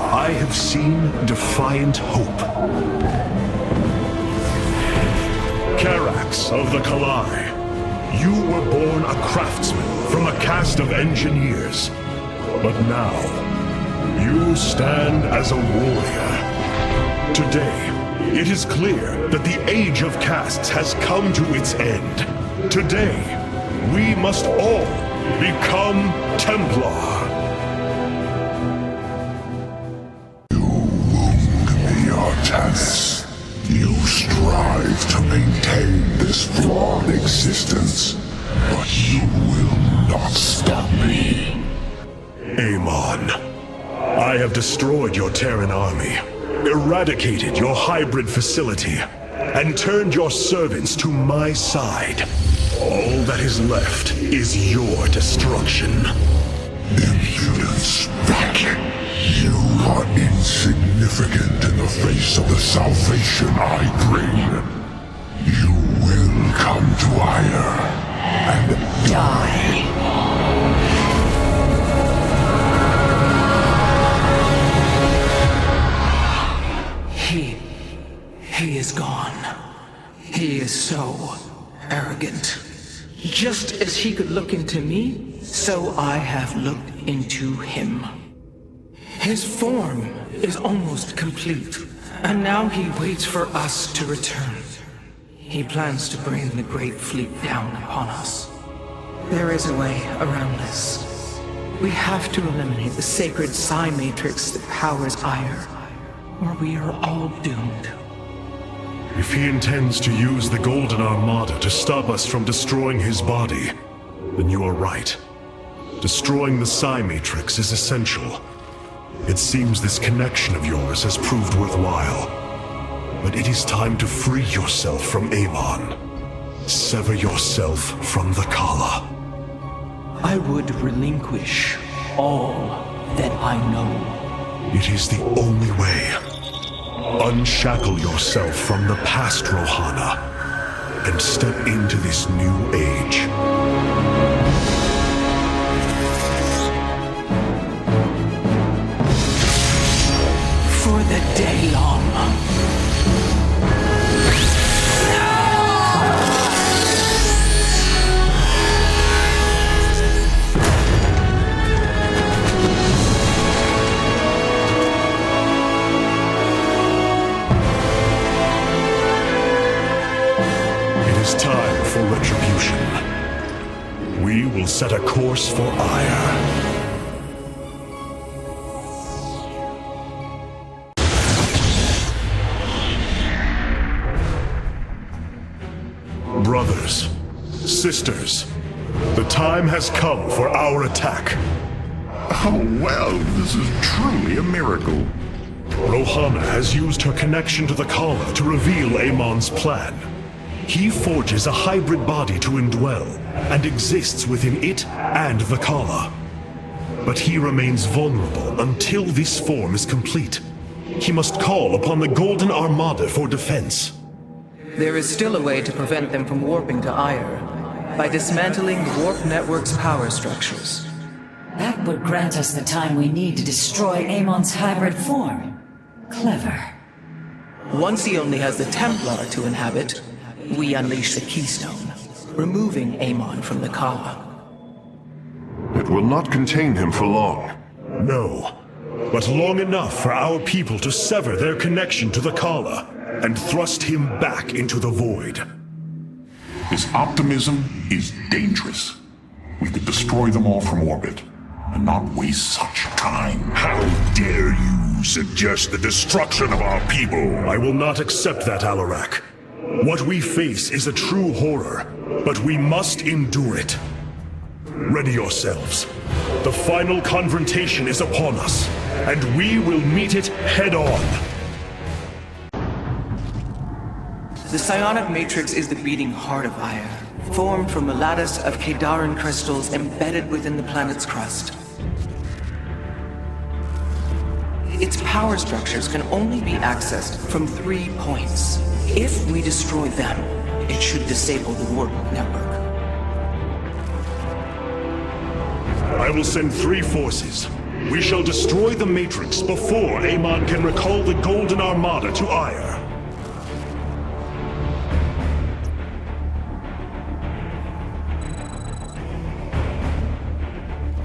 I have seen defiant hope. Karax of the Kalai, you were born a craftsman from a caste of engineers. But now, you stand as a warrior. Today, it is clear that the age of castes has come to its end. Today, we must all become Templar. Artanis, you strive to maintain this flawed existence, but you will not stop me. Amon, I have destroyed your Terran army, eradicated your hybrid facility, and turned your servants to my side. All that is left is your destruction. Impudence, Vac. You are insignificant in the face of the salvation I bring. You will come to Ire and die. He is gone. He is so arrogant. Just as he could look into me, so I have looked into him. His form is almost complete, and now he waits for us to return. He plans to bring the Great Fleet down upon us. There is a way around this. We have to eliminate the sacred psi matrix that powers Ire, or we are all doomed. If he intends to use the Golden Armada to stop us from destroying his body, then you are right. Destroying the psi matrix is essential. It seems this connection of yours has proved worthwhile. But it is time to free yourself from Amon. Sever yourself from the Kala. I would relinquish all that I know. It is the only way. Unshackle yourself from the past, Rohana, and step into this new age. For the Daylong. Time for retribution. We will set a course for ire. Brothers, sisters, the time has come for our attack. Oh, well, this is truly a miracle. Rohana has used her connection to the Kala to reveal Amon's plan. He forges a hybrid body to indwell, and exists within it and the Kala. But he remains vulnerable until this form is complete. He must call upon the Golden Armada for defense. There is still a way to prevent them from warping to Ire, by dismantling the Warp Network's power structures. That would grant us the time we need to destroy Amon's hybrid form. Clever. Once he only has the Templar to inhabit, we unleash the Keystone, removing Amon from the Kala. It will not contain him for long. No, but long enough for our people to sever their connection to the Kala and thrust him back into the void. His optimism is dangerous. We could destroy them all from orbit, and not waste such time. How dare you suggest the destruction of our people? I will not accept that, Alarak. What we face is a true horror, but we must endure it. Ready yourselves. The final confrontation is upon us, and we will meet it head-on. The psionic matrix is the beating heart of Ire, formed from a lattice of Kadaran crystals embedded within the planet's crust. Its power structures can only be accessed from 3 points. If we destroy them, it should disable the Warp Network. I will send 3 forces. We shall destroy the Matrix before Amon can recall the Golden Armada to Ire.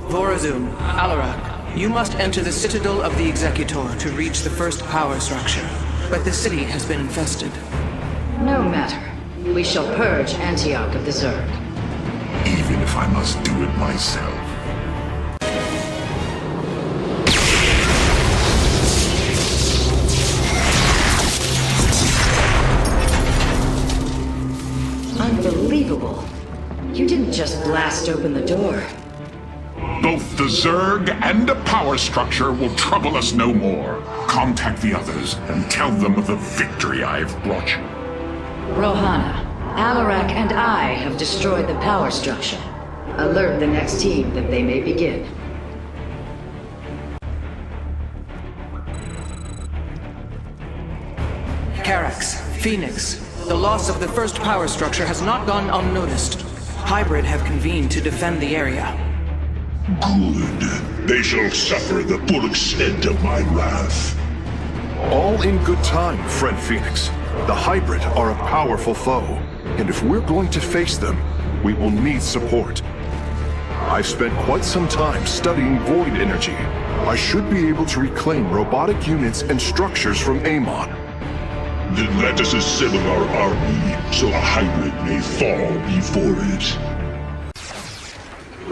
Vorazun, Alarak, you must enter the Citadel of the Executor to reach the first power structure. But the city has been infested. No matter. We shall purge Antioch of the Zerg. Even if I must do it myself. Unbelievable. You didn't just blast open the door. Both the Zerg and the power structure will trouble us no more. Contact the others and tell them of the victory I've brought you. Rohana, Alarak and I have destroyed the power structure. Alert the next team that they may begin. Carax, Phoenix, the loss of the first power structure has not gone unnoticed. Hybrid have convened to defend the area. Good. They shall suffer the full extent of my wrath. All in good time, friend Phoenix. The Hybrid are a powerful foe, and if we're going to face them, we will need support. I've spent quite some time studying void energy. I should be able to reclaim robotic units and structures from Amon. Then let us assemble our army, so a Hybrid may fall before it.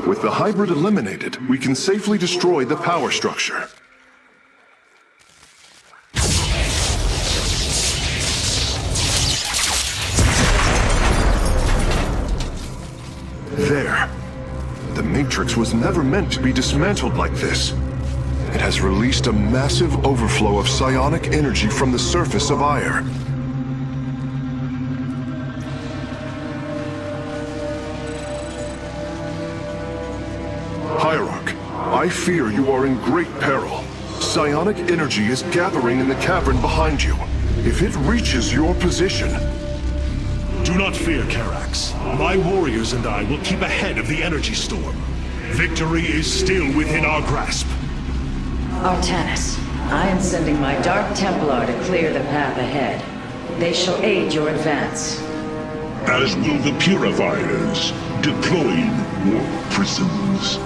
With the Hybrid eliminated, we can safely destroy the power structure. There. The Matrix was never meant to be dismantled like this. It has released a massive overflow of psionic energy from the surface of Ire. Hierarch, I fear you are in great peril. Psionic energy is gathering in the cavern behind you. If it reaches your position... Do not fear, Karax. My warriors and I will keep ahead of the energy storm. Victory is still within our grasp. Artanis, I am sending my Dark Templar to clear the path ahead. They shall aid your advance. As will the Purifiers, deploying warp prisms.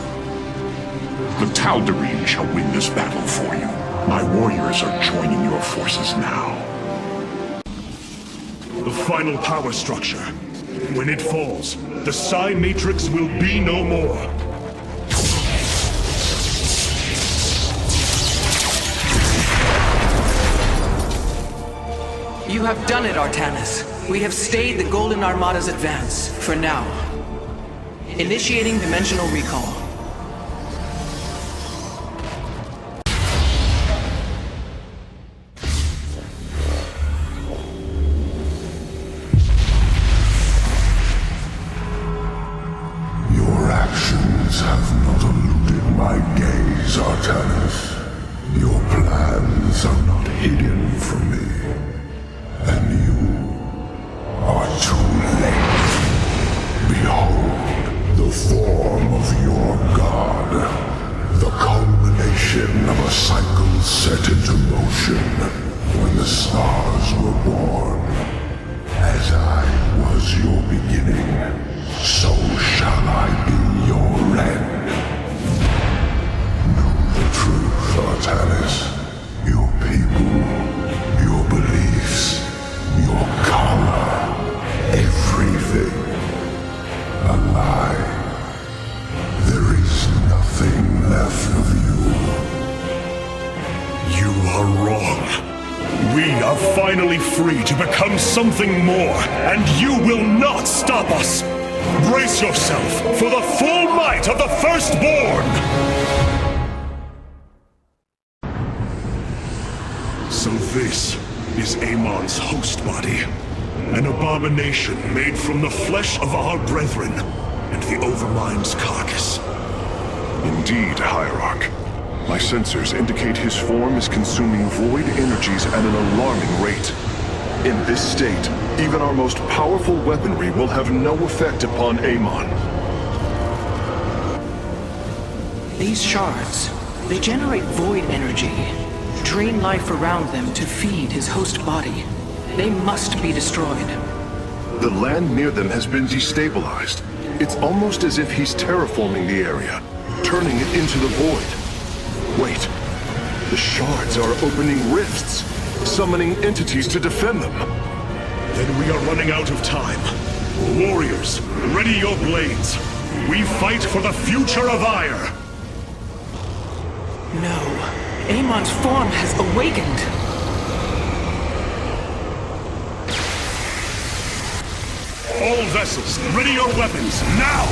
The Tal'Darim shall win this battle for you. My warriors are joining your forces now. The final power structure. When it falls, the Psi Matrix will be no more. You have done it, Artanis. We have stayed the Golden Armada's advance, for now. Initiating dimensional recall. Your actions have not eluded my gaze, Artanis. Your plans are not hidden from me. And you are too late. Behold, the form of your god. The culmination of a cycle set into motion when the stars were born. As I was your beginning, so shall I be your end. Know the truth, Artanis. Your people, your beliefs, your color, everything. A lie. There is nothing left of you. You are wrong. We are finally free to become something more, and you will not stop us. Brace yourself for the full might of the Firstborn! So this is Amon's host body. An abomination made from the flesh of our brethren and the Overmind's carcass. Indeed, Hierarch. My sensors indicate his form is consuming void energies at an alarming rate. In this state, even our most powerful weaponry will have no effect upon Amon. These shards, they generate void energy, drain life around them to feed his host body. They must be destroyed. The land near them has been destabilized. It's almost as if he's terraforming the area, turning it into the void. Wait, the shards are opening rifts, summoning entities to defend them. Then we are running out of time. Warriors, ready your blades. We fight for the future of Ire. No, Amon's form has awakened. All vessels, ready your weapons, now!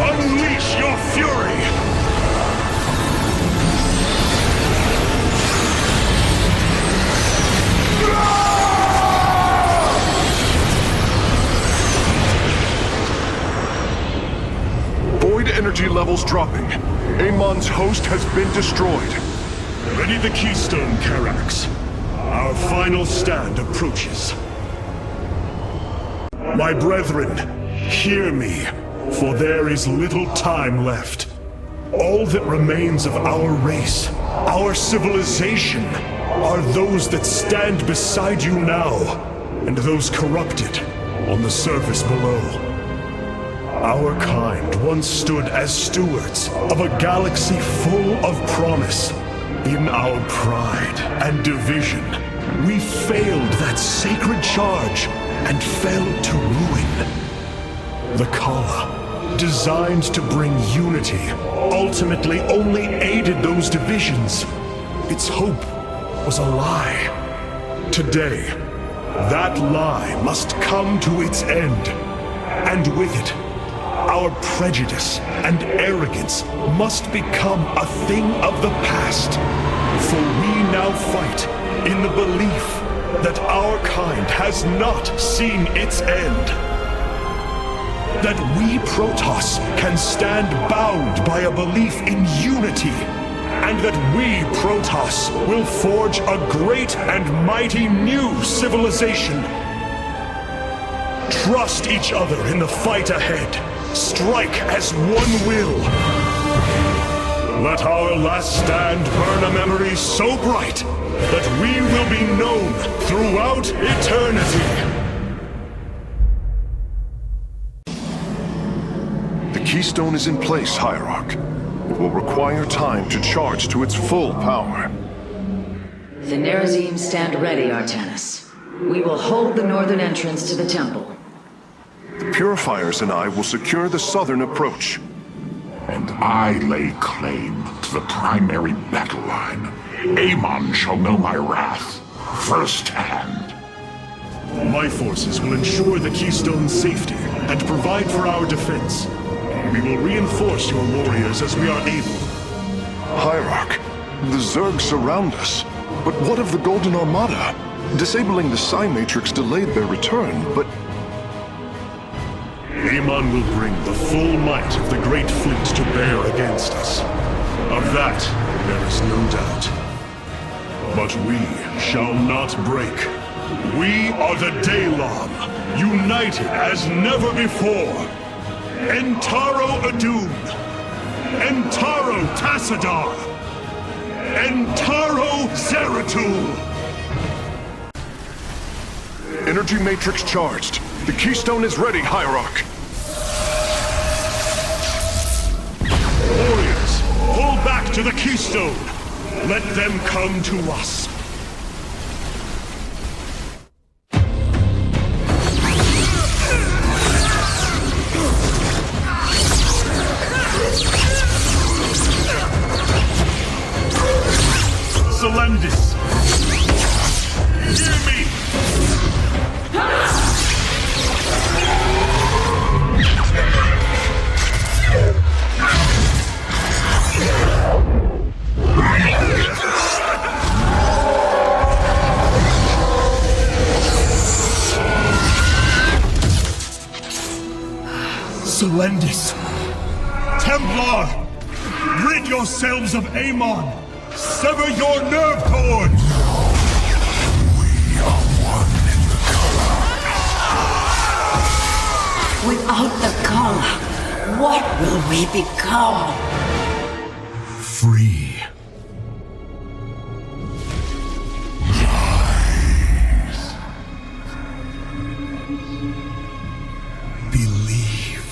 Unleash your fury! Void energy levels dropping. Amon's host has been destroyed. Ready the keystone, Karax. Our final stand approaches. My brethren, hear me. For there is little time left. All that remains of our race, our civilization, are those that stand beside you now, and those corrupted on the surface below. Our kind once stood as stewards of a galaxy full of promise. In our pride and division, we failed that sacred charge and fell to ruin. The Kala, designed to bring unity, ultimately only aided those divisions. Its hope was a lie. Today, that lie must come to its end. And with it, our prejudice and arrogance must become a thing of the past. For we now fight in the belief that our kind has not seen its end. That we Protoss can stand bound by a belief in unity, and that we Protoss will forge a great and mighty new civilization. Trust each other in the fight ahead. Strike as one will. Let our last stand burn a memory so bright that we will be known throughout eternity. The keystone is in place, Hierarch. It will require time to charge to its full power. The Nerazim stand ready, Artanis. We will hold the northern entrance to the temple. The Purifiers and I will secure the southern approach. And I lay claim to the primary battle line. Amon shall know my wrath firsthand. My forces will ensure the keystone's safety and provide for our defense. We will reinforce your warriors as we are able. Hierarch, the Zerg surround us. But what of the Golden Armada? Disabling the Psi Matrix delayed their return, but... Amon will bring the full might of the Great Fleet to bear against us. Of that, there is no doubt. But we shall not break. We are the Daylon, united as never before. Entaro Adun, Entaro Tassadar, Entaro Zeratul. Energy Matrix charged. The keystone is ready, Hierarch. Warriors, pull back to the keystone. Let them come to us. Selendis! Hear me! Selendis! Templar! Rid yourselves of Amon! Sever your nerve cords! We are one in the color. Without the color, what will we become? Free. Rise. Believe.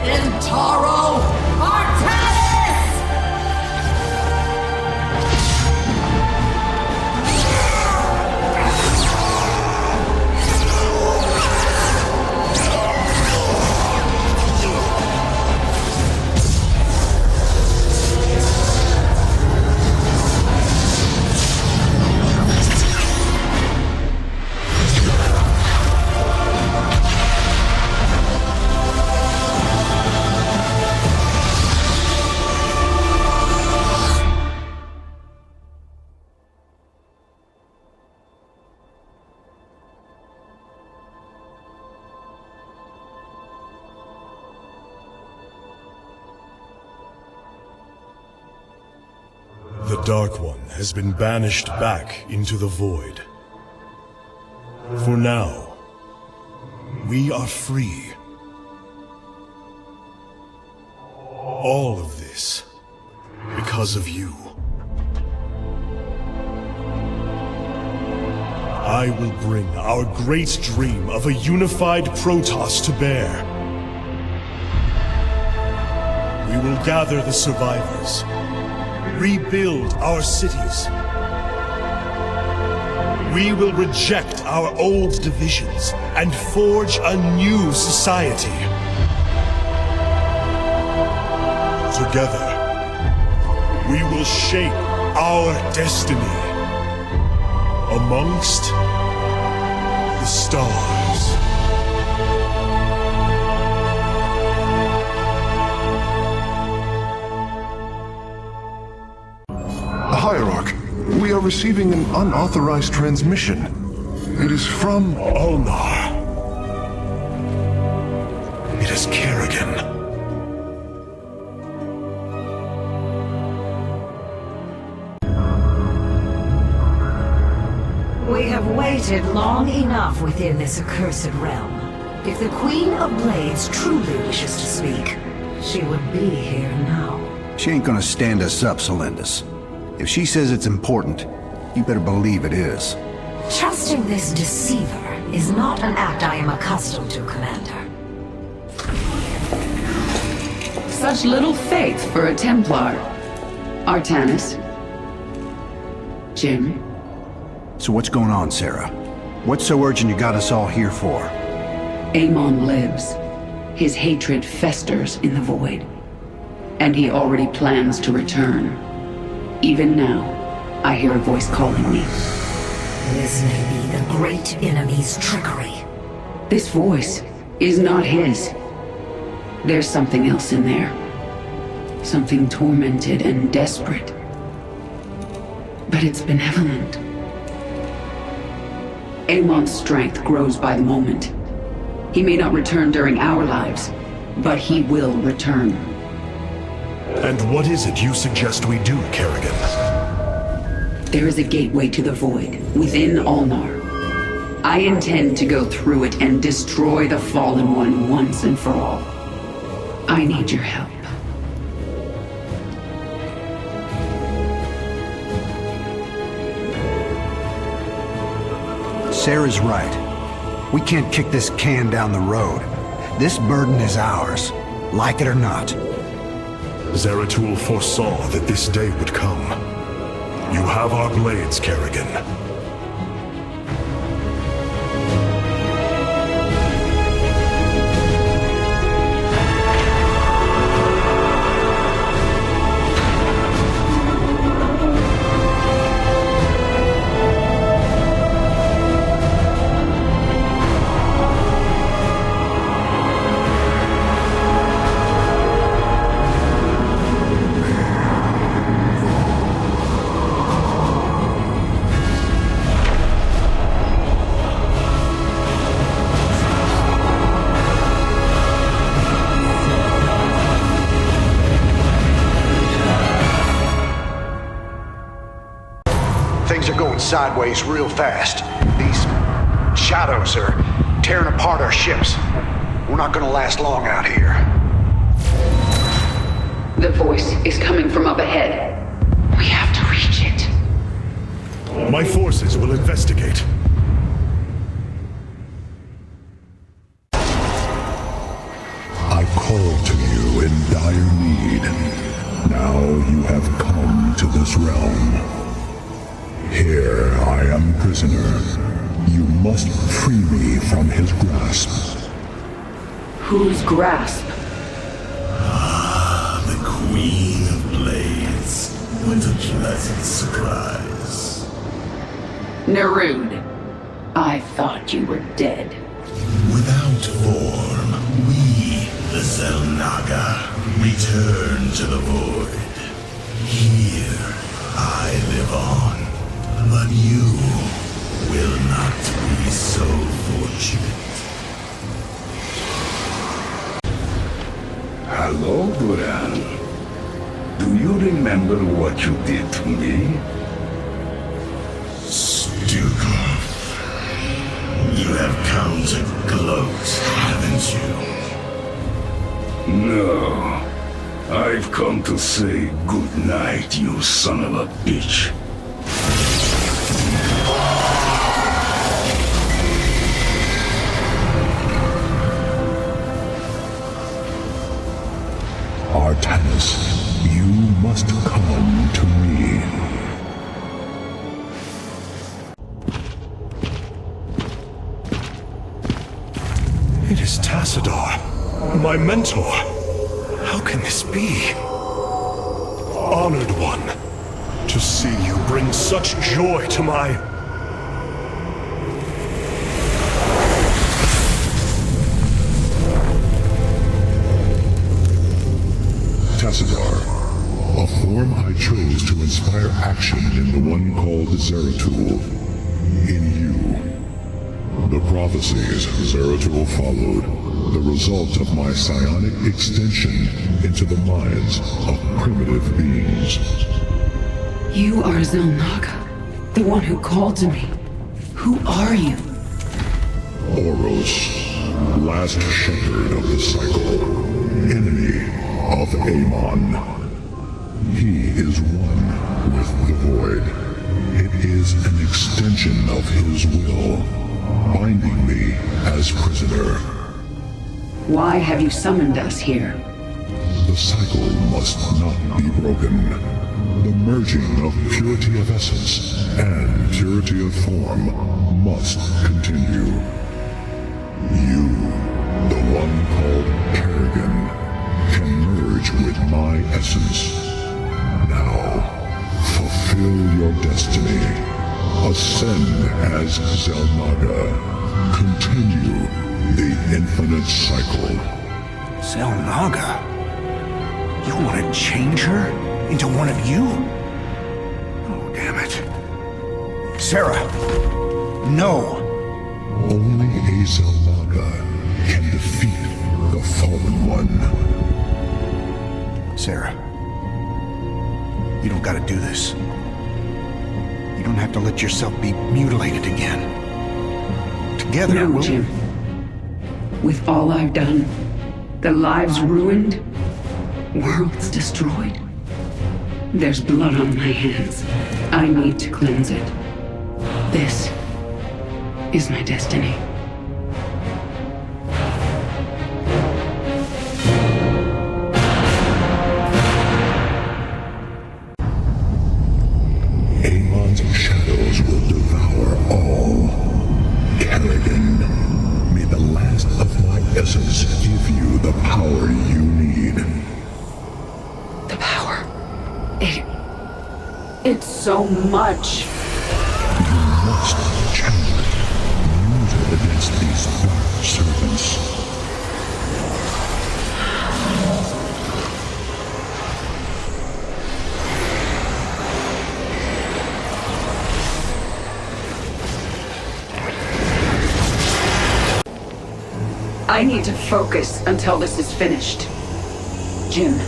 Entaro Artanis! The Dark One has been banished back into the Void. For now, we are free. All of this because of you. I will bring our great dream of a unified Protoss to bear. We will gather the survivors, rebuild our cities. We will reject our old divisions and forge a new society. Together, we will shape our destiny amongst the stars. Hierarch, we are receiving an unauthorized transmission. It is from Ulnar. It is Kerrigan. We have waited long enough within this accursed realm. If the Queen of Blades truly wishes to speak, she would be here now. She ain't gonna stand us up, Celindus. If she says it's important, you better believe it is. Trusting this deceiver is not an act I am accustomed to, Commander. Such little faith for a Templar. Artanis. Jim. So what's going on, Sarah? What's so urgent you got us all here for? Amon lives. His hatred festers in the void. And he already plans to return. Even now, I hear a voice calling me. This may be the great enemy's trickery. This voice is not his. There's something else in there. Something tormented and desperate. But it's benevolent. Amon's strength grows by the moment. He may not return during our lives, but he will return. And what is it you suggest we do, Kerrigan? There is a gateway to the void within Ulnar. I intend to go through it and destroy the Fallen One once and for all. I need your help. Sarah's right. We can't kick this can down the road. This burden is ours, like it or not. Zeratul foresaw that this day would come. You have our blades, Kerrigan. Sideways real fast. These shadows are tearing apart our ships. We're not gonna last long out here. The voice is coming from up ahead. We have to reach it. My forces will investigate. I called to you in dire need. Now you have come to this realm. Here I am prisoner. You must free me from his grasp. Whose grasp? Ah, the Queen of Blades. What a pleasant surprise. Nerud. I thought you were dead. Without form, we, the Xel'Naga, return to the void. Here, I live on. But you will not be so fortunate. Hello, Duran. Do you remember what you did to me? Stukov. You have come to gloat, haven't you? No. I've come to say good night, you son of a bitch. Artanis, you must come to me. It is Tassadar, my mentor. How can this be? Honored one, to see you bring such joy to my... Tassadar, a form I chose to inspire action in the one called Zeratul. In you. The prophecies Zeratul followed, the result of my psionic extension into the minds of primitive beings. You are Zelnaga, the one who called to me. Who are you? Oros, last shepherd of the cycle, enemy of Amon. He is one with the void. It is an extension of his will, binding me as prisoner. Why have you summoned us here? The cycle must not be broken. The merging of purity of essence and purity of form must continue. You, the one called Kerrigan, can merge with my essence. Now, fulfill your destiny. Ascend as Zelnaga. Continue the infinite cycle. Zelnaga? You want to change her into one of you? Oh, damn it. Sarah, no. Only a Zelnaga can defeat the Fallen One. Sarah, you don't gotta do this. You don't have to let yourself be mutilated again. Together, No, we'll... Jim. With all I've done, the lives ruined, worlds destroyed. There's blood on my hands. I need to cleanse it. This is my destiny. Amon's shadows will devour all. Kerrigan, may the last of my essence give you the power you need. The power. It's so much. You must channel it. Use it against these dark servants. I need to focus until this is finished. Jim,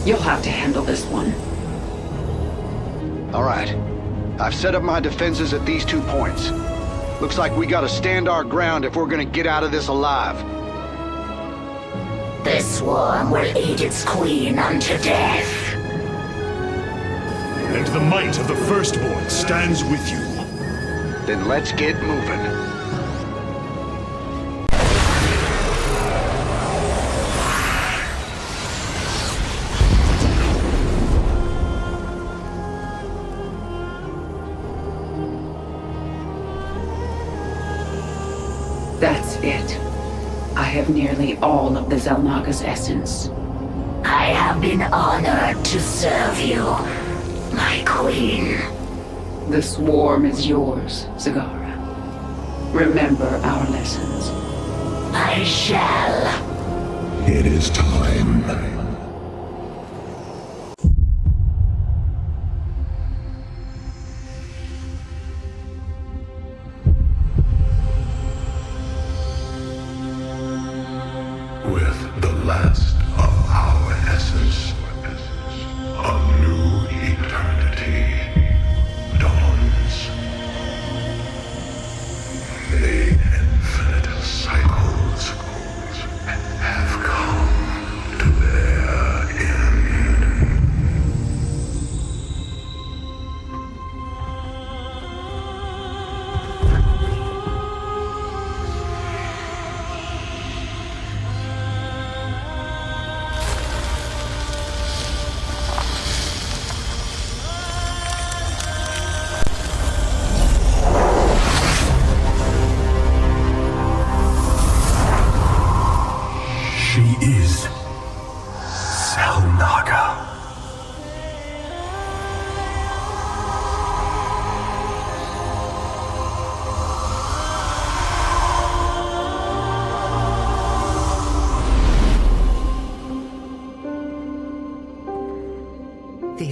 you'll have to handle this one. All right. I've set up my defenses at these 2 points. Looks like we gotta stand our ground if we're gonna get out of this alive. The swarm will eat its queen unto death. And the might of the Firstborn stands with you. Then let's get moving. That's it. I have nearly all of the Zelnaga's essence. I have been honored to serve you, my queen. The swarm is yours, Zagara. Remember our lessons. I shall. It is time. With the last of our essence, a new eternity dawns. The infinite cycles have come to their end. She is Zelnaga.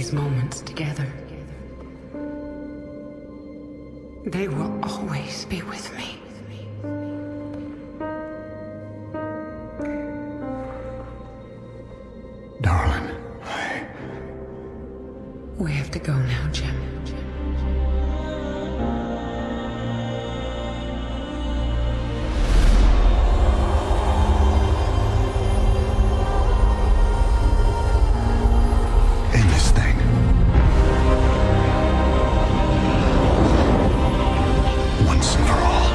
these moments together. They will always be with me. Darling. We have to go now, Jim. End this thing. Once and for all.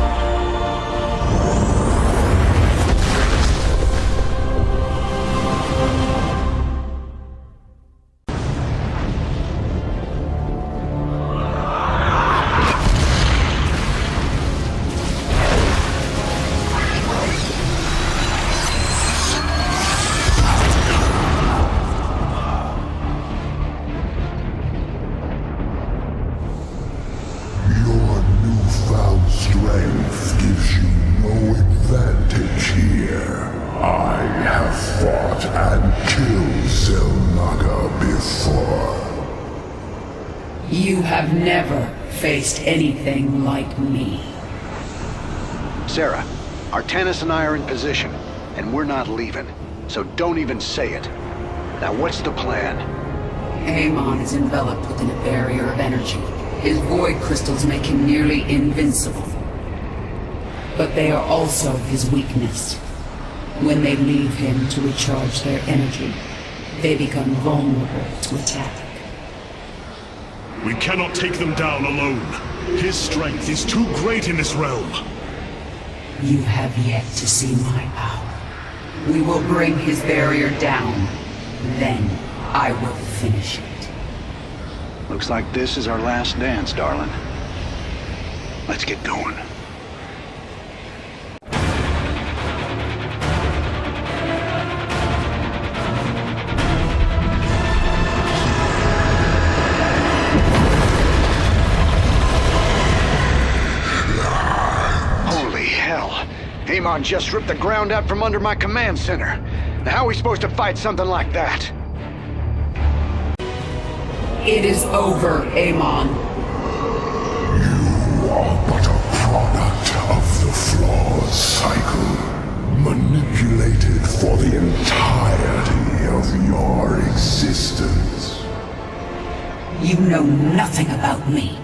Your newfound strength gives you no advantage here. I have fought and killed Xel'Naga before. You have never faced anything like me. Sarah, Artanis and I are in position, and we're not leaving. So don't even say it. Now what's the plan? Amon is enveloped within a barrier of energy. His void crystals make him nearly invincible. But they are also his weakness. When they leave him to recharge their energy, they become vulnerable to attack. We cannot take them down alone. His strength is too great in this realm. You have yet to see my power. We will bring his barrier down. Then I will finish it. Looks like this is our last dance, darling. Let's get going. Holy hell! Amon just ripped the ground out from under my command center. Now how are we supposed to fight something like that? It is over, Amon. You are but a product of the flawed cycle, manipulated for the entirety of your existence. You know nothing about me.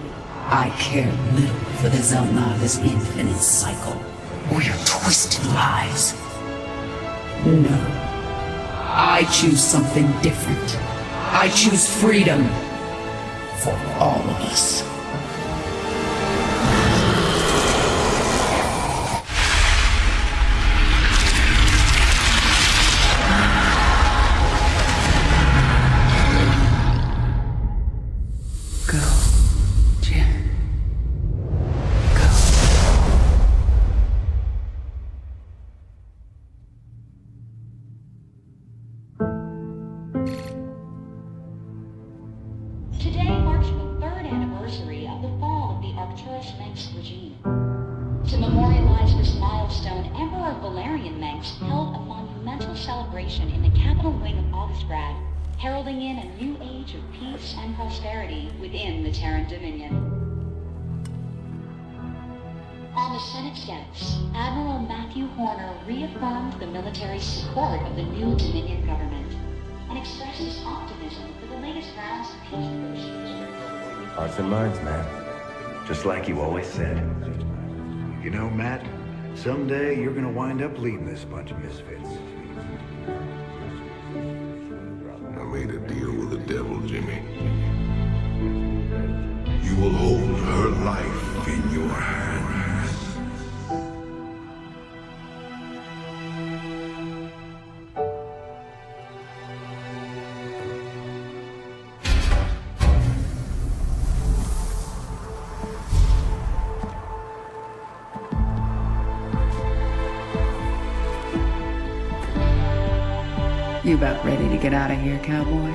I care little for the Xel'Naga's infinite cycle, or your twisted lies. No. I choose something different. I choose freedom. For all of us. Go, Jim. Go. Today marks the third anniversary of the fall of the Arcturus Manx regime. To memorialize this milestone, Emperor Valerian Manx held a monumental celebration in the capital wing of Augustgrad, heralding in a new age of peace and prosperity within the Terran Dominion. On the Senate steps, Admiral Matthew Horner reaffirmed the military support of the new Dominion government and expressed his optimism for the latest rounds of peace negotiations. Hearts and minds, Matt. Just like you always said. You know, Matt, someday you're gonna wind up leading this bunch of misfits. I made a deal with the devil, Jimmy. You will hold her life in your hands. You about ready to get out of here, cowboy?